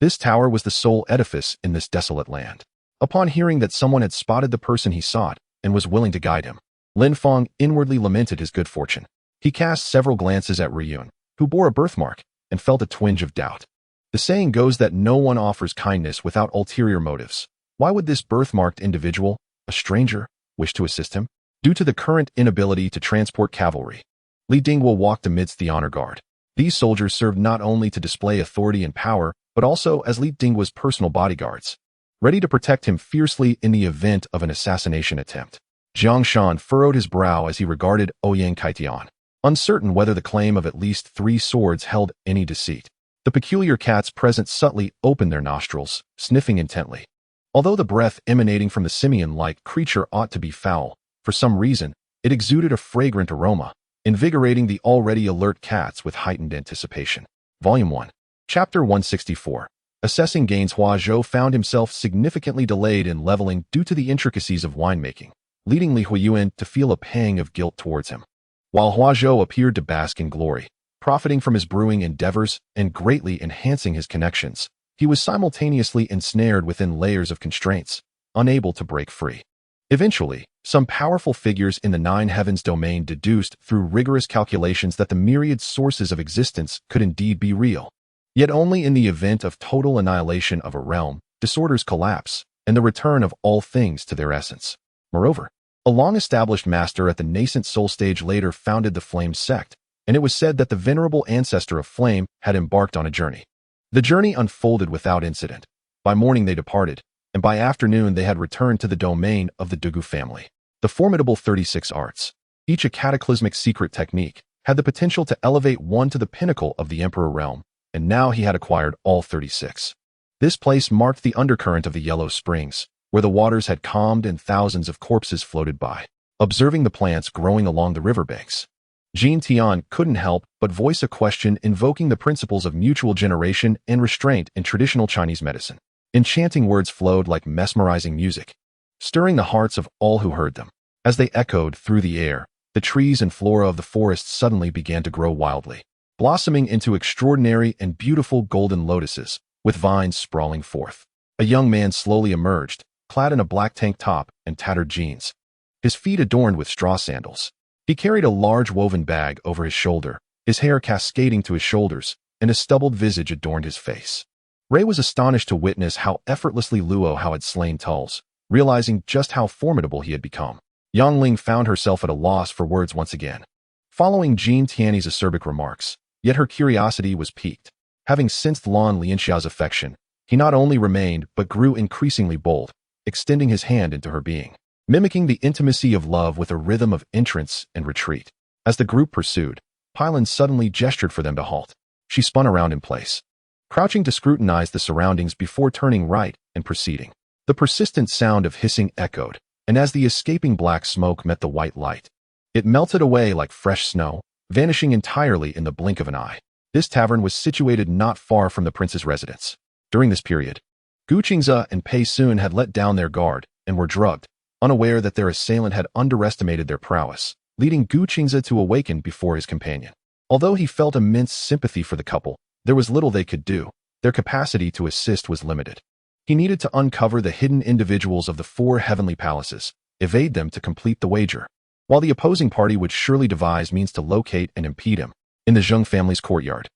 This tower was the sole edifice in this desolate land. Upon hearing that someone had spotted the person he sought and was willing to guide him, Lin Feng inwardly lamented his good fortune. He cast several glances at Huoyuan, who bore a birthmark, and felt a twinge of doubt. The saying goes that no one offers kindness without ulterior motives. Why would this birthmarked individual, a stranger, wish to assist him? Due to the current inability to transport cavalry, Li Dingguo walked amidst the honor guard. These soldiers served not only to display authority and power, but also as Li Dingguo's personal bodyguards, ready to protect him fiercely in the event of an assassination attempt. Jiang Shan furrowed his brow as he regarded Ouyang Kaitian, uncertain whether the claim of at least 3 swords held any deceit. The peculiar cats present subtly opened their nostrils, sniffing intently. Although the breath emanating from the simian-like creature ought to be foul, for some reason, it exuded a fragrant aroma, invigorating the already alert cats with heightened anticipation. Volume 1. Chapter 164. Assessing gains. Huazhou found himself significantly delayed in leveling due to the intricacies of winemaking, leading Li Huoyuan to feel a pang of guilt towards him. While Huazhou appeared to bask in glory, profiting from his brewing endeavors and greatly enhancing his connections, he was simultaneously ensnared within layers of constraints, unable to break free. Eventually, some powerful figures in the 9 heavens domain deduced through rigorous calculations that the myriad sources of existence could indeed be real. Yet only in the event of total annihilation of a realm, disorders collapse, and the return of all things to their essence. Moreover, a long-established master at the nascent soul stage later founded the Flame sect, and it was said that the venerable ancestor of Flame had embarked on a journey. The journey unfolded without incident. By morning they departed, and by afternoon they had returned to the domain of the Dugu family. The formidable 36 arts, each a cataclysmic secret technique, had the potential to elevate one to the pinnacle of the Emperor realm, and now he had acquired all 36. This place marked the undercurrent of the Yellow Springs, where the waters had calmed and thousands of corpses floated by. Observing the plants growing along the riverbanks, Jean Tian couldn't help but voice a question invoking the principles of mutual generation and restraint in traditional Chinese medicine. Enchanting words flowed like mesmerizing music, stirring the hearts of all who heard them. As they echoed through the air, the trees and flora of the forest suddenly began to grow wildly, blossoming into extraordinary and beautiful golden lotuses, with vines sprawling forth. A young man slowly emerged, clad in a black tank top and tattered jeans, his feet adorned with straw sandals. He carried a large woven bag over his shoulder, his hair cascading to his shoulders, and a stubbled visage adorned his face. Ray was astonished to witness how effortlessly Luo had slain Tulls, realizing just how formidable he had become. Yang Ling found herself at a loss for words once again. Following Jean Tian's acerbic remarks, yet her curiosity was piqued. Having sensed Lan Lianxia's affection, He not only remained, but grew increasingly bold, extending his hand into her being, mimicking the intimacy of love with a rhythm of entrance and retreat. As the group pursued, Pylon suddenly gestured for them to halt. She spun around in place, crouching to scrutinize the surroundings before turning right and proceeding. The persistent sound of hissing echoed, and as the escaping black smoke met the white light, it melted away like fresh snow, vanishing entirely in the blink of an eye. This tavern was situated not far from the prince's residence. During this period, Gu Qingzhou and Pei Sun had let down their guard and were drugged, unaware that their assailant had underestimated their prowess, leading Gu Qingzhou to awaken before his companion. Although he felt immense sympathy for the couple, there was little they could do. Their capacity to assist was limited. He needed to uncover the hidden individuals of the 4 heavenly palaces, evade them to complete the wager, while the opposing party would surely devise means to locate and impede him. In the Zheng family's courtyard,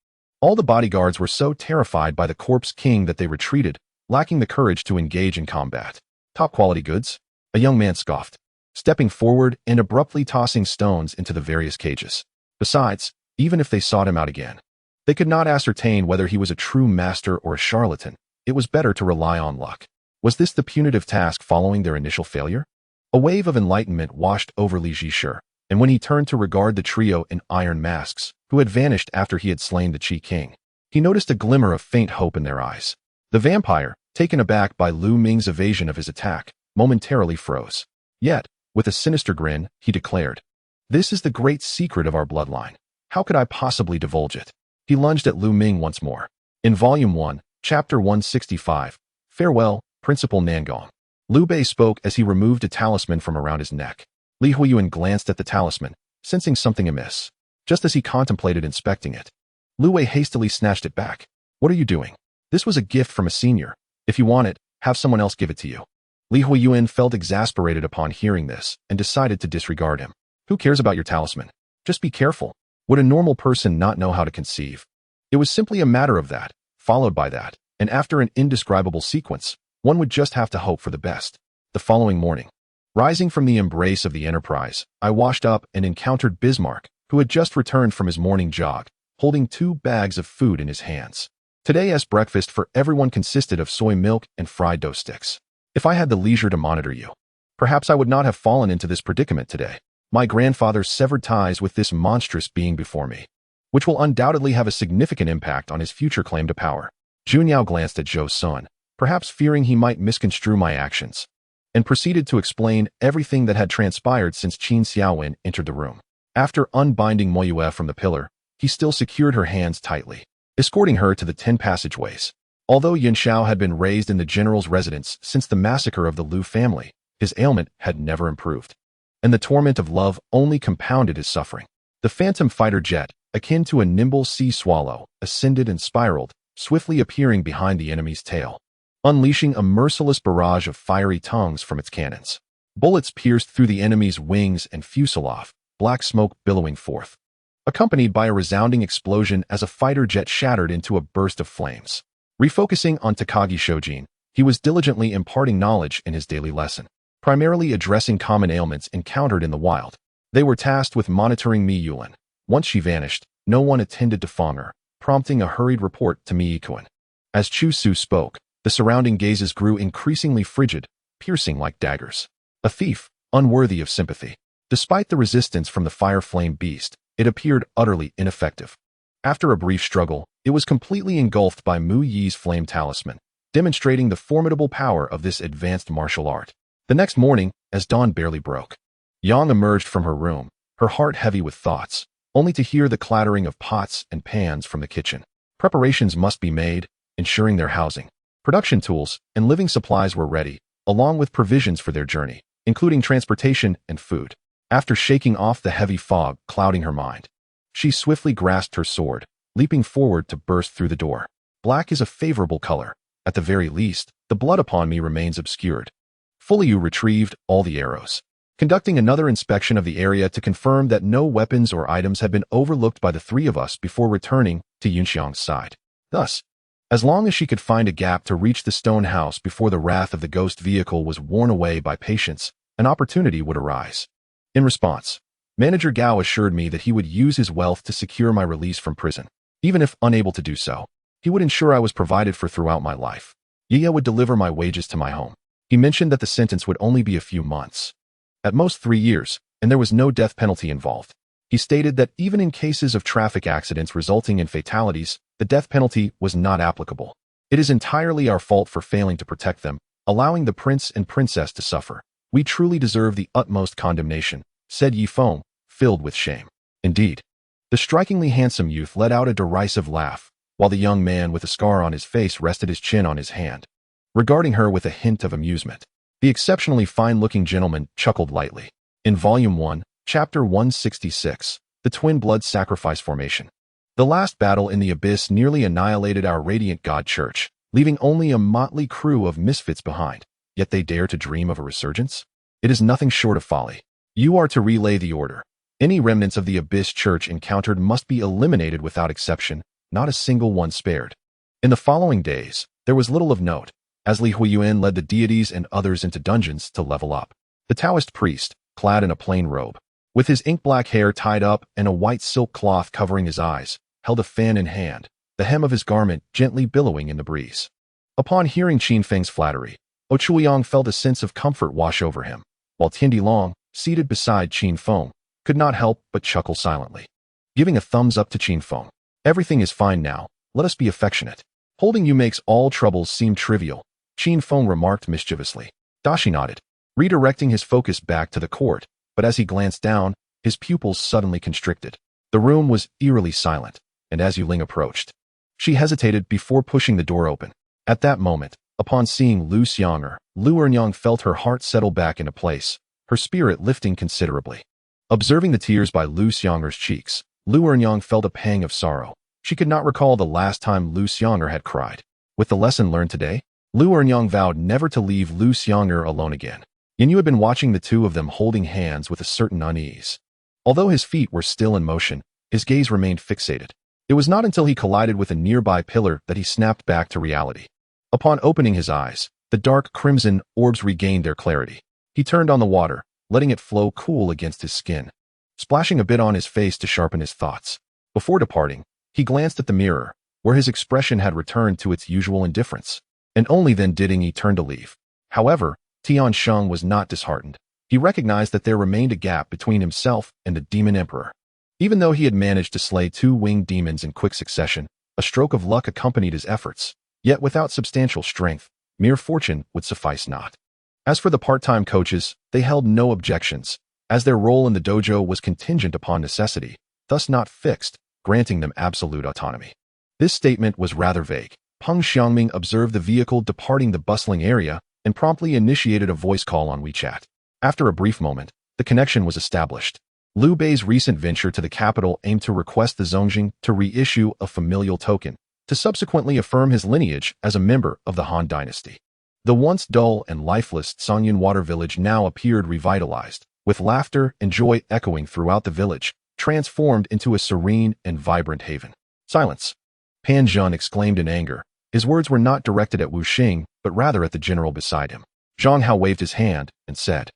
all the bodyguards were so terrified by the corpse king that they retreated, lacking the courage to engage in combat. Top-quality goods? A young man scoffed, stepping forward and abruptly tossing stones into the various cages. Besides, even if they sought him out again, they could not ascertain whether he was a true master or a charlatan. It was better to rely on luck. Was this the punitive task following their initial failure? A wave of enlightenment washed over Li Jishe, and when he turned to regard the trio in iron masks, who had vanished after he had slain the Qi King, he noticed a glimmer of faint hope in their eyes. The vampire, taken aback by Lu Ming's evasion of his attack, momentarily froze. Yet, with a sinister grin, he declared, "This is the great secret of our bloodline. How could I possibly divulge it?" He lunged at Lu Ming once more. In Volume 1, Chapter 165, Farewell, Principal Nangong. Liu Bei spoke as he removed a talisman from around his neck. Li Huoyuan glanced at the talisman, sensing something amiss. Just as he contemplated inspecting it, Liu Bei hastily snatched it back. "What are you doing? This was a gift from a senior. If you want it, have someone else give it to you." Li Huoyuan felt exasperated upon hearing this and decided to disregard him. "Who cares about your talisman? Just be careful. Would a normal person not know how to conceive?" It was simply a matter of that, followed by that, and after an indescribable sequence, one would just have to hope for the best. The following morning, rising from the embrace of the Enterprise, I washed up and encountered Bismarck, who had just returned from his morning jog, holding 2 bags of food in his hands. Today's breakfast for everyone consisted of soy milk and fried dough sticks. If I had the leisure to monitor you, perhaps I would not have fallen into this predicament today. My grandfather severed ties with this monstrous being before me, which will undoubtedly have a significant impact on his future claim to power. Junyao glanced at Zhou Sun, perhaps fearing he might misconstrue my actions, and proceeded to explain everything that had transpired since Qin Xiaowen entered the room. After unbinding Moyue from the pillar, he still secured her hands tightly, escorting her to the 10 passageways. Although Yin Xiao had been raised in the general's residence since the massacre of the Liu family, his ailment had never improved, and the torment of love only compounded his suffering. The phantom fighter jet, akin to a nimble sea swallow, ascended and spiraled, swiftly appearing behind the enemy's tail, unleashing a merciless barrage of fiery tongues from its cannons. Bullets pierced through the enemy's wings and fuselage, black smoke billowing forth, accompanied by a resounding explosion as a fighter jet shattered into a burst of flames. Refocusing on Takagi Shojin, he was diligently imparting knowledge in his daily lesson, primarily addressing common ailments encountered in the wild. They were tasked with monitoring Mi Yulin. Once she vanished, no one attended to Feng her, prompting a hurried report to Mi Yikuan. As Chu Su spoke, the surrounding gazes grew increasingly frigid, piercing like daggers. A thief, unworthy of sympathy. Despite the resistance from the fire-flame beast, it appeared utterly ineffective. After a brief struggle, it was completely engulfed by Mu Yi's flame talisman, demonstrating the formidable power of this advanced martial art. The next morning, as dawn barely broke, Yang emerged from her room, her heart heavy with thoughts, only to hear the clattering of pots and pans from the kitchen. Preparations must be made, ensuring their housing, production tools, and living supplies were ready, along with provisions for their journey, including transportation and food. After shaking off the heavy fog clouding her mind, she swiftly grasped her sword, leaping forward to burst through the door. Black is a favorable color. At the very least, the blood upon me remains obscured. Fully retrieved all the arrows, conducting another inspection of the area to confirm that no weapons or items had been overlooked by the 3 of us before returning to Yunxiang's side. Thus, as long as she could find a gap to reach the stone house before the wrath of the ghost vehicle was worn away by patience, an opportunity would arise. In response, Manager Gao assured me that he would use his wealth to secure my release from prison. Even if unable to do so, he would ensure I was provided for throughout my life. Yi would deliver my wages to my home. He mentioned that the sentence would only be a few months. At most 3 years, and there was no death penalty involved. He stated that even in cases of traffic accidents resulting in fatalities, the death penalty was not applicable. It is entirely our fault for failing to protect them, allowing the prince and princess to suffer. We truly deserve the utmost condemnation, said Yi Feng, filled with shame. Indeed. The strikingly handsome youth let out a derisive laugh, while the young man with a scar on his face rested his chin on his hand, regarding her with a hint of amusement. The exceptionally fine-looking gentleman chuckled lightly. In Volume 1, Chapter 166, The Twin Blood Sacrifice Formation. The last battle in the Abyss nearly annihilated our radiant god church, leaving only a motley crew of misfits behind. Yet they dare to dream of a resurgence? It is nothing short of folly. You are to relay the order. Any remnants of the Abyss Church encountered must be eliminated without exception, not a single one spared. In the following days, there was little of note, as Li Huoyuan led the deities and others into dungeons to level up. The Taoist priest, clad in a plain robe, with his ink-black hair tied up and a white silk cloth covering his eyes, held a fan in hand, the hem of his garment gently billowing in the breeze. Upon hearing Qin Feng's flattery, Ochuliang felt a sense of comfort wash over him, while Tiandi Long, seated beside Qin Feng, could not help but chuckle silently. Giving a thumbs up to Qin Feng. Everything is fine now, let us be affectionate. Holding you makes all troubles seem trivial, Qin Feng remarked mischievously. Dashi nodded, redirecting his focus back to the court, but as he glanced down, his pupils suddenly constricted. The room was eerily silent, and as Yuling approached, she hesitated before pushing the door open. At that moment, upon seeing Lu Xianger, Lu Ernyang felt her heart settle back into place, her spirit lifting considerably. Observing the tears by Lu Xianger's cheeks, Lu Ernyang felt a pang of sorrow. She could not recall the last time Lu Xianger had cried. With the lesson learned today, Lu Ernyang vowed never to leave Lu Xianger alone again. Yin Yu had been watching the two of them holding hands with a certain unease. Although his feet were still in motion, his gaze remained fixated. It was not until he collided with a nearby pillar that he snapped back to reality. Upon opening his eyes, the dark crimson orbs regained their clarity. He turned on the water, letting it flow cool against his skin, splashing a bit on his face to sharpen his thoughts. Before departing, he glanced at the mirror, where his expression had returned to its usual indifference, and only then did he turn to leave. However, Tian Sheng was not disheartened. He recognized that there remained a gap between himself and the Demon Emperor. Even though he had managed to slay 2 winged demons in quick succession, a stroke of luck accompanied his efforts, yet without substantial strength, mere fortune would suffice not. As for the part-time coaches, they held no objections, as their role in the dojo was contingent upon necessity, thus not fixed, granting them absolute autonomy. This statement was rather vague. Peng Xiangming observed the vehicle departing the bustling area and promptly initiated a voice call on WeChat. After a brief moment, the connection was established. Liu Bei's recent venture to the capital aimed to request the Zongjing to reissue a familial token, to subsequently affirm his lineage as a member of the Han dynasty. The once dull and lifeless Songyun Water Village now appeared revitalized, with laughter and joy echoing throughout the village, transformed into a serene and vibrant haven. Silence! Pan Zheng exclaimed in anger. His words were not directed at Wu Xing, but rather at the general beside him. Zhang Hao waved his hand and said,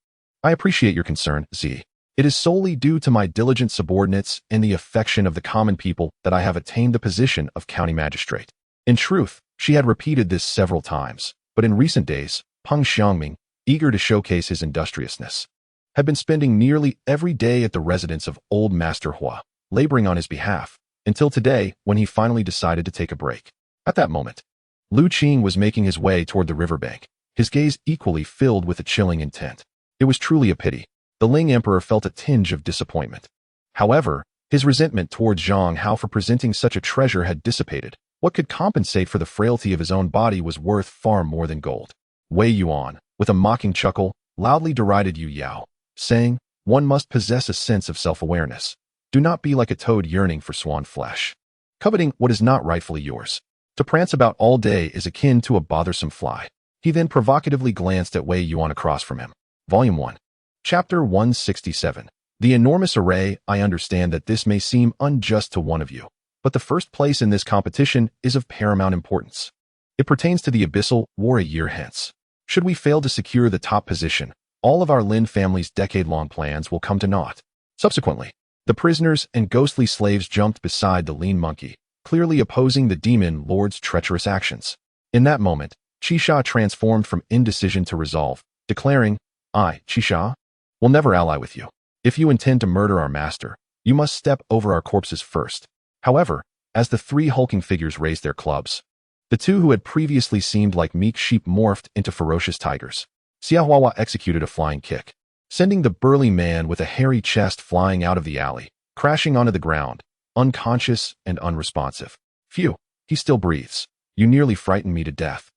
I appreciate your concern, Zi. It is solely due to my diligent subordinates and the affection of the common people that I have attained the position of county magistrate. In truth, she had repeated this several times, but in recent days, Peng Xiangming, eager to showcase his industriousness, had been spending nearly every day at the residence of old Master Hua, laboring on his behalf, until today when he finally decided to take a break. At that moment, Lu Qing was making his way toward the riverbank, his gaze equally filled with a chilling intent. It was truly a pity. The Ling Emperor felt a tinge of disappointment. However, his resentment towards Zhang Hao for presenting such a treasure had dissipated. What could compensate for the frailty of his own body was worth far more than gold. Wei Yuan, with a mocking chuckle, loudly derided Yu Yao, saying, one must possess a sense of self-awareness. Do not be like a toad yearning for swan flesh, coveting what is not rightfully yours. To prance about all day is akin to a bothersome fly. He then provocatively glanced at Wei Yuan across from him. Volume 1. Chapter 167. The enormous array. I understand that this may seem unjust to one of you, but the first place in this competition is of paramount importance. It pertains to the Abyssal War a year hence. Should we fail to secure the top position, all of our Lin family's decade-long plans will come to naught. Subsequently, the prisoners and ghostly slaves jumped beside the lean monkey, clearly opposing the demon lord's treacherous actions. In that moment, Qisha transformed from indecision to resolve, declaring, I, Qisha, will never ally with you. If you intend to murder our master, you must step over our corpses first. However, as the three hulking figures raised their clubs, the two who had previously seemed like meek sheep morphed into ferocious tigers. Xiaohua executed a flying kick, sending the burly man with a hairy chest flying out of the alley, crashing onto the ground, unconscious and unresponsive. Phew, he still breathes. You nearly frightened me to death.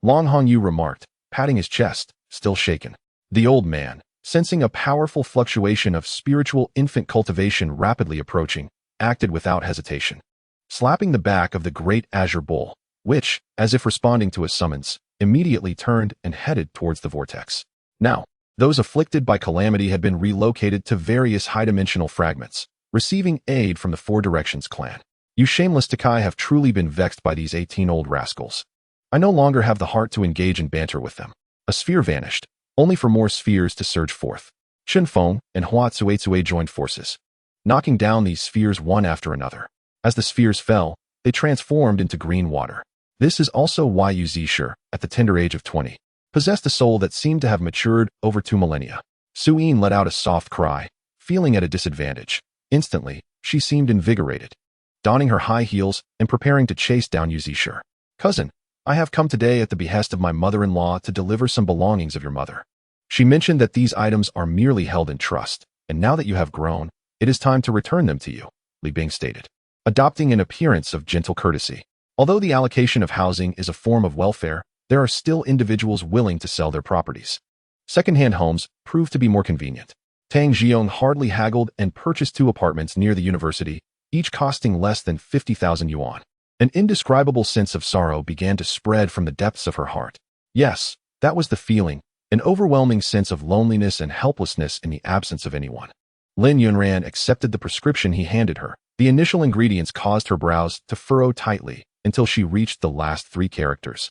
Long Hongyu remarked, patting his chest, still shaken. The old man, sensing a powerful fluctuation of spiritual infant cultivation rapidly approaching, acted without hesitation. Slapping the back of the great azure bull, which, as if responding to a summons, immediately turned and headed towards the vortex. Now, those afflicted by calamity had been relocated to various high-dimensional fragments, receiving aid from the Four Directions clan. You shameless Takai have truly been vexed by these 18 old rascals. I no longer have the heart to engage in banter with them. A sphere vanished, only for more spheres to surge forth. Chenfeng and Hua Tsuetsue joined forces, knocking down these spheres one after another. As the spheres fell, they transformed into green water. This is also why Yu Zishir, at the tender age of 20, possessed a soul that seemed to have matured over 2 millennia. Su Yin let out a soft cry, feeling at a disadvantage. Instantly, she seemed invigorated, donning her high heels and preparing to chase down Yu Zishir. Cousin, I have come today at the behest of my mother-in-law to deliver some belongings of your mother. She mentioned that these items are merely held in trust, and now that you have grown, it is time to return them to you, Li Bing stated, adopting an appearance of gentle courtesy. Although the allocation of housing is a form of welfare, there are still individuals willing to sell their properties. Second-hand homes prove to be more convenient. Tang Jiong hardly haggled and purchased 2 apartments near the university, each costing less than 50,000 yuan. An indescribable sense of sorrow began to spread from the depths of her heart. Yes, that was the feeling, an overwhelming sense of loneliness and helplessness in the absence of anyone. Lin Yunran accepted the prescription he handed her. The initial ingredients caused her brows to furrow tightly until she reached the last 3 characters,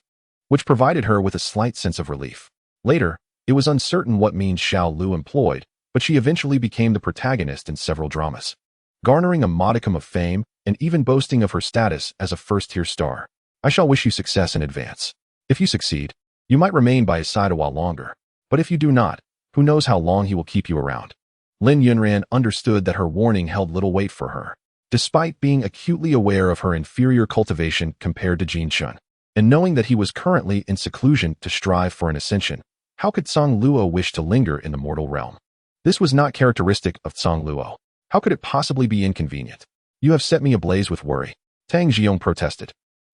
which provided her with a slight sense of relief. Later, it was uncertain what means Xiao Lu employed, but she eventually became the protagonist in several dramas, garnering a modicum of fame and even boasting of her status as a first-tier star. I shall wish you success in advance. If you succeed, you might remain by his side a while longer, but if you do not, who knows how long he will keep you around. Lin Yunran understood that her warning held little weight for her, despite being acutely aware of her inferior cultivation compared to Jin Chun, and knowing that he was currently in seclusion to strive for an ascension. How could Song Luo wish to linger in the mortal realm? This was not characteristic of Song Luo. How could it possibly be inconvenient? You have set me ablaze with worry, Tang Jiong protested.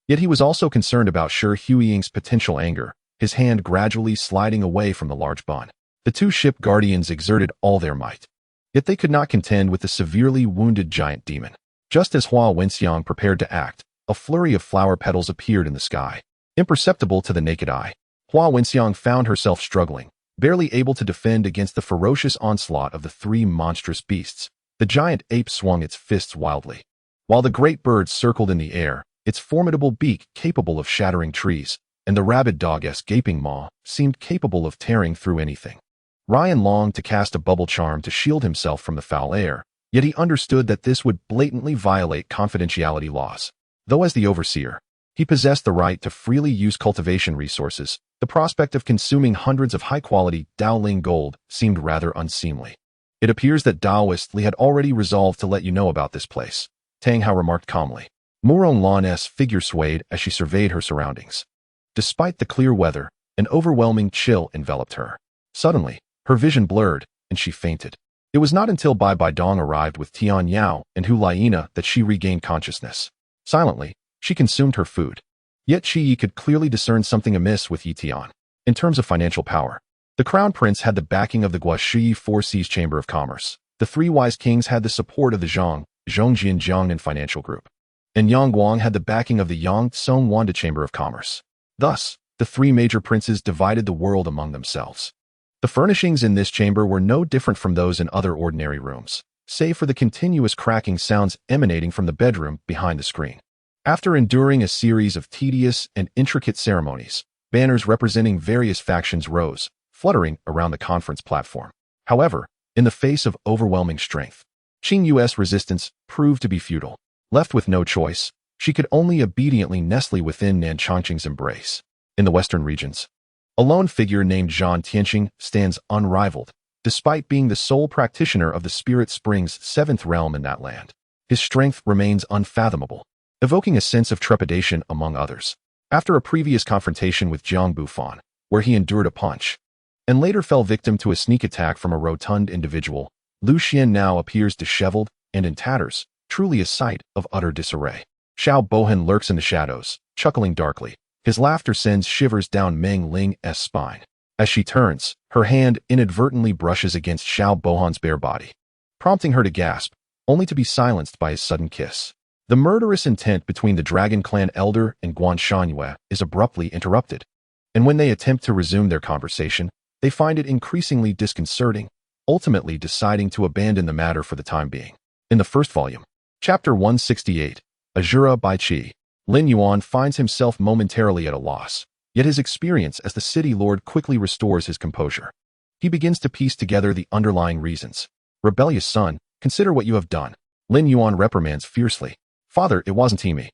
Yet he was also concerned about Shi Huiying's potential anger, his hand gradually sliding away from the large bun. The 2 ship guardians exerted all their might, yet they could not contend with the severely wounded giant demon. Just as Hua Wenxiang prepared to act, a flurry of flower petals appeared in the sky, imperceptible to the naked eye. Hua Wenxiang found herself struggling, barely able to defend against the ferocious onslaught of the 3 monstrous beasts. The giant ape swung its fists wildly, while the great bird circled in the air, its formidable beak capable of shattering trees, and the rabid dog-esque gaping maw seemed capable of tearing through anything. Ryan longed to cast a bubble charm to shield himself from the foul air, yet he understood that this would blatantly violate confidentiality laws. Though as the overseer, he possessed the right to freely use cultivation resources, the prospect of consuming hundreds of high-quality Daoling gold seemed rather unseemly. It appears that Daoist Li had already resolved to let you know about this place, Tang Hao remarked calmly. Muron Lan's figure swayed as she surveyed her surroundings. Despite the clear weather, an overwhelming chill enveloped her. Suddenly, her vision blurred, and she fainted. It was not until Bai Baidong arrived with Tian Yao and Hu Laina that she regained consciousness. Silently, she consumed her food. Yet Qi Yi could clearly discern something amiss with Yi Tian. In terms of financial power, the Crown Prince had the backing of the Guashi Four Seas Chamber of Commerce. The 3 wise kings had the support of the Zhongjian and Financial Group. And Yang Guang had the backing of the Yang Song Wanda Chamber of Commerce. Thus, the 3 major princes divided the world among themselves. The furnishings in this chamber were no different from those in other ordinary rooms, save for the continuous cracking sounds emanating from the bedroom behind the screen. After enduring a series of tedious and intricate ceremonies, banners representing various factions rose, fluttering around the conference platform. However, in the face of overwhelming strength, Qing's resistance proved to be futile. Left with no choice, she could only obediently nestle within Nan Chongqing's embrace. In the western regions, a lone figure named Zhan Tianqing stands unrivaled, despite being the sole practitioner of the Spirit Spring's seventh realm in that land. His strength remains unfathomable, evoking a sense of trepidation among others. After a previous confrontation with Jiang Bufan, where he endured a punch, and later fell victim to a sneak attack from a rotund individual, Lu Xian now appears disheveled and in tatters, truly a sight of utter disarray. Xiao Bohan lurks in the shadows, chuckling darkly. His laughter sends shivers down Meng Ling's spine. As she turns, her hand inadvertently brushes against Xiao Bohan's bare body, prompting her to gasp, only to be silenced by his sudden kiss. The murderous intent between the Dragon Clan elder and Guan Shanyue is abruptly interrupted, and when they attempt to resume their conversation, they find it increasingly disconcerting, ultimately deciding to abandon the matter for the time being. In the first volume, Chapter 168, Azura by Qi, Lin Yuan finds himself momentarily at a loss, yet his experience as the city lord quickly restores his composure. He begins to piece together the underlying reasons. Rebellious son, consider what you have done. Lin Yuan reprimands fiercely. Father, it wasn't me.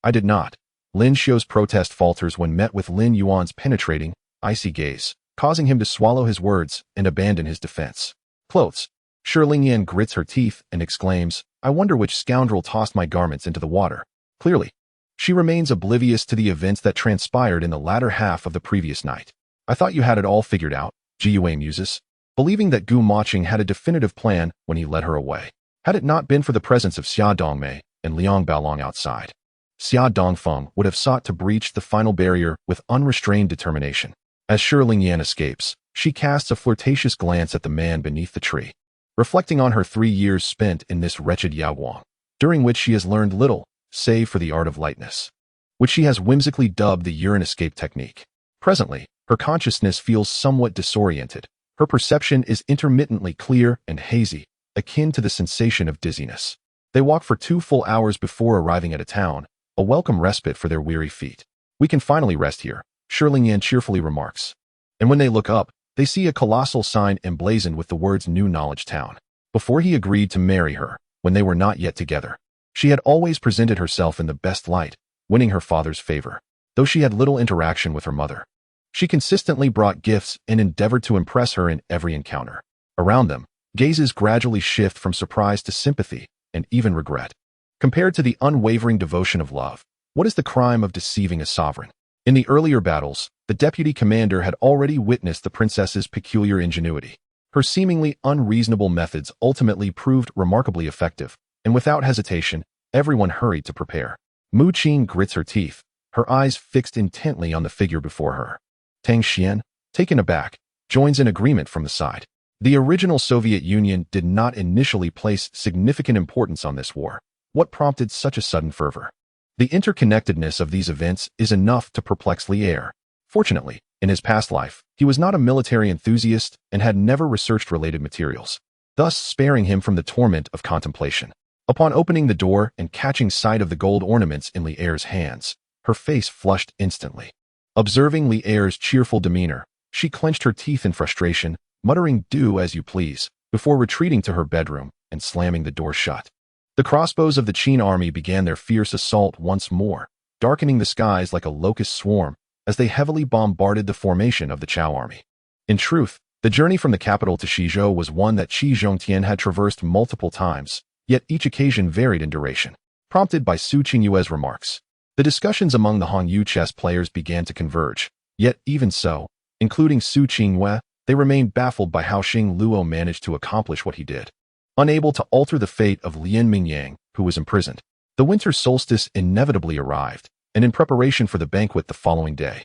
I did not. Lin Xiu's protest falters when met with Lin Yuan's penetrating, icy gaze, causing him to swallow his words and abandon his defense. Clothes. Shi Lingyan grits her teeth and exclaims, I wonder which scoundrel tossed my garments into the water. Clearly, she remains oblivious to the events that transpired in the latter half of the previous night. I thought you had it all figured out, Ji Yue muses, believing that Gu Maching had a definitive plan when he led her away. Had it not been for the presence of Xia Dongmei and Liang Baolong outside, Xia Dongfeng would have sought to breach the final barrier with unrestrained determination. As Shi Lingyan escapes, she casts a flirtatious glance at the man beneath the tree, reflecting on her 3 years spent in this wretched Yaoguang, during which she has learned little, save for the art of lightness, which she has whimsically dubbed the urine escape technique. Presently, her consciousness feels somewhat disoriented. Her perception is intermittently clear and hazy, akin to the sensation of dizziness. They walk for 2 full hours before arriving at a town, a welcome respite for their weary feet. We can finally rest here, Shi Lingyan cheerfully remarks. And when they look up, they see a colossal sign emblazoned with the words New Knowledge Town. Before he agreed to marry her, when they were not yet together, she had always presented herself in the best light, winning her father's favor. Though she had little interaction with her mother, she consistently brought gifts and endeavored to impress her in every encounter. Around them, gazes gradually shift from surprise to sympathy and even regret. Compared to the unwavering devotion of love, what is the crime of deceiving a sovereign? In the earlier battles, the deputy commander had already witnessed the princess's peculiar ingenuity. Her seemingly unreasonable methods ultimately proved remarkably effective, and without hesitation, everyone hurried to prepare. Mu Qin grits her teeth, her eyes fixed intently on the figure before her. Tang Xian, taken aback, joins in agreement from the side. The original Soviet Union did not initially place significant importance on this war. What prompted such a sudden fervor? The interconnectedness of these events is enough to perplex Li Er. Fortunately, in his past life, he was not a military enthusiast and had never researched related materials, thus sparing him from the torment of contemplation. Upon opening the door and catching sight of the gold ornaments in Li Er's hands, her face flushed instantly. Observing Li Er's cheerful demeanor, she clenched her teeth in frustration, muttering, "Do as you please," before retreating to her bedroom and slamming the door shut. The crossbows of the Qin army began their fierce assault once more, darkening the skies like a locust swarm as they heavily bombarded the formation of the Chao army. In truth, the journey from the capital to Xizhou was one that Qi Zhongtian had traversed multiple times, yet each occasion varied in duration. Prompted by Su Qingyue's remarks, the discussions among the Hongyu chess players began to converge, yet even so, including Su Qingyue, they remained baffled by how Xing Luo managed to accomplish what he did. Unable to alter the fate of Lin Mingyang, who was imprisoned, the winter solstice inevitably arrived, and in preparation for the banquet the following day,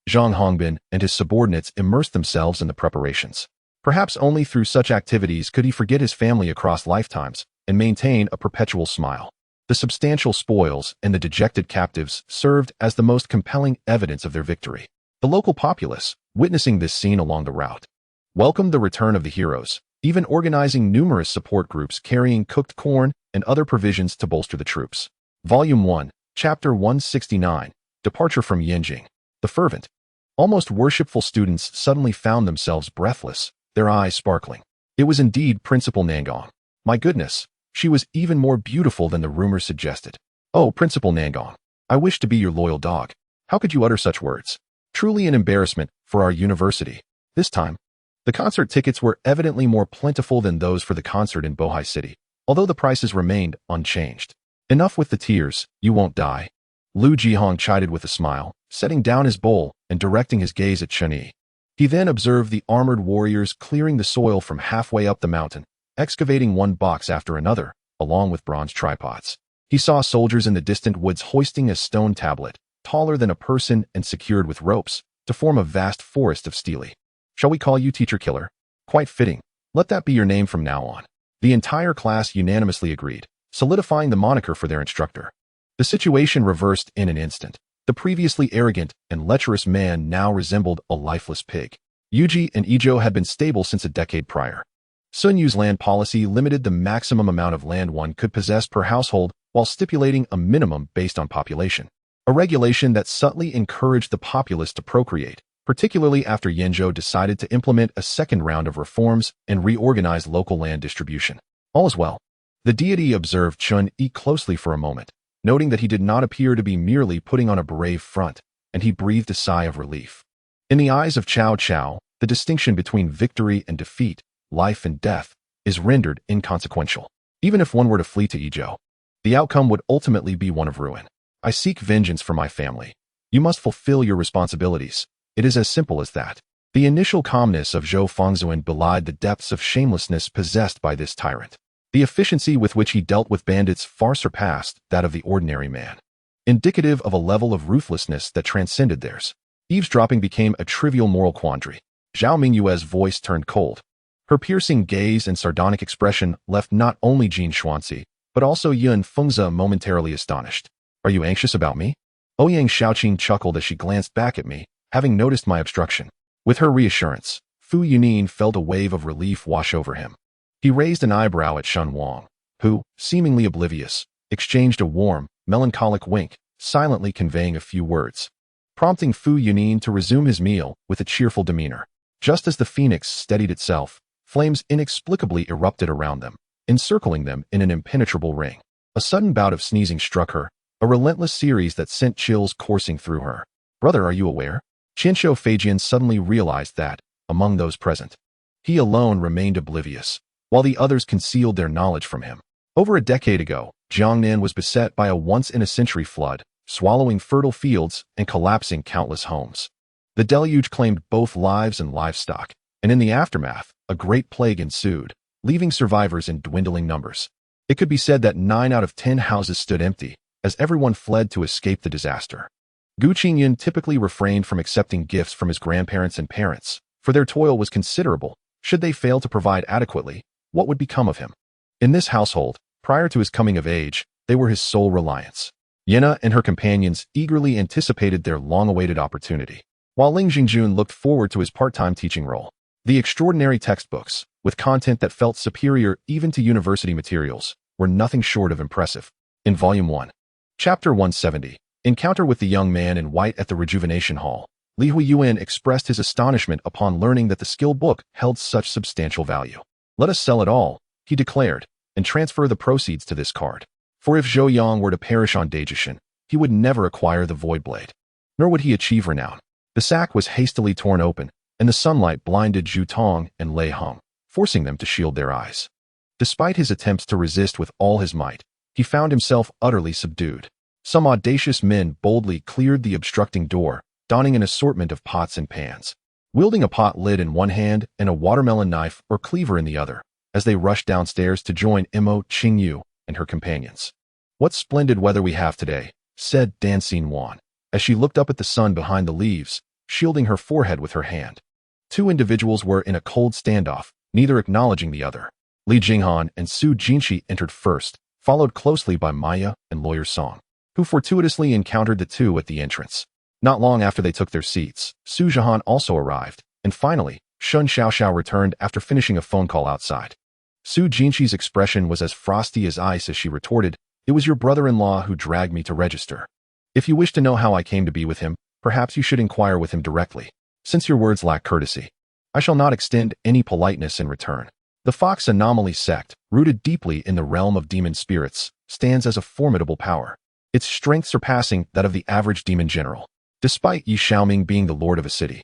Zhang Hongbin and his subordinates immersed themselves in the preparations. Perhaps only through such activities could he forget his family across lifetimes and maintain a perpetual smile. The substantial spoils and the dejected captives served as the most compelling evidence of their victory. The local populace, witnessing this scene along the route, welcomed the return of the heroes, even organizing numerous support groups carrying cooked corn and other provisions to bolster the troops. Volume 1, Chapter 169, Departure from Yinjing. The fervent, almost worshipful students suddenly found themselves breathless, their eyes sparkling. It was indeed Principal Nangong. My goodness, she was even more beautiful than the rumors suggested. Oh, Principal Nangong, I wish to be your loyal dog. How could you utter such words? Truly an embarrassment for our university. This time, the concert tickets were evidently more plentiful than those for the concert in Bohai City, although the prices remained unchanged. Enough with the tears, you won't die. Lu Jihong chided with a smile, setting down his bowl and directing his gaze at Chun-Yi. He then observed the armored warriors clearing the soil from halfway up the mountain, excavating one box after another, along with bronze tripods. He saw soldiers in the distant woods hoisting a stone tablet, taller than a person and secured with ropes, to form a vast forest of stele. Shall we call you Teacher Killer? Quite fitting. Let that be your name from now on. The entire class unanimously agreed, solidifying the moniker for their instructor. The situation reversed in an instant. The previously arrogant and lecherous man now resembled a lifeless pig. Yuji and Ijo had been stable since a decade prior. Sun Yu's land policy limited the maximum amount of land one could possess per household while stipulating a minimum based on population, a regulation that subtly encouraged the populace to procreate, particularly after Yenzhou decided to implement a second round of reforms and reorganize local land distribution. All is well. The deity observed Chun-Yi closely for a moment, noting that he did not appear to be merely putting on a brave front, and he breathed a sigh of relief. In the eyes of Cao Cao, the distinction between victory and defeat, life and death, is rendered inconsequential. Even if one were to flee to Ijo, the outcome would ultimately be one of ruin. I seek vengeance for my family. You must fulfill your responsibilities. It is as simple as that. The initial calmness of Zhou Fengzuan belied the depths of shamelessness possessed by this tyrant. The efficiency with which he dealt with bandits far surpassed that of the ordinary man, indicative of a level of ruthlessness that transcended theirs. Eavesdropping became a trivial moral quandary. Zhao Mingyue's voice turned cold. Her piercing gaze and sardonic expression left not only Jin Xuanzi, but also Yun Fengze momentarily astonished. Are you anxious about me? Ouyang Shaoqing chuckled as she glanced back at me, having noticed my obstruction. With her reassurance, Fu Yunin felt a wave of relief wash over him. He raised an eyebrow at Shun Wang, who, seemingly oblivious, exchanged a warm, melancholic wink, silently conveying a few words, prompting Fu Yunin to resume his meal with a cheerful demeanor. Just as the phoenix steadied itself, flames inexplicably erupted around them, encircling them in an impenetrable ring. A sudden bout of sneezing struck her, a relentless series that sent chills coursing through her. Brother, are you aware? Qianshou Feijian suddenly realized that, among those present, he alone remained oblivious, while the others concealed their knowledge from him. Over a decade ago, Jiangnan was beset by a once-in-a-century flood, swallowing fertile fields and collapsing countless homes. The deluge claimed both lives and livestock, and in the aftermath, a great plague ensued, leaving survivors in dwindling numbers. It could be said that 9 out of 10 houses stood empty, as everyone fled to escape the disaster. Gu Qingyan typically refrained from accepting gifts from his grandparents and parents, for their toil was considerable. Should they fail to provide adequately, what would become of him? In this household, prior to his coming of age, they were his sole reliance. Yena and her companions eagerly anticipated their long-awaited opportunity, while Ling Jingjun looked forward to his part-time teaching role. The extraordinary textbooks, with content that felt superior even to university materials, were nothing short of impressive. In Volume 1, Chapter 170, Encounter with the Young Man in White at the Rejuvenation Hall, Li Huoyuan expressed his astonishment upon learning that the skill book held such substantial value. Let us sell it all, he declared, and transfer the proceeds to this card. For if Zhou Yang were to perish on Daijishan, he would never acquire the Void Blade, nor would he achieve renown. The sack was hastily torn open, and the sunlight blinded Zhu Tong and Lei Heng, forcing them to shield their eyes. Despite his attempts to resist with all his might, he found himself utterly subdued. Some audacious men boldly cleared the obstructing door, donning an assortment of pots and pans, wielding a pot lid in one hand and a watermelon knife or cleaver in the other, as they rushed downstairs to join Imo Qingyu and her companions. What splendid weather we have today, said Dan Xinwan, as she looked up at the sun behind the leaves, shielding her forehead with her hand. 2 individuals were in a cold standoff, neither acknowledging the other. Li Jinghan and Su Jinshi entered first, followed closely by Maya and Lawyer Song, who fortuitously encountered the two at the entrance. Not long after they took their seats, Su Zhihan also arrived, and finally, Shun Xiaoxiao returned after finishing a phone call outside. Su Jinshi's expression was as frosty as ice as she retorted, "It was your brother-in-law who dragged me to register. If you wish to know how I came to be with him, perhaps you should inquire with him directly. Since your words lack courtesy, I shall not extend any politeness in return." The Fox Anomaly sect, rooted deeply in the realm of demon spirits, stands as a formidable power, its strength surpassing that of the average demon general. Despite Yi Xiaoming being the lord of a city,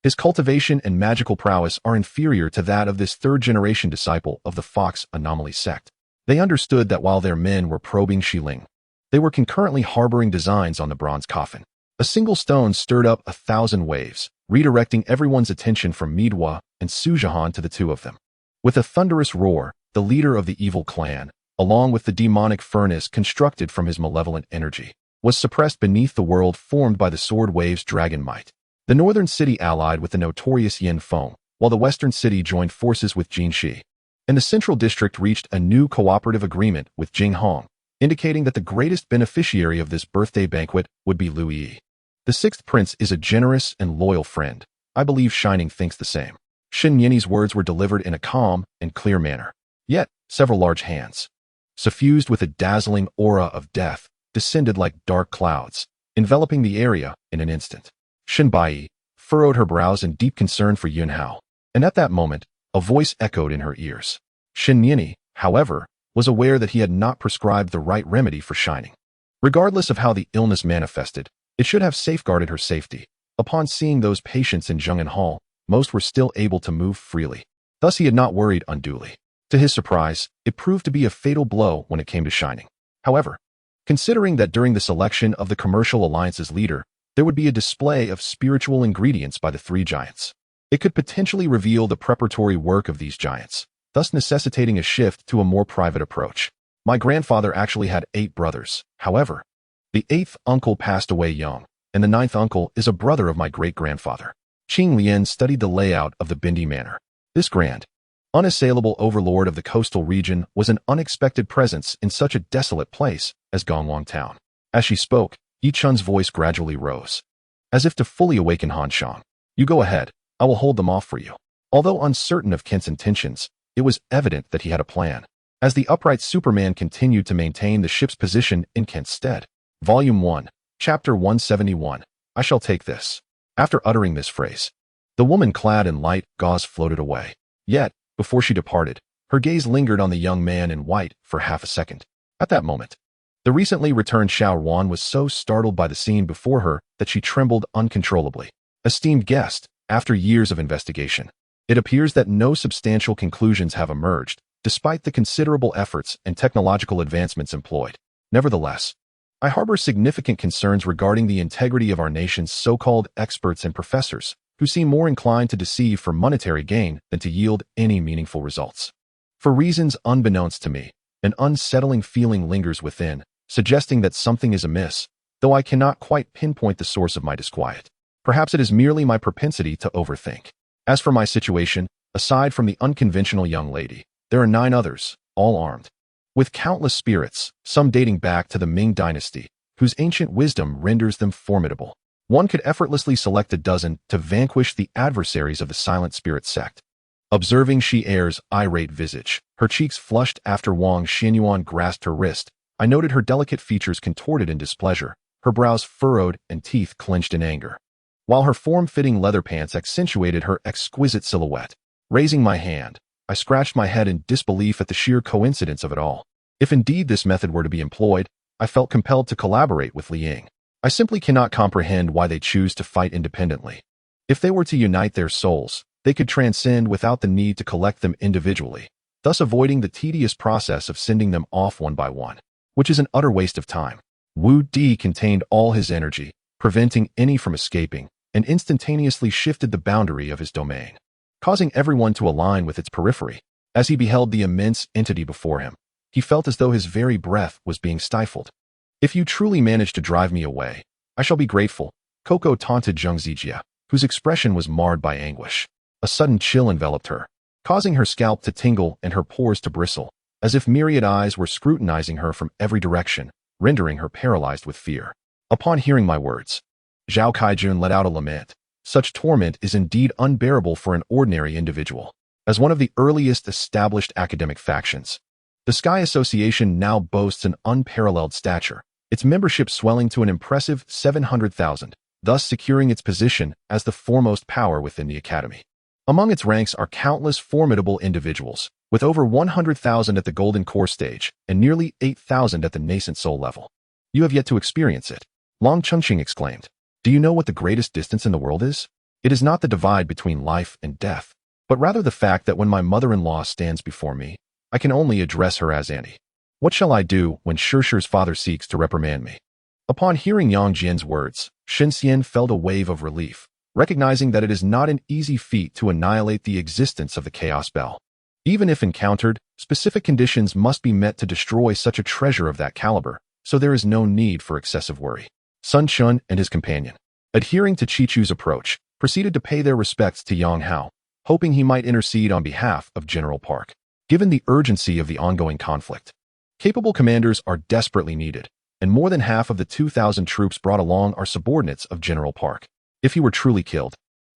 his cultivation and magical prowess are inferior to that of this third-generation disciple of the Fox Anomaly sect. They understood that while their men were probing Xiling, they were concurrently harboring designs on the bronze coffin. A single stone stirred up 1,000 waves, redirecting everyone's attention from Midhua and Sujahan to the two of them. With a thunderous roar, the leader of the evil clan, along with the demonic furnace constructed from his malevolent energy, was suppressed beneath the world formed by the sword wave's dragon might. The northern city allied with the notorious Yin Feng, while the western city joined forces with Jinxi. And the central district reached a new cooperative agreement with Jinghong, indicating that the greatest beneficiary of this birthday banquet would be Lu Yi. The sixth prince is a generous and loyal friend. I believe Shining thinks the same. Shen Yin's words were delivered in a calm and clear manner. Yet, several large hands, suffused with a dazzling aura of death, descended like dark clouds, enveloping the area in an instant. Shen Bai furrowed her brows in deep concern for Yun Hao, and at that moment, a voice echoed in her ears. Shen Yin, however, was aware that he had not prescribed the right remedy for Shining. Regardless of how the illness manifested, it should have safeguarded her safety. Upon seeing those patients in Zheng'an Hall, most were still able to move freely. Thus he had not worried unduly. To his surprise, it proved to be a fatal blow when it came to Shining. However, considering that during the selection of the Commercial Alliance's leader, there would be a display of spiritual ingredients by the three giants, it could potentially reveal the preparatory work of these giants, thus necessitating a shift to a more private approach. My grandfather actually had 8 brothers. However, the 8th uncle passed away young, and the 9th uncle is a brother of my great-grandfather. Qing Lian studied the layout of the Bindi Manor. This grand, unassailable overlord of the coastal region was an unexpected presence in such a desolate place as Gongwang Town. As she spoke, Yi Chun's voice gradually rose, as if to fully awaken Han Shang. You go ahead, I will hold them off for you. Although uncertain of Kent's intentions, it was evident that he had a plan. As the upright Superman continued to maintain the ship's position in Kent's stead. Volume 1, Chapter 171, I shall take this. After uttering this phrase, the woman clad in light gauze floated away. Yet, before she departed, her gaze lingered on the young man in white for half a second. At that moment, the recently returned Xiao Ruan was so startled by the scene before her that she trembled uncontrollably. Esteemed guest, after years of investigation, it appears that no substantial conclusions have emerged, despite the considerable efforts and technological advancements employed. Nevertheless, I harbor significant concerns regarding the integrity of our nation's so-called experts and professors, who seem more inclined to deceive for monetary gain than to yield any meaningful results. For reasons unbeknownst to me, an unsettling feeling lingers within, suggesting that something is amiss, though I cannot quite pinpoint the source of my disquiet. Perhaps it is merely my propensity to overthink. As for my situation, aside from the unconventional young lady, there are 9 others, all armed, with countless spirits, some dating back to the Ming Dynasty, whose ancient wisdom renders them formidable. One could effortlessly select a dozen to vanquish the adversaries of the Silent Spirit sect. Observing Shi Er's irate visage, her cheeks flushed after Wang Xinyuan grasped her wrist, I noted her delicate features contorted in displeasure, her brows furrowed and teeth clenched in anger, while her form-fitting leather pants accentuated her exquisite silhouette. Raising my hand, I scratched my head in disbelief at the sheer coincidence of it all. If indeed this method were to be employed, I felt compelled to collaborate with Li Ying. I simply cannot comprehend why they choose to fight independently. If they were to unite their souls, they could transcend without the need to collect them individually, thus avoiding the tedious process of sending them off one by one, which is an utter waste of time. Wu Di contained all his energy, preventing any from escaping, and instantaneously shifted the boundary of his domain, causing everyone to align with its periphery. As he beheld the immense entity before him, he felt as though his very breath was being stifled. If you truly manage to drive me away, I shall be grateful, Coco taunted Zheng Zijia, whose expression was marred by anguish. A sudden chill enveloped her, causing her scalp to tingle and her pores to bristle, as if myriad eyes were scrutinizing her from every direction, rendering her paralyzed with fear. Upon hearing my words, Zhao Kaijun let out a lament. Such torment is indeed unbearable for an ordinary individual. As one of the earliest established academic factions, the Sky Association now boasts an unparalleled stature, its membership swelling to an impressive 700,000, thus securing its position as the foremost power within the academy. Among its ranks are countless formidable individuals, with over 100,000 at the Golden Core stage and nearly 8,000 at the nascent soul level. You have yet to experience it, Long Chunqing exclaimed. Do you know what the greatest distance in the world is? It is not the divide between life and death, but rather the fact that when my mother-in-law stands before me, I can only address her as Auntie. What shall I do when Shishir's father seeks to reprimand me? Upon hearing Yang Jian's words, Shenxian felt a wave of relief, recognizing that it is not an easy feat to annihilate the existence of the Chaos Bell. Even if encountered, specific conditions must be met to destroy such a treasure of that caliber, so there is no need for excessive worry. Sun Chun and his companion, adhering to Chichu's approach, proceeded to pay their respects to Yang Hao, hoping he might intercede on behalf of General Park. Given the urgency of the ongoing conflict, capable commanders are desperately needed, and more than half of the 2,000 troops brought along are subordinates of General Park. If he were truly killed,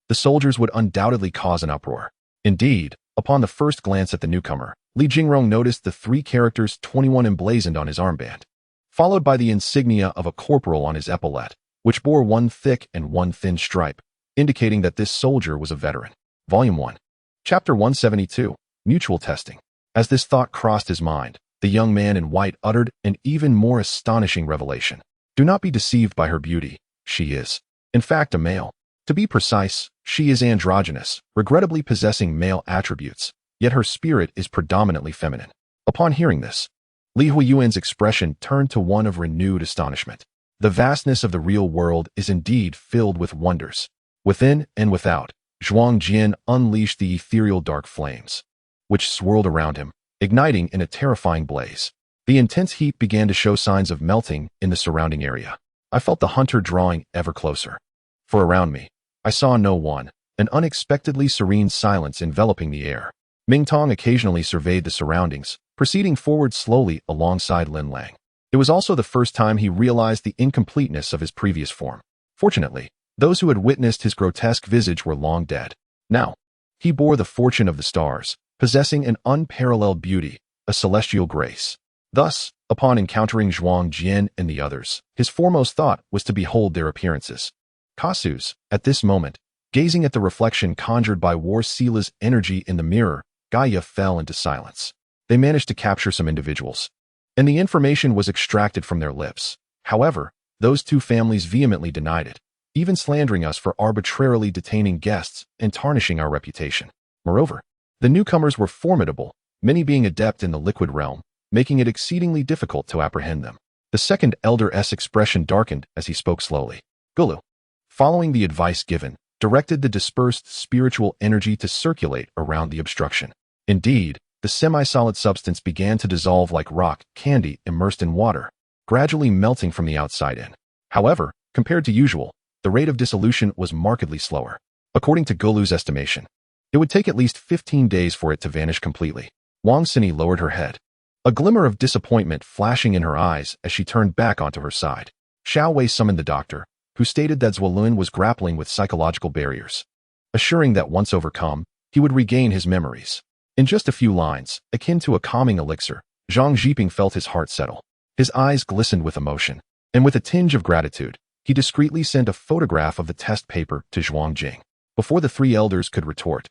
the soldiers would undoubtedly cause an uproar. Indeed, upon the first glance at the newcomer, Li Jingrong noticed the 3 characters 21 emblazoned on his armband, followed by the insignia of a corporal on his epaulette, which bore one thick and one thin stripe, indicating that this soldier was a veteran. Volume 1. Chapter 172. Mutual Testing. As this thought crossed his mind, the young man in white uttered an even more astonishing revelation. Do not be deceived by her beauty. She is, in fact, a male. To be precise, she is androgynous, regrettably possessing male attributes, yet her spirit is predominantly feminine. Upon hearing this, Li Huoyuan's expression turned to one of renewed astonishment. The vastness of the real world is indeed filled with wonders. Within and without, Zhuang Jian unleashed the ethereal dark flames, which swirled around him, igniting in a terrifying blaze. The intense heat began to show signs of melting in the surrounding area. I felt the hunter drawing ever closer. For around me, I saw no one, an unexpectedly serene silence enveloping the air. Mingtong occasionally surveyed the surroundings, proceeding forward slowly alongside Lin Lang. It was also the first time he realized the incompleteness of his previous form. Fortunately, those who had witnessed his grotesque visage were long dead. Now, he bore the fortune of the stars, possessing an unparalleled beauty, a celestial grace. Thus, upon encountering Zhuang Jian and the others, his foremost thought was to behold their appearances. Casus, at this moment, gazing at the reflection conjured by War Sila's energy in the mirror, Gaia fell into silence. They managed to capture some individuals, and the information was extracted from their lips. However, those 2 families vehemently denied it, even slandering us for arbitrarily detaining guests and tarnishing our reputation. Moreover, the newcomers were formidable, many being adept in the liquid realm, making it exceedingly difficult to apprehend them. The second elder's expression darkened as he spoke slowly. Gulu, following the advice given, directed the dispersed spiritual energy to circulate around the obstruction. Indeed, the semi-solid substance began to dissolve like rock candy immersed in water, gradually melting from the outside in. However, compared to usual, the rate of dissolution was markedly slower. According to Gulu's estimation, it would take at least 15 days for it to vanish completely. Wang Sini lowered her head, a glimmer of disappointment flashing in her eyes as she turned back onto her side. Xiao Wei summoned the doctor, who stated that Zuolun was grappling with psychological barriers, assuring that once overcome, he would regain his memories. In just a few lines, akin to a calming elixir, Zhang Zhiping felt his heart settle. His eyes glistened with emotion, and with a tinge of gratitude, he discreetly sent a photograph of the test paper to Zhuang Jing. Before the 3 elders could retort,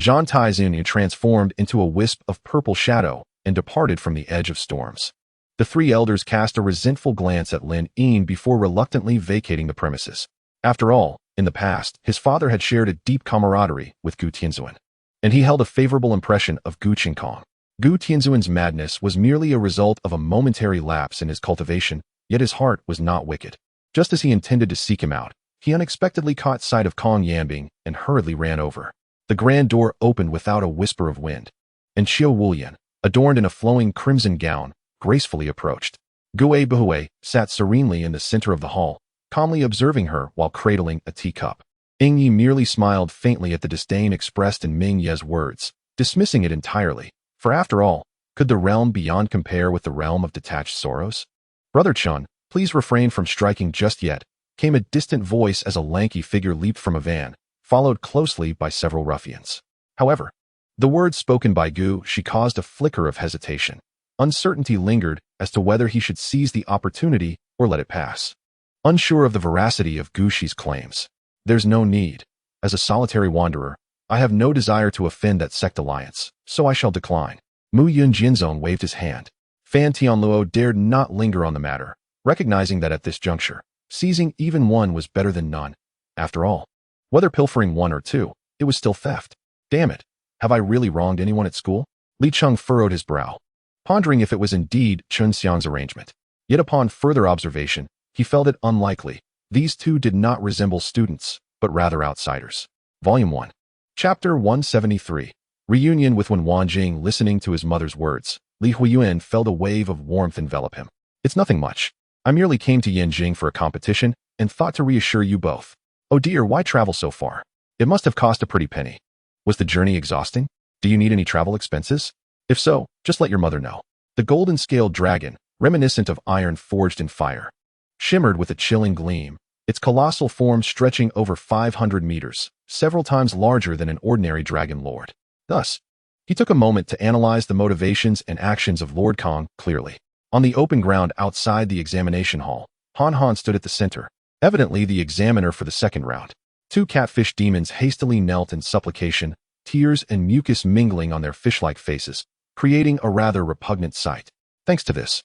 Zhan Taizun transformed into a wisp of purple shadow and departed from the edge of storms. The 3 elders cast a resentful glance at Lin Yin before reluctantly vacating the premises. After all, in the past, his father had shared a deep camaraderie with Gu Tianzuan, and he held a favorable impression of Gu Qingkong. Gu Tianzuan's madness was merely a result of a momentary lapse in his cultivation, yet his heart was not wicked. Just as he intended to seek him out, he unexpectedly caught sight of Kong Yanbing and hurriedly ran over. The grand door opened without a whisper of wind, and Xiao Wulian, adorned in a flowing crimson gown, gracefully approached. Gue Buhui sat serenely in the center of the hall, calmly observing her while cradling a teacup. Ying Yi merely smiled faintly at the disdain expressed in Ming Ye's words, dismissing it entirely, for after all, could the realm beyond compare with the realm of detached sorrows? Brother Chun, please refrain from striking just yet, came a distant voice as a lanky figure leaped from a van, followed closely by several ruffians. However, the words spoken by Gu Shi caused a flicker of hesitation. Uncertainty lingered as to whether he should seize the opportunity or let it pass. Unsure of the veracity of Gu Shi's claims, there's no need. As a solitary wanderer, I have no desire to offend that sect alliance, so I shall decline. Mu Yun Jinzong waved his hand. Fan Tianluo dared not linger on the matter, recognizing that at this juncture, Seizing even one was better than none. After all, whether pilfering one or two, it was still theft. Damn it, have I really wronged anyone at school? Li Cheng furrowed his brow, pondering if it was indeed Chun Xiang's arrangement. Yet upon further observation, he felt it unlikely. These two did not resemble students, but rather outsiders. Volume 1. Chapter 173. Reunion with When Wanjing. Listening to his mother's words, Li Huoyuan felt a wave of warmth envelop him. It's nothing much. I merely came to Yanjing for a competition and thought to reassure you both. Oh dear, why travel so far? It must have cost a pretty penny. Was the journey exhausting? Do you need any travel expenses? If so, just let your mother know. The golden-scaled dragon, reminiscent of iron forged in fire, shimmered with a chilling gleam, its colossal form stretching over 500 meters, several times larger than an ordinary dragon lord. Thus, he took a moment to analyze the motivations and actions of Lord Kong clearly. On the open ground outside the examination hall, Han Han stood at the center, evidently the examiner for the second round. Two catfish demons hastily knelt in supplication, tears and mucus mingling on their fish-like faces, creating a rather repugnant sight. Thanks to this,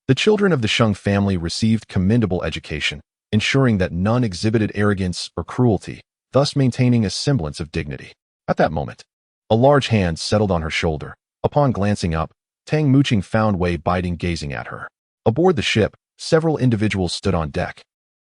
the children of the Sheng family received commendable education, ensuring that none exhibited arrogance or cruelty, thus maintaining a semblance of dignity. At that moment, a large hand settled on her shoulder. Upon glancing up, Tang Muqing found Wei Biding gazing at her. Aboard the ship, several individuals stood on deck.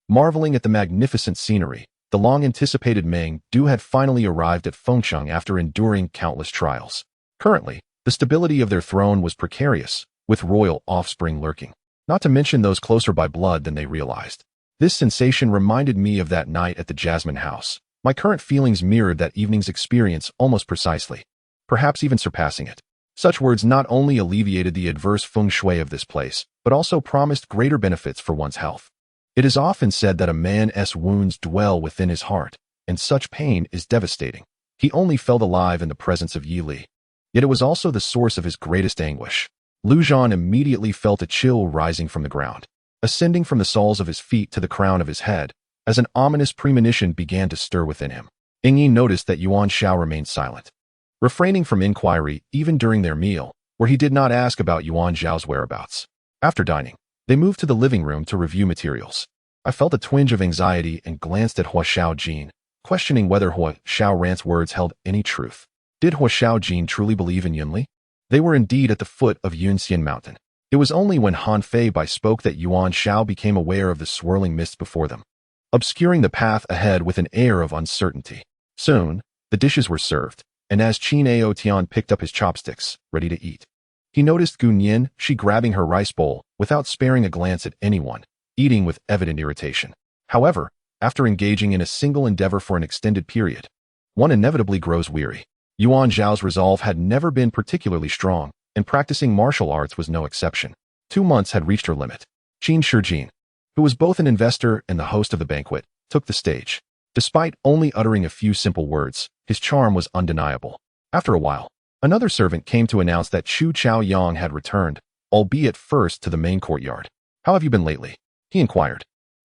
Marveling at the magnificent scenery, the long-anticipated Meng Du had finally arrived at Fengsheng after enduring countless trials. Currently, the stability of their throne was precarious, with royal offspring lurking, not to mention those closer by blood than they realized. This sensation reminded me of that night at the Jasmine House. My current feelings mirrored that evening's experience almost precisely, perhaps even surpassing it. Such words not only alleviated the adverse feng shui of this place, but also promised greater benefits for one's health. It is often said that a man's wounds dwell within his heart, and such pain is devastating. He only felt alive in the presence of Yi Li. Yet it was also the source of his greatest anguish. Lu Zhan immediately felt a chill rising from the ground, ascending from the soles of his feet to the crown of his head, as an ominous premonition began to stir within him. Ying noticed that Yuan Shao remained silent, refraining from inquiry even during their meal, where he did not ask about Yuan Zhao's whereabouts. After dining, they moved to the living room to review materials. I felt a twinge of anxiety and glanced at Hua Xiaojin, questioning whether Hua Xiaoran's words held any truth. Did Hua Xiaojin truly believe in Yunli? They were indeed at the foot of Yunxian Mountain. It was only when Han Fei Bai spoke that Yuan Shao became aware of the swirling mist before them, obscuring the path ahead with an air of uncertainty. Soon, the dishes were served, and as Qin Ao Tian picked up his chopsticks, ready to eat, he noticed Gu Nian, she grabbing her rice bowl, without sparing a glance at anyone, eating with evident irritation. However, after engaging in a single endeavor for an extended period, one inevitably grows weary. Yuan Zhao's resolve had never been particularly strong, and practicing martial arts was no exception. 2 months had reached her limit. Qin Shijin, who was both an investor and the host of the banquet, took the stage. Despite only uttering a few simple words, his charm was undeniable. After a while, another servant came to announce that Chu Chao Yang had returned, albeit first to the main courtyard. "How have you been lately?" he inquired,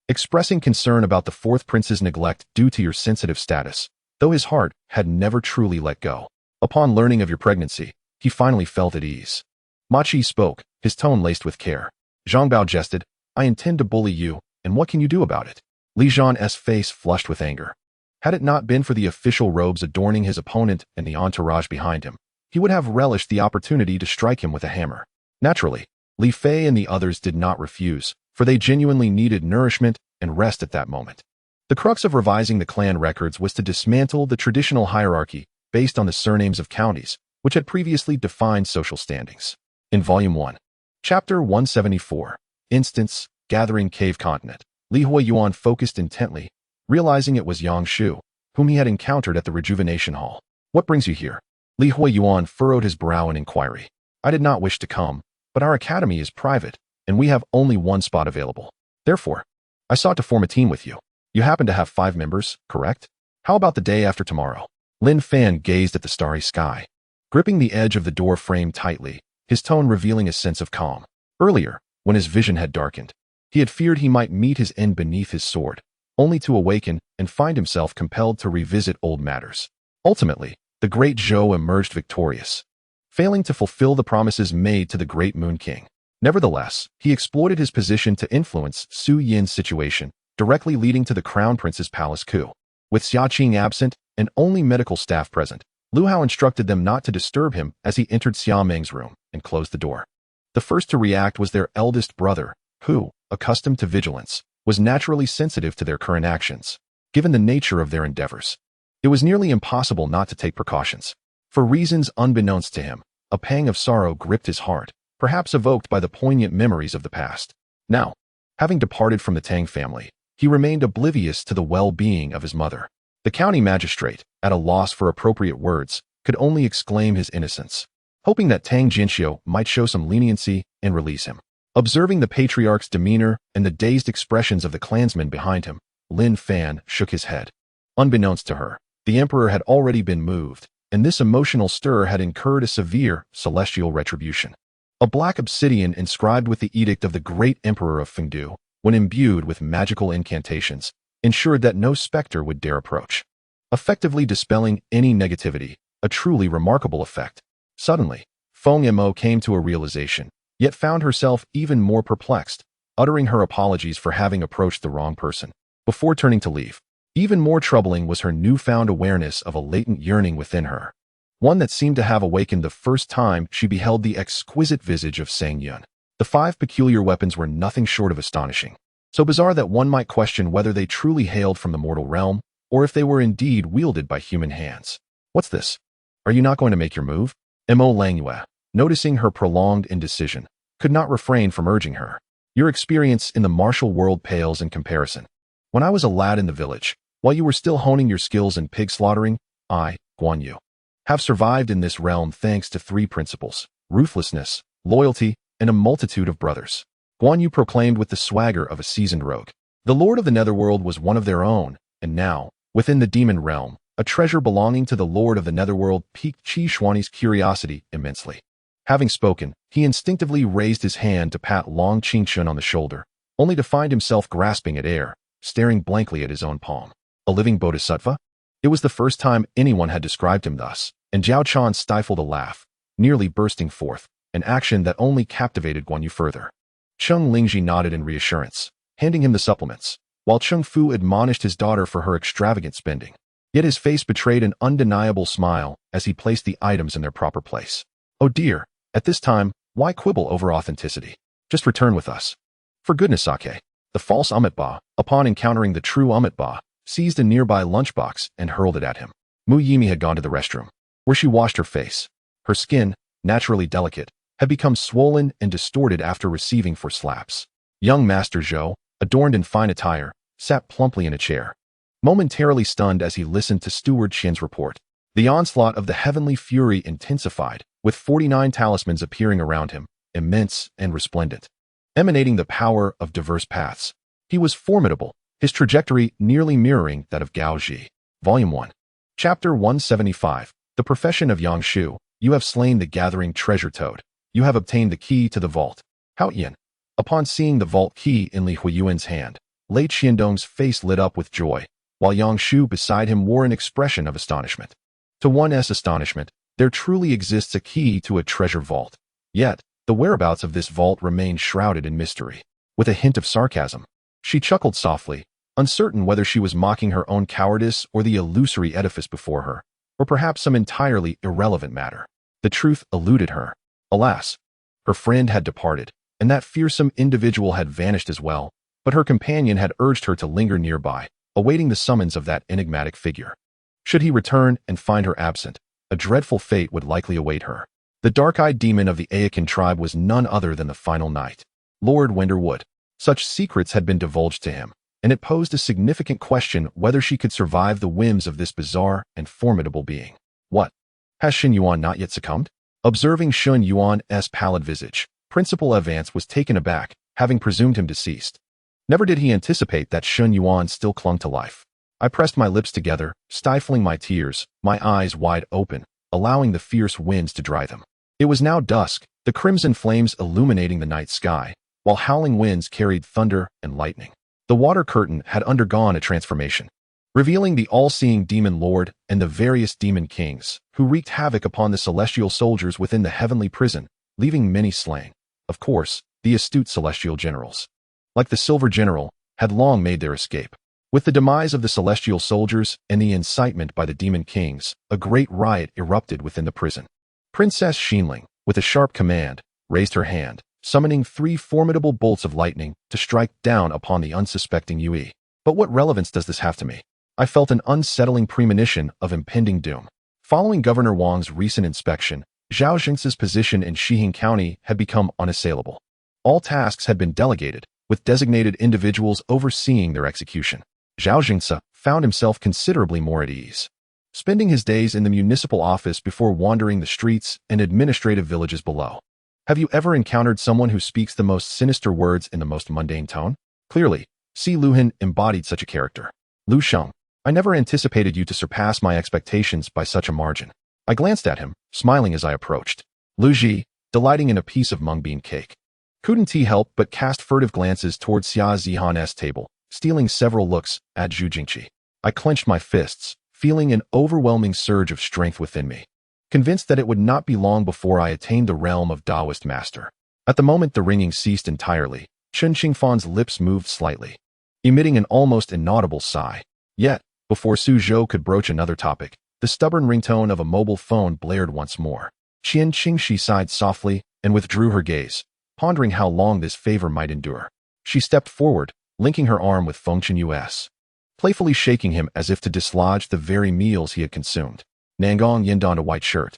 expressing concern about the fourth prince's neglect due to your sensitive status, though his heart had never truly let go. Upon learning of your pregnancy, he finally felt at ease. Ma Qi spoke, his tone laced with care. Zhang Bao jested, "I intend to bully you, and what can you do about it?" Li Zhan's face flushed with anger. Had it not been for the official robes adorning his opponent and the entourage behind him, he would have relished the opportunity to strike him with a hammer. Naturally, Li Fei and the others did not refuse, for they genuinely needed nourishment and rest at that moment. The crux of revising the clan records was to dismantle the traditional hierarchy based on the surnames of counties, which had previously defined social standings. In Volume 1, Chapter 174, Instance, Gathering Cave Continent, Li Huoyuan focused intently, realizing it was Yang Shu, whom he had encountered at the Rejuvenation Hall. "What brings you here?" Li Huoyuan furrowed his brow in inquiry. "I did not wish to come, but our academy is private, and we have only one spot available. Therefore, I sought to form a team with you. You happen to have 5 members, correct? How about the day after tomorrow?" Lin Fan gazed at the starry sky, gripping the edge of the door frame tightly, his tone revealing a sense of calm. Earlier, when his vision had darkened, he had feared he might meet his end beneath his sword, only to awaken and find himself compelled to revisit old matters. Ultimately, the great Zhou emerged victorious, failing to fulfill the promises made to the great Moon King. Nevertheless, he exploited his position to influence Su Yin's situation, directly leading to the Crown Prince's palace coup. With Xiaqing absent and only medical staff present, Lu Hao instructed them not to disturb him as he entered Xia Meng's room and closed the door. The first to react was their eldest brother, who, accustomed to vigilance, was naturally sensitive to their current actions, given the nature of their endeavors. It was nearly impossible not to take precautions. For reasons unbeknownst to him, a pang of sorrow gripped his heart, perhaps evoked by the poignant memories of the past. Now, having departed from the Tang family, he remained oblivious to the well-being of his mother. The county magistrate, at a loss for appropriate words, could only exclaim his innocence, hoping that Tang Jinxiu might show some leniency and release him. Observing the patriarch's demeanor and the dazed expressions of the clansmen behind him, Lin Fan shook his head. Unbeknownst to her, the emperor had already been moved, and this emotional stir had incurred a severe celestial retribution. A black obsidian inscribed with the edict of the great emperor of Fengdu, when imbued with magical incantations, ensured that no specter would dare approach, effectively dispelling any negativity, a truly remarkable effect. Suddenly, Feng Mo came to a realization, yet found herself even more perplexed, uttering her apologies for having approached the wrong person, before turning to leave. Even more troubling was her newfound awareness of a latent yearning within her, one that seemed to have awakened the first time she beheld the exquisite visage of Sang Yun. The 5 peculiar weapons were nothing short of astonishing, so bizarre that one might question whether they truly hailed from the mortal realm, or if they were indeed wielded by human hands. What's this? Are you not going to make your move? Mo Langyue, noticing her prolonged indecision, could not refrain from urging her. Your experience in the martial world pales in comparison. When I was a lad in the village, while you were still honing your skills in pig slaughtering, I, Guan Yu, have survived in this realm thanks to 3 principles: ruthlessness, loyalty, and a multitude of brothers. Guan Yu proclaimed with the swagger of a seasoned rogue. The Lord of the Netherworld was one of their own, and now, within the demon realm, a treasure belonging to the Lord of the Netherworld piqued Qi Xuani's curiosity immensely. Having spoken, he instinctively raised his hand to pat Long Qingchun on the shoulder, only to find himself grasping at air, staring blankly at his own palm. A living bodhisattva? It was the first time anyone had described him thus, and Zhao Chan stifled a laugh, nearly bursting forth, an action that only captivated Guan Yu further. Cheng Lingji nodded in reassurance, handing him the supplements, while Cheng Fu admonished his daughter for her extravagant spending. Yet his face betrayed an undeniable smile as he placed the items in their proper place. Oh dear, at this time, why quibble over authenticity? Just return with us. For goodness sake. The false Amitabha, upon encountering the true Amitabha, seized a nearby lunchbox and hurled it at him. Mu Yimi had gone to the restroom, where she washed her face. Her skin, naturally delicate, had become swollen and distorted after receiving 4 slaps. Young Master Zhou, adorned in fine attire, sat plumply in a chair, momentarily stunned as he listened to Steward Qian's report. The onslaught of the heavenly fury intensified, with 49 talismans appearing around him, immense and resplendent, emanating the power of diverse paths. He was formidable, his trajectory nearly mirroring that of Gao Ji. Volume 1. Chapter 175. The Profession of Yang Shu. You have slain the gathering treasure toad. You have obtained the key to the vault. Hao Yin. Upon seeing the vault key in Li Huoyuan's hand, Lei Qiandong's face lit up with joy, while Yang Shu beside him wore an expression of astonishment. To one's astonishment, there truly exists a key to a treasure vault. Yet, the whereabouts of this vault remained shrouded in mystery. With a hint of sarcasm, she chuckled softly, uncertain whether she was mocking her own cowardice or the illusory edifice before her, or perhaps some entirely irrelevant matter. The truth eluded her. Alas, her friend had departed, and that fearsome individual had vanished as well, but her companion had urged her to linger nearby, awaiting the summons of that enigmatic figure. Should he return and find her absent, a dreadful fate would likely await her. The dark-eyed demon of the Aiken tribe was none other than the final knight, Lord Wenderwood. Such secrets had been divulged to him, and it posed a significant question whether she could survive the whims of this bizarre and formidable being. What? Has Shen Yuan not yet succumbed? Observing Shen Yuan's pallid visage, Principal Advance was taken aback, having presumed him deceased. Never did he anticipate that Shen Yuan still clung to life. I pressed my lips together, stifling my tears, my eyes wide open, allowing the fierce winds to dry them. It was now dusk, the crimson flames illuminating the night sky, while howling winds carried thunder and lightning. The water curtain had undergone a transformation, revealing the all-seeing demon lord and the various demon kings, who wreaked havoc upon the celestial soldiers within the heavenly prison, leaving many slain. Of course, the astute celestial generals, like the Silver General, had long made their escape. With the demise of the celestial soldiers and the incitement by the demon kings, a great riot erupted within the prison. Princess Xinling, with a sharp command, raised her hand, summoning 3 formidable bolts of lightning to strike down upon the unsuspecting Yue. But what relevance does this have to me? I felt an unsettling premonition of impending doom. Following Governor Wang's recent inspection, Zhao Jingce's position in Shihing County had become unassailable. All tasks had been delegated, with designated individuals overseeing their execution. Zhao Jingce found himself considerably more at ease, spending his days in the municipal office before wandering the streets and administrative villages below. Have you ever encountered someone who speaks the most sinister words in the most mundane tone? Clearly, Si Luhan embodied such a character. Lu Sheng, I never anticipated you to surpass my expectations by such a margin. I glanced at him, smiling as I approached. Lu Ji, delighting in a piece of mung bean cake. Couldn't he help but cast furtive glances towards Xia Zihan's table, stealing several looks at Zhu Jingqi. I clenched my fists, feeling an overwhelming surge of strength within me, convinced that it would not be long before I attained the realm of Taoist master. At the moment the ringing ceased entirely, Chen Qingfan's lips moved slightly, emitting an almost inaudible sigh. Yet, before Su Zhou could broach another topic, the stubborn ringtone of a mobile phone blared once more. Qian Qingxi sighed softly and withdrew her gaze, pondering how long this favor might endure. She stepped forward, linking her arm with Feng Chen, playfully shaking him as if to dislodge the very meals he had consumed. Nangong Yin donned a white shirt,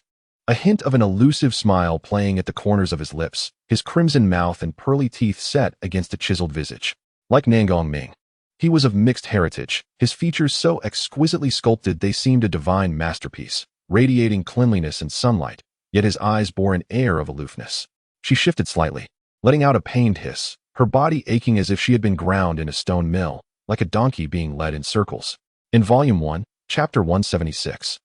a hint of an elusive smile playing at the corners of his lips, his crimson mouth and pearly teeth set against a chiseled visage. Like Nangong Ming, he was of mixed heritage, his features so exquisitely sculpted they seemed a divine masterpiece, radiating cleanliness and sunlight, yet his eyes bore an air of aloofness. She shifted slightly, letting out a pained hiss, her body aching as if she had been ground in a stone mill, like a donkey being led in circles. In Volume 1, Chapter 176.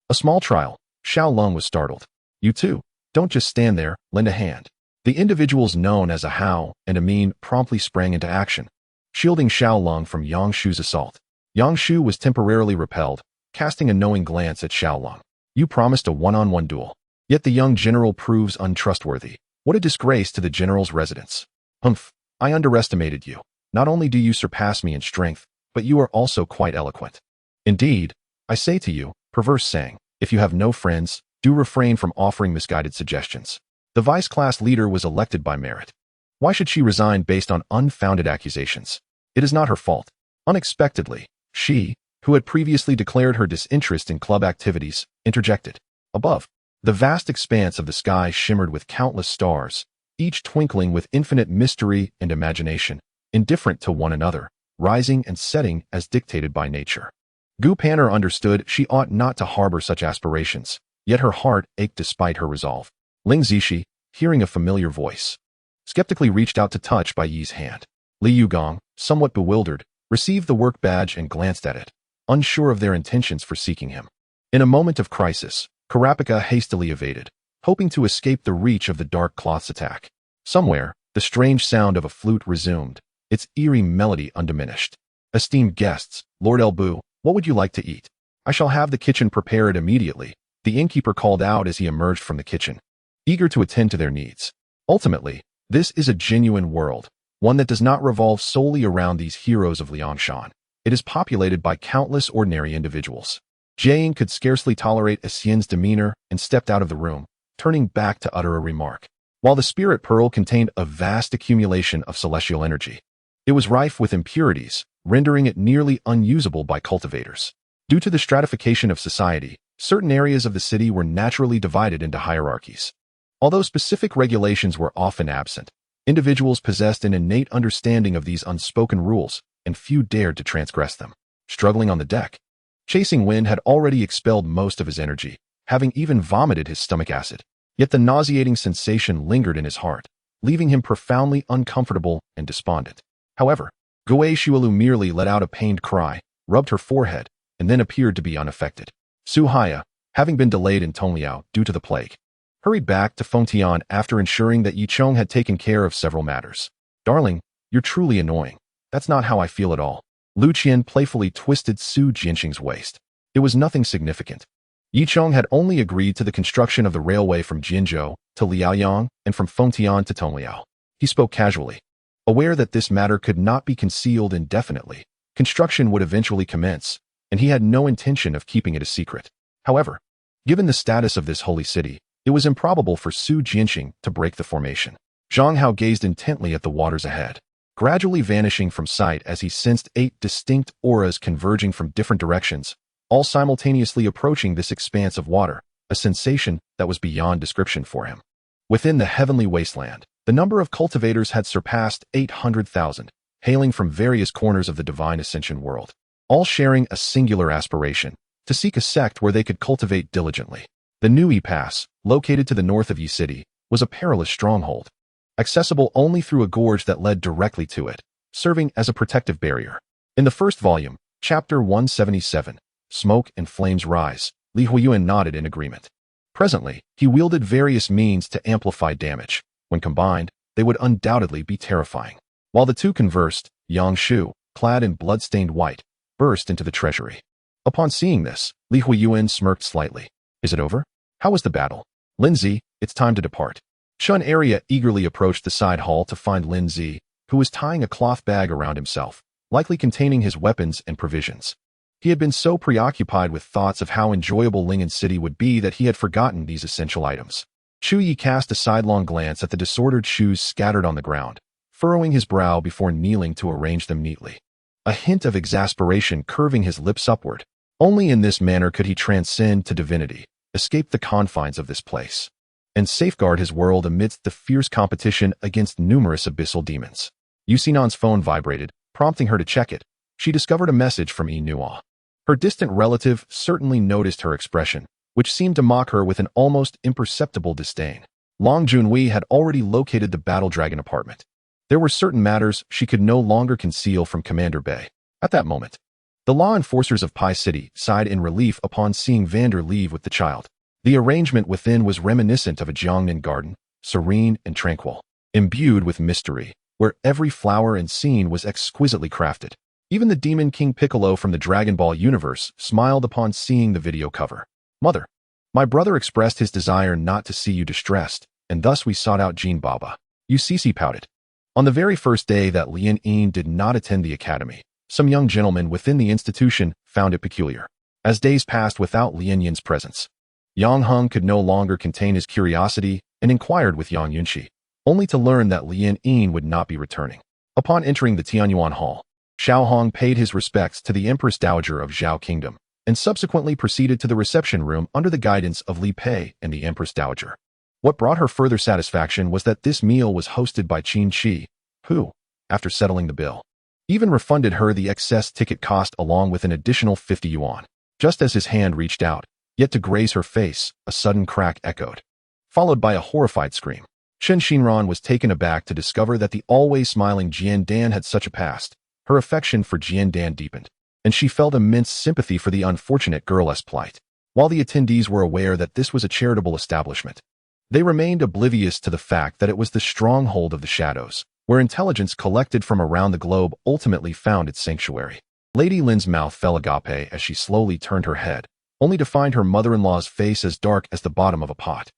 A small trial, Xiao Lung was startled. You too, don't just stand there, lend a hand. The individuals known as a Hao and a Mean promptly sprang into action, shielding Xiao Lung from Yang Shu's assault. Yang Shu was temporarily repelled, casting a knowing glance at Xiao Lung. You promised a one-on-one duel. Yet the young general proves untrustworthy. What a disgrace to the general's residence. Humph, I underestimated you. Not only do you surpass me in strength, but you are also quite eloquent. Indeed, I say to you, perverse saying, if you have no friends, do refrain from offering misguided suggestions. The vice-class leader was elected by merit. Why should she resign based on unfounded accusations? It is not her fault. Unexpectedly, she, who had previously declared her disinterest in club activities, interjected. Above, the vast expanse of the sky shimmered with countless stars, each twinkling with infinite mystery and imagination, indifferent to one another, rising and setting as dictated by nature. Gu Pan'er understood she ought not to harbor such aspirations, yet her heart ached despite her resolve. Ling Zishi, hearing a familiar voice, skeptically reached out to touch Bai Yi's hand. Li Yugong, somewhat bewildered, received the work badge and glanced at it, unsure of their intentions for seeking him. In a moment of crisis, Karapika hastily evaded, hoping to escape the reach of the dark cloth's attack. Somewhere, the strange sound of a flute resumed, its eerie melody undiminished. Esteemed guests, Lord Elbu, what would you like to eat? I shall have the kitchen prepared immediately, the innkeeper called out as he emerged from the kitchen, eager to attend to their needs. Ultimately, this is a genuine world, one that does not revolve solely around these heroes of Liangshan. It is populated by countless ordinary individuals. Jiaying could scarcely tolerate Xian's demeanor and stepped out of the room, turning back to utter a remark. While the spirit pearl contained a vast accumulation of celestial energy, it was rife with impurities, rendering it nearly unusable by cultivators. Due to the stratification of society, certain areas of the city were naturally divided into hierarchies. Although specific regulations were often absent, individuals possessed an innate understanding of these unspoken rules, and few dared to transgress them. Struggling on the deck, Chasing Wind had already expelled most of his energy, having even vomited his stomach acid. Yet the nauseating sensation lingered in his heart, leaving him profoundly uncomfortable and despondent. However, Guo Shualu merely let out a pained cry, rubbed her forehead, and then appeared to be unaffected. Su Haya, having been delayed in Tongliao due to the plague, hurried back to Fengtian after ensuring that Yi Chong had taken care of several matters. Darling, you're truly annoying. That's not how I feel at all. Lu Qian playfully twisted Su Jianxing's waist. It was nothing significant. Yi Chong had only agreed to the construction of the railway from Jinzhou to Liaoyang and from Fengtian to Tongliao. He spoke casually. Aware that this matter could not be concealed indefinitely, construction would eventually commence, and he had no intention of keeping it a secret. However, given the status of this holy city, it was improbable for Su Jianxing to break the formation. Zhang Hao gazed intently at the waters ahead, gradually vanishing from sight as he sensed 8 distinct auras converging from different directions, all simultaneously approaching this expanse of water, a sensation that was beyond description for him. Within the heavenly wasteland, the number of cultivators had surpassed 800,000, hailing from various corners of the divine ascension world, all sharing a singular aspiration, to seek a sect where they could cultivate diligently. The New Yi Pass, located to the north of Yi City, was a perilous stronghold, accessible only through a gorge that led directly to it, serving as a protective barrier. In the first volume, Chapter 177, Smoke and Flames Rise, Li Huoyuan nodded in agreement. Presently, he wielded various means to amplify damage. When combined, they would undoubtedly be terrifying. While the two conversed, Yang Shu, clad in blood-stained white, burst into the treasury. Upon seeing this, Li Huoyuan smirked slightly. Is it over? How was the battle? Lindsay, it's time to depart. Chun Area eagerly approached the side hall to find Lin Zi, who was tying a cloth bag around himself, likely containing his weapons and provisions. He had been so preoccupied with thoughts of how enjoyable Ling'an City would be that he had forgotten these essential items. Chu Yi cast a sidelong glance at the disordered shoes scattered on the ground, furrowing his brow before kneeling to arrange them neatly, a hint of exasperation curving his lips upward. Only in this manner could he transcend to divinity, escape the confines of this place, and safeguard his world amidst the fierce competition against numerous abyssal demons. Yusinan's phone vibrated, prompting her to check it. She discovered a message from Yi Nuo. Her distant relative certainly noticed her expression, which seemed to mock her with an almost imperceptible disdain. Long Junhui had already located the Battle Dragon apartment. There were certain matters she could no longer conceal from Commander Bei. At that moment, the law enforcers of Pai City sighed in relief upon seeing Vander leave with the child. The arrangement within was reminiscent of a Jiangnan garden, serene and tranquil, imbued with mystery, where every flower and scene was exquisitely crafted. Even the Demon King Piccolo from the Dragon Ball universe smiled upon seeing the video cover. Mother, my brother expressed his desire not to see you distressed, and thus we sought out Jin Baba. UCC pouted. On the very first day that Lin Yin did not attend the academy, some young gentlemen within the institution found it peculiar. As days passed without Lin Yin's presence, Yang Heng could no longer contain his curiosity and inquired with Yang Yunxi, only to learn that Lin Yin would not be returning. Upon entering the Tianyuan Hall, Xiao Hong paid his respects to the Empress Dowager of Zhao Kingdom, and subsequently proceeded to the reception room under the guidance of Li Pei and the Empress Dowager. What brought her further satisfaction was that this meal was hosted by Qin Shi, who, after settling the bill, even refunded her the excess ticket cost along with an additional 50 yuan. Just as his hand reached out, yet to graze her face, a sudden crack echoed, followed by a horrified scream. Chen Xinran was taken aback to discover that the always smiling Jian Dan had such a past. Her affection for Jian Dan deepened, and she felt immense sympathy for the unfortunate girl's plight. While the attendees were aware that this was a charitable establishment, they remained oblivious to the fact that it was the stronghold of the shadows, where intelligence collected from around the globe ultimately found its sanctuary. Lady Lin's mouth fell agape as she slowly turned her head, only to find her mother-in-law's face as dark as the bottom of a pot,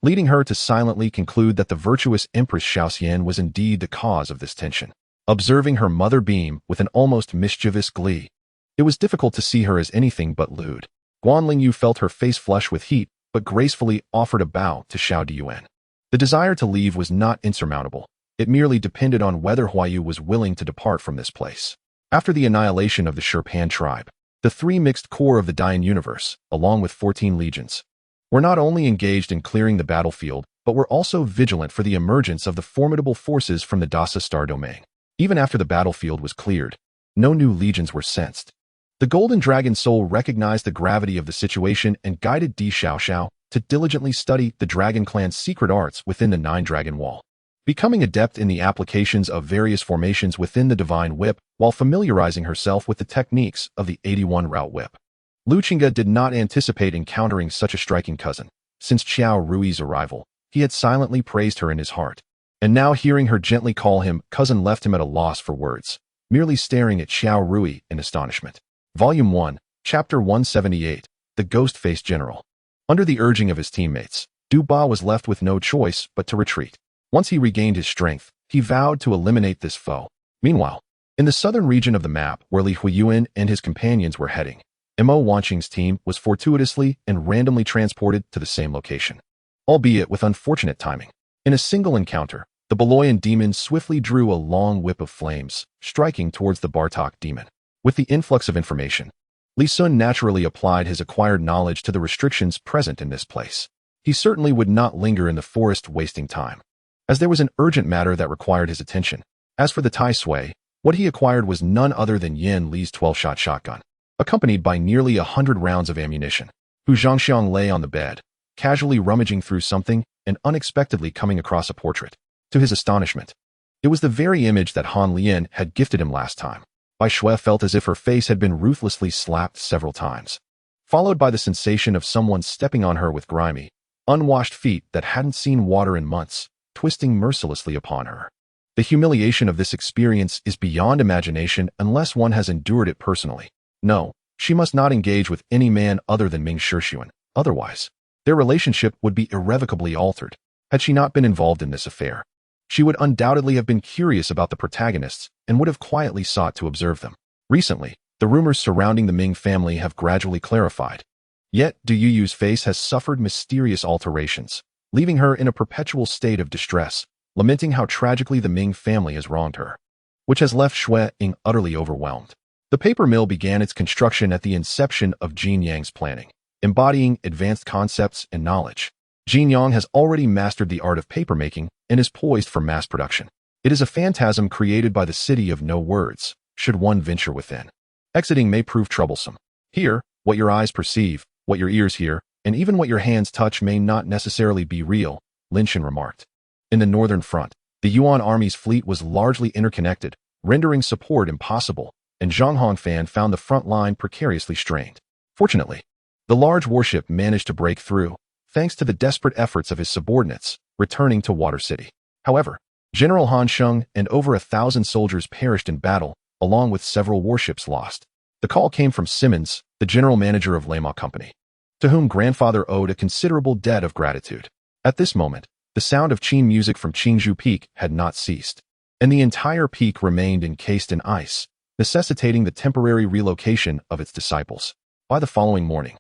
leading her to silently conclude that the virtuous Empress Xiaoxian was indeed the cause of this tension. Observing her mother beam with an almost mischievous glee, it was difficult to see her as anything but lewd. Guan Lingyu felt her face flush with heat, but gracefully offered a bow to Xiao Diyuan. The desire to leave was not insurmountable. It merely depended on whether Huoyu was willing to depart from this place. After the annihilation of the Shurpan tribe, the 3 mixed corps of the Dayan universe, along with 14 legions, were not only engaged in clearing the battlefield, but were also vigilant for the emergence of the formidable forces from the Dasa star domain. Even after the battlefield was cleared, no new legions were sensed. The Golden Dragon Soul recognized the gravity of the situation and guided Di Xiaoxiao to diligently study the Dragon Clan's secret arts within the 9-Dragon Wall, becoming adept in the applications of various formations within the Divine Whip while familiarizing herself with the techniques of the 81 Route Whip. Lu Qingge did not anticipate encountering such a striking cousin. Since Qiao Rui's arrival, he had silently praised her in his heart. And now hearing her gently call him cousin left him at a loss for words, merely staring at Xiao Rui in astonishment. Volume 1, Chapter 178, The Ghost-Faced General. Under the urging of his teammates, Du Ba was left with no choice but to retreat. Once he regained his strength, He vowed to eliminate this foe. Meanwhile, in the southern region of the map where Li Huoyuan and his companions were heading, Mo Wanqing's team was fortuitously and randomly transported to the same location, albeit with unfortunate timing. In a single encounter, the Beloyan demon swiftly drew a long whip of flames, striking towards the Bartok demon. With the influx of information, Li Sun naturally applied his acquired knowledge to the restrictions present in this place. He certainly would not linger in the forest wasting time, as there was an urgent matter that required his attention. As for the Tai Sui, what he acquired was none other than Yin Li's 12-shot shotgun, accompanied by nearly 100 rounds of ammunition. Hu Zhangxiang lay on the bed, casually rummaging through something and unexpectedly coming across a portrait. To his astonishment, it was the very image that Han Lian had gifted him last time. Bai Shui felt as if her face had been ruthlessly slapped several times, followed by the sensation of someone stepping on her with grimy, unwashed feet that hadn't seen water in months, twisting mercilessly upon her. The humiliation of this experience is beyond imagination unless one has endured it personally. No, she must not engage with any man other than Ming Shishuan, otherwise, their relationship would be irrevocably altered. Had she not been involved in this affair, she would undoubtedly have been curious about the protagonists and would have quietly sought to observe them. Recently, the rumors surrounding the Ming family have gradually clarified. Yet, Du Yuyu's face has suffered mysterious alterations, leaving her in a perpetual state of distress, lamenting how tragically the Ming family has wronged her, which has left Shui Ying utterly overwhelmed. The paper mill began its construction at the inception of Yin-Yang's planning, embodying advanced concepts and knowledge. Yin-Yang has already mastered the art of papermaking and is poised for mass production. It is a phantasm created by the city of no words, should one venture within. Exiting may prove troublesome. Here, what your eyes perceive, what your ears hear, and even what your hands touch may not necessarily be real, Lin Shan remarked. In the northern front, the Yuan army's fleet was largely interconnected, rendering support impossible, and Zhang Hongfan found the front line precariously strained. Fortunately, the large warship managed to break through, thanks to the desperate efforts of his subordinates, returning to Water City. However, General Han Sheng and over 1,000 soldiers perished in battle, along with several warships lost. The call came from Simmons, the general manager of Lema Company, to whom grandfather owed a considerable debt of gratitude. At this moment, the sound of Qin music from Qingzhou Peak had not ceased, and the entire peak remained encased in ice, necessitating the temporary relocation of its disciples. By the following morning,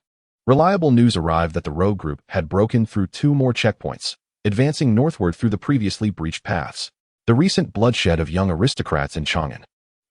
reliable news arrived that the rogue group had broken through 2 more checkpoints, advancing northward through the previously breached paths. The recent bloodshed of young aristocrats in Chang'an,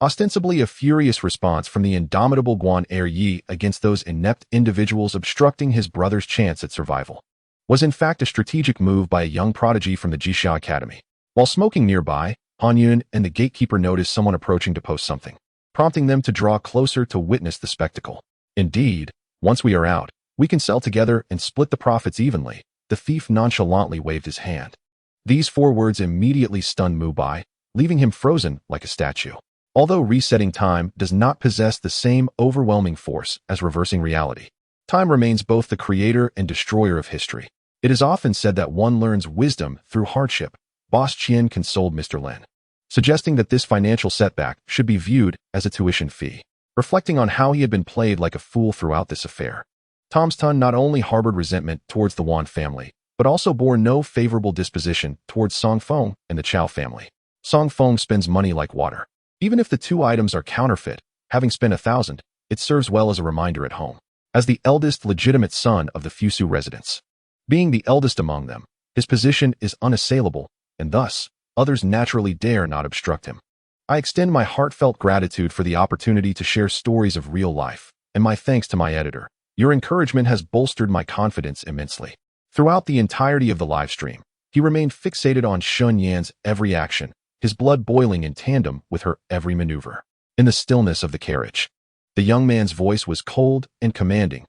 ostensibly a furious response from the indomitable Guan Yi against those inept individuals obstructing his brother's chance at survival, was in fact a strategic move by a young prodigy from the Jixia Academy. While smoking nearby, Han Yun and the gatekeeper noticed someone approaching to post something, prompting them to draw closer to witness the spectacle. Indeed, once we are out, we can sell together and split the profits evenly, the thief nonchalantly waved his hand. These 4 words immediately stunned Mu Bai, leaving him frozen like a statue. Although resetting time does not possess the same overwhelming force as reversing reality, time remains both the creator and destroyer of history. It is often said that one learns wisdom through hardship. Boss Qian consoled Mr. Lin, suggesting that this financial setback should be viewed as a tuition fee. Reflecting on how he had been played like a fool throughout this affair, Tom's Tun not only harbored resentment towards the Wan family, but also bore no favorable disposition towards Song Feng and the Chao family. Song Feng spends money like water. Even if the 2 items are counterfeit, having spent 1,000, it serves well as a reminder at home. As the eldest legitimate son of the Fusu residents, being the eldest among them, his position is unassailable, and thus, others naturally dare not obstruct him. I extend my heartfelt gratitude for the opportunity to share stories of real life, and my thanks to my editor. Your encouragement has bolstered my confidence immensely. Throughout the entirety of the live stream, he remained fixated on Shun Yan's every action, his blood boiling in tandem with her every maneuver. In the stillness of the carriage, the young man's voice was cold and commanding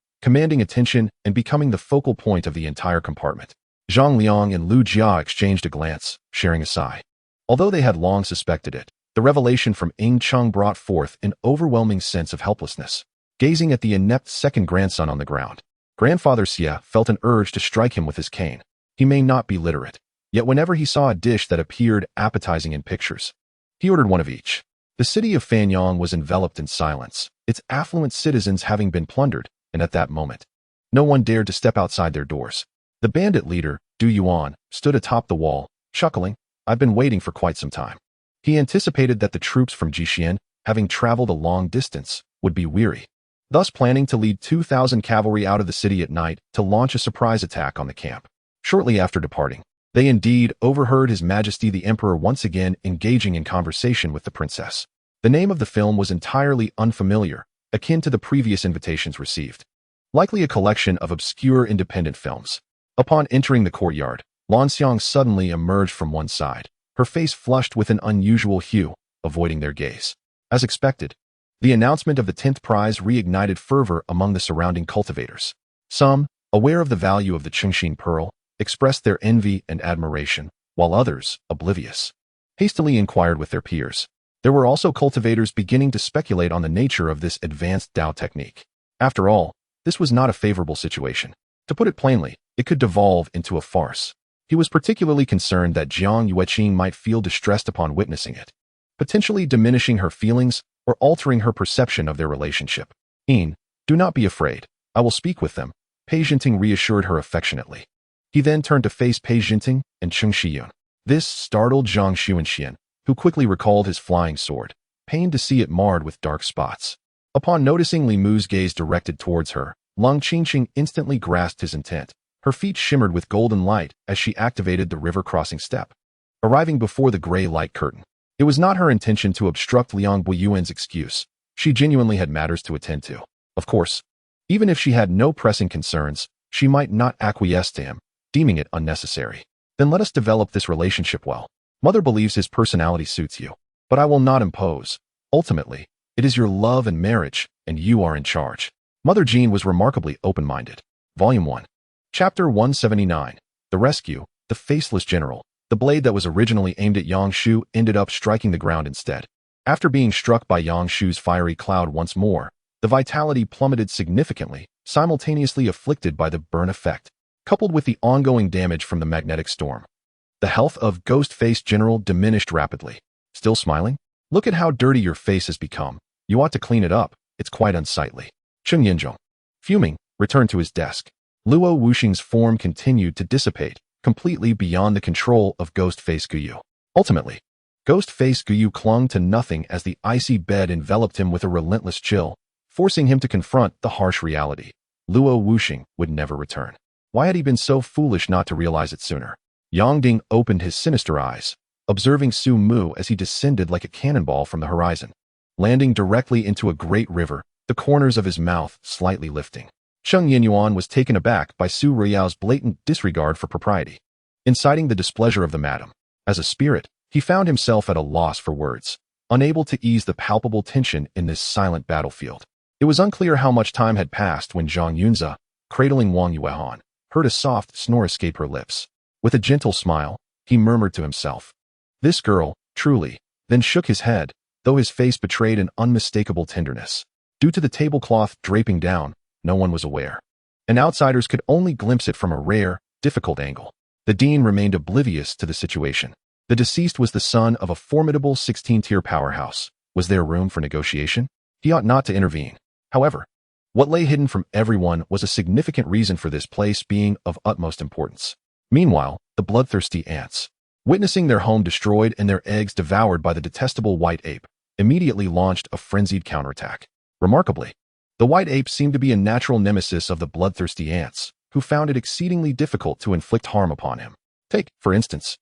attention and becoming the focal point of the entire compartment. Zhang Liang and Lu Jia exchanged a glance, sharing a sigh. Although they had long suspected it, the revelation from Ying Cheng brought forth an overwhelming sense of helplessness. Gazing at the inept second grandson on the ground, Grandfather Xia felt an urge to strike him with his cane. He may not be literate, yet whenever he saw a dish that appeared appetizing in pictures, he ordered one of each. The city of Fanyang was enveloped in silence, its affluent citizens having been plundered, and at that moment, no one dared to step outside their doors. The bandit leader, Du Yuan, stood atop the wall, chuckling, I've been waiting for quite some time. He anticipated that the troops from Jixian, having traveled a long distance, would be weary, thus planning to lead 2,000 cavalry out of the city at night to launch a surprise attack on the camp. Shortly after departing, they indeed overheard His Majesty the Emperor once again engaging in conversation with the princess. The name of the film was entirely unfamiliar, akin to the previous invitations received. Likely a collection of obscure independent films. Upon entering the courtyard, Lanxiang suddenly emerged from one side, her face flushed with an unusual hue, avoiding their gaze. As expected, the announcement of the 10th prize reignited fervor among the surrounding cultivators. Some, aware of the value of the Qingxin pearl, expressed their envy and admiration, while others, oblivious, hastily inquired with their peers. There were also cultivators beginning to speculate on the nature of this advanced Dao technique. After all, this was not a favorable situation. To put it plainly, it could devolve into a farce. He was particularly concerned that Jiang Yueqing might feel distressed upon witnessing it, potentially diminishing her feelings or altering her perception of their relationship. "Yin, do not be afraid. I will speak with them," Pei Jinting reassured her affectionately. He then turned to face Pei Jinting and Cheng Shiyun. This startled Zhang Xuanxian, who quickly recalled his flying sword, pained to see it marred with dark spots. Upon noticing Li Mu's gaze directed towards her, Lang Qingqing instantly grasped his intent. Her feet shimmered with golden light as she activated the river crossing step, arriving before the gray light curtain. It was not her intention to obstruct Liang Buiyuan's excuse. She genuinely had matters to attend to. Of course, even if she had no pressing concerns, she might not acquiesce to him, deeming it unnecessary. "Then let us develop this relationship well. Mother believes his personality suits you, but I will not impose. Ultimately, it is your love and marriage, and you are in charge." Mother Jean was remarkably open-minded. Volume 1. Chapter 179. The Rescue, the Faceless General. The blade that was originally aimed at Yang Shu ended up striking the ground instead. After being struck by Yang Shu's fiery cloud once more, the vitality plummeted significantly, simultaneously afflicted by the burn effect, coupled with the ongoing damage from the magnetic storm. The health of Ghost-Face General diminished rapidly. "Still smiling? Look at how dirty your face has become. You ought to clean it up. It's quite unsightly." Cheng Yinzhong, fuming, returned to his desk. Luo Wuxing's form continued to dissipate, completely beyond the control of Ghost-Face Guyu. Ultimately, Ghost-Face Guyu clung to nothing as the icy bed enveloped him with a relentless chill, forcing him to confront the harsh reality. Luo Wuxing would never return. Why had he been so foolish not to realize it sooner? Yang Ding opened his sinister eyes, observing Su Mu as he descended like a cannonball from the horizon, landing directly into a great river, the corners of his mouth slightly lifting. Cheng Yinyuan was taken aback by Su Ruyao's blatant disregard for propriety, inciting the displeasure of the madam. As a spirit, he found himself at a loss for words, unable to ease the palpable tension in this silent battlefield. It was unclear how much time had passed when Zhang Yunze, cradling Wang Yuehan, heard a soft snore escape her lips. With a gentle smile, he murmured to himself, "This girl, truly," then shook his head, though his face betrayed an unmistakable tenderness. Due to the tablecloth draping down, no one was aware, and outsiders could only glimpse it from a rare, difficult angle. The dean remained oblivious to the situation. The deceased was the son of a formidable 16-tier powerhouse. Was there room for negotiation? He ought not to intervene. However, what lay hidden from everyone was a significant reason for this place being of utmost importance. Meanwhile, the bloodthirsty ants, witnessing their home destroyed and their eggs devoured by the detestable white ape, immediately launched a frenzied counterattack. Remarkably, the white ape seemed to be a natural nemesis of the bloodthirsty ants, who found it exceedingly difficult to inflict harm upon him. Take, for instance,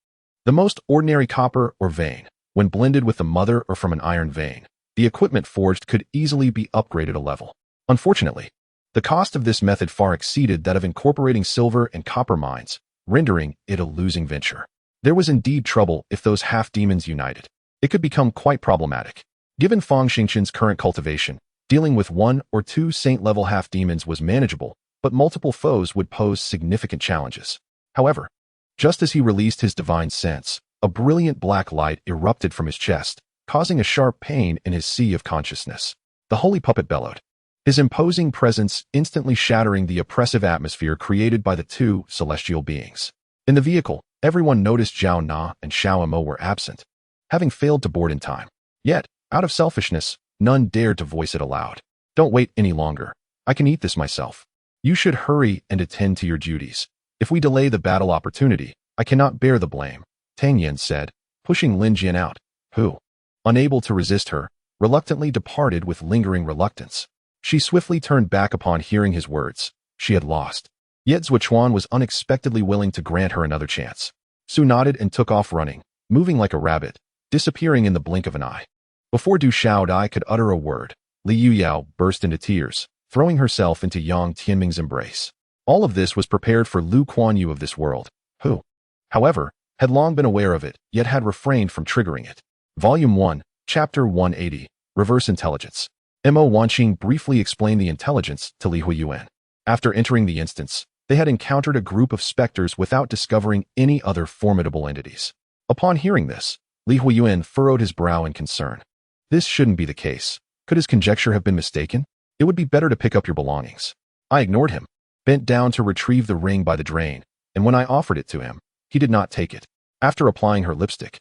the most ordinary copper or vein. When blended with the mother or from an iron vein, the equipment forged could easily be upgraded a level. Unfortunately, the cost of this method far exceeded that of incorporating silver and copper mines, rendering it a losing venture. There was indeed trouble if those half-demons united. It could become quite problematic. Given Fang Xingqian's current cultivation, dealing with 1 or 2 saint-level half-demons was manageable, but multiple foes would pose significant challenges. However, just as he released his divine sense, a brilliant black light erupted from his chest, causing a sharp pain in his sea of consciousness. The holy puppet bellowed, his imposing presence instantly shattering the oppressive atmosphere created by the 2 celestial beings. In the vehicle, everyone noticed Zhao Na and Xiao Mo were absent, having failed to board in time. Yet, out of selfishness, none dared to voice it aloud. "Don't wait any longer. I can eat this myself. You should hurry and attend to your duties. If we delay the battle opportunity, I cannot bear the blame." Tingwan said, pushing Lin Jian out, who, unable to resist her, reluctantly departed with lingering reluctance. She swiftly turned back upon hearing his words. She had lost. Yet Zuochuan was unexpectedly willing to grant her another chance. Su nodded and took off running, moving like a rabbit, disappearing in the blink of an eye. Before Du Xiaodai could utter a word, Li Yuyao burst into tears, throwing herself into Yang Tianming's embrace. All of this was prepared for Lu Kuan-Yu of this world, who, however, had long been aware of it, yet had refrained from triggering it. Volume 1, Chapter 180, Reverse Intelligence. Mo Wanqing briefly explained the intelligence to Li Huoyuan. After entering the instance, they had encountered a group of specters without discovering any other formidable entities. Upon hearing this, Li Huoyuan furrowed his brow in concern. This shouldn't be the case. Could his conjecture have been mistaken? It would be better to pick up your belongings. I ignored him, bent down to retrieve the ring by the drain, and when I offered it to him, he did not take it. After applying her lipstick,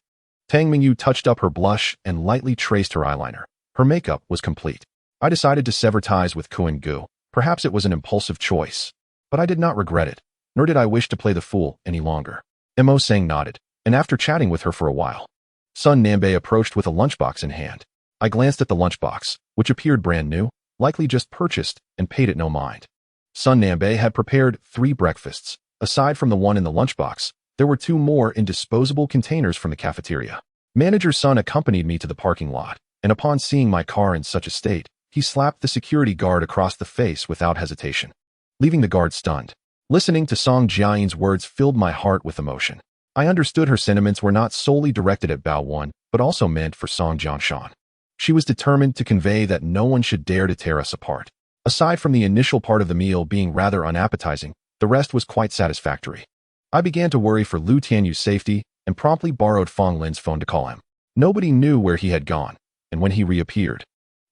Tang Mingyu touched up her blush and lightly traced her eyeliner. Her makeup was complete. I decided to sever ties with Kuan Gu. Perhaps it was an impulsive choice, but I did not regret it, nor did I wish to play the fool any longer. Mo Sang nodded, and after chatting with her for a while, Sun Nanbei approached with a lunchbox in hand. I glanced at the lunchbox, which appeared brand new, likely just purchased, and paid it no mind. Sun Nanbei had prepared 3 breakfasts. Aside from the one in the lunchbox, there were 2 more in disposable containers from the cafeteria. Manager Sun accompanied me to the parking lot, and upon seeing my car in such a state, he slapped the security guard across the face without hesitation, leaving the guard stunned. Listening to Song Jiayin's words filled my heart with emotion. I understood her sentiments were not solely directed at Bao Wan, but also meant for Song Jianshan. She was determined to convey that no one should dare to tear us apart. Aside from the initial part of the meal being rather unappetizing, the rest was quite satisfactory. I began to worry for Lu Tianyu's safety and promptly borrowed Fong Lin's phone to call him. Nobody knew where he had gone, and when he reappeared,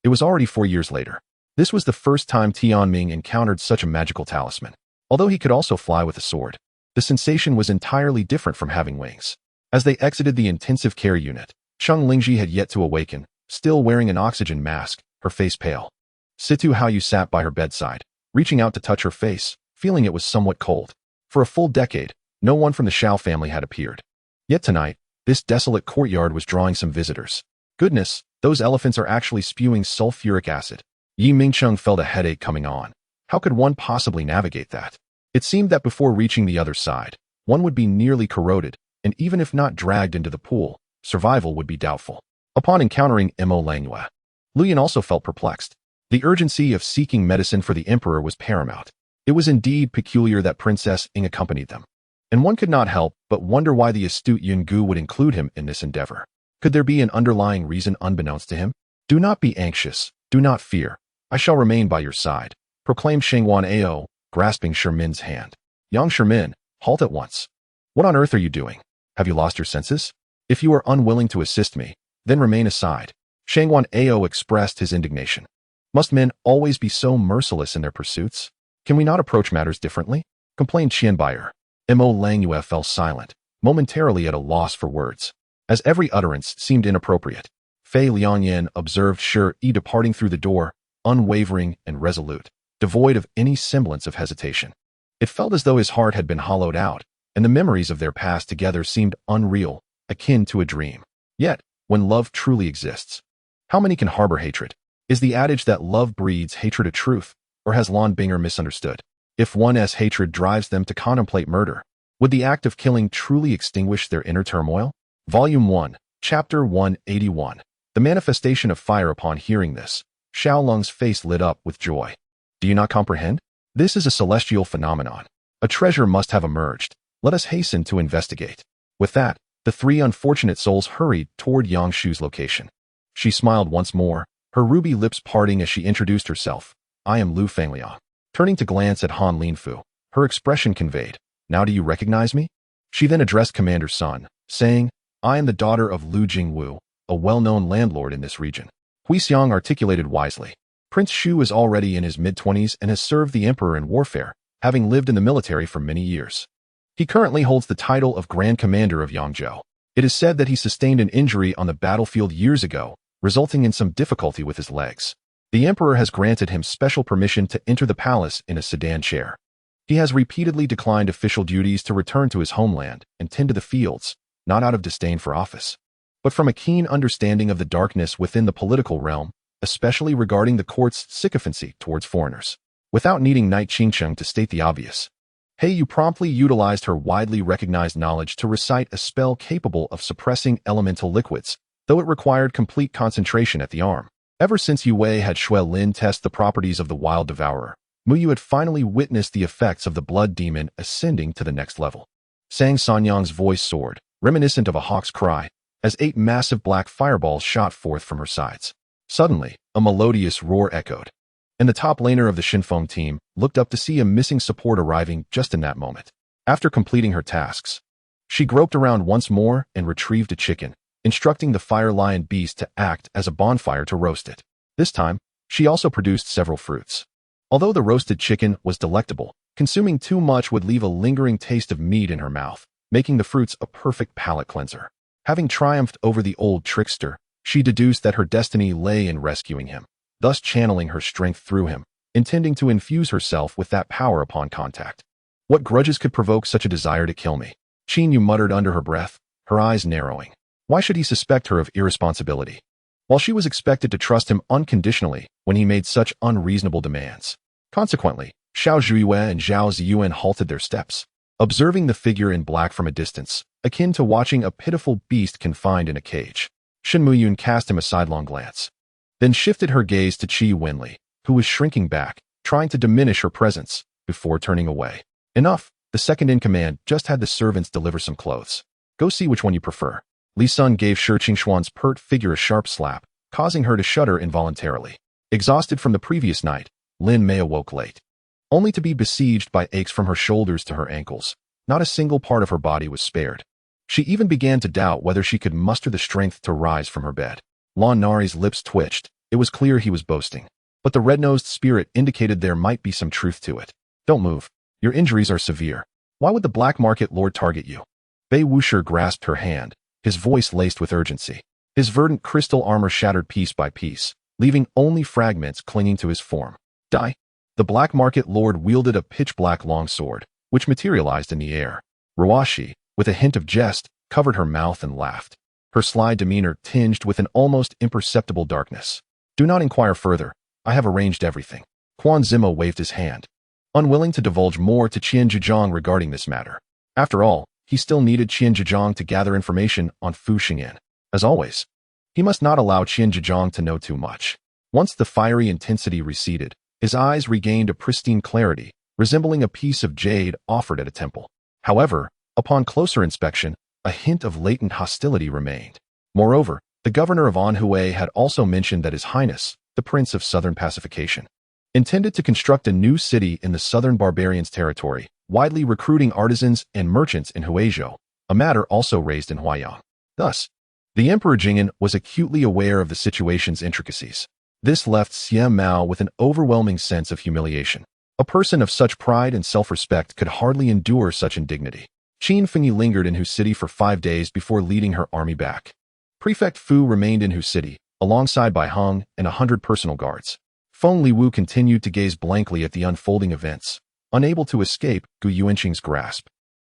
it was already 4 years later. This was the first time Tianming encountered such a magical talisman. Although he could also fly with a sword, the sensation was entirely different from having wings. As they exited the intensive care unit, Cheng Lingji had yet to awaken, still wearing an oxygen mask, her face pale. Situ Haoyu sat by her bedside, reaching out to touch her face, feeling it was somewhat cold. For a full decade, no one from the Shao family had appeared. Yet tonight, this desolate courtyard was drawing some visitors. Goodness, those elephants are actually spewing sulfuric acid. Yi Mingcheng felt a headache coming on. How could one possibly navigate that? It seemed that before reaching the other side, one would be nearly corroded, and even if not dragged into the pool, survival would be doubtful. Upon encountering Mo Langyue, Luyan also felt perplexed. The urgency of seeking medicine for the emperor was paramount. It was indeed peculiar that Princess Ing accompanied them, and one could not help but wonder why the astute Yun Gu would include him in this endeavor. Could there be an underlying reason unbeknownst to him? Do not be anxious, do not fear. I shall remain by your side, proclaimed Shengwan Ao, grasping Shermin's hand. Young Shermin, halt at once. What on earth are you doing? Have you lost your senses? If you are unwilling to assist me, then remain aside. Shengwan Ao expressed his indignation. Must men always be so merciless in their pursuits? Can we not approach matters differently? Complained Qianbaier. Mo Langyue fell silent, momentarily at a loss for words, as every utterance seemed inappropriate. Fei Liangyan observed Shi departing through the door, unwavering and resolute, devoid of any semblance of hesitation. It felt as though his heart had been hollowed out, and the memories of their past together seemed unreal, akin to a dream. Yet, when love truly exists, how many can harbor hatred? Is the adage that love breeds hatred a truth, or has Lon Binger misunderstood? If one's hatred drives them to contemplate murder, would the act of killing truly extinguish their inner turmoil? Volume 1, Chapter 181. The manifestation of fire. Upon hearing this, Xiaolong's face lit up with joy. Do you not comprehend? This is a celestial phenomenon. A treasure must have emerged. Let us hasten to investigate. With that, the 3 unfortunate souls hurried toward Yangshu's location. She smiled once more, her ruby lips parting as she introduced herself. I am Lu Fangliang. Turning to glance at Han Linfu, her expression conveyed, now do you recognize me? She then addressed Commander Sun, saying, I am the daughter of Lu Jingwu, a well-known landlord in this region. Huixiang articulated wisely. Prince Shu is already in his mid-20s and has served the emperor in warfare, having lived in the military for many years. He currently holds the title of Grand Commander of Yangzhou. It is said that he sustained an injury on the battlefield years ago, resulting in some difficulty with his legs. The emperor has granted him special permission to enter the palace in a sedan chair. He has repeatedly declined official duties to return to his homeland and tend to the fields, not out of disdain for office, but from a keen understanding of the darkness within the political realm, especially regarding the court's sycophancy towards foreigners. Without needing Knight Qingzhou to state the obvious, Yu promptly utilized her widely recognized knowledge to recite a spell capable of suppressing elemental liquids, though it required complete concentration at the arm. Ever since Yue had Shui Lin test the properties of the wild devourer, Muyu had finally witnessed the effects of the blood demon ascending to the next level. Sang Sanyang's voice soared, reminiscent of a hawk's cry, as 8 massive black fireballs shot forth from her sides. Suddenly, a melodious roar echoed, and the top laner of the Shinfeng team looked up to see a missing support arriving just in that moment. After completing her tasks, she groped around once more and retrieved a chicken, instructing the fire lion beast to act as a bonfire to roast it. This time, she also produced several fruits. Although the roasted chicken was delectable, consuming too much would leave a lingering taste of meat in her mouth, making the fruits a perfect palate cleanser. Having triumphed over the old trickster, she deduced that her destiny lay in rescuing him, thus channeling her strength through him, intending to infuse herself with that power upon contact. What grudges could provoke such a desire to kill me? Qingyu muttered under her breath, her eyes narrowing. Why should he suspect her of irresponsibility, while she was expected to trust him unconditionally when he made such unreasonable demands? Consequently, Xiao Zhuiyue and Zhao Ziyuan halted their steps, observing the figure in black from a distance, akin to watching a pitiful beast confined in a cage. Shen Muyun cast him a sidelong glance, then shifted her gaze to Qi Wenli, who was shrinking back, trying to diminish her presence, before turning away. Enough, the second in command just had the servants deliver some clothes. Go see which one you prefer. Li Sun gave Shi Qingxuan's pert figure a sharp slap, causing her to shudder involuntarily. Exhausted from the previous night, Lin Mei awoke late, only to be besieged by aches from her shoulders to her ankles. Not a single part of her body was spared. She even began to doubt whether she could muster the strength to rise from her bed. Lan Nari's lips twitched. It was clear he was boasting, but the red-nosed spirit indicated there might be some truth to it. Don't move. Your injuries are severe. Why would the black market lord target you? Bei Wuxi grasped her hand, his voice laced with urgency. His verdant crystal armor shattered piece by piece, leaving only fragments clinging to his form. Die. The black market lord wielded a pitch-black long sword, which materialized in the air. Ruashi, with a hint of jest, covered her mouth and laughed, her sly demeanor tinged with an almost imperceptible darkness. Do not inquire further. I have arranged everything. Quan Zimo waved his hand, unwilling to divulge more to Qian Zhejiang regarding this matter. After all, he still needed Qian Zhejiang to gather information on Fu Xingyan. As always, he must not allow Qian Zhejiang to know too much. Once the fiery intensity receded, his eyes regained a pristine clarity, resembling a piece of jade offered at a temple. However, upon closer inspection, a hint of latent hostility remained. Moreover, the governor of Anhui had also mentioned that His Highness, the Prince of Southern Pacification, intended to construct a new city in the southern barbarians' territory, widely recruiting artisans and merchants in Huizhou, a matter also raised in Huoyuan. Thus, the Emperor Jing'an was acutely aware of the situation's intricacies. This left Xie Mao with an overwhelming sense of humiliation. A person of such pride and self-respect could hardly endure such indignity. Qin Fengyi lingered in Hu City for 5 days before leading her army back. Prefect Fu remained in Hu City, alongside Bai Hong and 100 personal guards. Feng Liwu continued to gaze blankly at the unfolding events, unable to escape Gu Yuanqing's grasp,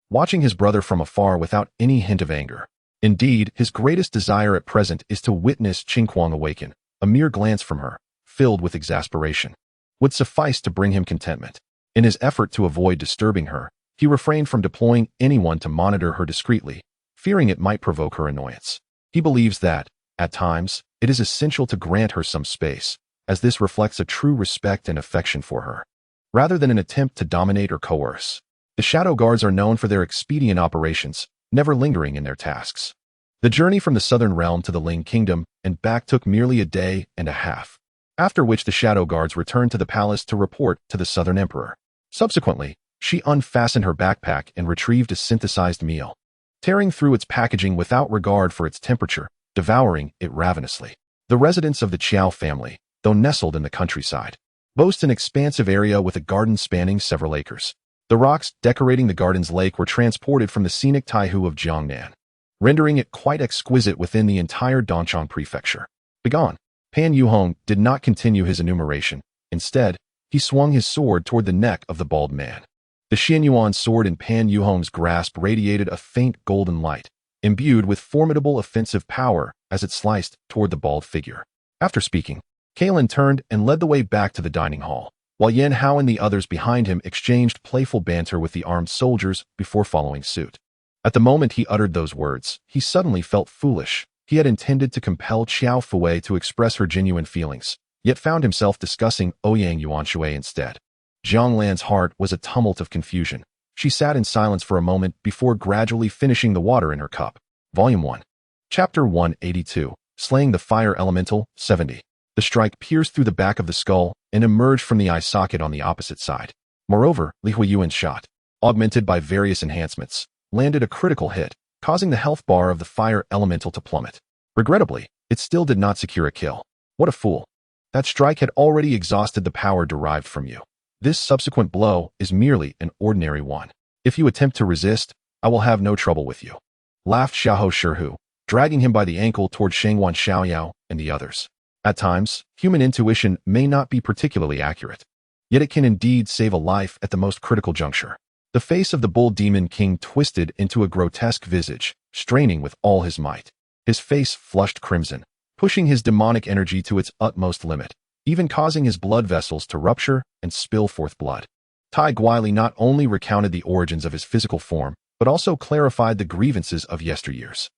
watching his brother from afar without any hint of anger. Indeed, his greatest desire at present is to witness Qingquang awaken. A mere glance from her, filled with exasperation, would suffice to bring him contentment. In his effort to avoid disturbing her, he refrained from deploying anyone to monitor her discreetly, fearing it might provoke her annoyance. He believes that, at times, it is essential to grant her some space, as this reflects a true respect and affection for her, rather than an attempt to dominate or coerce. The Shadow Guards are known for their expedient operations, never lingering in their tasks. The journey from the southern realm to the Ling Kingdom and back took merely a day and a half, after which the Shadow Guards returned to the palace to report to the Southern Emperor. Subsequently, she unfastened her backpack and retrieved a synthesized meal, tearing through its packaging without regard for its temperature, devouring it ravenously. The residents of the Qiao family, though nestled in the countryside, boast an expansive area with a garden spanning several acres. The rocks decorating the garden's lake were transported from the scenic Taihu of Jiangnan, rendering it quite exquisite within the entire Dongchang prefecture. Begone. Pan Yuhong did not continue his enumeration. Instead, he swung his sword toward the neck of the bald man. The Xianyuan sword in Pan Yuhong's grasp radiated a faint golden light, imbued with formidable offensive power as it sliced toward the bald figure. After speaking, Kalen turned and led the way back to the dining hall, while Yan Hao and the others behind him exchanged playful banter with the armed soldiers before following suit. At the moment he uttered those words, he suddenly felt foolish. He had intended to compel Qiao Fei to express her genuine feelings, yet found himself discussing Ouyang Yuanshui instead. Zhang Lan's heart was a tumult of confusion. She sat in silence for a moment before gradually finishing the water in her cup. Volume 1. Chapter 182. Slaying the Fire Elemental, 70. The strike pierced through the back of the skull and emerged from the eye socket on the opposite side. Moreover, Li Huoyuan's shot, augmented by various enhancements, landed a critical hit, causing the health bar of the fire elemental to plummet. Regrettably, it still did not secure a kill. What a fool. That strike had already exhausted the power derived from you. This subsequent blow is merely an ordinary one. If you attempt to resist, I will have no trouble with you. Laughed Xiaohou Shihu, dragging him by the ankle toward Shengwan Xiaoyao and the others. At times, human intuition may not be particularly accurate, yet it can indeed save a life at the most critical juncture. The face of the bull demon king twisted into a grotesque visage, straining with all his might. His face flushed crimson, pushing his demonic energy to its utmost limit, even causing his blood vessels to rupture and spill forth blood. Tai Guili not only recounted the origins of his physical form, but also clarified the grievances of yesteryears.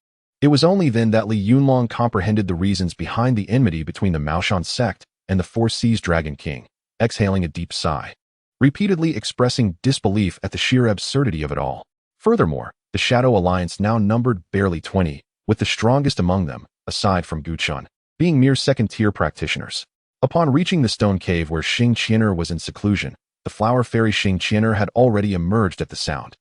It was only then that Li Yunlong comprehended the reasons behind the enmity between the Maoshan sect and the Four Seas Dragon King, exhaling a deep sigh, repeatedly expressing disbelief at the sheer absurdity of it all. Furthermore, the Shadow Alliance now numbered barely 20, with the strongest among them, aside from Guchun, being mere second-tier practitioners. Upon reaching the stone cave where Xing Qian'er was in seclusion, the flower fairy Xing Qian'er had already emerged at the sound.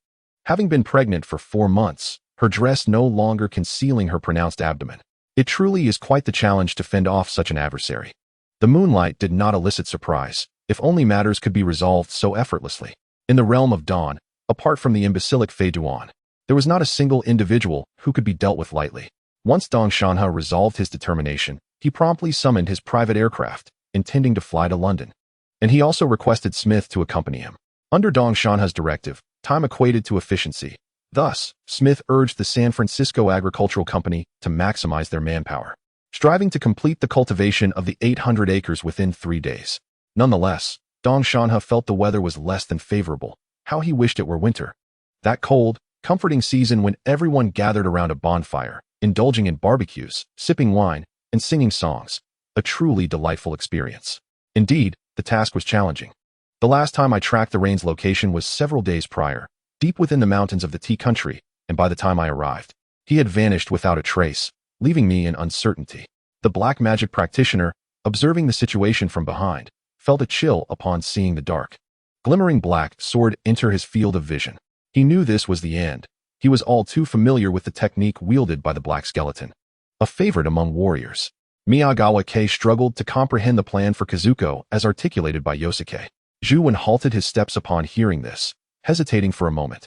Having been pregnant for 4 months, her dress no longer concealing her pronounced abdomen. It truly is quite the challenge to fend off such an adversary. The moonlight did not elicit surprise, if only matters could be resolved so effortlessly. In the realm of dawn, apart from the imbecilic Fei Duan, there was not a single individual who could be dealt with lightly. Once Dong Shanha resolved his determination, he promptly summoned his private aircraft, intending to fly to London. And he also requested Smith to accompany him. Under Dong Shanha's directive, time equated to efficiency. Thus, Smith urged the San Francisco Agricultural Company to maximize their manpower, striving to complete the cultivation of the 800 acres within 3 days. Nonetheless, Dong Shanha felt the weather was less than favorable. How he wished it were winter. That cold, comforting season when everyone gathered around a bonfire, indulging in barbecues, sipping wine, and singing songs. A truly delightful experience. Indeed, the task was challenging. The last time I tracked the rain's location was several days prior, deep within the mountains of the tea country, and by the time I arrived, he had vanished without a trace, leaving me in uncertainty. The black magic practitioner, observing the situation from behind, felt a chill upon seeing the dark, glimmering black sword enter his field of vision. He knew this was the end. He was all too familiar with the technique wielded by the black skeleton, a favorite among warriors. Miyagawa Kei struggled to comprehend the plan for Kazuko as articulated by Yosuke. Zhuwen halted his steps upon hearing this, hesitating for a moment.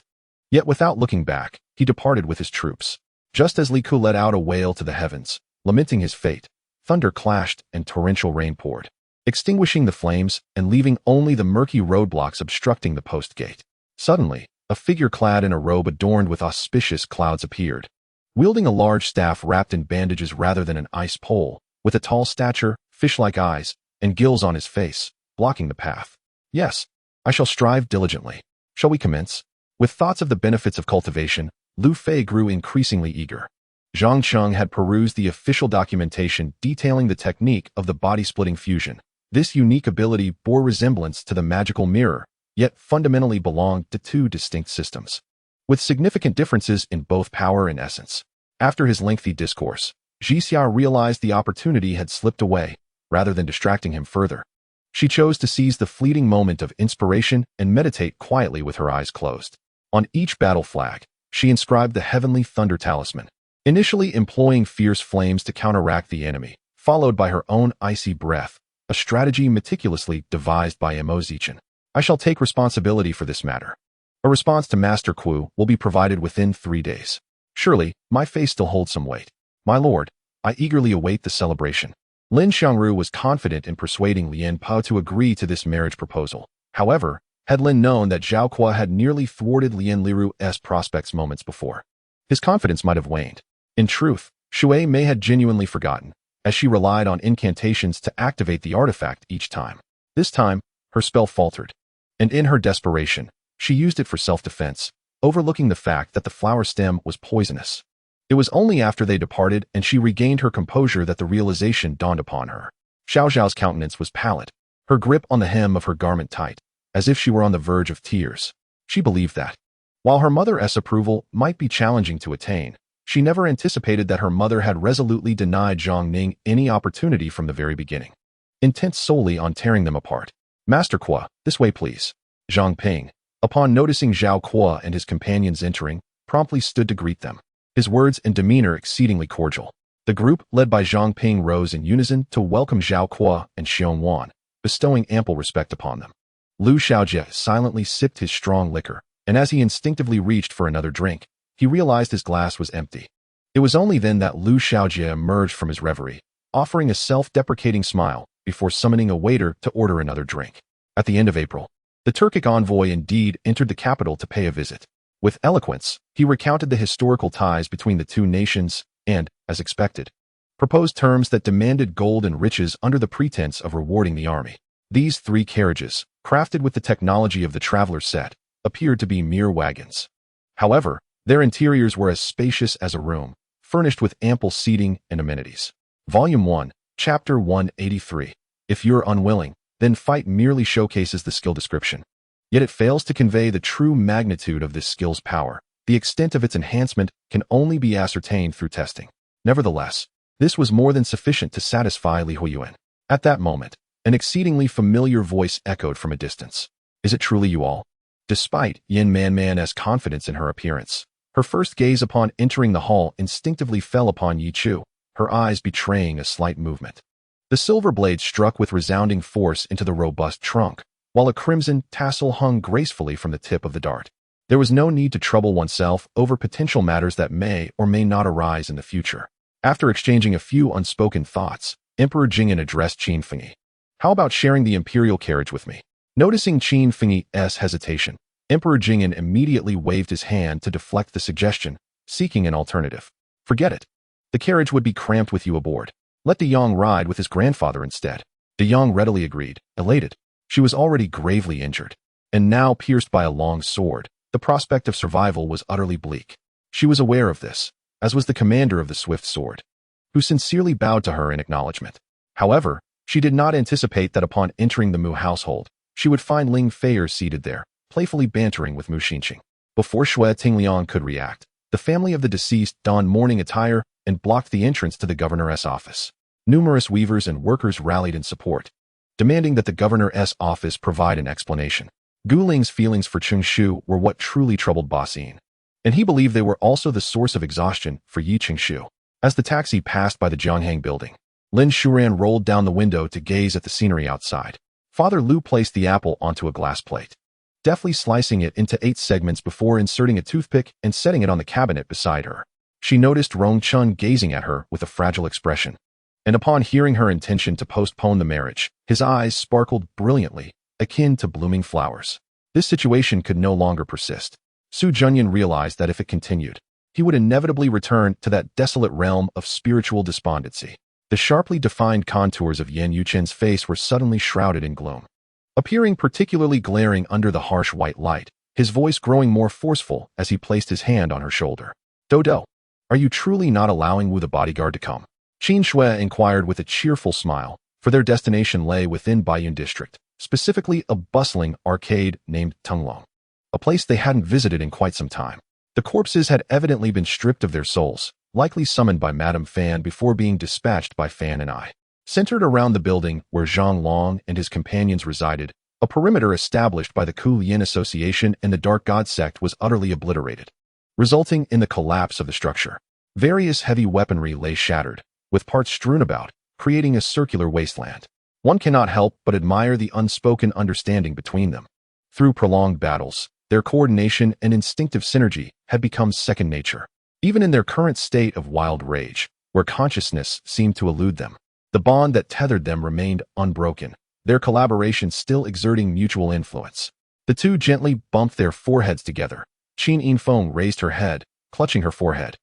Yet without looking back, he departed with his troops. Just as Li Ku let out a wail to the heavens, lamenting his fate, thunder clashed and torrential rain poured, extinguishing the flames and leaving only the murky roadblocks obstructing the post gate. Suddenly, a figure clad in a robe adorned with auspicious clouds appeared, wielding a large staff wrapped in bandages rather than an ice pole, with a tall stature, fish-like eyes, and gills on his face, blocking the path. Yes, I shall strive diligently. Shall we commence? With thoughts of the benefits of cultivation, Lu Fei grew increasingly eager. Zhang Cheng had perused the official documentation detailing the technique of the body-splitting fusion. This unique ability bore resemblance to the magical mirror, yet fundamentally belonged to 2 distinct systems, with significant differences in both power and essence. After his lengthy discourse, Jixia realized the opportunity had slipped away, rather than distracting him further. She chose to seize the fleeting moment of inspiration and meditate quietly with her eyes closed. On each battle flag, she inscribed the heavenly thunder talisman, initially employing fierce flames to counteract the enemy, followed by her own icy breath, a strategy meticulously devised by Mo Zichen. I shall take responsibility for this matter. A response to Master Ku will be provided within 3 days. Surely, my face still holds some weight. My lord, I eagerly await the celebration. Lin Xiangru was confident in persuading Lien Pao to agree to this marriage proposal. However, had Lin known that Zhao Kuo had nearly thwarted Lien Liru's prospects moments before, His confidence might have waned. In truth, Shui may had genuinely forgotten, as she relied on incantations to activate the artifact each time. This time, her spell faltered, and in her desperation, she used it for self-defense, overlooking the fact that the flower stem was poisonous. It was only after they departed and she regained her composure that the realization dawned upon her. Xiao Xiao's countenance was pallid, her grip on the hem of her garment tight, as if she were on the verge of tears. She believed that, while her mother's approval might be challenging to attain, she never anticipated that her mother had resolutely denied Zhang Ning any opportunity from the very beginning, intent solely on tearing them apart. Master Kuo, this way please. Zhang Ping, upon noticing Zhao Kuo and his companions entering, promptly stood to greet them, his words and demeanor exceedingly cordial. The group, led by Zhang Ping, rose in unison to welcome Zhao Kuo and Xiong Wan, bestowing ample respect upon them. Lu Xiaojie silently sipped his strong liquor, and as he instinctively reached for another drink, he realized his glass was empty. It was only then that Lu Xiaojie emerged from his reverie, offering a self-deprecating smile before summoning a waiter to order another drink. At the end of April, the Turkic envoy indeed entered the capital to pay a visit. With eloquence, he recounted the historical ties between the two nations and, as expected, proposed terms that demanded gold and riches under the pretense of rewarding the army. These 3 carriages, crafted with the technology of the traveler's set, appeared to be mere wagons. However, their interiors were as spacious as a room, furnished with ample seating and amenities. Volume 1, Chapter 183. If you're unwilling, then fight merely showcases the skill description. Yet it fails to convey the true magnitude of this skill's power. The extent of its enhancement can only be ascertained through testing. Nevertheless, this was more than sufficient to satisfy Li Huoyuan. At that moment, an exceedingly familiar voice echoed from a distance. Is it truly you all? Despite Yin Man's confidence in her appearance, her first gaze upon entering the hall instinctively fell upon Yi Chu, her eyes betraying a slight movement. The silver blade struck with resounding force into the robust trunk, while a crimson tassel hung gracefully from the tip of the dart. There was no need to trouble oneself over potential matters that may or may not arise in the future. After exchanging a few unspoken thoughts, Emperor Jingyan addressed Qin Fengyi. How about sharing the imperial carriage with me? Noticing Qin Fengyi's hesitation, Emperor Jingyan immediately waved his hand to deflect the suggestion, seeking an alternative. Forget it. The carriage would be cramped with you aboard. Let De Yang ride with his grandfather instead. De Yang readily agreed, elated. She was already gravely injured, and now pierced by a long sword. The prospect of survival was utterly bleak. She was aware of this, as was the commander of the swift sword, who sincerely bowed to her in acknowledgement. However, she did not anticipate that upon entering the Mu household, she would find Ling Feier seated there, playfully bantering with Mu Xinqing. Before Shui Tingliang could react, the family of the deceased donned mourning attire and blocked the entrance to the governor's office. Numerous weavers and workers rallied in support, demanding that the governor's office provide an explanation. Gu Ling's feelings for Qingshu were what truly troubled Basin, and he believed they were also the source of exhaustion for Yi Qingshu. As the taxi passed by the Jianghang building, Lin Shuran rolled down the window to gaze at the scenery outside. Father Lu placed the apple onto a glass plate, deftly slicing it into 8 segments before inserting a toothpick and setting it on the cabinet beside her. She noticed Rong Chun gazing at her with a fragile expression, and upon hearing her intention to postpone the marriage, his eyes sparkled brilliantly, akin to blooming flowers. This situation could no longer persist. Su Junyan realized that if it continued, he would inevitably return to that desolate realm of spiritual despondency. The sharply defined contours of Yan Yuchen's face were suddenly shrouded in gloom, appearing particularly glaring under the harsh white light, his voice growing more forceful as he placed his hand on her shoulder. Dodo, are you truly not allowing Wu the bodyguard to come? Qin Shui inquired with a cheerful smile, for their destination lay within Baiyun district, specifically a bustling arcade named Tunglong, a place they hadn't visited in quite some time. The corpses had evidently been stripped of their souls, likely summoned by Madame Fan before being dispatched by Fan and I. Centered around the building where Zhang Long and his companions resided, a perimeter established by the Ku Yin Association and the Dark God sect was utterly obliterated, resulting in the collapse of the structure. Various heavy weaponry lay shattered, with parts strewn about, creating a circular wasteland. One cannot help but admire the unspoken understanding between them. Through prolonged battles, their coordination and instinctive synergy had become second nature. Even in their current state of wild rage, where consciousness seemed to elude them, the bond that tethered them remained unbroken, their collaboration still exerting mutual influence. The two gently bumped their foreheads together. Qin Yinfeng raised her head, clutching her forehead.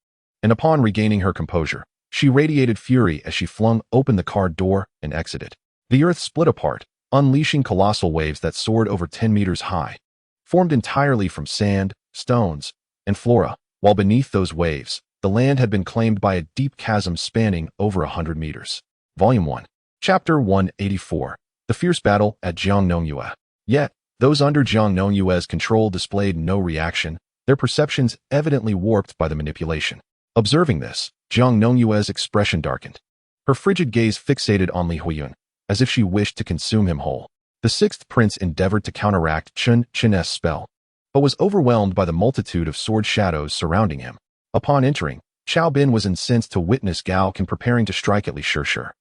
And upon regaining her composure, she radiated fury as she flung open the car door and exited. The earth split apart, unleashing colossal waves that soared over 10 meters high, formed entirely from sand, stones, and flora, while beneath those waves, the land had been claimed by a deep chasm spanning over 100 meters. Volume 1. Chapter 184. The Fierce Battle at Qingzhou No.1. Yet, those under Qingzhou No.1's control displayed no reaction, their perceptions evidently warped by the manipulation. Observing this, Qingzhou No.1's expression darkened. Her frigid gaze fixated on Li Huoyuan, as if she wished to consume him whole. The sixth prince endeavored to counteract Qin's spell, but was overwhelmed by the multitude of sword shadows surrounding him. Upon entering, Xiao Bin was incensed to witness Gao Qin preparing to strike at Li Shishir,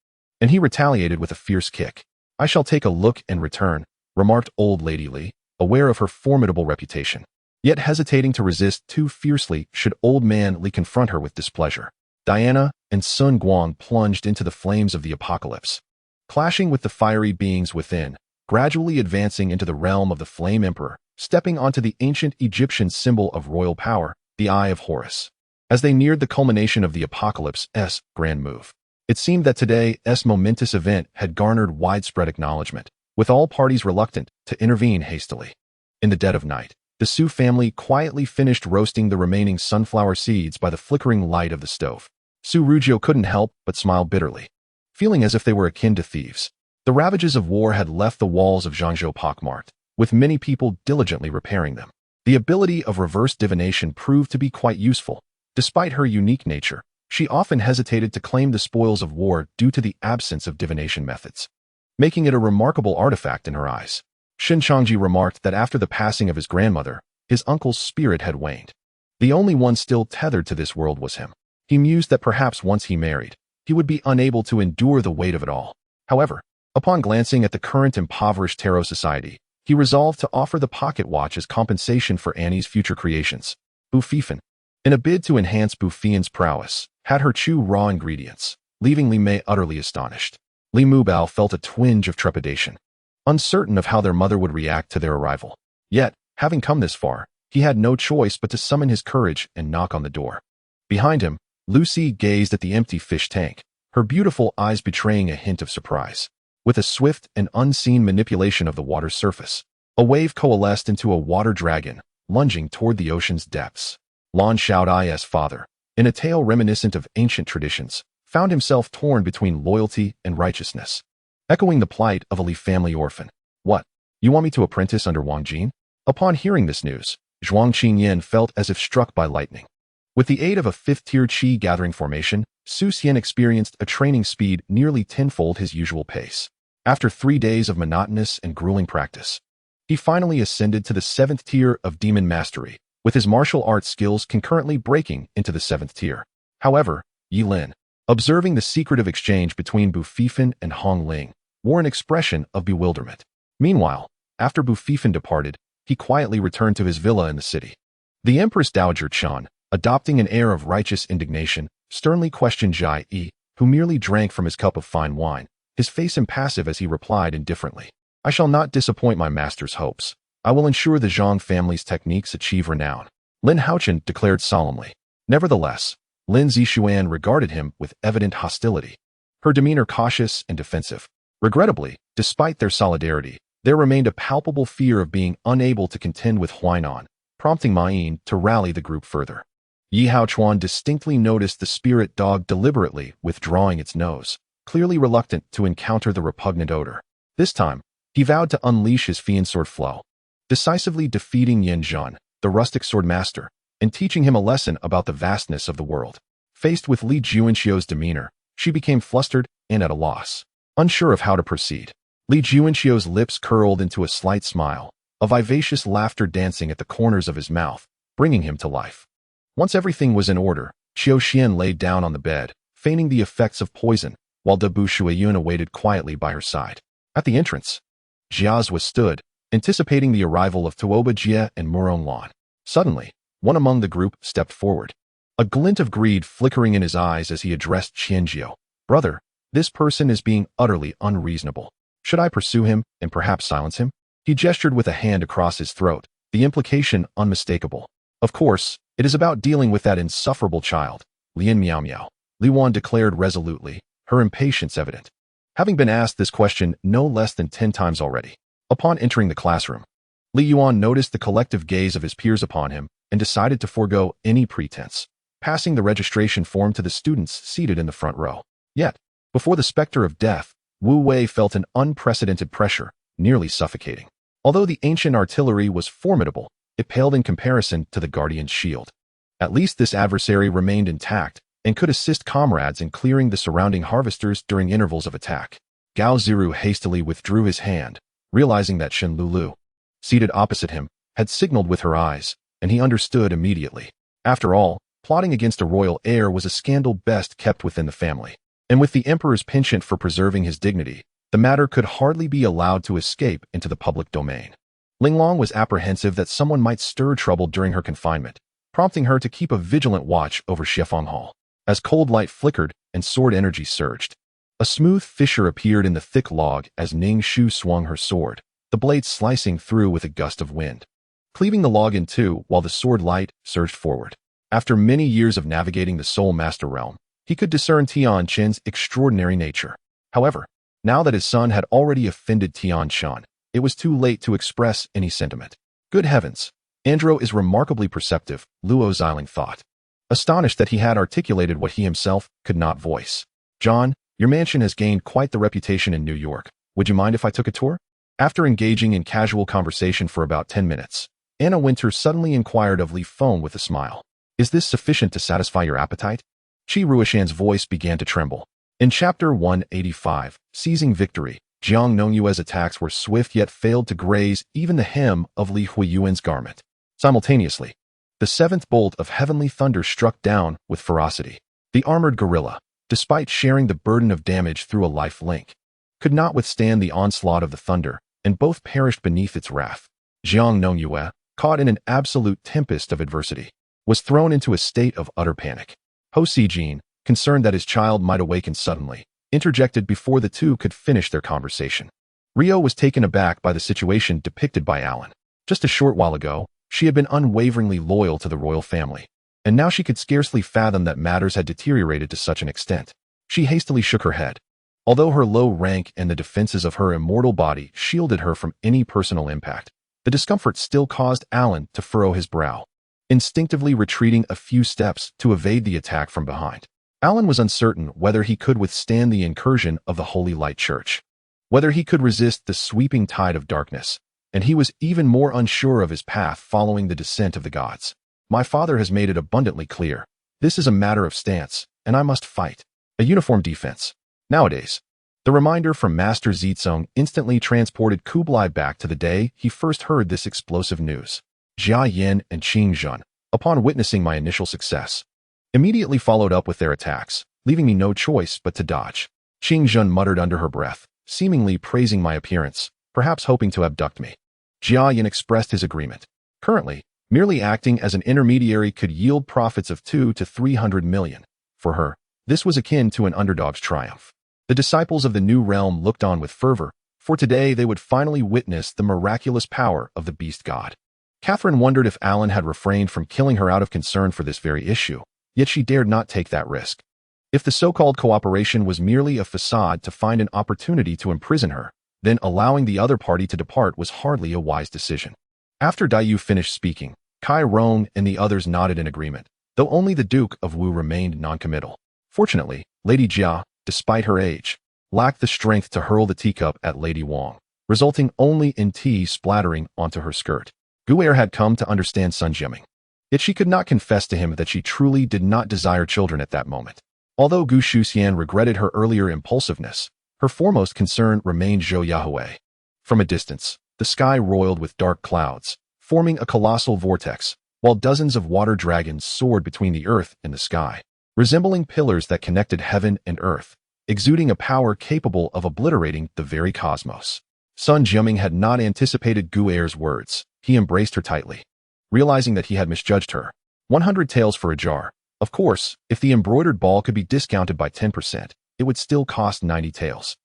and he retaliated with a fierce kick. "I shall take a look and return," remarked old Lady Li, aware of her formidable reputation, yet hesitating to resist too fiercely should old man Li confront her with displeasure. Diana and Sun Guang plunged into the flames of the apocalypse, clashing with the fiery beings within, gradually advancing into the realm of the Flame Emperor, stepping onto the ancient Egyptian symbol of royal power, the Eye of Horus. As they neared the culmination of the apocalypse's grand move, it seemed that today's momentous event had garnered widespread acknowledgement, with all parties reluctant to intervene hastily. In the dead of night, the Su family quietly finished roasting the remaining sunflower seeds by the flickering light of the stove. Su Rugio couldn't help but smile bitterly, feeling as if they were akin to thieves. The ravages of war had left the walls of Zhangzhou pockmarked, with many people diligently repairing them. The ability of reverse divination proved to be quite useful. Despite her unique nature, she often hesitated to claim the spoils of war due to the absence of divination methods, making it a remarkable artifact in her eyes. Shin Changji remarked that after the passing of his grandmother, his uncle's spirit had waned. The only one still tethered to this world was him. He mused that perhaps once he married, he would be unable to endure the weight of it all. However, upon glancing at the current impoverished tarot society, he resolved to offer the pocket watch as compensation for Annie's future creations. Bu Fifan, in a bid to enhance Bu Fian's prowess, had her chew raw ingredients, leaving Li Mei utterly astonished. Li Mubao felt a twinge of trepidation, uncertain of how their mother would react to their arrival. Yet, having come this far, he had no choice but to summon his courage and knock on the door. Behind him, Lucy gazed at the empty fish tank, her beautiful eyes betraying a hint of surprise. With a swift and unseen manipulation of the water's surface, a wave coalesced into a water dragon, lunging toward the ocean's depths. Lan Xiaodai's father, in a tale reminiscent of ancient traditions, found himself torn between loyalty and righteousness, echoing the plight of a Li family orphan. "What? You want me to apprentice under Wang Jin?" Upon hearing this news, Zhuang Qingyan felt as if struck by lightning. With the aid of a fifth-tier qi gathering formation, Su Xian experienced a training speed nearly tenfold his usual pace. After 3 days of monotonous and grueling practice, he finally ascended to the 7th tier of demon mastery, with his martial arts skills concurrently breaking into the 7th tier. However, Yi Lin, observing the secretive exchange between Bu Fifan and Hong Ling, wore an expression of bewilderment. Meanwhile, after Bu Fifan departed, he quietly returned to his villa in the city. The Empress Dowager Chan, adopting an air of righteous indignation, sternly questioned Jai Yi, who merely drank from his cup of fine wine, his face impassive as he replied indifferently, "I shall not disappoint my master's hopes. I will ensure the Zhang family's techniques achieve renown," Lin Haochen declared solemnly. Nevertheless, Lin Zixuan regarded him with evident hostility, her demeanor cautious and defensive. Regrettably, despite their solidarity, there remained a palpable fear of being unable to contend with Huainan, prompting Ma Yin to rally the group further. Yi Haochuan distinctly noticed the spirit dog deliberately withdrawing its nose, clearly reluctant to encounter the repugnant odor. This time, he vowed to unleash his fiend sword flow, decisively defeating Yin Zhan, the rustic sword master, and teaching him a lesson about the vastness of the world. Faced with Li Juanxiu's demeanor, she became flustered and at a loss, unsure of how to proceed. Li Juanxiu's lips curled into a slight smile, a vivacious laughter dancing at the corners of his mouth, bringing him to life. Once everything was in order, Qiu Xian laid down on the bed, feigning the effects of poison, while de Bu Shuiyun awaited quietly by her side. At the entrance, Jiaz was stood, anticipating the arrival of Tuoba Jie and Muron Lan. Suddenly, one among the group stepped forward, a glint of greed flickering in his eyes as he addressed Qianjiu. "Brother, this person is being utterly unreasonable. Should I pursue him and perhaps silence him?" He gestured with a hand across his throat, the implication unmistakable. Of course, It is about dealing with that insufferable child, Lian Miao Miao, Li Wan declared resolutely, her impatience evident. Having been asked this question no less than 10 times already. Upon entering the classroom, Li Yuan noticed the collective gaze of his peers upon him and decided to forego any pretense, passing the registration form to the students seated in the front row. Yet, before the specter of death, Wu Wei felt an unprecedented pressure, nearly suffocating. Although the ancient artillery was formidable, it paled in comparison to the Guardian's shield. At least this adversary remained intact and could assist comrades in clearing the surrounding harvesters during intervals of attack. Gao Ziru hastily withdrew his hand, realizing that Shen Lulu, seated opposite him, had signaled with her eyes, and he understood immediately. After all, plotting against a royal heir was a scandal best kept within the family. And with the emperor's penchant for preserving his dignity, the matter could hardly be allowed to escape into the public domain. Linglong was apprehensive that someone might stir trouble during her confinement, prompting her to keep a vigilant watch over Xiefeng Hall. As cold light flickered and sword energy surged, a smooth fissure appeared in the thick log as Ning Shu swung her sword, the blade slicing through with a gust of wind, cleaving the log in two while the sword light surged forward. After many years of navigating the Soul Master realm, he could discern Tian Chen's extraordinary nature. However, now that his son had already offended Tian Shan, it was too late to express any sentiment. Good heavens, Andro is remarkably perceptive, Luo Xiling thought, astonished that he had articulated what he himself could not voice. John, your mansion has gained quite the reputation in New York. Would you mind if I took a tour? After engaging in casual conversation for about 10 minutes, Anna Winter suddenly inquired of Li Feng with a smile. Is this sufficient to satisfy your appetite? Qi Ruishan's voice began to tremble. In Chapter 185, Seizing Victory, Jiang Nongyue's attacks were swift yet failed to graze even the hem of Li Huoyuan's garment. Simultaneously, the seventh bolt of heavenly thunder struck down with ferocity. The armored gorilla, despite sharing the burden of damage through a life link, could not withstand the onslaught of the thunder, and both perished beneath its wrath. Jiang Nongyue, caught in an absolute tempest of adversity, was thrown into a state of utter panic. Ho Sijin, concerned that his child might awaken suddenly, interjected before the two could finish their conversation. Rio was taken aback by the situation depicted by Alan. Just a short while ago, she had been unwaveringly loyal to the royal family, and now she could scarcely fathom that matters had deteriorated to such an extent. She hastily shook her head. Although her low rank and the defenses of her immortal body shielded her from any personal impact, the discomfort still caused Alan to furrow his brow, instinctively retreating a few steps to evade the attack from behind. Alan was uncertain whether he could withstand the incursion of the Holy Light Church, whether he could resist the sweeping tide of darkness, and he was even more unsure of his path following the descent of the gods. My father has made it abundantly clear. This is a matter of stance, and I must fight. A uniform defense. Nowadays, the reminder from Master Zizong instantly transported Kublai back to the day he first heard this explosive news. Jia Yin and Qingzhou, upon witnessing my initial success, immediately followed up with their attacks, leaving me no choice but to dodge. Qingzhou muttered under her breath, seemingly praising my appearance, perhaps hoping to abduct me. Jia Yin expressed his agreement. Currently, merely acting as an intermediary could yield profits of 200 to 300 million. For her, this was akin to an underdog's triumph. The disciples of the new realm looked on with fervor, for today they would finally witness the miraculous power of the beast god. Catherine wondered if Alan had refrained from killing her out of concern for this very issue, yet she dared not take that risk. If the so-called cooperation was merely a facade to find an opportunity to imprison her, then allowing the other party to depart was hardly a wise decision. After Daiyu finished speaking, Kai Rong and the others nodded in agreement, though only the Duke of Wu remained noncommittal. Fortunately, Lady Jia, despite her age, lacked the strength to hurl the teacup at Lady Wang, resulting only in tea splattering onto her skirt. Gu'er had come to understand Sun Jiaming. Yet she could not confess to him that she truly did not desire children at that moment. Although Gu Shuxian regretted her earlier impulsiveness, her foremost concern remained Zhou Yahui. From a distance, the sky roiled with dark clouds, forming a colossal vortex, while dozens of water dragons soared between the earth and the sky, resembling pillars that connected heaven and earth, exuding a power capable of obliterating the very cosmos. Sun Jiaming had not anticipated Gu'er's words. He embraced her tightly, realizing that he had misjudged her. 100 taels for a jar. Of course, if the embroidered ball could be discounted by 10%, it would still cost 90 taels.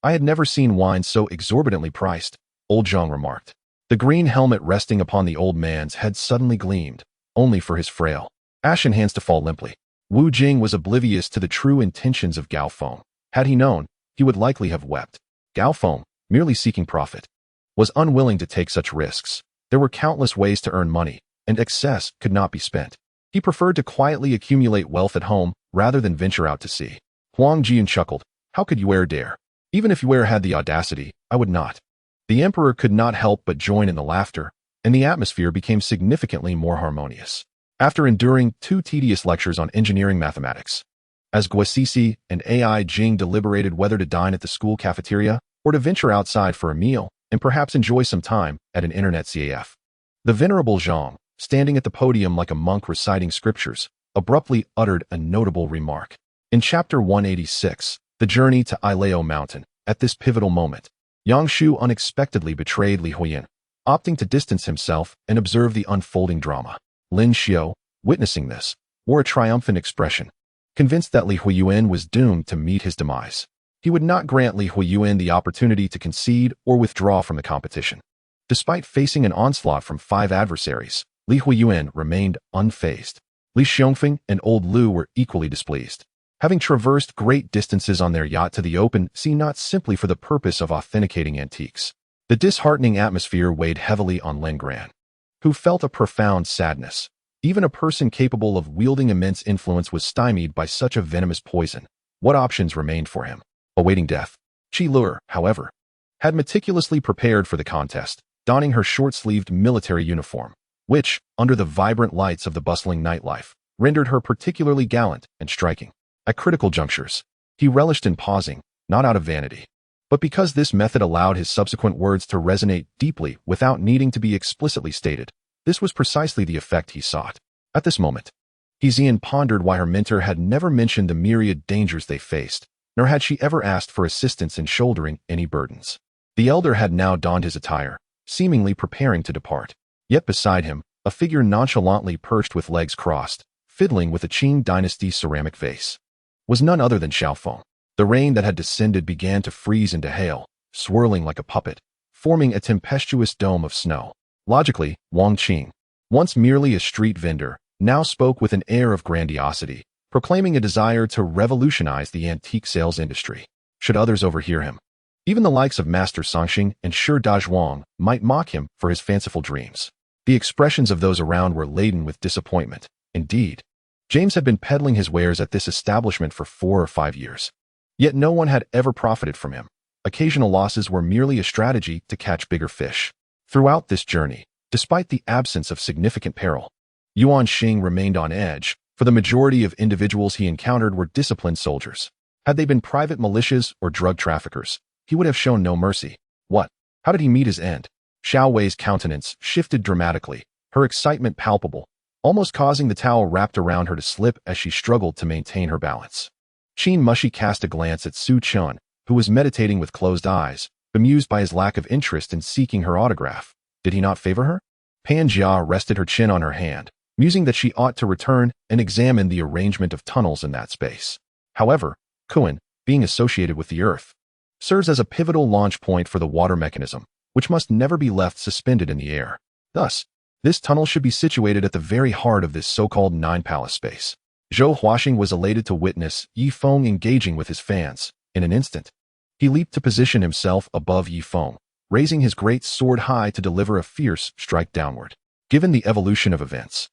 I had never seen wine so exorbitantly priced, old Zhang remarked. The green helmet resting upon the old man's head suddenly gleamed, only for his frail, ashen hands to fall limply. Wu Jing was oblivious to the true intentions of Gao Feng. Had he known, he would likely have wept. Gao Feng, merely seeking profit, was unwilling to take such risks. There were countless ways to earn money, and excess could not be spent. He preferred to quietly accumulate wealth at home rather than venture out to sea. Huang Jian chuckled. How could Yuer dare? Even if Yuer had the audacity, I would not. The emperor could not help but join in the laughter, and the atmosphere became significantly more harmonious. After enduring 2 tedious lectures on engineering mathematics, as Guasisi and AI Jing deliberated whether to dine at the school cafeteria or to venture outside for a meal and perhaps enjoy some time at an internet CAF, the venerable Zhang, standing at the podium like a monk reciting scriptures, abruptly uttered a notable remark. In chapter 186, The Journey to Ileo Mountain, at this pivotal moment, Yang Shu unexpectedly betrayed Li Huoyuan, opting to distance himself and observe the unfolding drama. Lin Xiao, witnessing this, wore a triumphant expression, convinced that Li Huoyuan was doomed to meet his demise. He would not grant Li Huoyuan the opportunity to concede or withdraw from the competition. Despite facing an onslaught from 5 adversaries, Li Huoyuan remained unfazed. Li Xiongfeng and Old Lu were equally displeased. Having traversed great distances on their yacht to the open sea not simply for the purpose of authenticating antiques, the disheartening atmosphere weighed heavily on Lin Gran, who felt a profound sadness. Even a person capable of wielding immense influence was stymied by such a venomous poison. What options remained for him? Awaiting death. Qi Lur, however, had meticulously prepared for the contest, donning her short-sleeved military uniform, which, under the vibrant lights of the bustling nightlife, rendered her particularly gallant and striking. At critical junctures, he relished in pausing, not out of vanity, but because this method allowed his subsequent words to resonate deeply without needing to be explicitly stated. This was precisely the effect he sought. At this moment, Hezian pondered why her mentor had never mentioned the myriad dangers they faced, nor had she ever asked for assistance in shouldering any burdens. The elder had now donned his attire, seemingly preparing to depart. Yet beside him, a figure nonchalantly perched with legs crossed, fiddling with a Qing dynasty ceramic vase, was none other than Xiaofeng. The rain that had descended began to freeze into hail, swirling like a puppet, forming a tempestuous dome of snow. Logically, Wang Qing, once merely a street vendor, now spoke with an air of grandiosity, proclaiming a desire to revolutionize the antique sales industry. Should others overhear him, even the likes of Master Songxing and Shi Dazhuang might mock him for his fanciful dreams. The expressions of those around were laden with disappointment. Indeed, James had been peddling his wares at this establishment for 4 or 5 years. Yet no one had ever profited from him. Occasional losses were merely a strategy to catch bigger fish. Throughout this journey, despite the absence of significant peril, Yuan Xing remained on edge, for the majority of individuals he encountered were disciplined soldiers. Had they been private militias or drug traffickers, he would have shown no mercy. What? How did he meet his end? Xiao Wei's countenance shifted dramatically, her excitement palpable, almost causing the towel wrapped around her to slip as she struggled to maintain her balance. Qin Mushi cast a glance at Su Chun, who was meditating with closed eyes, bemused by his lack of interest in seeking her autograph. Did he not favor her? Pan Jia rested her chin on her hand, musing that she ought to return and examine the arrangement of tunnels in that space. However, Kuan, being associated with the Earth, serves as a pivotal launch point for the water mechanism, which must never be left suspended in the air. Thus, this tunnel should be situated at the very heart of this so-called Nine-Palace space. Zhou Huaxing was elated to witness Yi Feng engaging with his fans. In an instant, he leaped to position himself above Yi Feng, raising his great sword high to deliver a fierce strike downward. Given the evolution of events,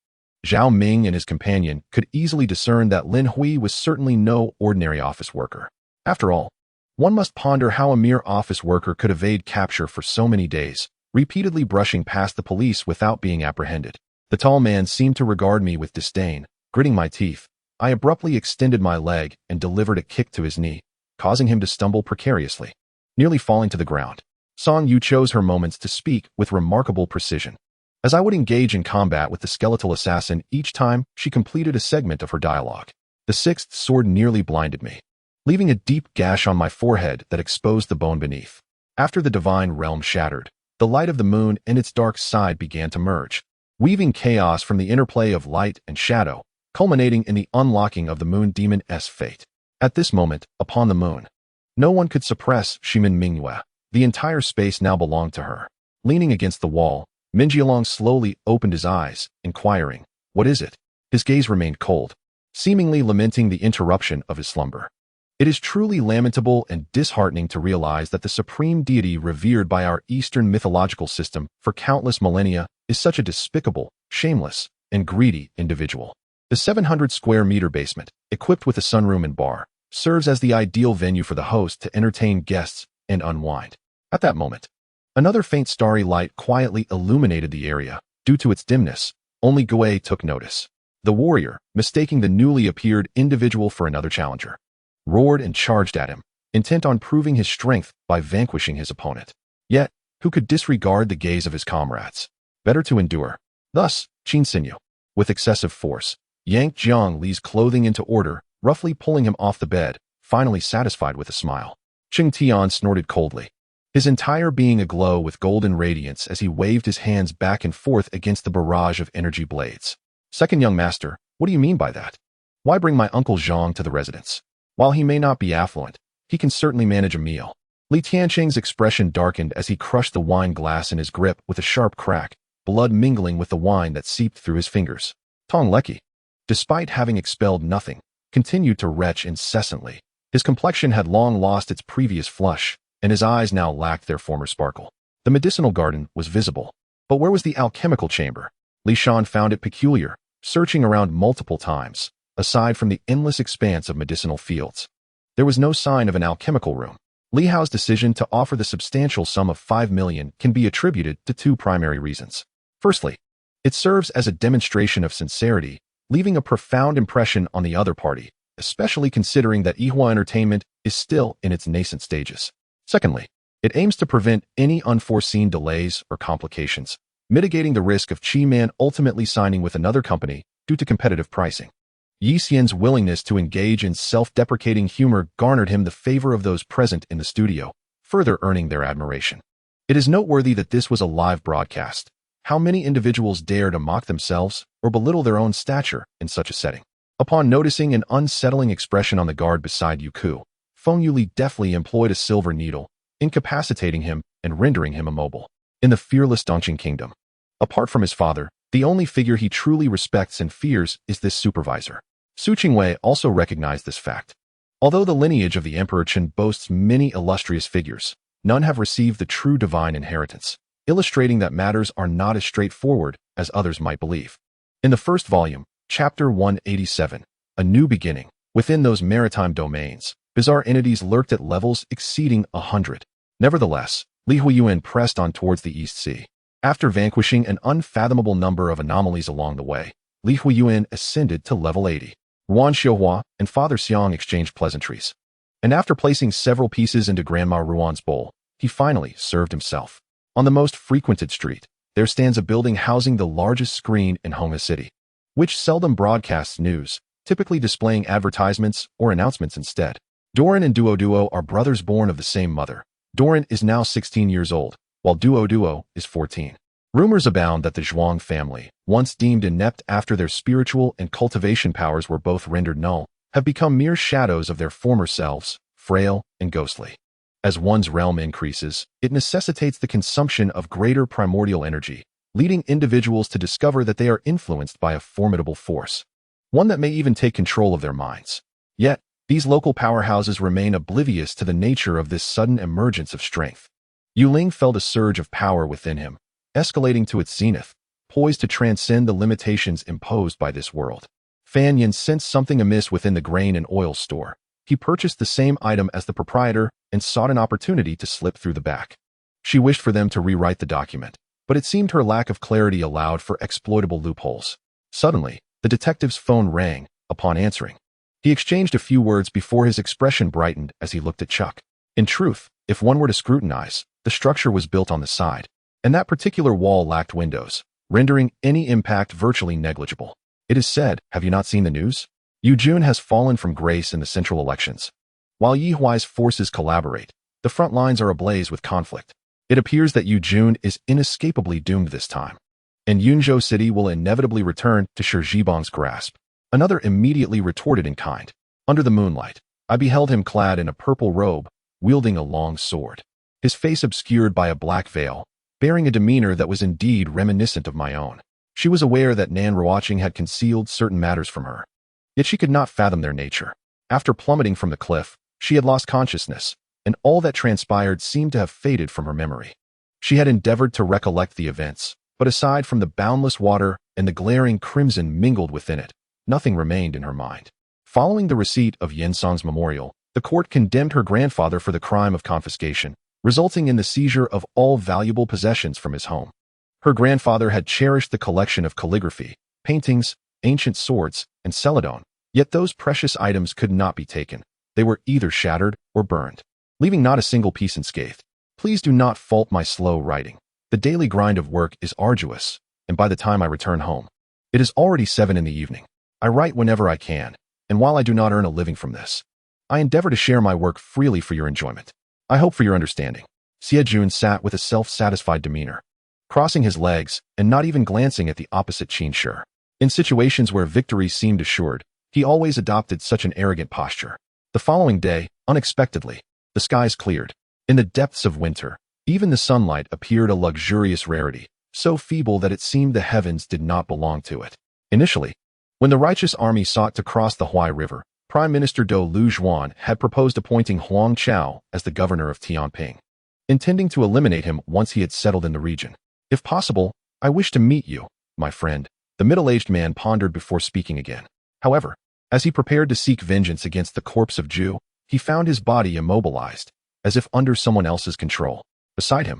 Zhao Ming and his companion could easily discern that Lin Hui was certainly no ordinary office worker. After all, one must ponder how a mere office worker could evade capture for so many days, repeatedly brushing past the police without being apprehended. The tall man seemed to regard me with disdain. Gritting my teeth, I abruptly extended my leg and delivered a kick to his knee, causing him to stumble precariously, nearly falling to the ground. Song Yu chose her moments to speak with remarkable precision, as I would engage in combat with the skeletal assassin each time she completed a segment of her dialogue. The 6th sword nearly blinded me, leaving a deep gash on my forehead that exposed the bone beneath. After the divine realm shattered, the light of the moon and its dark side began to merge, weaving chaos from the interplay of light and shadow, culminating in the unlocking of the moon demon's fate. At this moment, upon the moon, no one could suppress Shimin Mingyue. The entire space now belonged to her. Leaning against the wall, Minjialong slowly opened his eyes, inquiring, What is it? His gaze remained cold, seemingly lamenting the interruption of his slumber. It is truly lamentable and disheartening to realize that the supreme deity revered by our Eastern mythological system for countless millennia is such a despicable, shameless, and greedy individual. The 700-square-meter basement, equipped with a sunroom and bar, serves as the ideal venue for the host to entertain guests and unwind. At that moment, another faint starry light quietly illuminated the area. Due to its dimness, only Gui took notice. The warrior, mistaking the newly appeared individual for another challenger, roared and charged at him, intent on proving his strength by vanquishing his opponent. Yet, who could disregard the gaze of his comrades? Better to endure. Thus, Qingzhou, with excessive force, yanked Jiang Li's clothing into order, roughly pulling him off the bed, finally satisfied with a smile. Qing Tian snorted coldly, his entire being aglow with golden radiance as he waved his hands back and forth against the barrage of energy blades. Second young master, what do you mean by that? Why bring my uncle Zhang to the residence? While he may not be affluent, he can certainly manage a meal. Li Tianqing's expression darkened as he crushed the wine glass in his grip with a sharp crack, blood mingling with the wine that seeped through his fingers. Tong Leki, despite having expelled nothing, continued to retch incessantly. His complexion had long lost its previous flush, and his eyes now lacked their former sparkle. The medicinal garden was visible, but where was the alchemical chamber? Li Shan found it peculiar, searching around multiple times. Aside from the endless expanse of medicinal fields, there was no sign of an alchemical room. Li Hao's decision to offer the substantial sum of 5 million can be attributed to two primary reasons. Firstly, it serves as a demonstration of sincerity, leaving a profound impression on the other party, especially considering that Yihua Entertainment is still in its nascent stages. Secondly, it aims to prevent any unforeseen delays or complications, mitigating the risk of Qi Man ultimately signing with another company due to competitive pricing. Yi Xian's willingness to engage in self-deprecating humor garnered him the favor of those present in the studio, further earning their admiration. It is noteworthy that this was a live broadcast. How many individuals dare to mock themselves or belittle their own stature in such a setting? Upon noticing an unsettling expression on the guard beside Yuku, Feng Yuli deftly employed a silver needle, incapacitating him and rendering him immobile. In the fearless Dongqing kingdom, apart from his father, the only figure he truly respects and fears is this supervisor. Su Qingwei also recognized this fact. Although the lineage of the Emperor Qin boasts many illustrious figures, none have received the true divine inheritance, illustrating that matters are not as straightforward as others might believe. In the first volume, Chapter 187, A New Beginning, within those maritime domains, bizarre entities lurked at levels exceeding 100. Nevertheless, Li Huoyuan pressed on towards the East Sea. After vanquishing an unfathomable number of anomalies along the way, Li Huoyuan ascended to level 80. Yuan Xiuhua and Father Xiang exchanged pleasantries. And after placing several pieces into Grandma Ruan's bowl, he finally served himself. On the most frequented street, there stands a building housing the largest screen in Honghe City, which seldom broadcasts news, typically displaying advertisements or announcements instead. Doran and Duo are brothers born of the same mother. Doran is now 16 years old, while Duo is 14. Rumors abound that the Zhuang family, once deemed inept after their spiritual and cultivation powers were both rendered null, have become mere shadows of their former selves, frail and ghostly. As one's realm increases, it necessitates the consumption of greater primordial energy, leading individuals to discover that they are influenced by a formidable force, one that may even take control of their minds. Yet, these local powerhouses remain oblivious to the nature of this sudden emergence of strength. Yuling felt a surge of power within him, escalating to its zenith, poised to transcend the limitations imposed by this world. Fan Yin sensed something amiss within the grain and oil store. He purchased the same item as the proprietor and sought an opportunity to slip through the back. She wished for them to rewrite the document, but it seemed her lack of clarity allowed for exploitable loopholes. Suddenly, the detective's phone rang. Upon answering, he exchanged a few words before his expression brightened as he looked at Chuck. In truth, if one were to scrutinize, the structure was built on the side, and that particular wall lacked windows, rendering any impact virtually negligible. It is said, have you not seen the news? Yu Jun has fallen from grace in the central elections. While Yi Huai's forces collaborate, the front lines are ablaze with conflict. It appears that Yu Jun is inescapably doomed this time, and Yunzhou City will inevitably return to Shi Zhibang's grasp. Another immediately retorted in kind. Under the moonlight, I beheld him clad in a purple robe, wielding a long sword, his face obscured by a black veil, bearing a demeanor that was indeed reminiscent of my own. She was aware that Nan Ruoqing had concealed certain matters from her, yet she could not fathom their nature. After plummeting from the cliff, she had lost consciousness, and all that transpired seemed to have faded from her memory. She had endeavored to recollect the events, but aside from the boundless water and the glaring crimson mingled within it, nothing remained in her mind. Following the receipt of Yinsong's memorial, the court condemned her grandfather for the crime of confiscation, resulting in the seizure of all valuable possessions from his home. Her grandfather had cherished the collection of calligraphy, paintings, ancient swords, and celadon, yet those precious items could not be taken. They were either shattered or burned, leaving not a single piece unscathed. Please do not fault my slow writing. The daily grind of work is arduous, and by the time I return home, it is already 7 in the evening. I write whenever I can, and while I do not earn a living from this, I endeavor to share my work freely for your enjoyment. I hope for your understanding. Xie sat with a self-satisfied demeanor, crossing his legs and not even glancing at the opposite Qin Shi. In situations where victory seemed assured, he always adopted such an arrogant posture. The following day, unexpectedly, the skies cleared. In the depths of winter, even the sunlight appeared a luxurious rarity, so feeble that it seemed the heavens did not belong to it. Initially, when the righteous army sought to cross the Huai River, Prime Minister Do Lujuan had proposed appointing Huang Chao as the governor of Tianping, intending to eliminate him once he had settled in the region. If possible, I wish to meet you, my friend, the middle-aged man pondered before speaking again. However, as he prepared to seek vengeance against the corpse of Zhu, he found his body immobilized, as if under someone else's control. Beside him,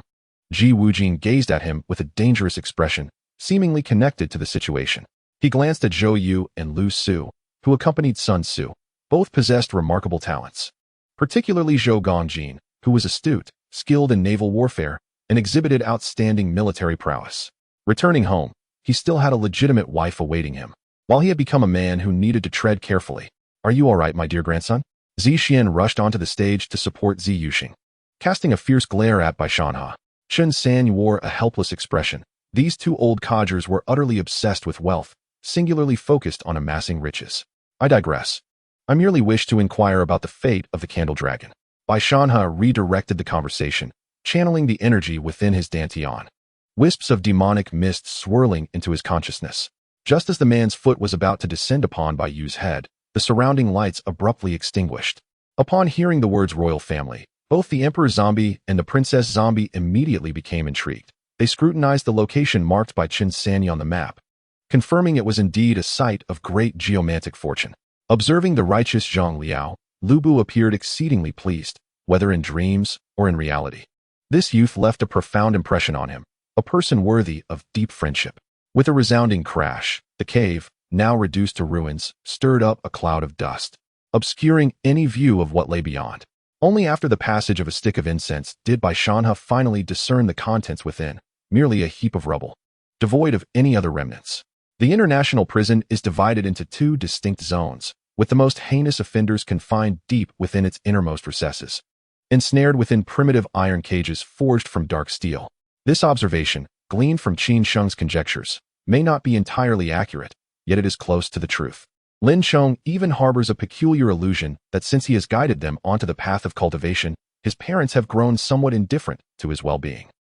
Ji Wujing gazed at him with a dangerous expression, seemingly connected to the situation. He glanced at Zhou Yu and Lu Su, who accompanied Sun Su. Both possessed remarkable talents, particularly Zhou Gongjin, who was astute, skilled in naval warfare, and exhibited outstanding military prowess. Returning home, he still had a legitimate wife awaiting him, while he had become a man who needed to tread carefully. Are you all right, my dear grandson? Zi Xian rushed onto the stage to support Zi Yuxing. Casting a fierce glare at Bai Shanha, Chen San wore a helpless expression. These two old codgers were utterly obsessed with wealth, singularly focused on amassing riches. I digress. I merely wish to inquire about the fate of the candle dragon. Bai Shanha redirected the conversation, channeling the energy within his dantian. Wisps of demonic mist swirling into his consciousness. Just as the man's foot was about to descend upon Bai Yu's head, the surrounding lights abruptly extinguished. Upon hearing the words royal family, both the Emperor Zombie and the Princess Zombie immediately became intrigued. They scrutinized the location marked by Chen Sanyi on the map, confirming it was indeed a site of great geomantic fortune. Observing the righteous Zhang Liao, Lu Bu appeared exceedingly pleased, whether in dreams or in reality. This youth left a profound impression on him, a person worthy of deep friendship. With a resounding crash, the cave, now reduced to ruins, stirred up a cloud of dust, obscuring any view of what lay beyond. Only after the passage of a stick of incense did Bai Shanha finally discern the contents within, merely a heap of rubble, devoid of any other remnants. The international prison is divided into 2 distinct zones, with the most heinous offenders confined deep within its innermost recesses, ensnared within primitive iron cages forged from dark steel. This observation, gleaned from Qin Sheng's conjectures, may not be entirely accurate, yet it is close to the truth. Lin Chong even harbors a peculiar illusion that since he has guided them onto the path of cultivation, his parents have grown somewhat indifferent to his well-being.